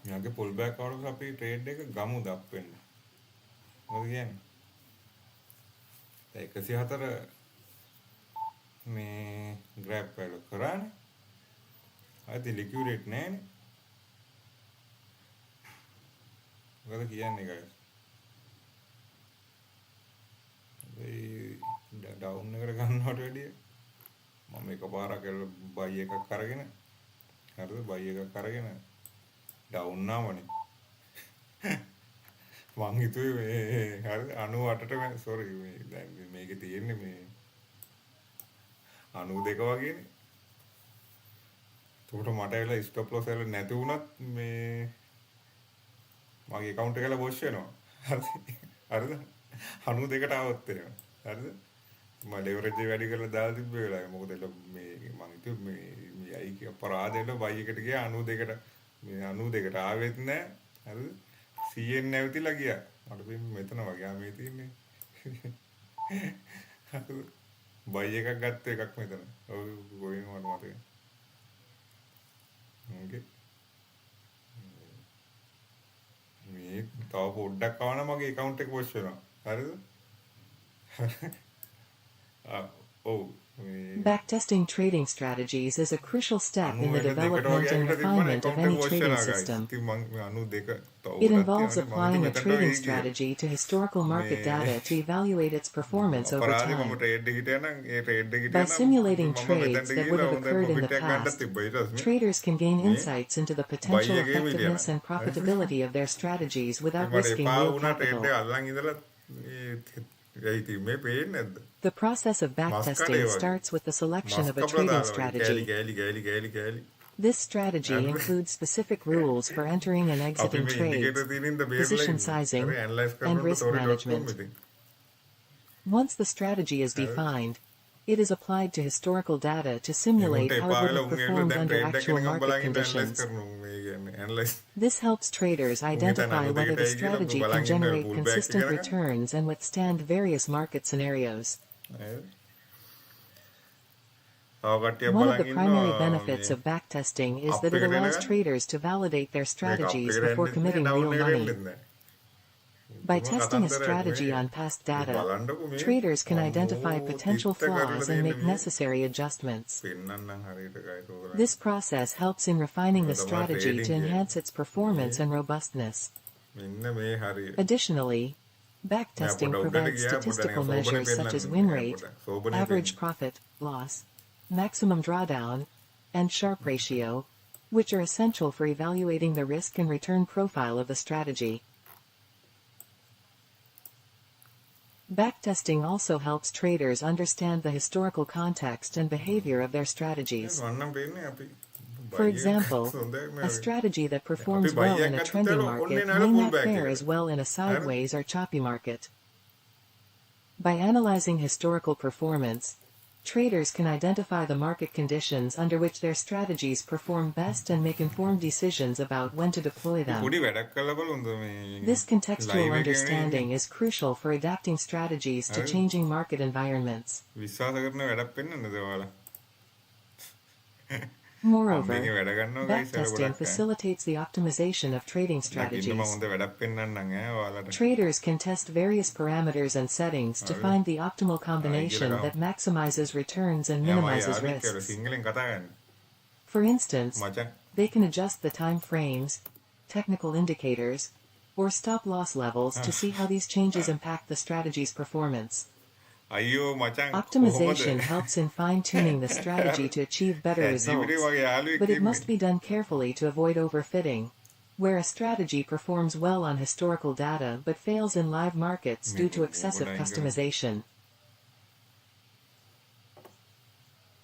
මගේ පුල් බෑක් කවුරුත් අපි ට්‍රේඩ් එක ගමු දප්පෙන්න. මොකද කියන්නේ? 104 මේ ග්‍රැබ් වල කරානේ. ආදී ලික්විඩේට් නැහැනේ. මොකද කියන්නේ guys? ඒ ඩවුන් එකට ගන්නවට වැඩිය මම එකපාරක් බයි එකක් අරගෙන හරිද බයි එකක් අරගෙන ඩවුන් නාමනේ මං හිතුවේ මේ හරිද 98ට මේ සෝරි මේ දැන් මේකේ තියෙන්නේ මේ 92 වගේනේ. ඒකට මට ඇවිල්ලා ස්ටොප් ලොස් එක නැති වුණත් මේ මගේ account එක කියලා වොෂ් වෙනවා. හරිද? 92ට આવොත් එහෙම. හරිද? මම leverage එක වැඩි කරලා දාලා තිබ්බ වෙලාවේ මොකද මේ මං හිතුවේ මේ අයි කිය අපරාධෙල බයි එකට ගියා 92ට මේ 92ට ආවෙත් නැහැ. හරිද? 100න් නැවතිලා ගියා. මට මෙතන වගේ මේ තියෙන්නේ. හරිද? බයි එකක් ගත්ත එකක් මෙතන. ඔය ගෝයින් වල මතකයි. Okay. මේ තව පොඩ්ඩක් ආවම මගේ account එක වොෂ් වෙනවා. හරිද? ඔව්. Backtesting trading strategies is a crucial step in the development and refinement of any trading system. It involves applying a trading strategy to historical market data to evaluate its performance over time. By simulating trades that would have occurred in the past, traders can gain insights into the potential effectiveness and profitability of their strategies without risking real capital. The process of backtesting starts with the selection of a trading strategy. This strategy includes specific rules for entering and exiting trades, position sizing, and risk management. Once the strategy is defined, it is applied to historical data to simulate how it would have performed under actual market conditions. This helps traders identify whether the strategy can generate consistent returns and withstand various market scenarios. One of the primary benefits of backtesting is that it allows traders to validate their strategies before committing real money. By testing a strategy on past data, traders can identify potential flaws and make necessary adjustments. This process helps in refining the strategy to enhance its performance and robustness. Additionally, backtesting provides statistical measures such as win rate, average profit, loss, maximum drawdown, and Sharpe ratio, which are essential for evaluating the risk and return profile of the strategy. Backtesting also helps traders understand the historical context and behavior of their strategies. For example, a strategy that performs well in a trending market may not fare as well in a sideways or choppy market. By analyzing historical performance, traders can identify the market conditions under which their strategies perform best and make informed decisions about when to deploy them. This contextual understanding is crucial for adapting strategies to changing market environments. Moreover, backtesting facilitates the optimization of trading strategies. Traders can test various parameters and settings to find the optimal combination that maximizes returns and minimizes risks. For instance, they can adjust the time frames, technical indicators, or stop-loss levels to see how these changes impact the strategy's performance. Optimization helps in fine-tuning the strategy to achieve better results, but it must be done carefully to avoid overfitting, where a strategy performs well on historical data but fails in live markets due to excessive customization.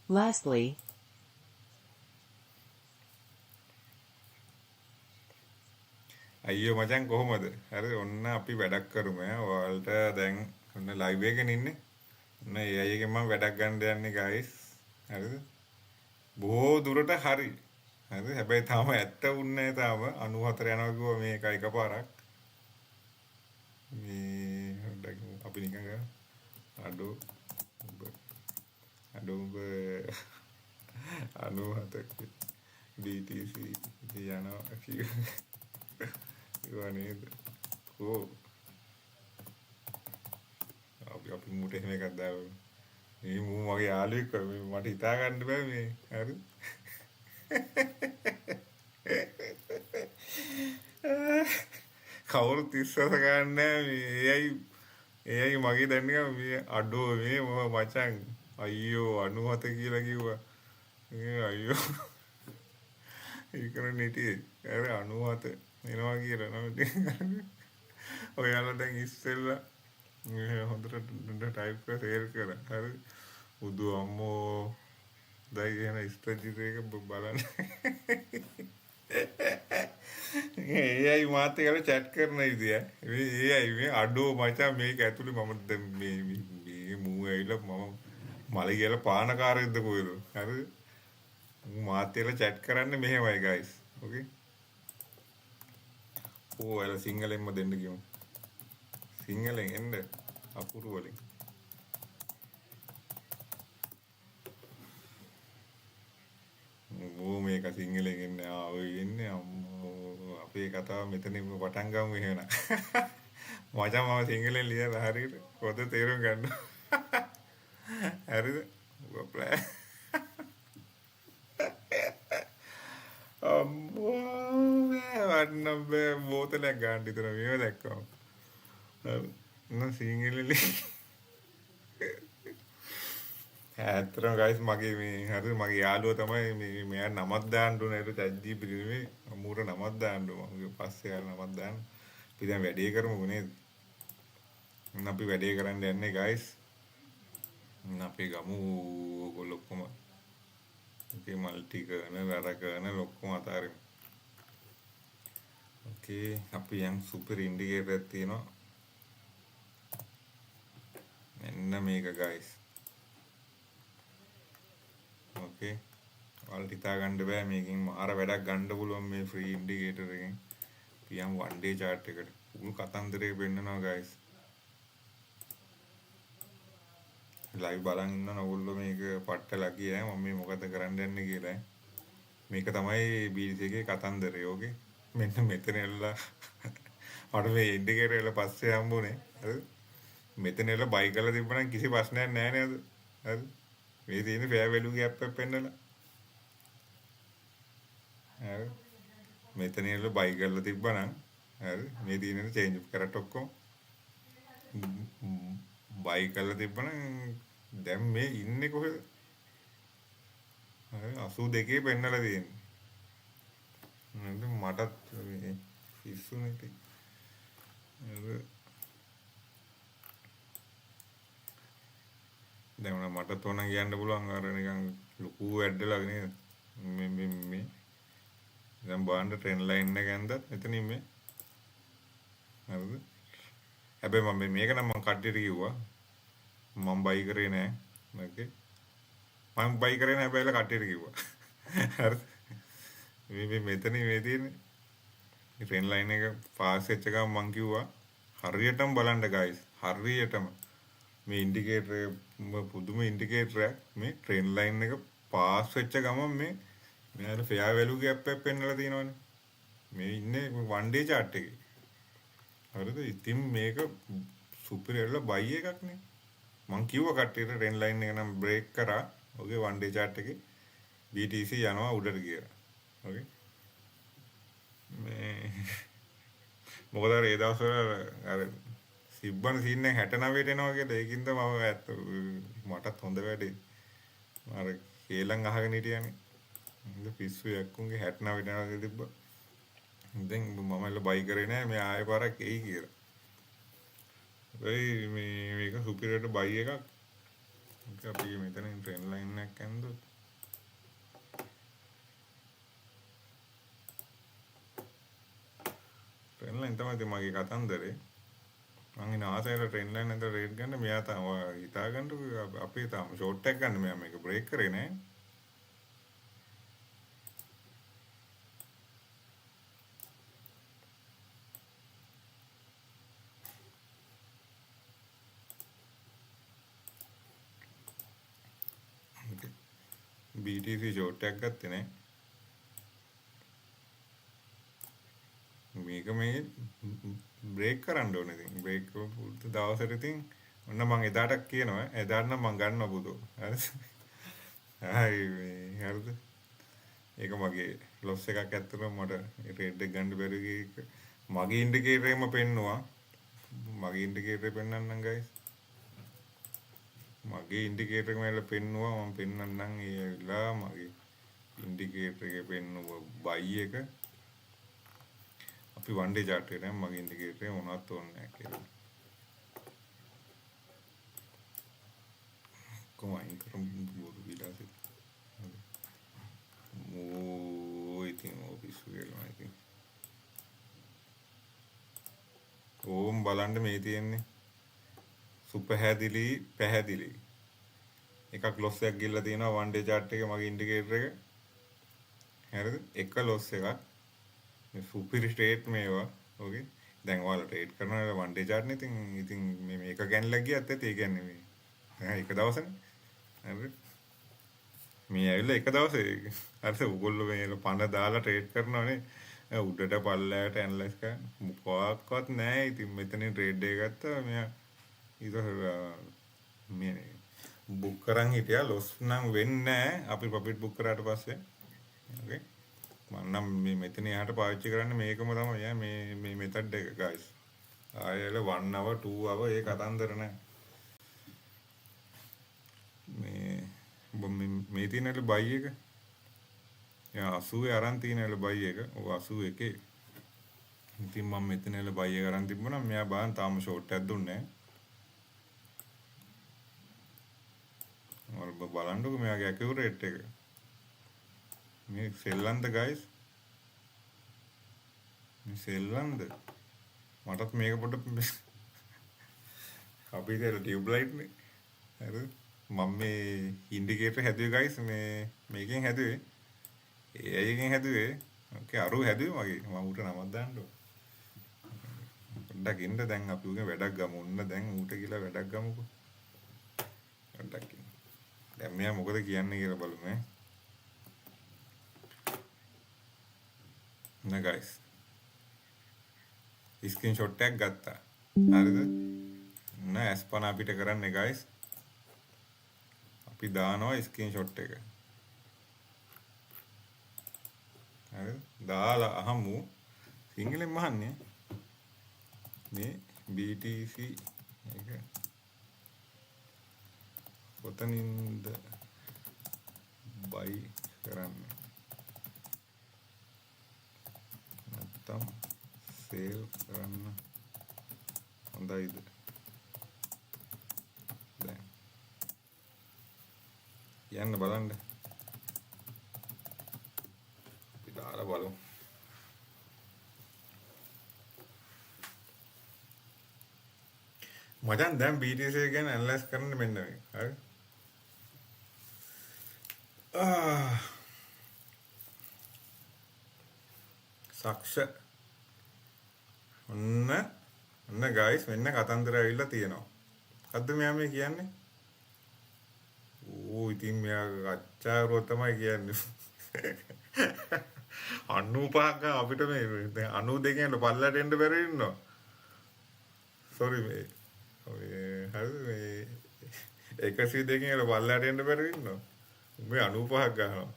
Lastly, අයියෝ මචං කොහොමද? හරි ඔන්න අපි වැඩක් කරමු ඈ. ඔයාලට දැන් ඔන්න ලයිව් එකකින් ඉන්නේ. ඔන්න ඒ අයගෙන් මම වැඩක් ගන්න දෙන්නේ guys. හරිද? බොහෝ දුරට හරි. හරි හැබැයි තාම ඇත්ත උන්නේ තාම 94 යනවා කිව්වා මේ එක එකපාරක් මේ අපි නිකන් අඩෝ අඩෝඹ 97ක් BTC යනවා කිව්වා නේද ඕ අපි මුට එහෙම එකක් දාලා මේ මූ මගේ යාළුවෙක් මට හිතා ගන්න බෑ මේ හරි කවුරුත් විශ්වාස කරන්නේ නැහැ එයයි මගේ දැන් නිකන් මේ අඩෝ මේ මචං අයියෝ 97 කියලා කිව්වා මේ අයියෝ ඒකන නිටි අර 97 එනවා කියලා නම ඔයාලා දැන් ඉස්සෙල්ලා හොඳට ටයිප් කරලා ෂෙයාර් කරා හරි උදු අම්මෝ දැන් කියන ස්ට්‍රැටජි එක බලන්න AI මාත් එක්කලා chat කරන විදිය. මේ AI මේ අඩෝ මචං මේක ඇතුලේ මම දැන් මේ මූ ඇවිල්ලා මම මලේ කියලා පානකාරයෙක්ද කොහෙද? හරිද? මාත් එක්කලා chat කරන්නේ මෙහෙමයි guys. Okay? ඕ එල සිංහලෙන්ම දෙන්න කියමු. සිංහලෙන් එන්න අකුරු වලින්. ඕ මේක සිංහලෙන් එන්නේ ඔය එන්නේ අම්මෝ අපේ කතාව මෙතනින් පටන් ගමු එහෙනම් මචං මම සිංහලෙන් ලියලා හරියට පොත තේරුම් ගන්න හරිද ඔප්ලා අම්මෝ වන්න බෑ බෝතලයක් ගන්න විතර මේව දැක්කම හරි නෝ සිංහලෙන් ඇත්තටම guys මගේ මේ හරි මගේ යාළුවා තමයි මේ මෙයා නමක් දාන්න ඕන ඒක ChatGPT නෙමෙයි අමුර නමක් දාන්න ඕන මගේ පස්සේ යාළුවා නමක් දාන්න අපි දැන් වැඩේ කරමුකෝ නේද අපි වැඩේ කරන්න යන්නේ guys අපි ගමු ඔයගොල්ලෝ ඔක්කොම okay මල්ටි කරන වැඩ කරන ඔක්කොම අතාරිමු okay අපි යන් සුපර් ඉන්ඩිකේටර් එකක් තියෙනවා මෙන්න මේක guys okay ඔයාලට හිතා ගන්න බෑ මේකෙන් මාර වැඩක් ගන්න පුළුවන් මේ ෆ්‍රී ඉන්ඩිකේටර් එකෙන් පියම් 1 day chart එකට පුල් කතන්දරේ පෙන්නනවා guys ලයිව් බලන් ඉන්න ඕගොල්ලෝ මේක පට්ටලා කියයි මම මේ මොකද කරන්න යන්නේ කියලා මේක තමයි BTC එකේ කතන්දරය ඕකේ මෙන්න මෙතන එල්ලා මට මේ ඉන්ඩිකේටර් එක පස්සේ හම්බුනේ හරි මෙතන එල්ලා බයි කරලා තිබ්බනම් කිසි ප්‍රශ්නයක් නැහැ නේද හරි මේ තියෙන ෆෙයා වැලියු ගෑප් එක පෙන්නලා හරි මෙතන ඉල්ල බයි කරලා තිබ්බනම් හරි මේ තියෙන චේන්ජ් කරට ඔක්කොම බයි කරලා තිබ්බනම් දැන් මේ ඉන්නේ කොහෙද හරි 82 පෙන්නලා තියෙන්නේ නේද මටත් මේ පිස්සුනේ හරි දැන් මට තෝරන කියන්න පුළුවන් අර නිකන් ලොකු ඇඩ්ඩලා නේද මේ දැන් බාන්න ට්‍රෙන්ඩ් ලයින් එක ඇඳත් එතනින් මේ හරිද හැබැයි මම මේක නම් මම කට්ටියට කිව්වා මම බයි කරේ නෑ ඕකේ මම බයි කරේ නෑ හැබැයි කට්ටියට කිව්වා හරිද මේ මෙතනින් මේ තියෙන්නේ ට්‍රෙන්ඩ් ලයින් එක පාස් වෙච්ච ගමන් මම කිව්වා හරියටම බලන්න guys හරියටම මේ ඉන්ඩිකේටර් පුදුම ඉන්ඩිකේටර් එකක් මේ ට්‍රෙන්ඩ් ලයින් එක පාස් වෙච්ච ගමන් මේ අර ෆෙයා වැලියු ගෑප් එක පෙන්නලා තියෙනවනේ මේ ඉන්නේ 1 day chart එකේ හරිද ඉතින් මේක සුපර් එල්ල බයි එකක් නේ මං කිව්වා කට්ටියට ට්‍රෙන්ඩ් ලයින් එක නම් බ්‍රේක් කරා ඔගේ 1 day chart එකේ BTC යනවා උඩට කියලා ඕකේ මේ මොකද අර ඒ දවස්වල අර සිබ්බන සීන් එක 69ට එනවා කියලා ඒකින්ද මම ඇත්ත මටත් හොඳ වැඩේ අර කේලම් අහගෙන හිටියානේ ඉතින් පිස්සු යක්කුන්ගේ 69ට යනවා කියලා තිබ්බා දැන් මම එල බයි කරේ නෑ මේ ආයෙ පාරක් එයි කියලා ඒ මේක සුපිරියට බයි එකක් අපි මෙතන ට්‍රෙන්ඩ් ලයින් එකක් ඇන්දොත් ට්‍රෙන්ඩ් ලයින් තමයි මගේ කතන්දරේ මම ඉන ආසයිල ට්‍රෙන්ඩ් ලයින් එක රේට් ගන්න මෙයා තාම හිතා ගන්න අපේ තාම ෂෝට් එකක් ගන්න මෙයා මේක බ්‍රේක් කරේ නෑ BTC ෂෝට් එකක් ගත්තේ නේ. මේක මේ බ්‍රේක් කරන්න ඕනේ ඉතින්. බ්‍රේක් කරපු දවසට ඉතින් ඔන්න මං එදාට කියනවා. එදාට නම් මං ගන්නවා පුතෝ. හරිද? හරි මේ හරිද? ඒක මගේ ලොස් එකක් ඇත්තටම මට රේට් එක ගන්න බැරි එක. මගේ ඉන්ඩිකේටර් එකම පෙන්නුවා. මගේ ඉන්ඩිකේටර් එක පෙන්වන්නම් guys. මගේ ඉන්ඩිකේටර් එක මම පෙන්නුවා. මම පෙන්වන්නම් ඒ ඇවිල්ලා මගේ ඉන්ඩිකේටර් එකේ පෙන්නුවා buy එක. අපි one day chart එකට යමු. මගේ ඉන්ඩිකේටර් එක මොනවත් ඕනේ නැහැ කියලා. කොහොම අයින් කරමු බොරු විලාසෙ. ඉතින් ඔෆිස් වල ඉතින් ඕම් බලන්න මේ තියෙන්නේ සුපහැදිලි පැහැදිලි එකක් ලොස් එකක් ගිල්ලා තියෙනවා one day chart එකේ මගේ ඉන්ඩිකේටර් එක. හරිද? එක ලොස් එකක් මේ සුපිරි ස්ට්‍රේට් මේවා. ඕකේ. දැන් ඔයාලා ට්‍රේඩ් කරනවා one day chart නේ. ඉතින් මේ මේක ගැන්ලා ගියත් ඇති. ඒ කියන්නේ මේ එක දවසනේ. හරිද? මේ ඇවිල්ලා එක දවසේ අර ඔයගොල්ලෝ මේ පණ දාලා ට්‍රේඩ් කරනවානේ. උඩට පල්ලයට ඇනලයිස් කරන මොකක්වත් නැහැ. ඉතින් මෙතනින් ට්‍රේඩ් එක ගත්තා. මෙයා ඊට මේ බුක් කරන් හිටියා. ලොස් නම් වෙන්නේ නැහැ. අපි ප්‍රොෆිට් බුක් කරාට පස්සේ. ඕකේ. මම නම් මේ මෙතන එහාට පාවිච්චි කරන්නේ මේකම තමයි. මේ මෙතඩ් එක guys. ආයෙල 1 hour 2 hour ඒ කතන්දර නැහැ. මේ තියෙනල බයි එක. යා 80 අරන් තියෙනල බයි එක. ඔව් 81. ඉතින් මම මෙතනල බයි එක අරන් තිබුණා. මෙයා බාන් තාම ෂෝට් එකක් දුන්නේ නැහැ. ඔයාලා බලන්නකෝ මෙයාගේ ඇකියුරේට් එක. මේ සෙල්ලම්ද guys? මේ සෙල්ලම්ද? මටත් මේක පොඩ්ඩක් අපි ඉතින් ටියුබ් ලයිට් නේ. හරිද? මම මේ ඉන්ඩිකේටර් හැදුවේ guys මේකෙන් හැදුවේ. ඒකෙන් හැදුවේ. ඕකේ අරු හැදුවේ මගේ. මම ඌට නමක් දාන්න ඕන. පොඩ්ඩක් ඉන්න දැන් අපි උගේ වැඩක් ගමු. ඔන්න දැන් ඌට කියලා වැඩක් ගමුකෝ. පොඩ්ඩක් ඉන්න. දැන් මෙයා මොකද කියන්නේ කියලා බලමු ඈ. නේ guys. ස්ක්‍රීන්ෂොට් එකක් ගත්තා. හරිද? නෑ ස්පන අපිට කරන්නේ guys. අපි දානවා ස්ක්‍රීන්ෂොට් එක. හරිද? දාලා අහමු සිංහලෙන් අහන්නේ මේ BTC එක කොතනින්ද buy කරන්නේ? නැත්තම් සේල් කරන්න හොඳයිද? දැන් යන්න බලන්න. අපි දාලා බලමු. මචං දැන් BTC ගැන ඇනලයිස් කරන්න මෙන්න මේ. හරි? සක්ෂ ඔන්න guys මෙන්න කතන්දර ඇවිල්ලා තියෙනවා. මොකද්ද මෙයා මේ කියන්නේ? ඕ ඉතින් මෙයා අච්චාරුව තමයි කියන්නේ. 95ක් අපිට මේ දැන් 92 න් පල්ලට එන්න බැරි ඉන්නවා. sorry මේ හරි මේ 102 න් පල්ලට එන්න බැරි ඉන්නවා. මේ 95ක් ගන්නවා.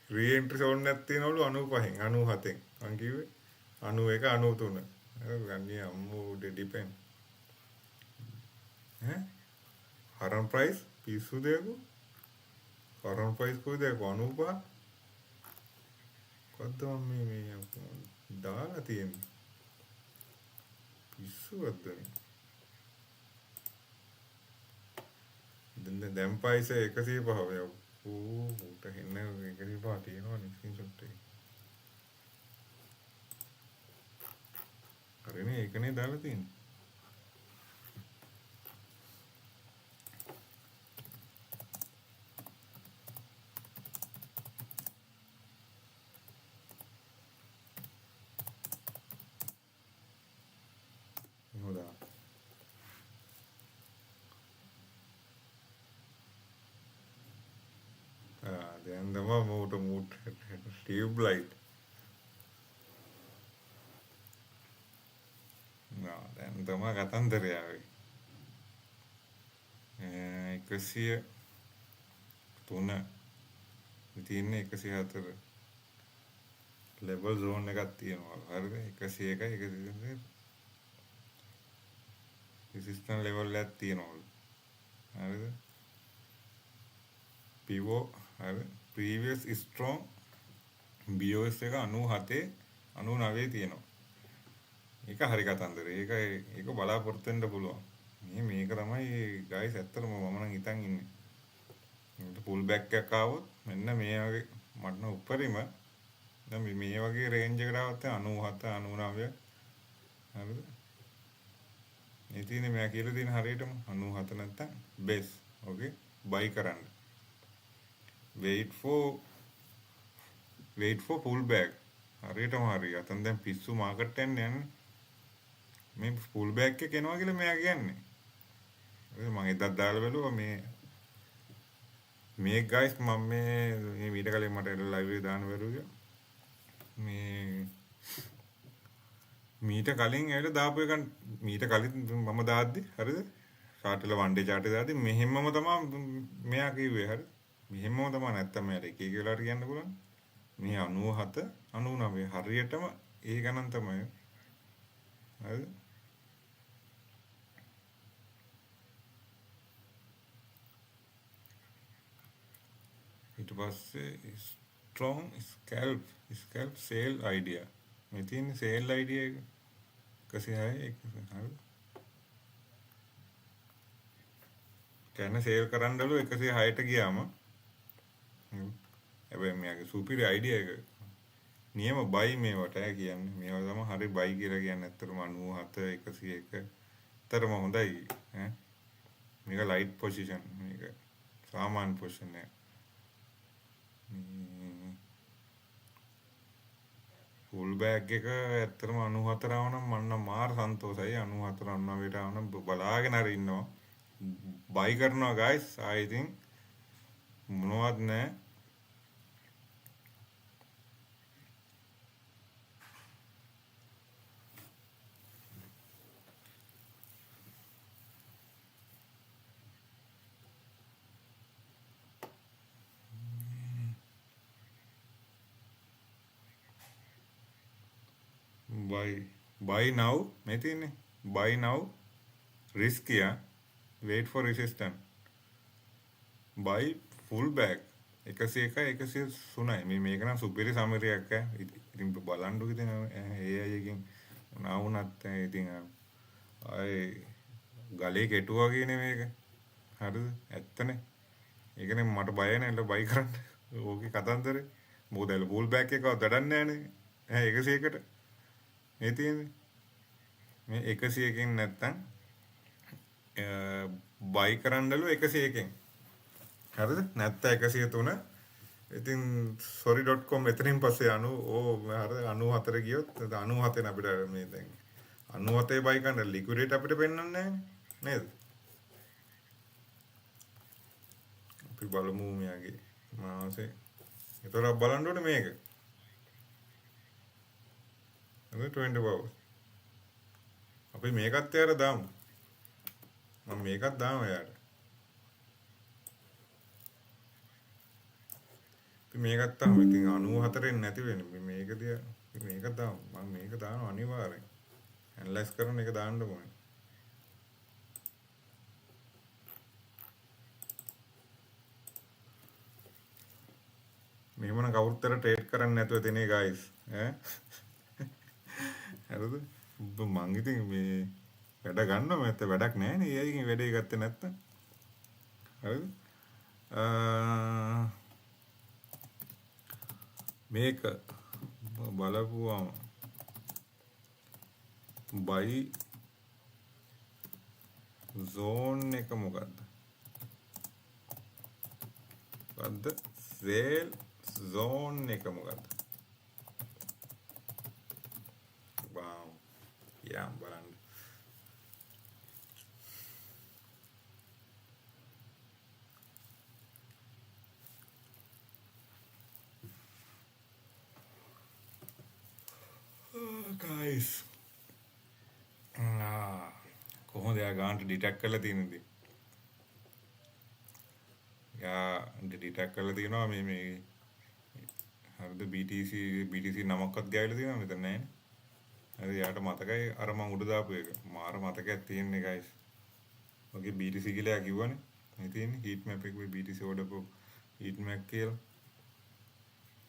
රීඑන්ට්‍රි සෝන් එකක් තියෙනවලු 95න් 97න් මං කිව්වේ 91 93 හරි ගන්නේ අම්මෝ ඩිපෙන්ඩ් ඈ හරන් ප්‍රයිස් පිස්සු දෙකෝ හරන් ප්‍රයිස් කොයිද 95 කොද්ද මේ දාලා තියෙන්නේ පිස්සු වද්දනේ දැන් ප්‍රයිස් 105 ඌට එන්න 105 තියෙනවනේ ස්ක්‍රීන්ෂොට් එකේ හරිනේ ඒකනේ දාලා තියෙන්නේ හොදා දැන් තමයි මූට ටියුබ් ලයිට්. දැන් තමයි කතන්දරය ආවේ. 103 තියෙන්නේ 104 ලෙවල් zone එකක් තියෙනවා. හරිද? 101යි 102 resistance level එකක් තියෙනවා. හරිද? pivot හරි previous strong BOS එක 97 99 තියෙනවා. ඒක හරි කතන්දරේ. ඒක බලාපොරොත්තු වෙන්න පුළුවන්. මේක තමයි guys ඇත්තටම මම නම් හිතන් ඉන්නේ. පුල් බෑක් එකක් ආවොත් මෙන්න මේ වගේ මට නම් උඩරිම දැන් මේ වගේ රේන්ජ් එකට ආවොත් 97 99 හරිද? මේ තියෙන්නේ මම කියලා තියෙන හරියටම 97 නැත්තම් බේස්. ඕකේ buy කරන්න. wait for pull back. හරියටම හරි. අතන දැන් පිස්සු මාකට් යන්නේ යන්නේ. මේ pull back එක එනවා කියලා මෙයා කියන්නේ. මම එදත් දාලා බලුවා මේ guys මම මේ මීට කලින් මට ලයිව් එක දාන්න බැරුවා. මේ මීට කලින් ඇවිල්ලා දාපු එක මීට කලින් මම දාද්දි හරිද? chart එක one day chart එක දාද්දි මෙහෙමම තමයි මෙයා කිව්වේ හරිද? මෙහෙමම තමයි නැත්තම් මෙයාට එක එක වෙලාවට කියන්න පුළුවන්. මේ 97 99 හරියටම ඒ ගණන් තමයි. හරිද? ඊට පස්සේ strong scalp sale idea. මේ තියෙන sale idea එක 106 හරිද? කියන්නේ සේල් කරන්නලු 106ට ගියාම හැබැයි මෙයාගේ සුපිරි අයිඩියා එක නියම බයි මේවට කියන්නේ මේවා තමයි හරි බයි කියලා කියන්නේ ඇත්තටම 97 101 තරම හොඳයි ඈ මේක ලයිට් පොසිෂන් මේක සාමාන්‍ය පොසිෂන් එක ෆුල් බෑග් එක ඇත්තටම 94 ආවනම් මම නම් මාර සන්තෝෂයි 94 99ට ආවනම් බලාගෙන හරි ඉන්නවා බයි කරනවා guys I think මොනවත් නැහැ buy now මේ තියෙන්නේ buy now risky wait for resistance buy full back 101 103යි මේක නම් සුපිරි සමරියක් ඉතින් බලන්නකො ඉතින් ඒ අයකින් මොනවා වුණත් ඉතින් ආයේ ගලේ කෙටුවා කියන්නේ මේක හරිද ඇත්තනේ ඒකනේ මට බය නැහැ බයි කරන්න ඕකේ කතන්දරේ මොකද full back එකව දඩන්නේ නැහනේ 101ට මේ තියෙන්නේ මේ 101කින් නැත්තම් බයි කරන්නලු 101කින් හරිද නැත්නම් 103 ඉතින් sorry.com එතනින් පස්සේ 90 හරිද 94 ගියොත් 97 අපිට මේ දැන් 97 බයි කරන්න ලික්විඩේට් අපිට පෙන්වන්නේ නැහැ නේද අපි බලමු මෙයාගේ මාසේ ඒතර බලන්න ඕනේ මේක 20 hours අපි මේකත් යාර දාමු මම මේකත් දාමු යාර අපි මේකත් තාම ඉතින් 94න් නැති වෙන්නේ මේක දිහා මේක දාමු මම මේක දානවා අනිවාර්යෙන් ඇනලයිස් කරන එක දාන්න ඕනේ මෙහෙම නම් කවුරුත්තර ට්‍රේඩ් කරන්නේ නැතුව දෙනේ guys ඈ හරිද මං ඉතින් මේ වැඩ ගන්නවා මට වැඩක් නැහැ නේ එයාගෙන් වැඩේ ගත්තේ නැත්තම් හරිද මේක බලපුවාම බයි zone එක මොකද්ද සේල් zone එක මොකද්ද යා බලන්න යා ගාන්ට ඩිටෙක්ට් කරලා තියෙනදී. යා ඩිටෙක්ට් කරලා තියෙනවා මේ හරිද BTC නමක්වත් ගෑවිලා තියෙනවා මෙතන නෑනේ. හරි යාට මතකයි අර මං උඩ දාපු එක. මාර මතකයක් තියෙන්නේ guys. ඔගේ BTC කියලා කිව්වනේ. මේ තියෙන්නේ heat map එකේ BTC ඕඩපු heat map කියලා.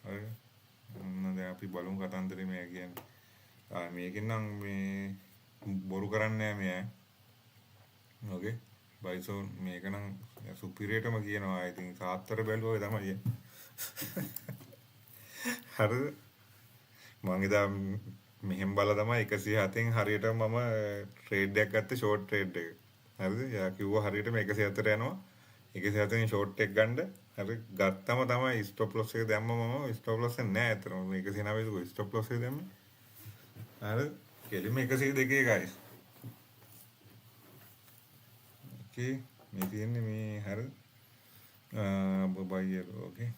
හරි. මොනවද අපි බලමු කතන්දරේ මේ කියන්නේ. මේකෙන් නම් මේ බොරු කරන්නේ නෑ මෙයා. ඕකේ. බයිසෝන් මේක නම් සුපිරියටම කියනවා. ඉතින් සාත්තර බැලුවා තමයි. හරිද? මං ඉදා මෙහෙම බලලා තමයි 107න් හරියට මම ට්‍රේඩ් එකක් ගත්තේ ෂෝට් ට්‍රේඩ් එක. හරිද? යා කිව්වා හරියටම 107ට යනවා. 107න් ෂෝට් එක ගන්න. හරි ගත්තම තමයි ස්ටොප් ලොස් එක දැම්ම මම ස්ටොප් ලොස් එක නෑ අතන. 109 ස්ටොප් ලොස් එක දැම්මේ. හරි? කෙලිම 102 guys. ඕකේ. මේ තියෙන්නේ මේ හරි. බයියර් ඕකේ.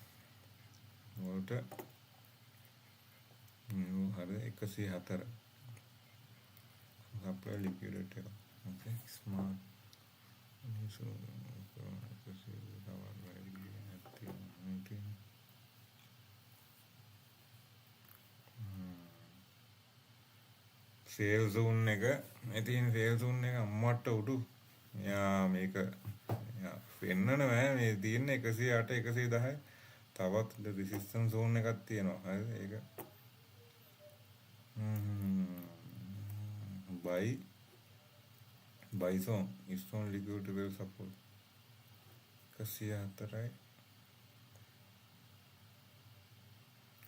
වලට හරි 104 අපේ ලික්විඩේට් එක ඕකේ ස්මාර්ට් සේල් සෝන් එක මේ තියෙන සේල් සෝන් එක අම්මට උඩු යා මේක යා වෙන්නන මේ තියෙන 108 110 තවත් රෙසිස්ටන්ස් සෝන් එකක් තියෙනවා හරිද ඒක buy zone is on liquidity well support 104යි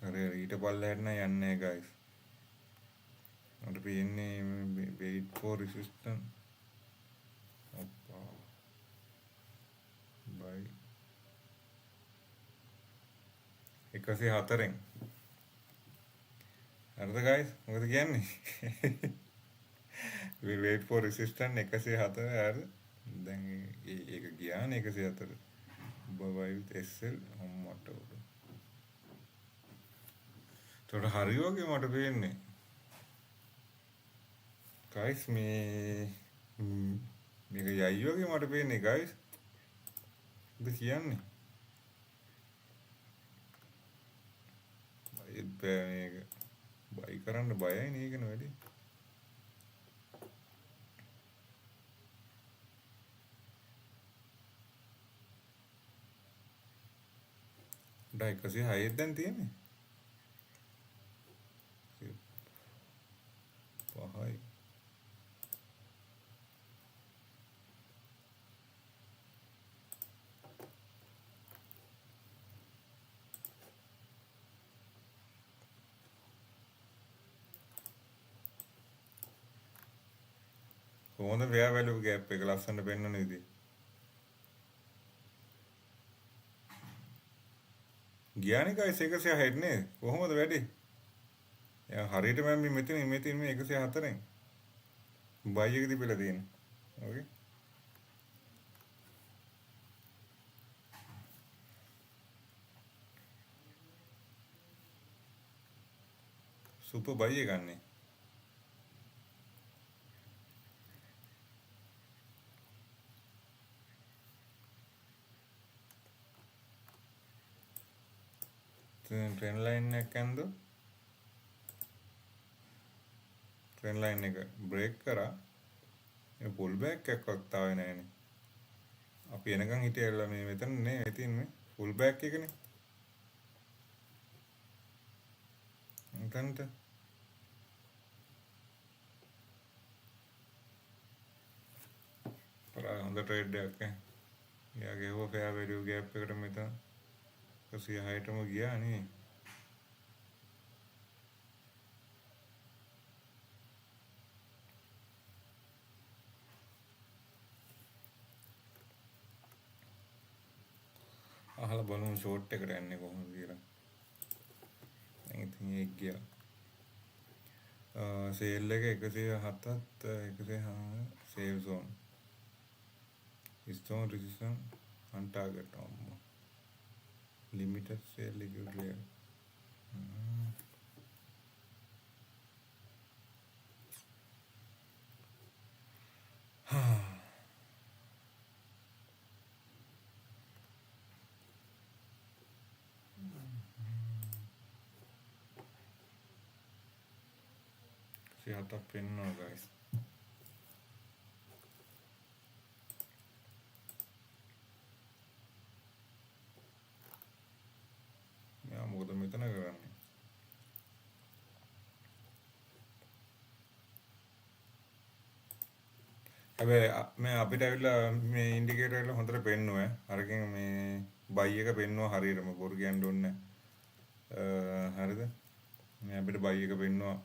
හරි ඊට පල්ලෙහාට නෑ යන්නේ guys මට පේන්නේ wait for resistance අප්පා buy 104න් හරිද guys මොකද කියන්නේ we wait for resistance 104 හරි දැන් ඒක ගියානේ 104 buy with SL අම්මට උඩ තොර හරි වගේ මට පේන්නේ guys මේක යයි වගේ මට පේන්නේ guys ඔබ කියන්නේ මේක බයි කරන්න බයයි නේ කියන වැඩි ඩයි 106 දැන් තියෙන්නේ පහයි කොහොමද fair value gap එක ලස්සනට පෙන්වන විදිහ ගියානේ guys 106 නේ කොහොමද වැඩි යා හරියට මම මෙතන මේ 104න් buy එක දීපලා තියෙන්නේ ඕකේ සුපර් buy එක ගන්නනේ ट्रेन लाइन එකෙන්ද ट्रेन लाइन එක බ්‍රේක් කරා මේ පුල් බෑක් එකක්වත් ආවේ නැහනේ අපි එනකන් හිටියලා මේ මෙතන නේ තියෙන්නේ පුල් බෑක් එකනේ එතනට පරා හොඳ ට්‍රේඩ් එකක් යාගේ හො ෆෙයා වැලියු ગેප් එකට මෙතන 106ටම ගියා නේ අහලා බලමු ෂෝට් එකට යන්නේ කොහොමද කියලා දැන් ඉතින් ඒක ගියා සේල් එක 107ත් 106 save zone stone resistance on target limited sale liquidity 107ක් පෙන්වනවා guys. මෙයා මොකද මෙතන කරන්නේ? හැබැයි මේ අපිට ඇවිල්ලා මේ ඉන්ඩිකේටර් එක හොඳට පෙන්නුවා. අරකින් මේ බයි එක පෙන්නුවා හරියටම බොරු කියන්න ඕනේ. හරිද? මේ අපිට බයි එක පෙන්නුවා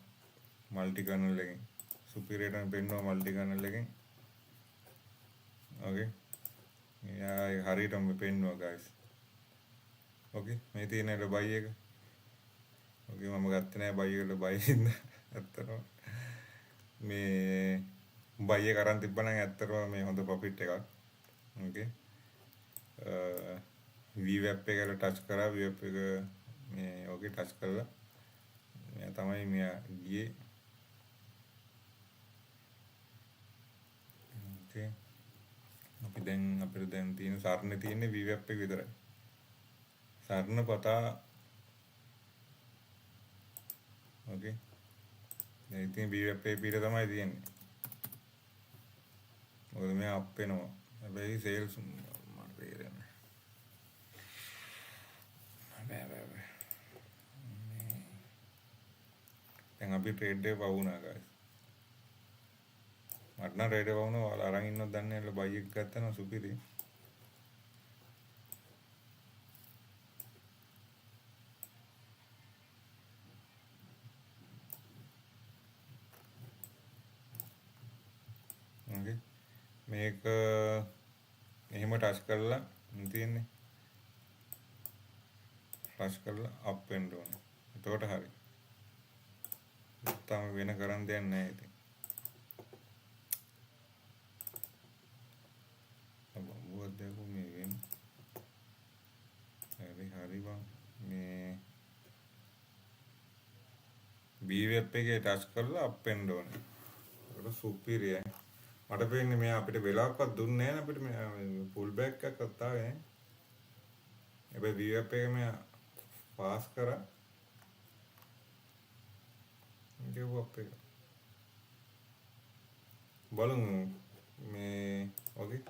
මල්ටි කර්නල් එකෙන්. සුපිරියර් එකෙන් පෙන්නුවා මල්ටි කර්නල් එකෙන්. ඕකේ. මෙයා හරියටම පෙන්නුවා guys. ඕකේ. මේ තියෙන එක බයි එක. ඕකේ මම ගත්තේ නෑ බයි එකට බයි ඉන්න. ඇත්තටම මේ බයි එක අරන් තිබ්බනම් ඇත්තටම මේ හොඳ ප්‍රොෆිට් එකක්. ඕකේ. VWAP එකට ටච් කරා VWAP එක මේ ඕකේ ටච් කරලා මෙයා තමයි මෙයා ගියේ. ඕකේ. අපිට දැන් තියෙන සරණ තියෙන්නේ VWAP එක විතරයි. සරණ පතා ඕකේ. දැන් ඉතින් VWAP එක පිට තමයි තියෙන්නේ. මොකද මේ අප් වෙනවා. හැබැයි සේල්ස් මට තේරෙන්නේ නැහැ. දැන් අපි ට්‍රේඩ් එක වුණා guys. මට නම් ට්‍රේඩ් එක වුණා. ඔයාලා අරන් ඉන්නවද දන්නේ නැහැ. බයි එක ගත්තා නම් සුපිරි. ඕකේ. මේක එහෙම ටච් කරලා තියෙන්නේ ටච් කරලා අප් වෙන්න ඕනේ. එතකොට හරි. තාම වෙන කරන් දෙයක් නැහැ ඉතින්. මොකද මේ වෙන්නේ? හරි බං. මේ BWAP එකේ ටච් කරලා අප් වෙන්න ඕනේ. ඒක සුපිරියයි. මට පේන්නේ මෙයා අපිට වෙලාවක්වත් දුන්නේ නැහැ අපිට මේ ෆුල් බෑක් එකක්වත් ආවේ නැහැ. හැබැයි VWAP එක මෙයා පාස් කරා. VWAP එක බලමු මේ ඕකේ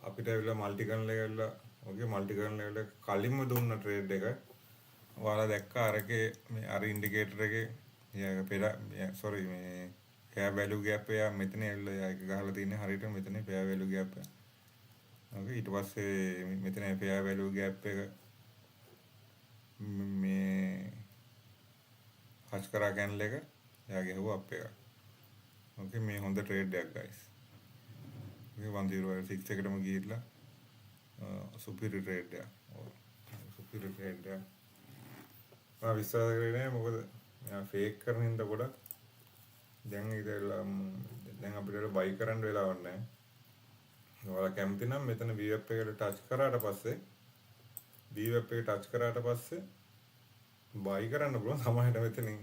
අපිට ඇවිල්ලා මල්ටි කර්නල් එක ඇවිල්ලා ඕකේ මල්ටි කර්නල් එක කලින්ම දුන්න ට්‍රේඩ් එක ඔයාලා දැක්කා අරකේ මේ අර ඉන්ඩිකේටර් එකේ සෝරි මේ fair value gap එක මෙතන ඇවිල්ලා ඒක ගහලා තියෙන්නේ හරියට මෙතන fair value gap එක. ඕකේ ඊට පස්සේ මෙතන fair value gap එක මේ හච් කරා කැන්ල් එක එයා ගැහුවා අප් එක. ඕකේ මේ හොඳ ට්‍රේඩ් එකක් guys. මේ 106 එකටම ගිහිල්ලා සුපිරි ට්‍රේඩ් එකක්. සුපිරි ට්‍රේඩ් එකක්. මම විශ්වාස කරේ නෑ මොකද මෙයා ෆේක් කරන හින්දා ගොඩක් දැන් අපිට බයි කරන්න වෙලාවක් නැහැ. ඔයාලා කැමති නම් මෙතන VWAP එකට ටච් කරාට පස්සේ VWAP එක ටච් කරාට පස්සේ බයි කරන්න පුළුවන් සමහරට මෙතනින්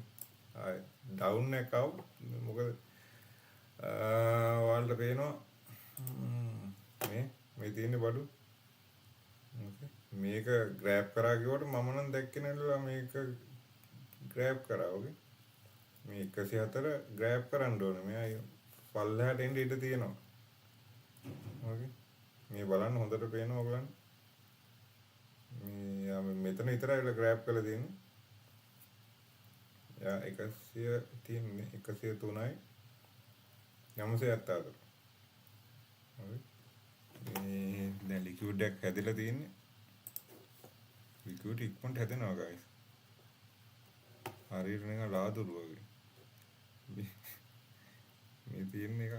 ආයි ඩවුන් එක આવුත් මොකද ඔයාලට පේනවා මේ තියෙන බඩු මේක ග්‍රෑබ් කරා කිව්වට මම නම් දැක්කේ නේද මේක ග්‍රෑබ් කරා ඔගේ මේ 104 ග්‍රෑබ් කරන්න ඕනේ. මෙයා පල්ලෙහාට එන්න ඉඩ තියෙනවා. ඕකේ. මේ බලන්න හොඳට පේනවා ඔයගලන්ට. මේ මෙතන විතරයි ග්‍රෑබ් කරලා තියෙන්නේ. යා 100 තියෙන්නේ 103යි 974. ඕකේ. මේ දැන් ලික්විඩ් එක හැදලා තියෙන්නේ. ලික්විඩ් ඉක්මනට හැදෙනවා guys. හරියට නිකන් ලාදුරු වගේ. මේ තියෙන එක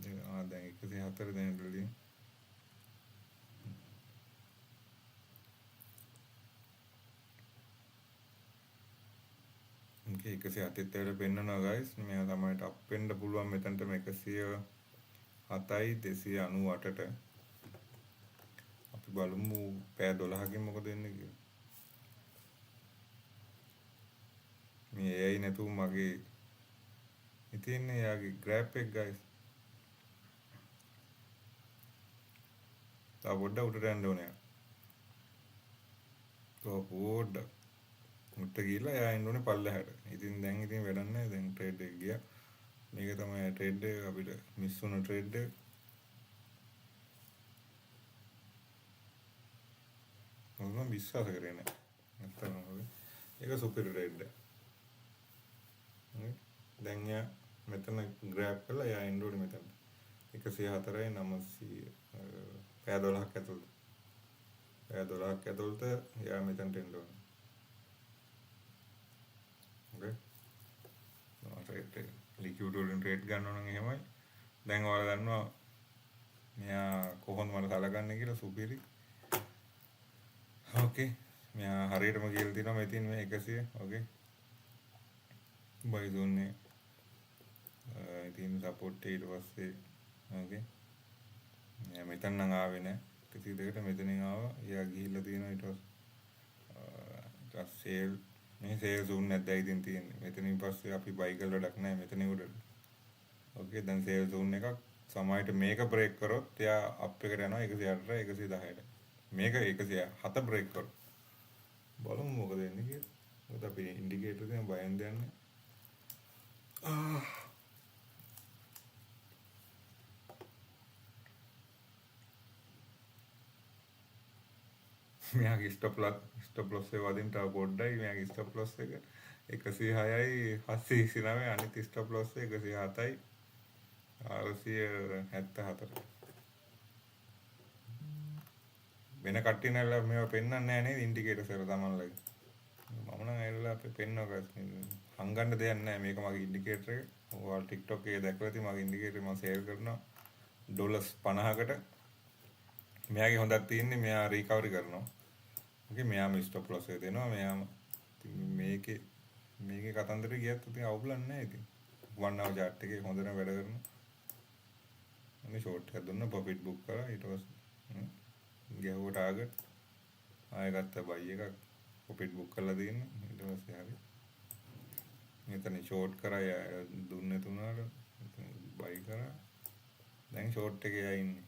දැන් 104 දැන් ඉඳලා ඕකේ 107 වල පෙන්නනවා guys. මෙයා තමයි අප් වෙන්න පුළුවන් මෙතනට 107යි 298ට. අපි බලමු පැය 12කින් මොකද වෙන්නේ කියලා. මේ AI නැතුව මගේ ඉතින් යාගේ ග්‍රැෆ් එක guys. තා පොඩ්ඩක් උඩට යන්න ඕනේ. තෝ පොඩ්ඩක් මුත්ත ගිහලා එයා එන්න ඕනේ පල්ලෙහාට. ඉතින් දැන් වැඩක් නැහැ. දැන් ට්‍රේඩ් එක ගියා. මේක තමයි ට්‍රේඩ් එක අපිට මිස් වුණ ට්‍රේඩ් එක. මම විශ්වාස කරේ නැහැ. නැත්තම් ඒක සුපිරි ට්‍රේඩ් එක. දැන් යා මෙතන ග්‍රෑබ් කරලා යා එන්න ඕනේ මෙතන. 104යි 900 පැය 12ක් ඇතුළත. පැය 12ක් ඇතුළත යා මෙතනට එන්න ඕනේ. ඕකේ. ට්‍රේඩ් ලිකියුඩ් වලින් ට්‍රේඩ් ගන්නවා නම් එහෙමයි. දැන් ඔයාලා දන්නවා මෙයා කොහොමද මට සලකන්නේ කියලා සුපිරි. ඕකේ. මෙයා හරියටම කියලා තියෙනවා මෙතින් මේ 100. ඕකේ. බයි දුන්නේ. ඉතින් සපෝට් ඊට පස්සේ ඕකේ. මෙයා මෙතන නම් ආවේ නැහැ. 102ට මෙතනින් ආවා. එයා ගිහිල්ලා තියෙනවා ඊට පස්සේ සේල් මේ සේල් සූන් නැද්දයි ඉතින් තියෙන්නේ. මෙතනින් පස්සේ අපි බයි කළ වැඩක් නැහැ මෙතන උඩට. ඕකේ දැන් සේල් සූන් එකක් සමහරට මේක බ්‍රේක් කරොත් එයා අප් එකට යනවා 108ට 110ට. මේක 107 බ්‍රේක් කරොත් බලමු මොකද වෙන්නේ කියලා. මොකද අපි ඉන්ඩිකේටර් එකෙන් බයෙන් දන්නේ. මෙයාගේ ස්ටොප් ලොස් එක වදින්න තව පොඩ්ඩයි. මෙයාගේ ස්ටොප් ලොස් එක 106යි 729 අනිත් ස්ටොප් ලොස් එක 107යි 474. වෙන කට්ටිය නෑලා මේවා පෙන්වන්නේ නැහැ නේද ඉන්ඩිකේටර්ස් වල තමන්ලගේ. මම නම් ඇවිල්ලා අපි පෙන්වනවා ගස් හංගන්න දෙයක් නැහැ. මේක මගේ ඉන්ඩිකේටර් එක. ඔයාලා TikTok එකේ දැක්කලා තියෙන මගේ ඉන්ඩිකේටර් මම සේල් කරනවා $50කට. මෙයාගේ හොඳක් තියෙන්නේ මෙයා රිකවරි කරනවා. ඕකේ මෙයාම ස්ටොප් ලොස් එක දෙනවා. මෙයාම මේකේ කතන්දරේ ගියත් ඉතින් අවුලක් නැහැ ඉතින්. 1 hour chart එකේ හොඳට වැඩ කරනවා. මේ ෂෝට් එක දුන්න ප්‍රොෆිට් බුක් කරා ඊට පස්සේ ගැහුව ටාගට් ආයෙ ගත්ත බයි එකක් ප්‍රොෆිට් බුක් කරලා තියෙනවා. ඊට පස්සේ හරි මෙතන ෂෝට් කරා දුන්නේ 3ට බයි කරා. දැන් ෂෝට් එකේ ඉන්නේ.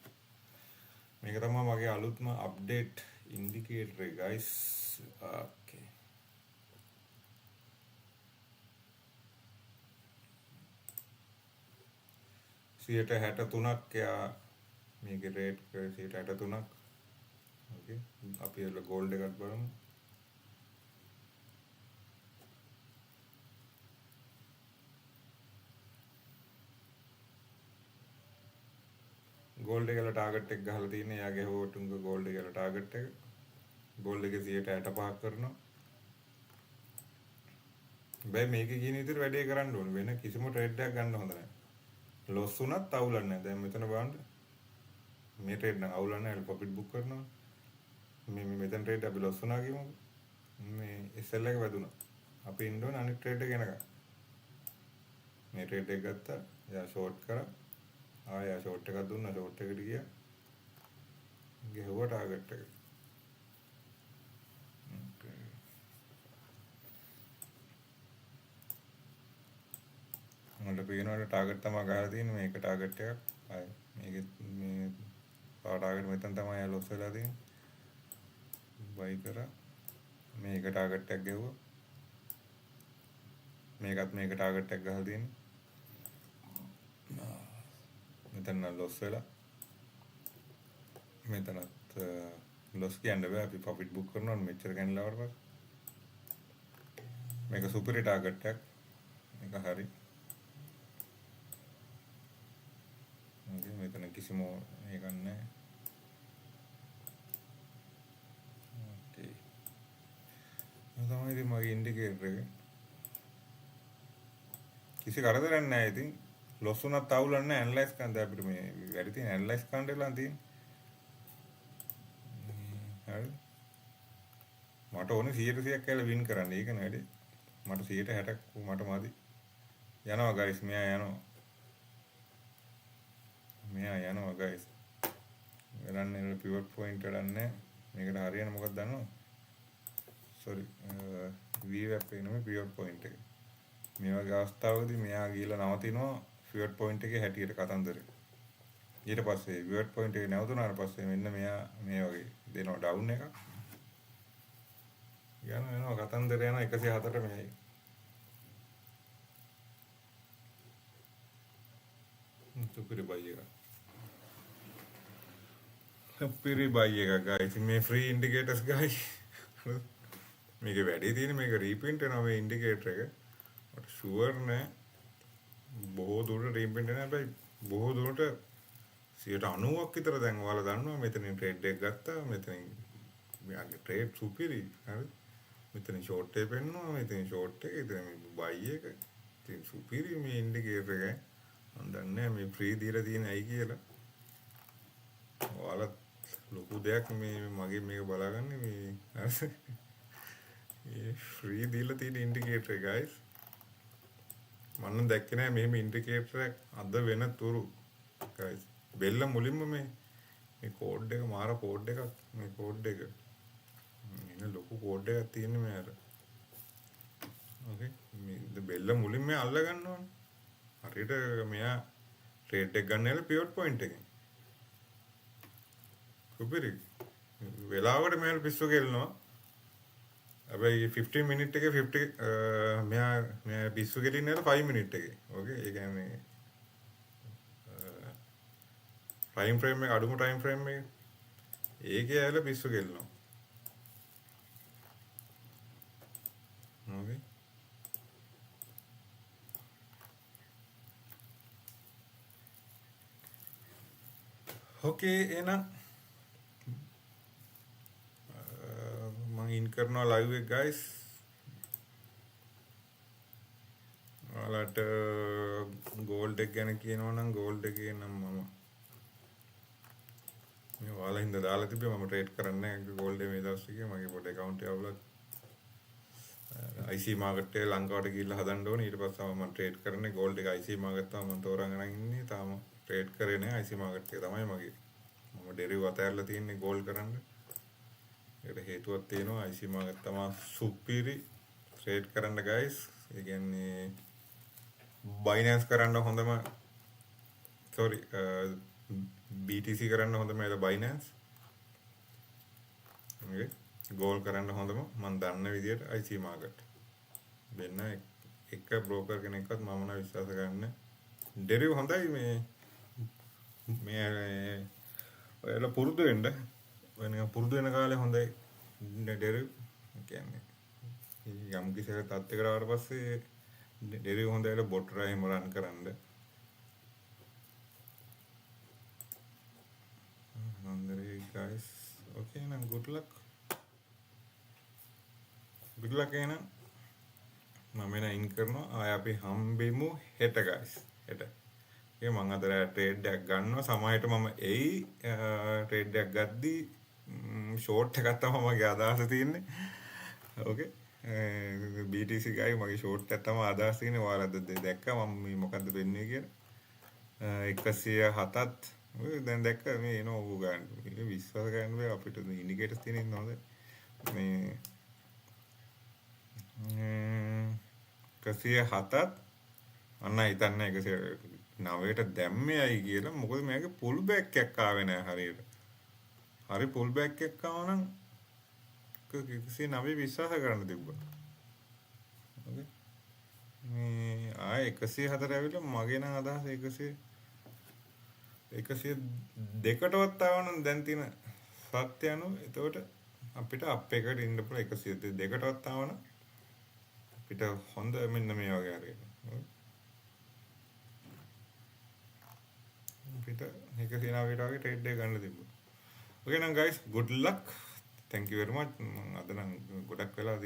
මේක තමයි මගේ අලුත්ම අප්ඩේට් ඉන්ඩිකේටර් එක guys. ඕකේ. සියයට 63ක් යා මේකේ රේට් 63ක්. ඕකේ. අපි එල ගෝල්ඩ් එකත් බලමු. ගෝල්ඩ් එකල ටාගට් එක ගහලා තියෙන්නේ. යාගේ හොටුංග ගෝල්ඩ් එකල ටාගට් එක. ගෝල්ඩ් එකේ 65ක් කරනවා. බෑ මේකේ කියන විදිහට වැඩේ කරන්න ඕනේ. වෙන කිසිම ට්‍රේඩ් එකක් ගන්න හොඳ නැහැ. ලොස් වුණත් අවුලක් නැහැ. දැන් මෙතන බලන්න. මේ ට්‍රේඩ් නම් අවුලක් නැහැ. ප්‍රොෆිට් බුක් කරනවා. මේ මෙතන ට්‍රේඩ් අපි ලොස් වුණා කියමු. මේ SL එක වැදුනා. අපි ඉන්න ඕනේ අනිත් ට්‍රේඩ් එක එනකම්. මේ ට්‍රේඩ් එක ගත්තා. යා ෂෝට් කරා. ආයෙ ෂෝට් එකක් දුන්නා. ෂෝට් එකට ගියා. ගෙහුවා ටාගට් එක. මට පේනවාට ටාගට් තමයි ගහලා තියෙන්නේ. මේක ටාගට් එකක්. ආයෙ මේකෙත් මේ ටාගට් මෙතන තමයි ලොස් වෙලා තියෙන්නේ. බයි කරා. මේක ටාගට් එකක් ගෙවුවා. මේකත් මේක ටාගට් එකක් ගහලා තියෙන්නේ. මෙතන ලොස් වෙලා. මෙතනත් ලොස් කියන්න බෑ. අපි ප්‍රොෆිට් බුක් කරනවා මෙච්චර ගන්නලාවට පස්සේ. මේක සුපිරි ටාගට් එකක්. මේක හරි. මෙතන කිසිම එකක් නැහැ. ඕකේ. තමයි ඉතින් මගේ ඉන්ඩිකේටර් එක. කිසි කරදරයක් නැහැ ඉතින්. ලොස් වුණත් අවුලක් නැහැ. ඇනලයිස් කරන්න අපිට මේ වැඩි තියෙන ඇනලයිස් කරන්න වෙලා තියෙන්නේ. හරි. මට ඕනේ 100%ක් කියලා වින් කරන්න. ඒක නේ වැඩි. මට 160ක් මට මදි. යනවා guys. මෙයා යනවා guys. වෙනන්නේ pivot point එකක් නැහැ. මේකට හරියන මොකක්ද දන්නවද? sorry. VWAP එනම pivot point එක. මේ වගේ අවස්ථාවකදී මෙයා ගිහලා නවතිනවා pivot point එකේ හැටියට කතන්දරේ. ඊට පස්සේ pivot point එකේ නැවතුනාට පස්සේ මෙන්න මෙයා මේ වගේ දෙනවා down එකක්. යනවා කතන්දර යනවා 104ට මෙයි. සුපිරි බයි එක. සුපිරි බයි එක guys. මේ free indicators guys. මේක වැඩි තියෙන මේක රීප්‍රින්ට් වෙනවා මේ ඉන්ඩිකේටර් එක. මට ෂුවර් නෑ. බොහෝ දුරට රීප්‍රින්ට් වෙනවා. හැබැයි බොහෝ දුරට 90ක් විතර දැන් ඔයාලා දන්නවා මෙතනින් ට්‍රේඩ් එක ගත්තා. මෙතනින් මෙයාගේ ට්‍රේඩ් සුපිරි. හරි. මෙතන ෂෝට් එක පෙන්නවා. මෙතන ෂෝට් එක. ඉතින් මේ බයි එක. ඉතින් සුපිරි මේ ඉන්ඩිකේටර් එක. මම දන්නේ මේ ෆ්‍රී දීලා තියෙන ඇයි කියලා. ඔයාලා ලොකු දෙයක් මේ මගේ මේක බලාගන්නේ මේ හරි. මේ ෆ්‍රී දීලා තියෙන ඉන්ඩිකේටර් එක guys. මම දැක්කේ නෑ මෙහෙම ඉන්ඩිකේටර් එකක් අද වෙන තුරු guys. බෙල්ල මුලින්ම මේ කෝඩ් එක මාර කෝඩ් එකක් මේ කෝඩ් එක. එන ලොකු කෝඩ් එකක් තියෙන්නේ මේ අර. ඕකේ මේ බෙල්ල මුලින්ම මේ අල්ල ගන්න ඕනේ. හරියට මෙයා ට්‍රේඩ් එක ගන්න යන පිවට් පොයින්ට් එකෙන්. සුපිරි. වෙලාවට මෙයාට පිස්සු කෙල්ලනවා. හැබැයි 15 මිනිත් එකේ 50 මෙයා පිස්සු කෙලින්නේ 5 මිනිත් එකේ. ඕකේ ඒ කියන්නේ ටයිම් ෆ්‍රේම් එක අඩුම ටයිම් ෆ්‍රේම් එක. ඒකේ ඇවිල්ලා පිස්සු කෙල්ලනවා. ඕකේ. ඕකේ එහෙනම් මම ඉන් කරනවා ලයිව් එක guys. ඔයාලට ගෝල්ඩ් එක ගැන කියනවා නම් ගෝල්ඩ් එකේ නම් මම මේ ඔයාලා හින්දා දාලා තිබ්බේ මම ට්‍රේඩ් කරන්නේ නැහැ ගෝල්ඩ් එක මේ දවස් ටිකේ මගේ පොඩ account එක අවුලක් IC මාකට් එකේ ලංකාවට ගිහිල්ලා හදන්න ඕනේ ඊට පස්සේ මම ට්‍රේඩ් කරන්නේ ගෝල්ඩ් එක IC මාකට් තමයි මම තෝරාගෙන ඉන්නේ තාම ට්‍රේඩ් කරේ නැහැ IC මාකට් එක තමයි මගේ මම ඩෙරිව් අතහැරලා තියෙන්නේ ගෝල්ඩ් කරන්න ඒකට හේතුවක් තියෙනවා IC මාකට් තමයි සුපිරි ට්‍රේඩ් කරන්න guys ඒ කියන්නේ Binance කරන්න හොඳම sorry BTC කරන්න හොඳම ඒක Binance. okay gold කරන්න හොඳම මම දන්න විදියට IC market. වෙන එක broker කෙනෙක්වත් මම නම් විශ්වාස කරන්නේ. deriv හොඳයි මේ ඔයාලා පුරුදු වෙන්න. වෙන පුරුදු වෙන කාලේ හොඳයි deriv. කියන්නේ යම් කිසි තත්ත්වයකට ආවට පස්සේ deriv හොඳයිලා bot රයිම රන් කරන්න. guys okay now good luck එහෙනම් මම එන ඉන් කරනවා ආය අපි හම්බෙමු හෙට guys හෙට ඒ මම අද ට්‍රේඩ් එකක් ගන්නවා සමහරට මම එයි ට්‍රේඩ් එකක් ගද්දී ෂෝට් එකක් තමයි මගේ අදහස තියෙන්නේ okay BTC ගයි මගේ ෂෝට් එකක් තමයි අදහස් තියෙන්නේ ඔයාලා දැක්කා මම මේ මොකද්ද වෙන්නේ කියලා 107ත් ඔය දැන් දැක්ක මේ එන ඕක ගන්න. මේක විශ්වාස කරන්න බෑ අපිට ඉන්ඩිකේටර්ස් තියෙන ඉන්න හොඳ. මේ 107ත් අන්න හිතන්නේ 109ට දැම්මේයි කියලා. මොකද මේකේ පුල් බෑක් එකක් ආවේ නෑ හරියට. හරි පුල් බෑක් එකක් ආව නම් 109 විශ්වාස කරන්න තිබ්බා. ඕකේ. මේ ආයේ 104 ඇවිල්ලා මගේ නම් අදහස 102කටවත් ආවනම් දැන් තියෙන සත්‍ය අනුව එතකොට අපිට අප් එකට ඉන්න පුළුවන් 102කටවත් ආවනම් අපිට හොඳ මෙන්න මේ වගේ හරියට අපිට 109කට වගේ ට්‍රේඩ් එක ගන්න තිබ්බා. okay නම් guys good luck thank you very much. මම අද නම් ගොඩක් වෙලා